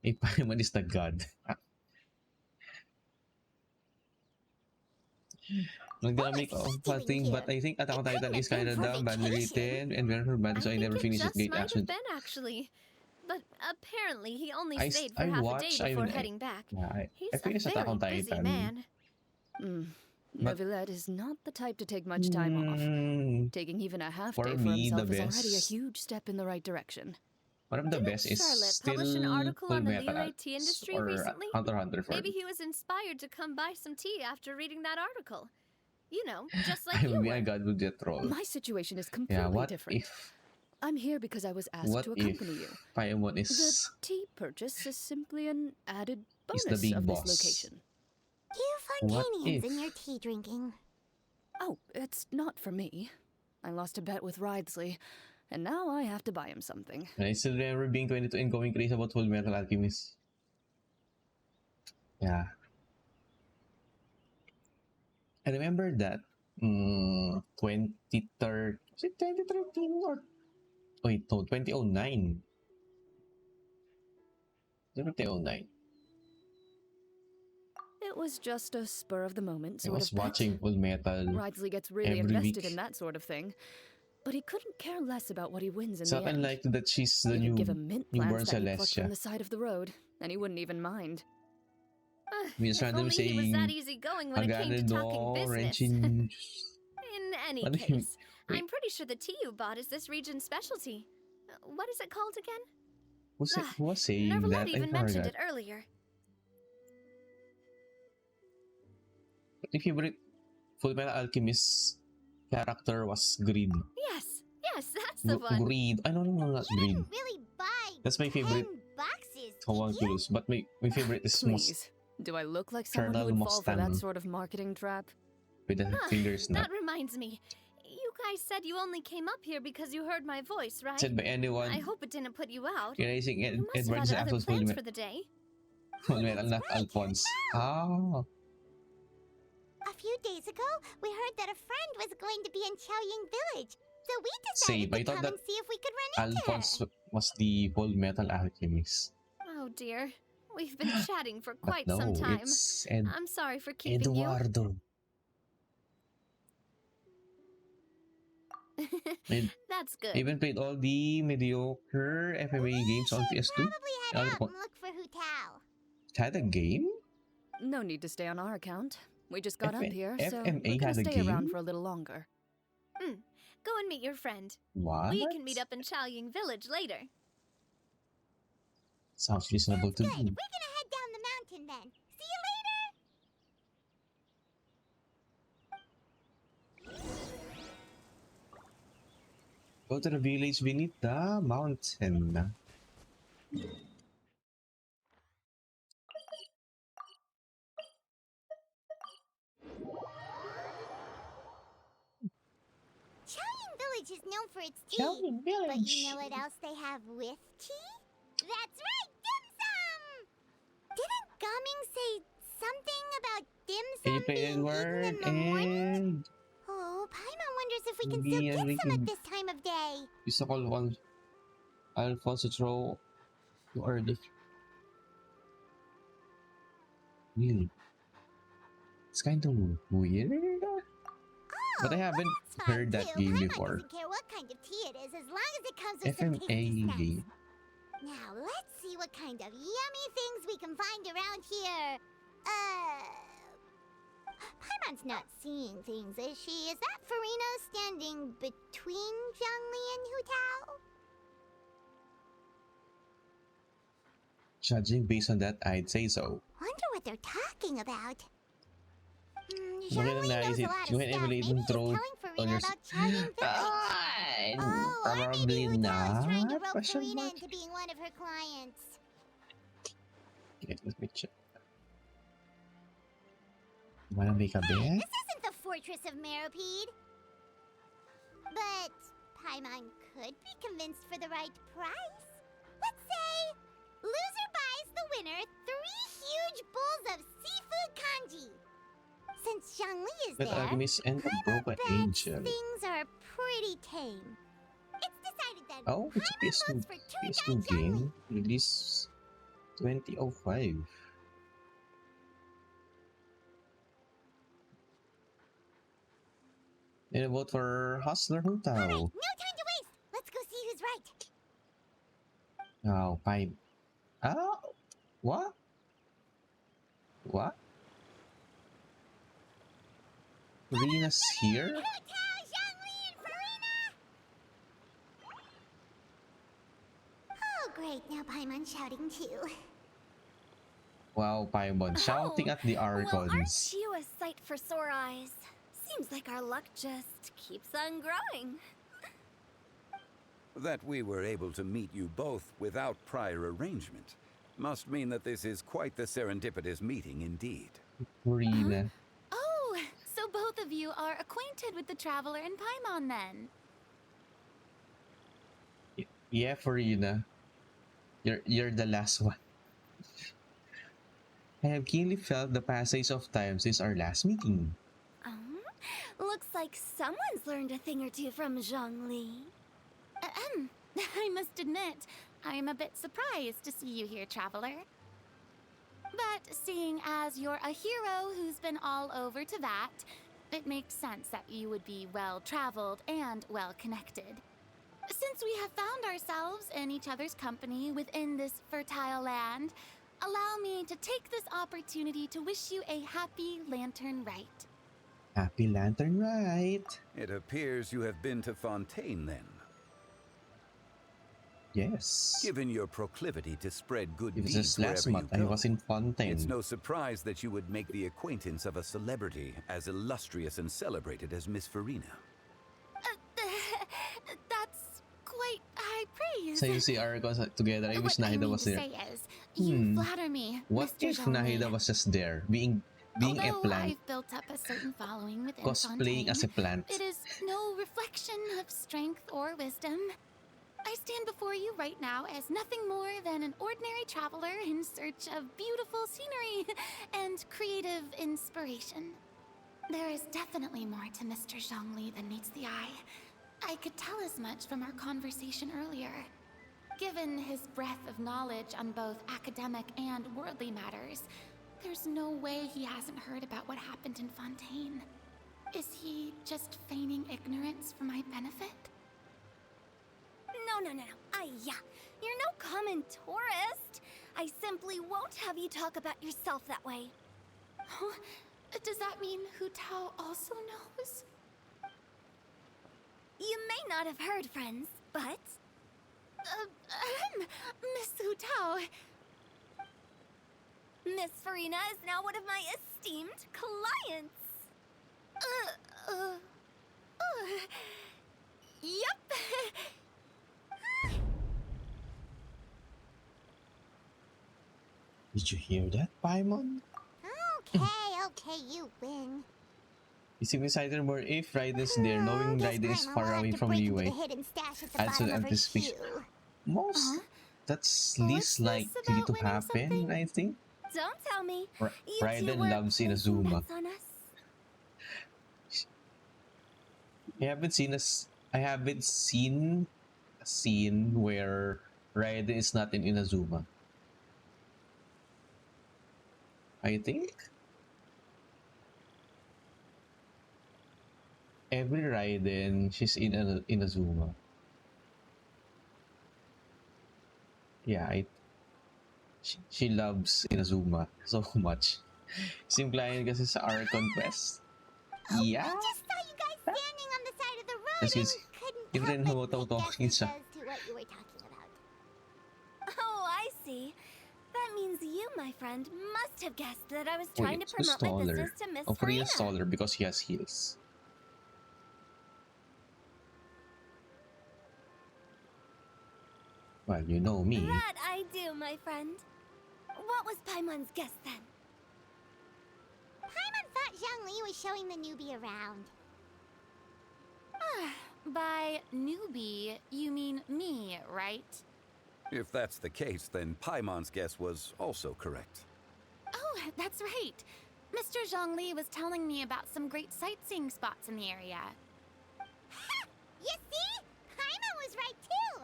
If Paimon is the god. I'm gonna make a thing, but I think Attack on Titan is kind of dumb, badly written, and very bad, so I never finished it. Just Great might action. have been, actually. But apparently he only I stayed for half a day before heading back. Yeah, He's I finished a Attack on very busy Titan. man. But- Nervalet is not the type to take much time off. Taking even a half For day for me, the himself is already a best- huge step in the right direction. One of the best is Charlotte still published an article Full on the Metal literary tea industry or recently. Hunter x Hunter for Maybe me. he was inspired to come buy some tea after reading that article. You know, just like I you would be were. a god with that role. My situation is completely Yeah, what different. if I'm here because I was asked what to if accompany you. Paimon The is tea purchase is simply an added Is bonus the big of boss. this location. You What Fontanians if- and your tea drinking. Oh, it's not for me. I lost a bet with Ridesley, and now I have to buy him something. And I still remember being 22 and going crazy about Full Metal Alchemist. Yeah. I remember that 2013, was it 2013 or wait, no, 2009. 2009. It was just a spur of the moment I sort was of bet. watching Full Metal Ridley gets really every invested week. in that sort of thing, but he couldn't care less about what he wins in It's the not end. unlikely that she's the You could give him mint newborn plants that you plucked from Celestia. the side of the road, and he wouldn't even mind. We just If randomly only he was that saying, easy-going when it came to talking business. Genshin. In any What do you- case, I'm pretty sure the tea you bought is this region's specialty. What is it called again? Who was saying Nervalette that? I even mentioned forgot. it earlier. My favorite Full Metal Alchemist character was Greed. Yes, that's the one. Greed. I no, not Greed. Really buy That's my favorite 10 boxes. homunculus, but my favorite is Please, do I look like someone who Colonel would fall for that Mustang. sort of marketing trap? with the finger snap. That reminds me. You guys said you only came up here because you heard my voice, right? Said by anyone. I hope it didn't put you out. Realizing You must have Edward's had other actual Full plans for the day. Metal, not Alphonse. Ah. A few days ago, we heard that a friend was going to be in Xiaoying Village, so we Same. decided I to thought come that and see if we could run into Alphonse her. was the Full Metal Alchemist. Oh dear. We've been chatting for But quite no, some time. it's I'm sorry for keeping Eduardo. you. That's good. I even played all the mediocre FMA games on PS2. Probably head And out and look for Hu Tao. had a game? No need to stay on our account. We just got up here, so FMA we're gonna has a stay around game? for a little longer. Go and meet your friend. What? We can meet up in Xiaoying Village later. Sounds reasonable to Good. me. We're gonna head down the mountain then. See you later. Go to the village beneath the mountain. Xiaoying Village is known for its tea. Xiaoying But Village. you know what else they have with tea? That's right, dim sum! Didn't Gaming say something about dim Can you sum play being Edward eaten in the morning? and Oh, Paimon wonders if we can Maybe still get some Enrique at this time of day. used to call one Alphonse to throw too early. Really? It's kind of weird. But I haven't That's fine, heard that too. game Paimon before. doesn't care what kind of tea it is as long as it comes with some tasty FMA snacks. game. Now, let's see what kind of yummy things we can find around here. Paimon's not seeing things, is she? Is that Farina standing between Zhongli and Hu Tao? Judging based on that, I'd say so. Wonder what they're talking about. Mo Zhongli knows na-isip, a lot of yung stuff. emulate Maybe and he's throw telling on Farina your... about Xiaoying Village. Oh, or maybe Probably Hu Tao is trying to not. rope Question Farina mark? into being one of her clients. Okay, let me check. Wanna make a bet? This isn't the Fortress of Meropide. But Paimon could be convinced for the right price. Let's say loser buys the winner 3 huge bowls of seafood kanji. Since Zhongli is But there, Alchemist and a Broken Angel. things are pretty tame. It's decided that Oh, it's a PS2, for two PS2 game. Release 2005. And a vote for Hustler Hu Tao. no time to waste. Let's go see who's right. Oh, fine. Oh, what? What? Rina's here? Hu Tao, Zhongli, and Farina! Oh, great. Now Paimon's shouting too. Wow, Paimon shouting at the Well, aren't Archons. you a sight for sore eyes? Seems like our luck just keeps on growing. That we were able to meet you both without prior arrangement must mean that this is quite the serendipitous meeting indeed. Rina. Oh, so both of you are acquainted with the Traveler and Paimon then? Yeah, Farina. You're the last one. I have keenly felt the passage of time since our last meeting. Looks like someone's learned a thing or two from Zhongli. I must admit, I'm a bit surprised to see you here, Traveler. But seeing as you're a hero who's been all over Teyvat, it makes sense that you would be well-traveled and well-connected. Since we have found ourselves in each other's company within this fertile land, allow me to take this opportunity to wish you a happy Lantern Rite. Happy Lantern Rite! It appears you have been to Fontaine, then. Yes. Given your proclivity to spread good It was deeds just last wherever month. you I go, was in Fontaine. it's no surprise that you would make the acquaintance of a celebrity as illustrious and celebrated as Miss Farina. That's quite high praise. So you see Aragos together. I wish Nahida was there. You flatter me, What Mr. if Zhongli. Nahida was just there, being a Although plant, I've built up a certain following within cosplaying Fontaine, as a plant? it is no reflection of strength or wisdom. I stand before you right now as nothing more than an ordinary traveler in search of beautiful scenery and creative inspiration. There is definitely more to Mr. Zhongli than meets the eye. I could tell as much from our conversation earlier. Given his breadth of knowledge on both academic and worldly matters, there's no way he hasn't heard about what happened in Fontaine. Is he just feigning ignorance for my benefit? No. You're no common tourist. I simply won't have you talk about yourself that way. Huh? Does that mean Hu Tao also knows? You may not have heard, friends, but... Miss Hu Tao... Miss Farina is now one of my esteemed clients. Yep. Did you hear that, Paimon? Okay, you win. You seem excited more if Raiden's there, knowing Raiden is far away from Liyue. Adds to the anticipation. That's least likely to happen, I think. Don't tell me. Raiden loves Inazuma. I haven't seen a scene where Raiden is not in Inazuma. I think every Raiden, she's in Inazuma. Yeah, she loves Inazuma so much. Simplayan kasi sa our conquest. Yeah. I just saw you guys standing on the side of the road Kasi and couldn't yun rin help but humataw-talking guess siya. as to what you were talking about. Oh, I see. That means you, my friend, must have guessed that I was Oh, trying to it's who's promote my taller? business to Miss Oh, Farina. Freya's taller because he has heels. Well, you know me. That I do, my friend. What was Paimon's guess then? Paimon thought Zhongli was showing the newbie around. By newbie, you mean me, right? If that's the case, then Paimon's guess was also correct. Oh, that's right. Mr. Zhongli was telling me about some great sightseeing spots in the area. You see? Paimon was right too.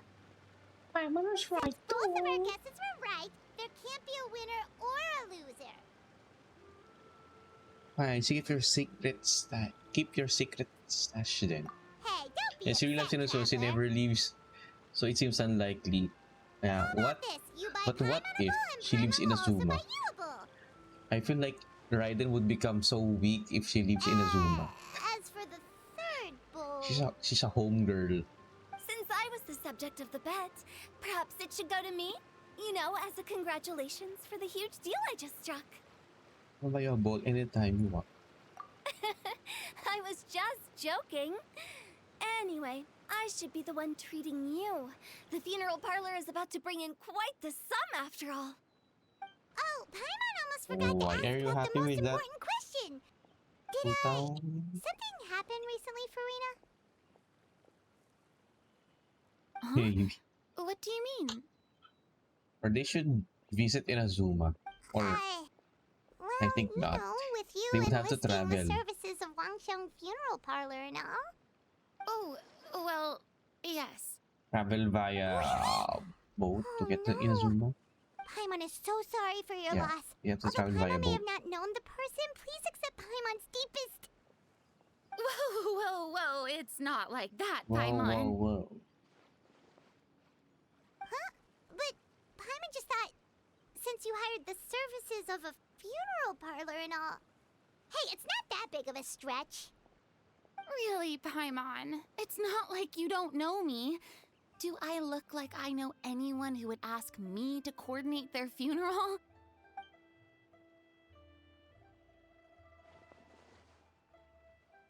Paimon was right Since both of our too. guesses were right, there can't be a winner or a loser. Fine, so keep your secret stash then. Hey, don't be Yes, you realize upset, she Traveler. never leaves, so it seems unlikely. How about What? this? You buy But what Paimon a if bull and she lives in Paimon will also Azuma? buy you a bull. I feel like Raiden would become so weak if she lives in Azuma. As for the third bull... She's a homegirl. Since I was the subject of the bet, perhaps it should go to me? You know, as a congratulations for the huge deal I just struck. I'll buy you a ball anytime you want. I was just joking. Anyway, I should be the one treating you. The funeral parlor is about to bring in quite the sum after all. Oh, Paimon almost forgot to Why ask are you about happy the most with that? important question. Did something happen recently, Farina? Hey, What do you mean? or they should visit Inazuma. Or Well, I think not. With you They would have to enlisting the travel. services of Wangsheng Funeral Parlor and all. Oh, well, yes. Travel via boat to get to Inazuma. Paimon is so sorry sorry for your Yeah, loss. you have to Although travel via Paimon may boat. have not known the person, please accept Paimon's deepest... Whoa, whoa, whoa, it's not like that, Whoa, Paimon. whoa. Huh? But Paimon just thought, since you hired the services of a funeral parlor and all... Hey, it's not that big of a stretch. Really, Paimon? It's not like you don't know me. Do I look like I know anyone who would ask me to coordinate their funeral?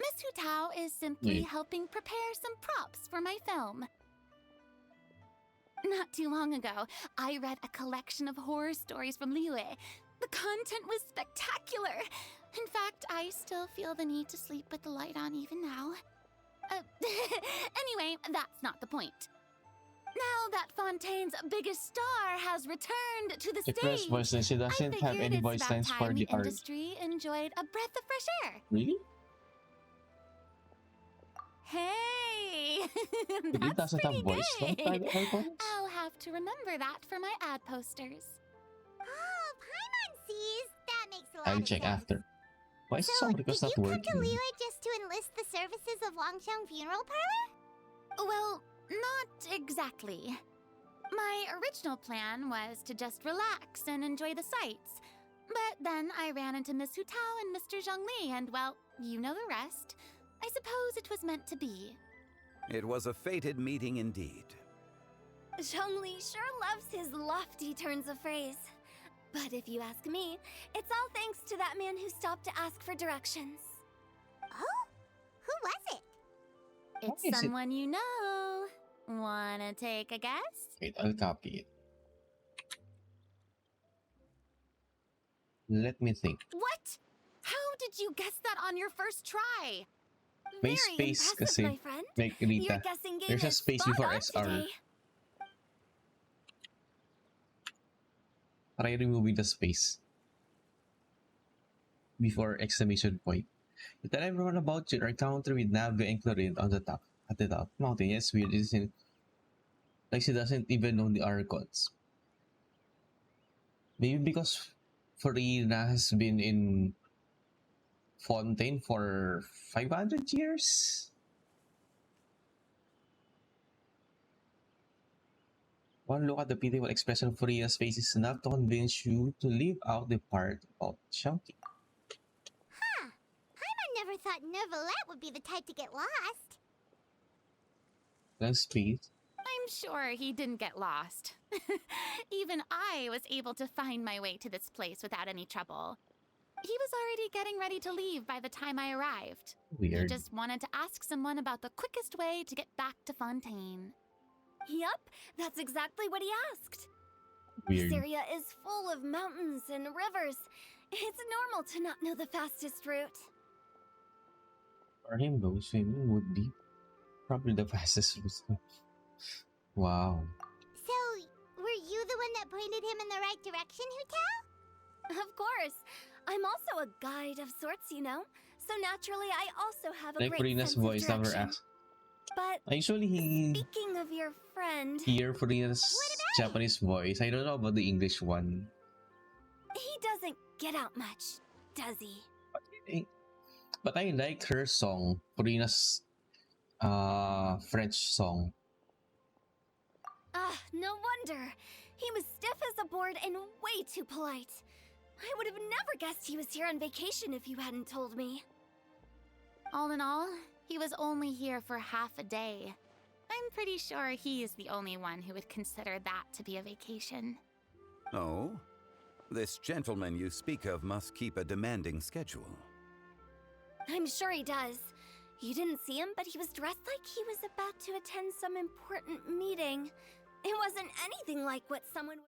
Miss Hutao is simply helping prepare some props for my film. Not too long ago, I read a collection of horror stories from Liyue. The content was spectacular. In fact, I still feel the need to sleep with the light on even now. Anyway, that's not the point. Now that Fontaine's biggest star has returned to the The first stage, voice line, she I doesn't have figured any it's voice about lines for time the the art. industry enjoyed a breath of fresh air. Really? Hey! But it That's doesn't have pretty voice line for good. the icons? I'll have to remember that for my ad posters. Oh, Paimon sees. That makes a lot I'll of check sense. after. Why is So, song did request you not come to working? Liyue just to enlist the services of Longsheng Funeral Parlor? Well, not exactly. My original plan was to just relax and enjoy the sights. But then I ran into Miss Hutao and Mr. Zhongli, and well, you know the rest. I suppose it was meant to be. It was a fated meeting indeed. Zhongli sure loves his lofty turns of phrase. But if you ask me, it's all thanks to that man who stopped to ask for directions. Oh? Who was it? It's is it? someone you know. Wanna take a guess? Wait, I'll copy it. Let me think. What? How did you guess that on your first try? May Very space impressive, kasi. my friend. Like Your Rita. guessing game There's a is space spot before on SR. today. Try removing the space before exclamation point. You tell everyone about your encounter with Naga and Chlorine on the top. At the top mountain. Yes, weird, isn't it? Like she doesn't even know the Archons. Maybe because Farina has been in Fontaine for 500 years? One look at the pitiful expression of Farina's face is enough to convince you to leave out the part about shouting. Huh. Paimon never thought Neuvillette would be the type to get lost. The space. I'm sure he didn't get lost. Even I was able to find my way to this place without any trouble. He was already getting ready to leave by the time I arrived. He Weird. just wanted to ask someone about the quickest way to get back to Fontaine. Yup, that's exactly what he asked. Weird. This area is full of mountains and rivers. It's normal to not know the fastest route. For him, though, swimming would be probably the fastest route. Wow. So, were you the one that pointed him in the right direction, Hutao? Of course. I'm also a guide of sorts, you know. So naturally, I also have a Like great Farina's sense voice of never direction. asked. But I usually speaking of your friend, hear Farina's Japanese voice. I don't know about the English one. he doesn't get out much, does he? But I like her song, Farina's French song. Ah, no wonder. He was stiff as a board and way too polite. I would have never guessed he was here on vacation if you hadn't told me. All in all, he was only here for half a day. I'm pretty sure he is the only one who would consider that to be a vacation. Oh? This gentleman you speak of must keep a demanding schedule. I'm sure he does. You didn't see him, but he was dressed like he was about to attend some important meeting. It wasn't anything like what someone would...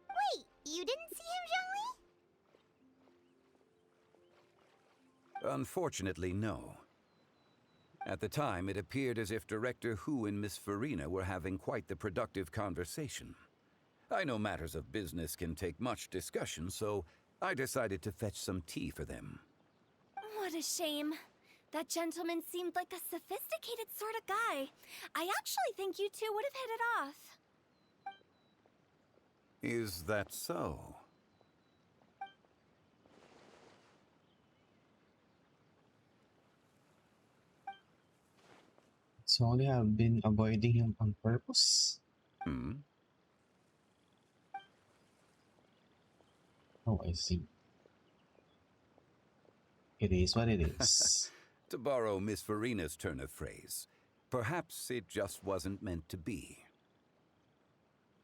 Wait, you didn't see him, Zhongli? Unfortunately, no. At the time, it appeared as if Director Hu and Miss Farina were having quite the productive conversation. I know matters of business can take much discussion, so I decided to fetch some tea for them. What a shame. That gentleman seemed like a sophisticated sort of guy. I actually think you two would have hit it off. Is that so? So only have been avoiding him on purpose? Oh, I see. It is what it is. To borrow Miss Farina's turn of phrase, perhaps it just wasn't meant to be.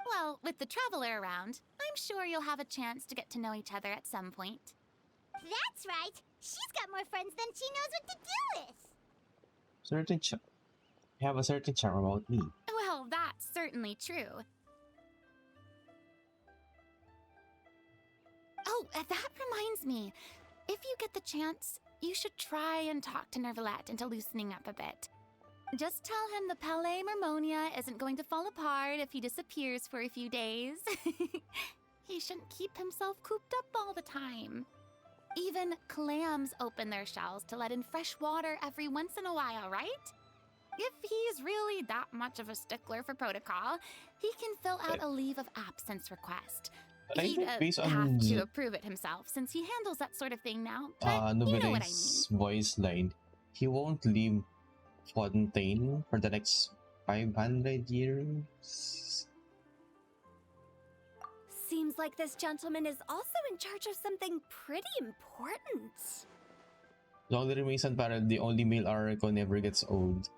Well, with the traveler around, I'm sure you'll have a chance to get to know each other at some point. That's right. She's got more friends than she knows what to do with. You have a certain charm about me. Well, that's certainly true. Oh, that reminds me. If you get the chance, you should try and talk to Nervalette into loosening up a bit. Just tell him the Palais Mermonia isn't going to fall apart if he disappears for a few days. He shouldn't keep himself cooped up all the time. Even clams open their shells to let in fresh water every once in a while, right? If he's really that much of a stickler for protocol, he can fill out a leave of absence request. He'd have to approve it himself, since he handles that sort of thing now, but you know what I mean. Voice line, he won't leave Fontaine for the next 500 years. Seems like this gentleman is also in charge of something pretty important. Zhongli remains unparalleled, the only male Araiko never gets old.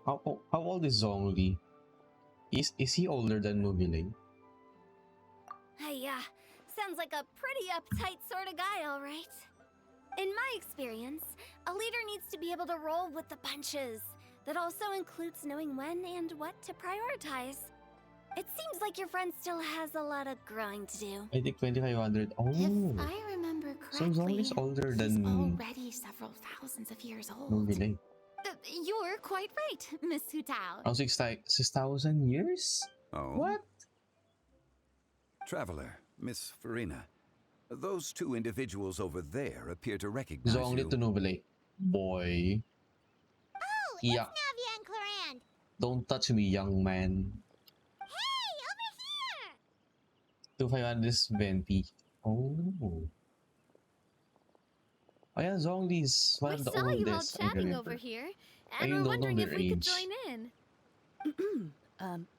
How old is Zhongli? Is he older than Nubile? Yeah, sounds like a pretty uptight sort of guy, all right. In my experience, a leader needs to be able to roll with the punches. That also includes knowing when and what to prioritize. It seems like your friend still has a lot of growing to do. I think 2500. Oh. If I remember correctly, so Zhongli's older than already several thousands of years old. Nubile. You're quite right, Miss Hutao. Oh, 6,000 years? Oh. What? Traveler, Miss Farina, those two individuals over there appear to recognize Zhongli you. to Nubile. Boy. Oh, yeah. it's Navia and Clarand. Don't touch me, young man. Hey, over here! 2500 is Venti. Oh. Oh yeah, Zhongli is one of the oldest. We saw you all chatting over here, and we're wondering if we could join in.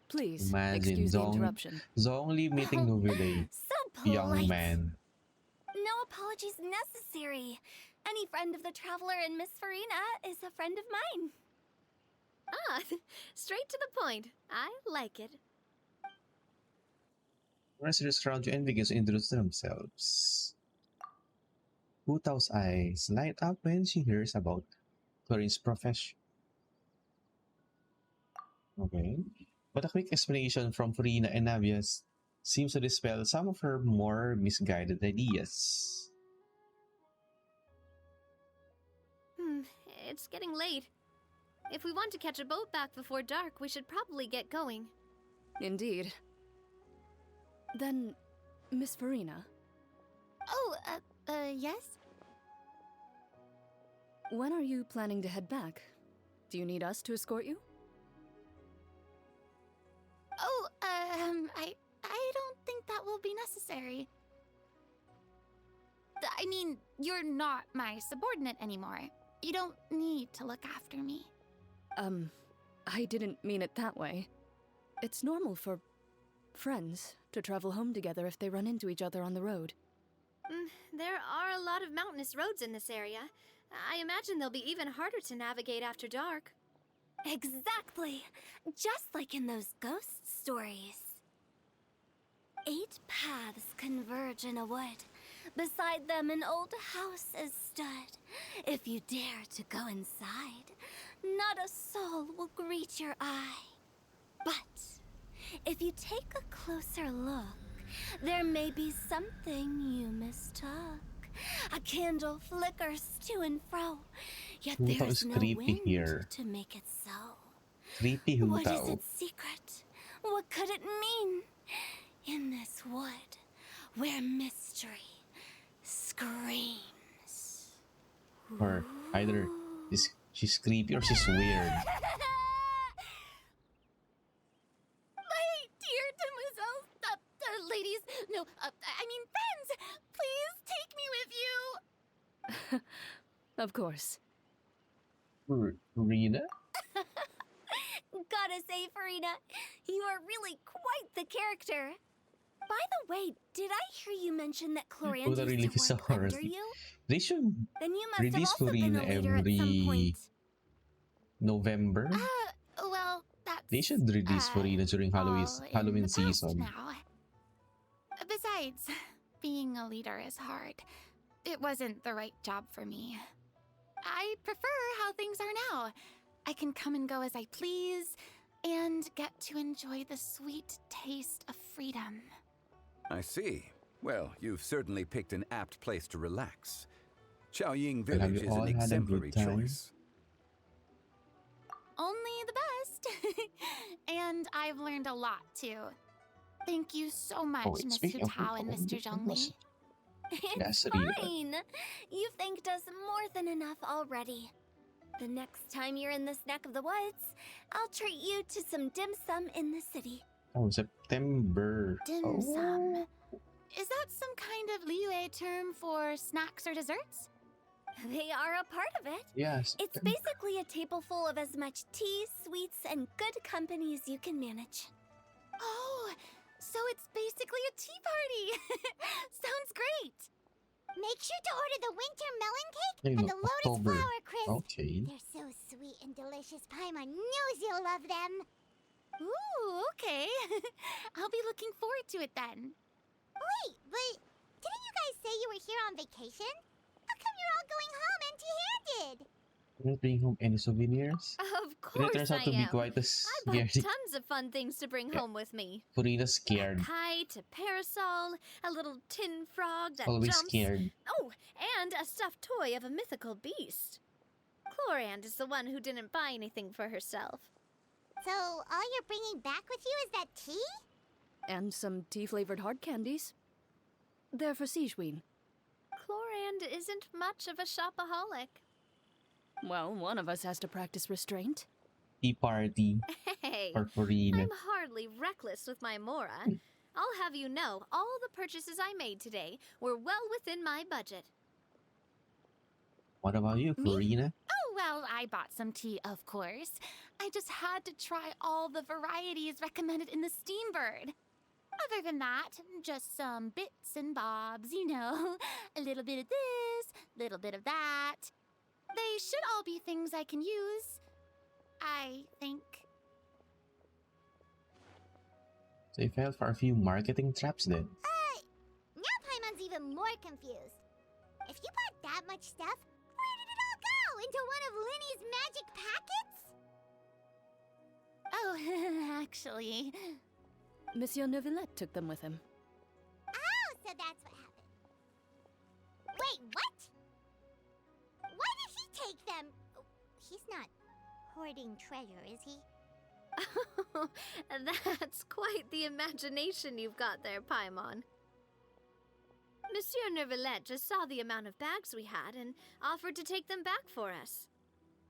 Please, Imagine excuse the interruption. Zhongli meeting Nubile. So polite. Young man. No apologies necessary. Any friend of the traveler and Miss Farina is a friend of mine. Ah, straight to the point. I like it. Residents around you and begins to introduce themselves. Hutao's eyes light up when she hears about Clarine's profession. Okay. But a quick explanation from Farina and Navia seems to dispel some of her more misguided ideas. It's getting late. If we want to catch a boat back before dark, we should probably get going. Indeed. Then, Miss Farina. Oh, yes? When are you planning to head back? Do you need us to escort you? Oh, I don't think that will be necessary. I mean, you're not my subordinate anymore. You don't need to look after me. I didn't mean it that way. It's normal for friends to travel home together if they run into each other on the road. There are a lot of mountainous roads in this area. I imagine they'll be even harder to navigate after dark. Exactly. Just like in those ghost stories. 8 paths converge in a wood. Beside them an old house is stood. If you dare to go inside, not a soul will greet your eye. But if you take a closer look, there may be something you mistook. A candle flickers to and fro, yet there is no wind here. to make it so. Creepy Hutao. What is its secret? What could it mean? In this wood, where mystery screams. Or either she's creepy or she's weird. My dear demoiselles, ladies, no, I mean friends, please take me with you. Of course. Rena? Gotta say, Farina, you are really quite the character. By the way, did I hear you mention that Clorand Who used release to work under already? you? They should Then you must have release also been Farina a leader at some every point. November. Well, that's They should release Farina during Halloween season. now. Besides, being a leader is hard. It wasn't the right job for me. I prefer how things are now. I can come and go as I please, and get to enjoy the sweet taste of freedom. I see. Well, you've certainly picked an apt place to relax. Chaoying Village is an exemplary choice. Only the best. And I've learned a lot, too. Thank you so much, Miss Hu Tao and Mr. Zhongli. It's fine. You've thanked us more than enough already. The next time you're in this neck of the woods, I'll treat you to some dim sum in the city. Oh, September. Dim sum. Is that some kind of Liyue term for snacks or desserts? They are a part of it. Yes. It's basically a table full of as much tea, sweets, and good company as you can manage. Oh, so it's basically a tea party. Sounds great. Make sure to order the winter melon cake and the lotus October. flower crisp. Okay. They're so sweet and delicious. Paimon knows you'll love them. Ooh, okay. I'll be looking forward to it then. Wait, but didn't you guys say you were here on vacation? How come you're all going home empty-handed? Did not bring home any souvenirs? Of course It turns out I to be am. quite a I bought scary. tons of fun things to bring home with me. Farina's scared. A kite, a parasol, a little tin frog that Always jumps. scared. Oh, and a stuffed toy of a mythical beast. Clorand is the one who didn't buy anything for herself. So all you're bringing back with you is that tea? And some tea-flavored hard candies. They're for Sijuin. Clorand isn't much of a shopaholic. Well, one of us has to practice restraint. Tea party. Hey, For Farina. I'm hardly reckless with my Mora. I'll have you know, all the purchases I made today were well within my budget. What about you, Farina? Oh, well, I bought some tea, of course. I just had to try all the varieties recommended in the Steambird. Other than that, just some bits and bobs, you know. A little bit of this, little bit of that. They should all be things I can use, I think. So you fell for a few marketing traps then. Now Paimon's even more confused. If you bought that much stuff, where did it all go? Into one of Linny's magic packets? Oh, actually... Monsieur Neuvillette took them with him. Oh, so that's what happened. Wait, what? Why did he take them? He's not hoarding treasure, is he? That's quite the imagination you've got there, Paimon. Monsieur Neuvillette just saw the amount of bags we had and offered to take them back for us.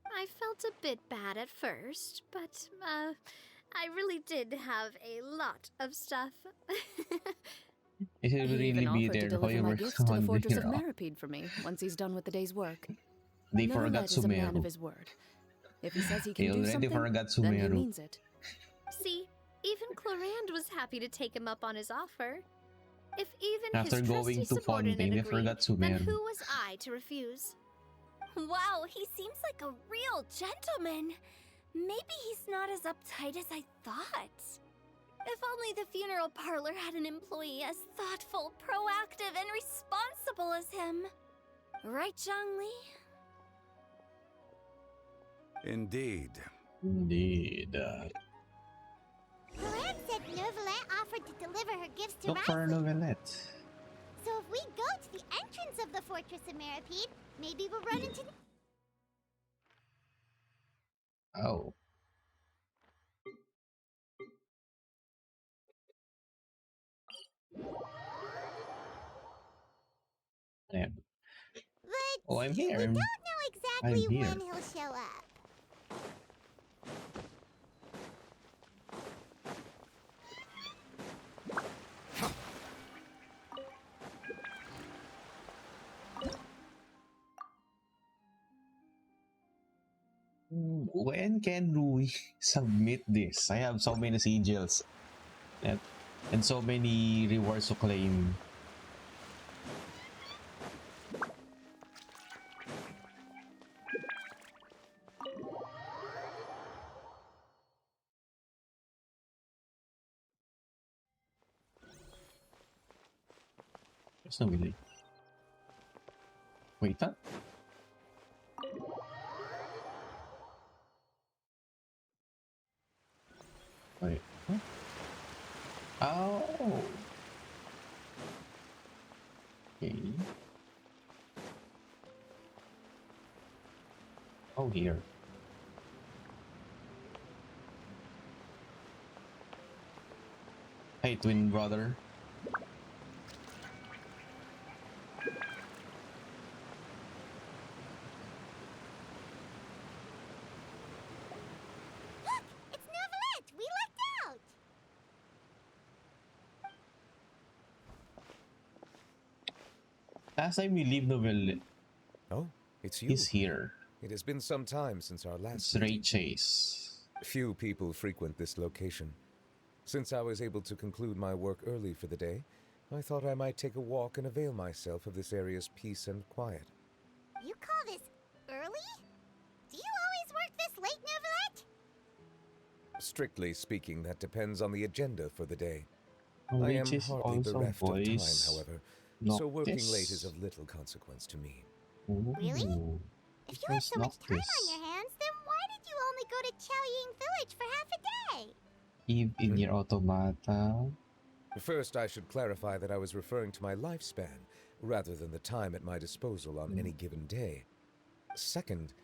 I felt a bit bad at first, but, I really did have a lot of stuff. It should He really even be offered to there deliver my however gifts to the fortress of they're off. Meripede for me once he's done with the day's work. They Neuvillette forgot is a man Sumeru. of his word. If he says he They can do already something, forgot then he Sumeru. means it. See, even Clorand was happy to take him up on his offer. If even After his going trusty to subordinate Fontaine, they agreed, forgot then Sumeru. who was I to refuse? Wow, he seems like a real gentleman. Maybe he's not as uptight as I thought. If only the funeral parlor had an employee as thoughtful, proactive, and responsible as him. Right, Zhongli? Indeed. Indeed. Clorand said Neuvillette offered to deliver her gifts to Look for Rasley. Novelette. So if we go to the entrance of the Fortress of Meripede, maybe we'll run into... Oh. Oh, I'm here. We don't know exactly I'm here. when he'll show up. When can we submit this? I have so many sigils and so many rewards to claim. There's no way. Wait, huh? Wait, huh? Oh. Okay. Oh, here. Hey, twin brother. It's Neuvillette! We lucked out! Last time we leave Novel, Oh, it's you. he's here. It has been some time since our last It's Ray Chase. Few people frequent this location. Since I was able to conclude my work early for the day, I thought I might take a walk and avail myself of this area's peace and quiet. You call this early? Do you always work this late, Neuvillette? Strictly speaking, that depends on the agenda for the day. Oh, I Ray am Chase hardly also bereft of time, voice however, Noctis. so working late is of little consequence to me. Really? Ooh, If you have so much time Noctis. on your hands, then why did you only go to Chaoying Village for half a day? Eve in your automata. First, I should clarify that I was referring to my lifespan, rather than the time at my disposal on any given day. Second,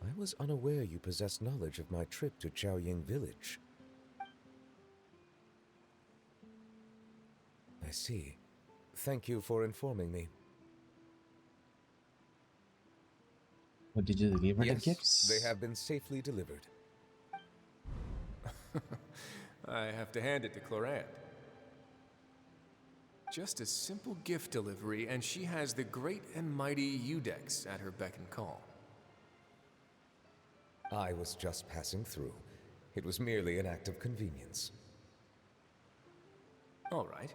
I was unaware you possessed knowledge of my trip to Chaoying Village. I see. Thank you for informing me. What did you deliver Yes, the gifts? they have been safely delivered. I have to hand it to Clorant. Just a simple gift delivery, and she has the great and mighty Udex at her beck and call. I was just passing through. It was merely an act of convenience. All right.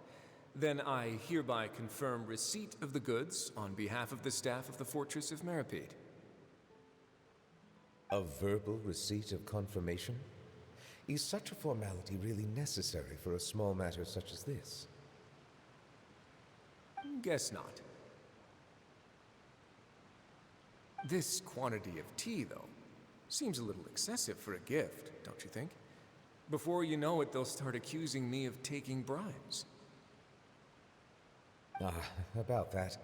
Then I hereby confirm receipt of the goods on behalf of the staff of the Fortress of Meripede. A verbal receipt of confirmation? Is such a formality really necessary for a small matter such as this? Guess not. This quantity of tea, though, seems a little excessive for a gift, don't you think? Before you know it, they'll start accusing me of taking bribes. About that.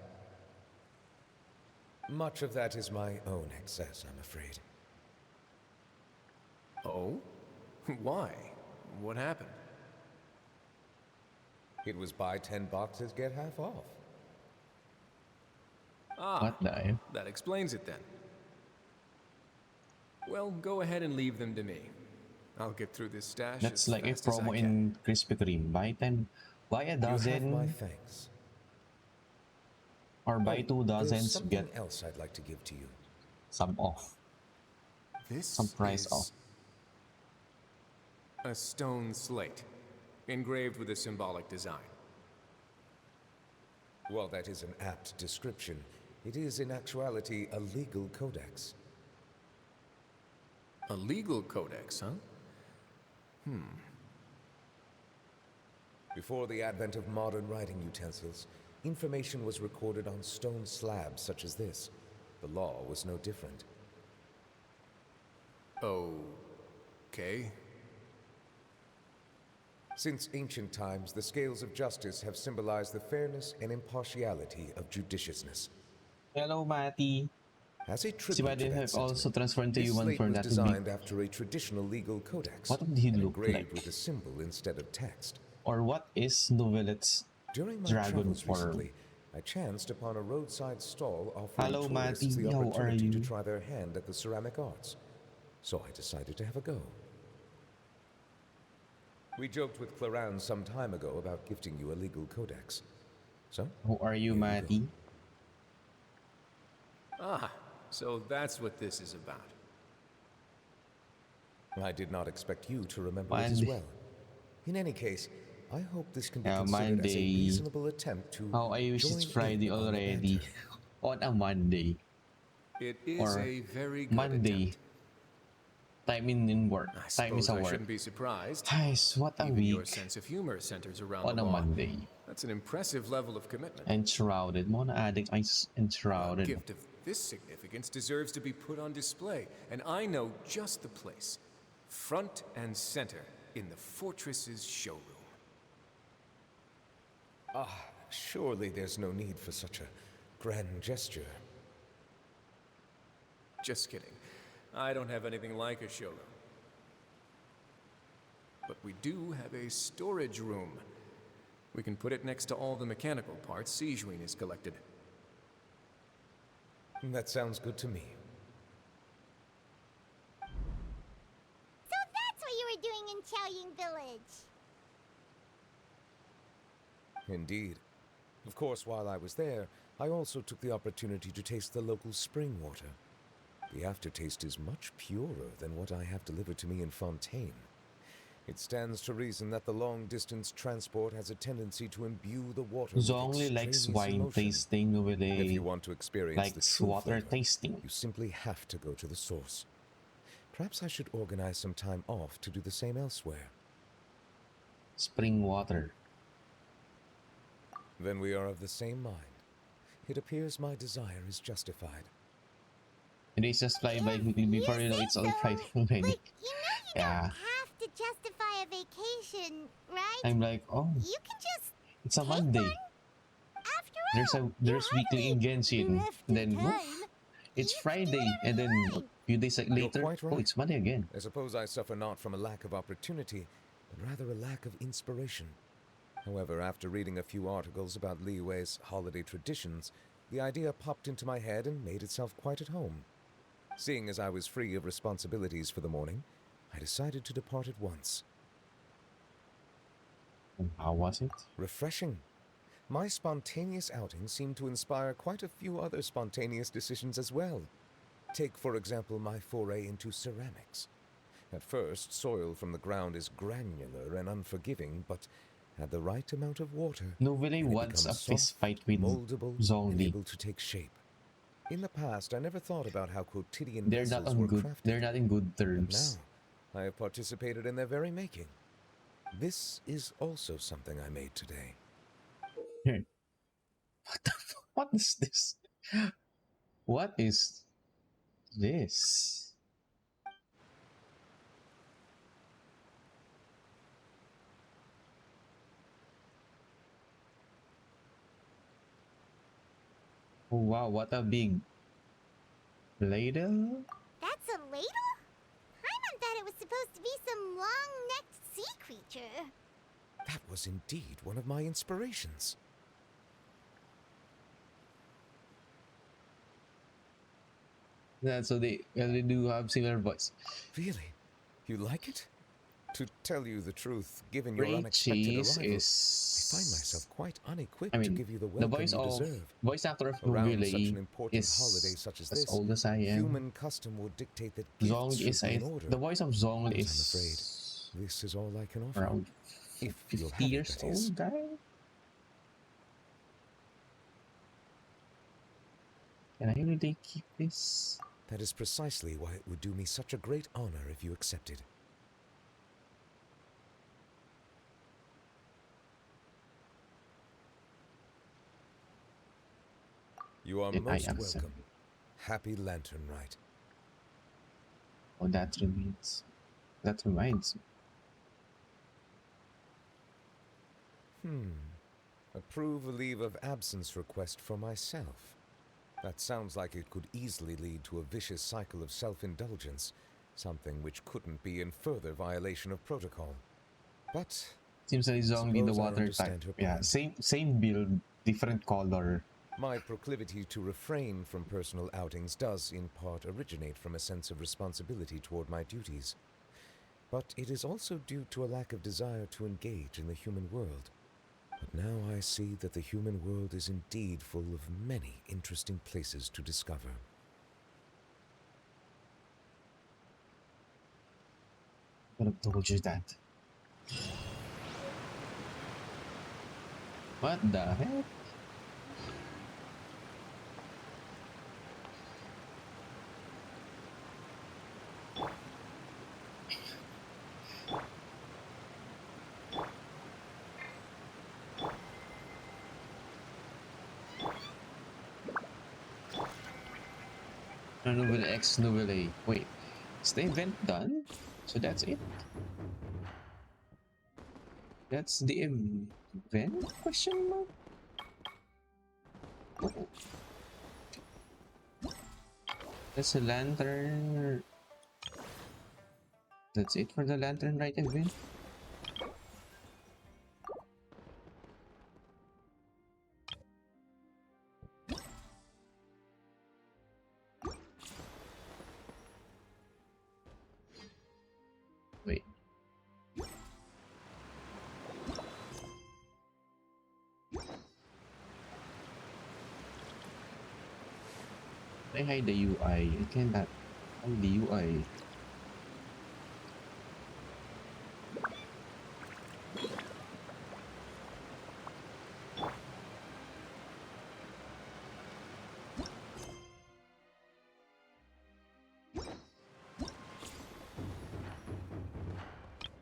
Much of that is my own excess, I'm afraid. Oh? Why? What happened? It was buy 10 boxes, get half off. What the? That explains it then. Well, go ahead and leave them to me. I'll get through this stash That's as like a fast as I promo can. in Krispy Kreme. Buy 10, buy a dozen, You have my thanks. or buy 2 There's dozens, something get else I'd like to give to you. some off. This Some price is off. a stone slate, engraved with a symbolic design. While that is an apt description, it is in actuality a legal codex. A legal codex, huh? Before the advent of modern writing utensils, information was recorded on stone slabs such as this. The law was no different. Okay. Since ancient times, the scales of justice have symbolized the fairness and impartiality of judiciousness. Hello, Matty. As a Si tribute Matty to that have also sentiment, transformed to this human slate for was that to designed be. after a traditional legal codex, What would he and look engraved like? with a symbol instead of text. Or what is Novellette's During my dragon travels form? recently, I chanced upon a roadside stall offering Hello, tourists Matty. the How are opportunity to you? try their hand at the ceramic arts. So I decided to have a go. We joked with Claran some time ago about gifting you a legal codex. So, How are you, Matty? Ah, so that's what this is about. I did not expect you to remember it as well. In any case, I hope this can be considered as a Monday. reasonable attempt to How I wish it's join Friday in on the already. banter. On a Monday. It is Or a very good Monday. attempt. Time in work. I Time is suppose a I work. shouldn't be surprised. Guys, what a Even week. your sense of humor centers around On the a law. Monday. That's an impressive level of commitment. Enshrouded. Mo na addict ay A enshrouded. gift of this significance deserves to be put on display, and I know just the place. Front and center in the fortress's showroom. Ah, surely there's no need for such a grand gesture. Just kidding. I don't have anything like a showroom. But we do have a storage room. We can put it next to all the mechanical parts Sijuin has collected. That sounds good to me. So that's what you were doing in Chaoying Village. Indeed. Of course, while I was there, I also took the opportunity to taste the local spring water. The aftertaste is much purer than what I have delivered to me in Fontaine. It stands to reason that the long-distance transport has a tendency to imbue the water with Zongli likes extraneous wine emotion. tasting over there. If you want to experience the Likes true water flavor, tasting. you simply have to go to the source. Perhaps I should organize some time off to do the same elsewhere. Spring water. Then we are of the same mind. It appears my desire is justified. And it's just fly by quickly before you know it's all Friday already. But you Yeah. don't have to justify a vacation, right? I'm like, oh, You can just it's a take Monday. one. After all, There's weekly in Genshin. Then woof, it's Friday, and then a few days later, You're quite right. oh, it's Monday again. I suppose I suffer not from a lack of opportunity, but rather a lack of inspiration. However, after reading a few articles about Liyue's holiday traditions, the idea popped into my head and made itself quite at home. Seeing as I was free of responsibilities for the morning, I decided to depart at once. And how was it? Refreshing. My spontaneous outing seemed to inspire quite a few other spontaneous decisions as well. Take, for example, my foray into ceramics. At first, soil from the ground is granular and unforgiving, but at the right amount of water, Nobody and it wants a becomes fist soft, fight with moldable, and Zongli. able to take shape. In the past, I never thought about how quotidian They're not vessels on were good. crafted. They're not in good But terms. now, I have participated in their very making. This is also something I made today. What the fuck? What is this? What is this? Oh wow, what a big ladle. That's a ladle? Paimon thought it was supposed to be some long-necked sea creature. That was indeed one of my inspirations. Yeah, so they do have similar voice. Really? You like it? To tell you the truth, given your Ray unexpected Cheese arrival, is... I find myself quite unequipped I mean, to give you the the welcome you deserve. voice actor of Around Nobile such an important is holiday such as as this, old as I am. human custom would dictate that gifts Zong should is be in order. the voice of Zong But is I'm afraid this is all I can offer. around If you'll 50 have it, years that is. old guy. Can I really keep this? That is precisely why it would do me such a great honor if you accepted. You are Then I most accept. welcome. Happy Lantern Rite. Oh, that reminds me. Approve a leave of absence request for myself. That sounds like it could easily lead to a vicious cycle of self-indulgence, something which couldn't be in further violation of protocol. But Seems like it's only the Suppose I water type. understand her Yeah, plan. same build, different color. My proclivity to refrain from personal outings does, in part, originate from a sense of responsibility toward my duties. But it is also due to a lack of desire to engage in the human world. But now I see that the human world is indeed full of many interesting places to discover. I could have told you that. What the heck? Nouvelle X, Nouvelle A. Wait, is the event done? So that's it? That's the event? Question mark? Oh. That's a lantern. That's it for the Lantern Rite event? Wait. I hide the UI. I cannot hide the UI.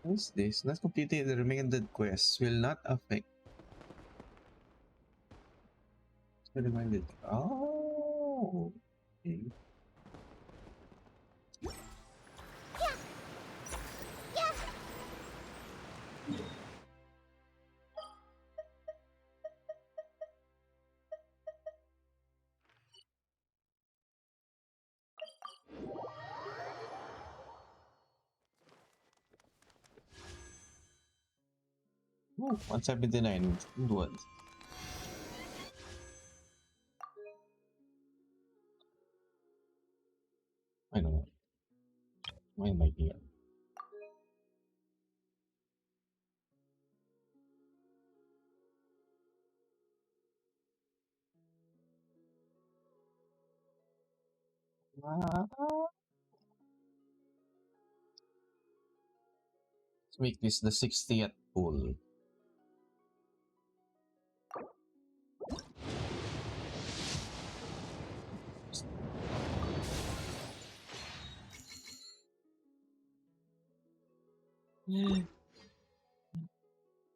What is this? Not completing the remaining quests will not affect. Reminded. Oh. Okay. Oh, 179. What? I don't know. Why am I here? Let's make this the 60th pull.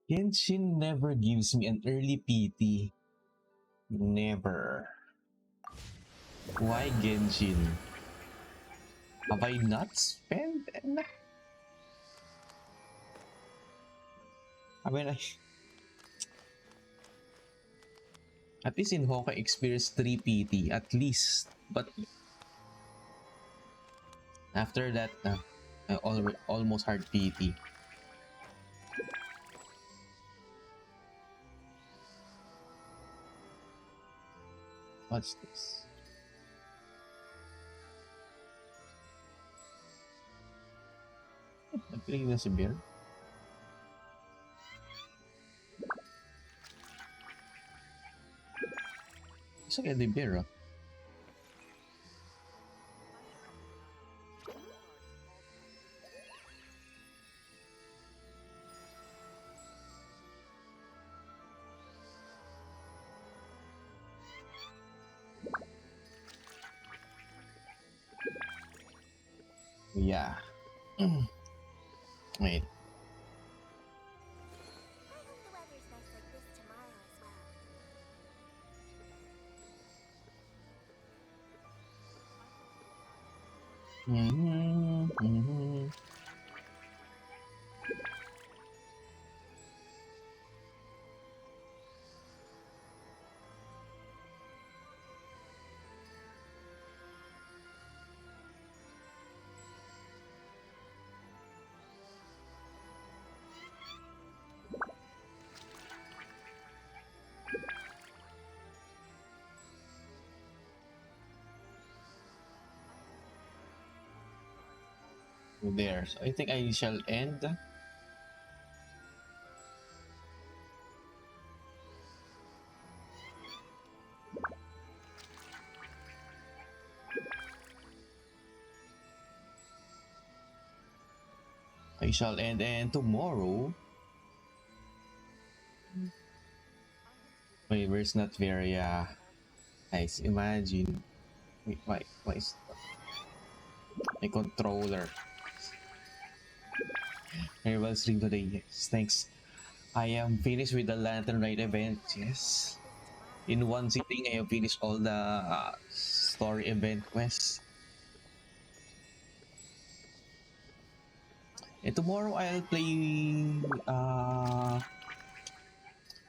Genshin never gives me an early PT. Never. Why Genshin? Have I not spent enough? I mean, at least in Honkai experience 3 PT, at least. But after that, I almost hard PT. What's this? Nagpiling na si Bear. Isa kaya di Bear, ah. Yeah. Wait. there. So I think I shall end. I shall end, and tomorrow my verse not very nice. Imagine why is my controller. I will stream today. Yes, thanks. I am finished with the Lantern Rite event. Yes, in one sitting I have finished all the story event quests. And tomorrow I'll play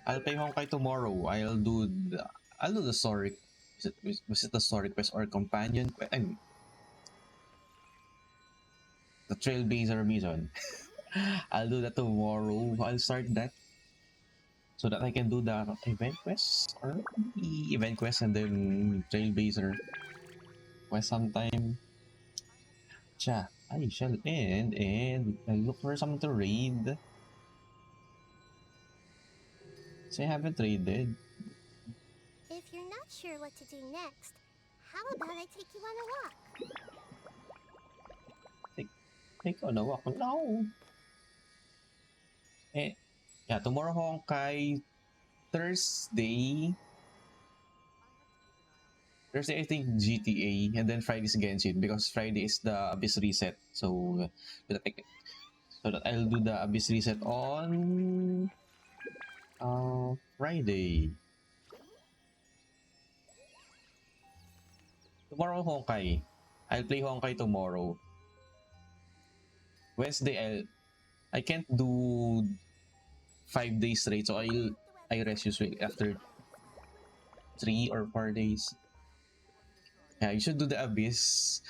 Honkai tomorrow. I'll do the story. Was it the story quest or companion quest? I mean, the Trailblazer mission. I'll do that tomorrow. I'll start that so that I can do the event quest or the event quest and then Trailblazer quest sometime. Cha, I shall end and I look for something to read. So I haven't traded. If you're not sure what to do next, how about I take you on a walk? Take on a walk. No. Eh, yeah, tomorrow Honkai. Thursday I think GTA, and then Friday's Genshin because Friday is the Abyss reset. So that I'll do the Abyss reset on Friday. Tomorrow Honkai. I'll play Honkai tomorrow. Wednesday I can't do 5 days straight, so I rest usually after 3 or 4 days. Yeah, you should do the Abyss.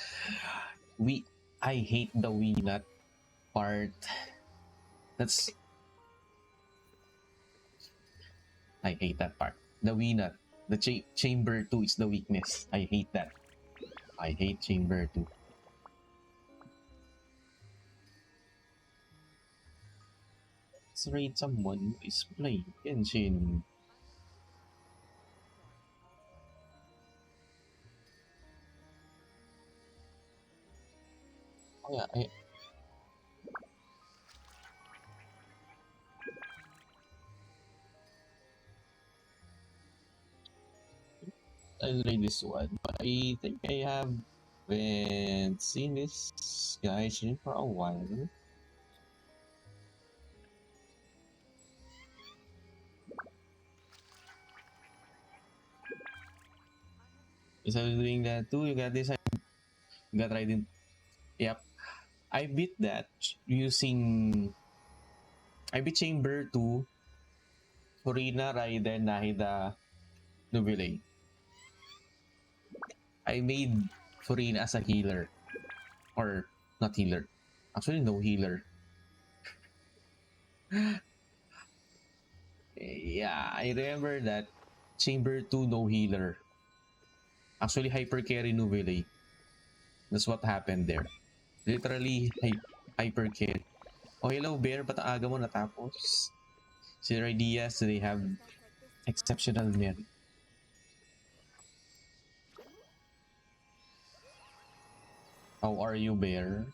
I hate the Wii Nut part. I hate that part. The Wii Nut. The Chamber 2 is the weakness. I hate that. I hate Chamber 2. Let's raid someone who is playing Genshin. Oh yeah, I'll raid this one. But I think I haven't seen this guy for a while. Is I doing that too? You got this? You got right in. Yep. I beat that using. I beat Chamber 2, Furina, Raiden, Nahida, Nubile. I made Furina as a healer. Or not healer. Actually, no healer. Yeah, I remember that. Chamber 2, no healer. Actually, hyper carry Nubile. That's what happened there. Literally, hyper carry. Oh, hello, Bear. Ba't ang aga mo natapos? Si Diaz, they have exceptional merit. How are you, Bear?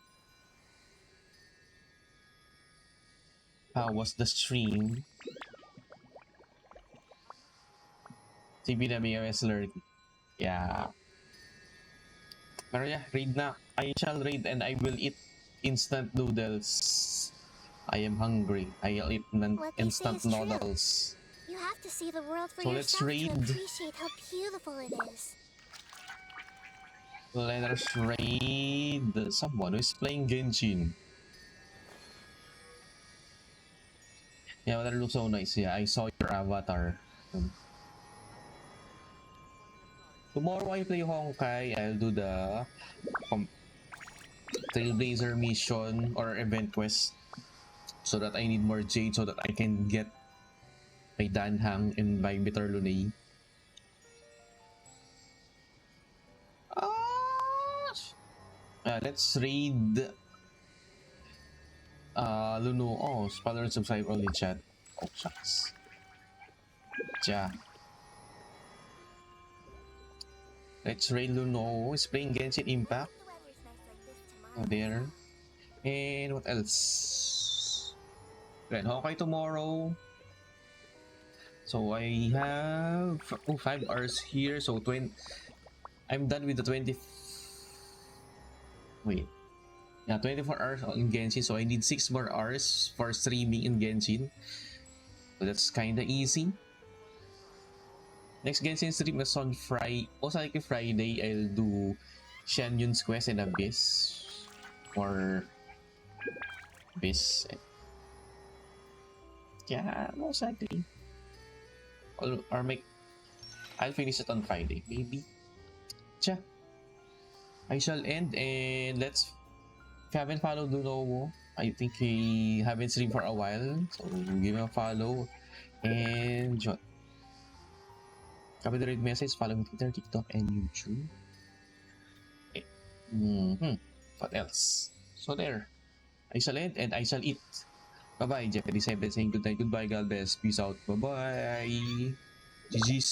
How was the stream? CBWS Lurk. Yeah. Pero yeah, raid na. I shall raid and I will eat instant noodles. I am hungry. I'll eat instant noodles. You have to see the world for So let's yourself raid. to appreciate how beautiful it is. Let us raid someone who is playing Genshin. Yeah, that looks so nice. Yeah, I saw your avatar. Tomorrow I play Honkai. I'll do the Trailblazer mission or event quest so that I need more Jade so that I can get my Danhang and my Bitter Lunay. Let's raid Luno. Oh, follower and subscribe only chat. Oh, shucks. Yeah. Let's raid Luno. He's playing Genshin Impact. Oh, there. And what else? Red Hawkeye tomorrow. So I have 5 hours here. So I'm done with the 20. Wait. Yeah, 24 hours in Genshin. So I need 6 more hours for streaming in Genshin. So that's kinda easy. Next Genshin stream is on Friday. Also, like Friday, I'll do Shanyun's Quest and Abyss. Or Abyss. Yeah, most likely. Or I'll finish it on Friday, maybe. Tja. I shall end, and if you haven't followed Lunowo, I think he haven't streamed for a while, so give him a follow. And copy the red message, follow me on Twitter, TikTok, and YouTube. Okay. What else? So there. I shall end and I shall eat. Bye-bye, Jeff 87 saying good night, goodbye, God bless, peace out, bye-bye. GG's.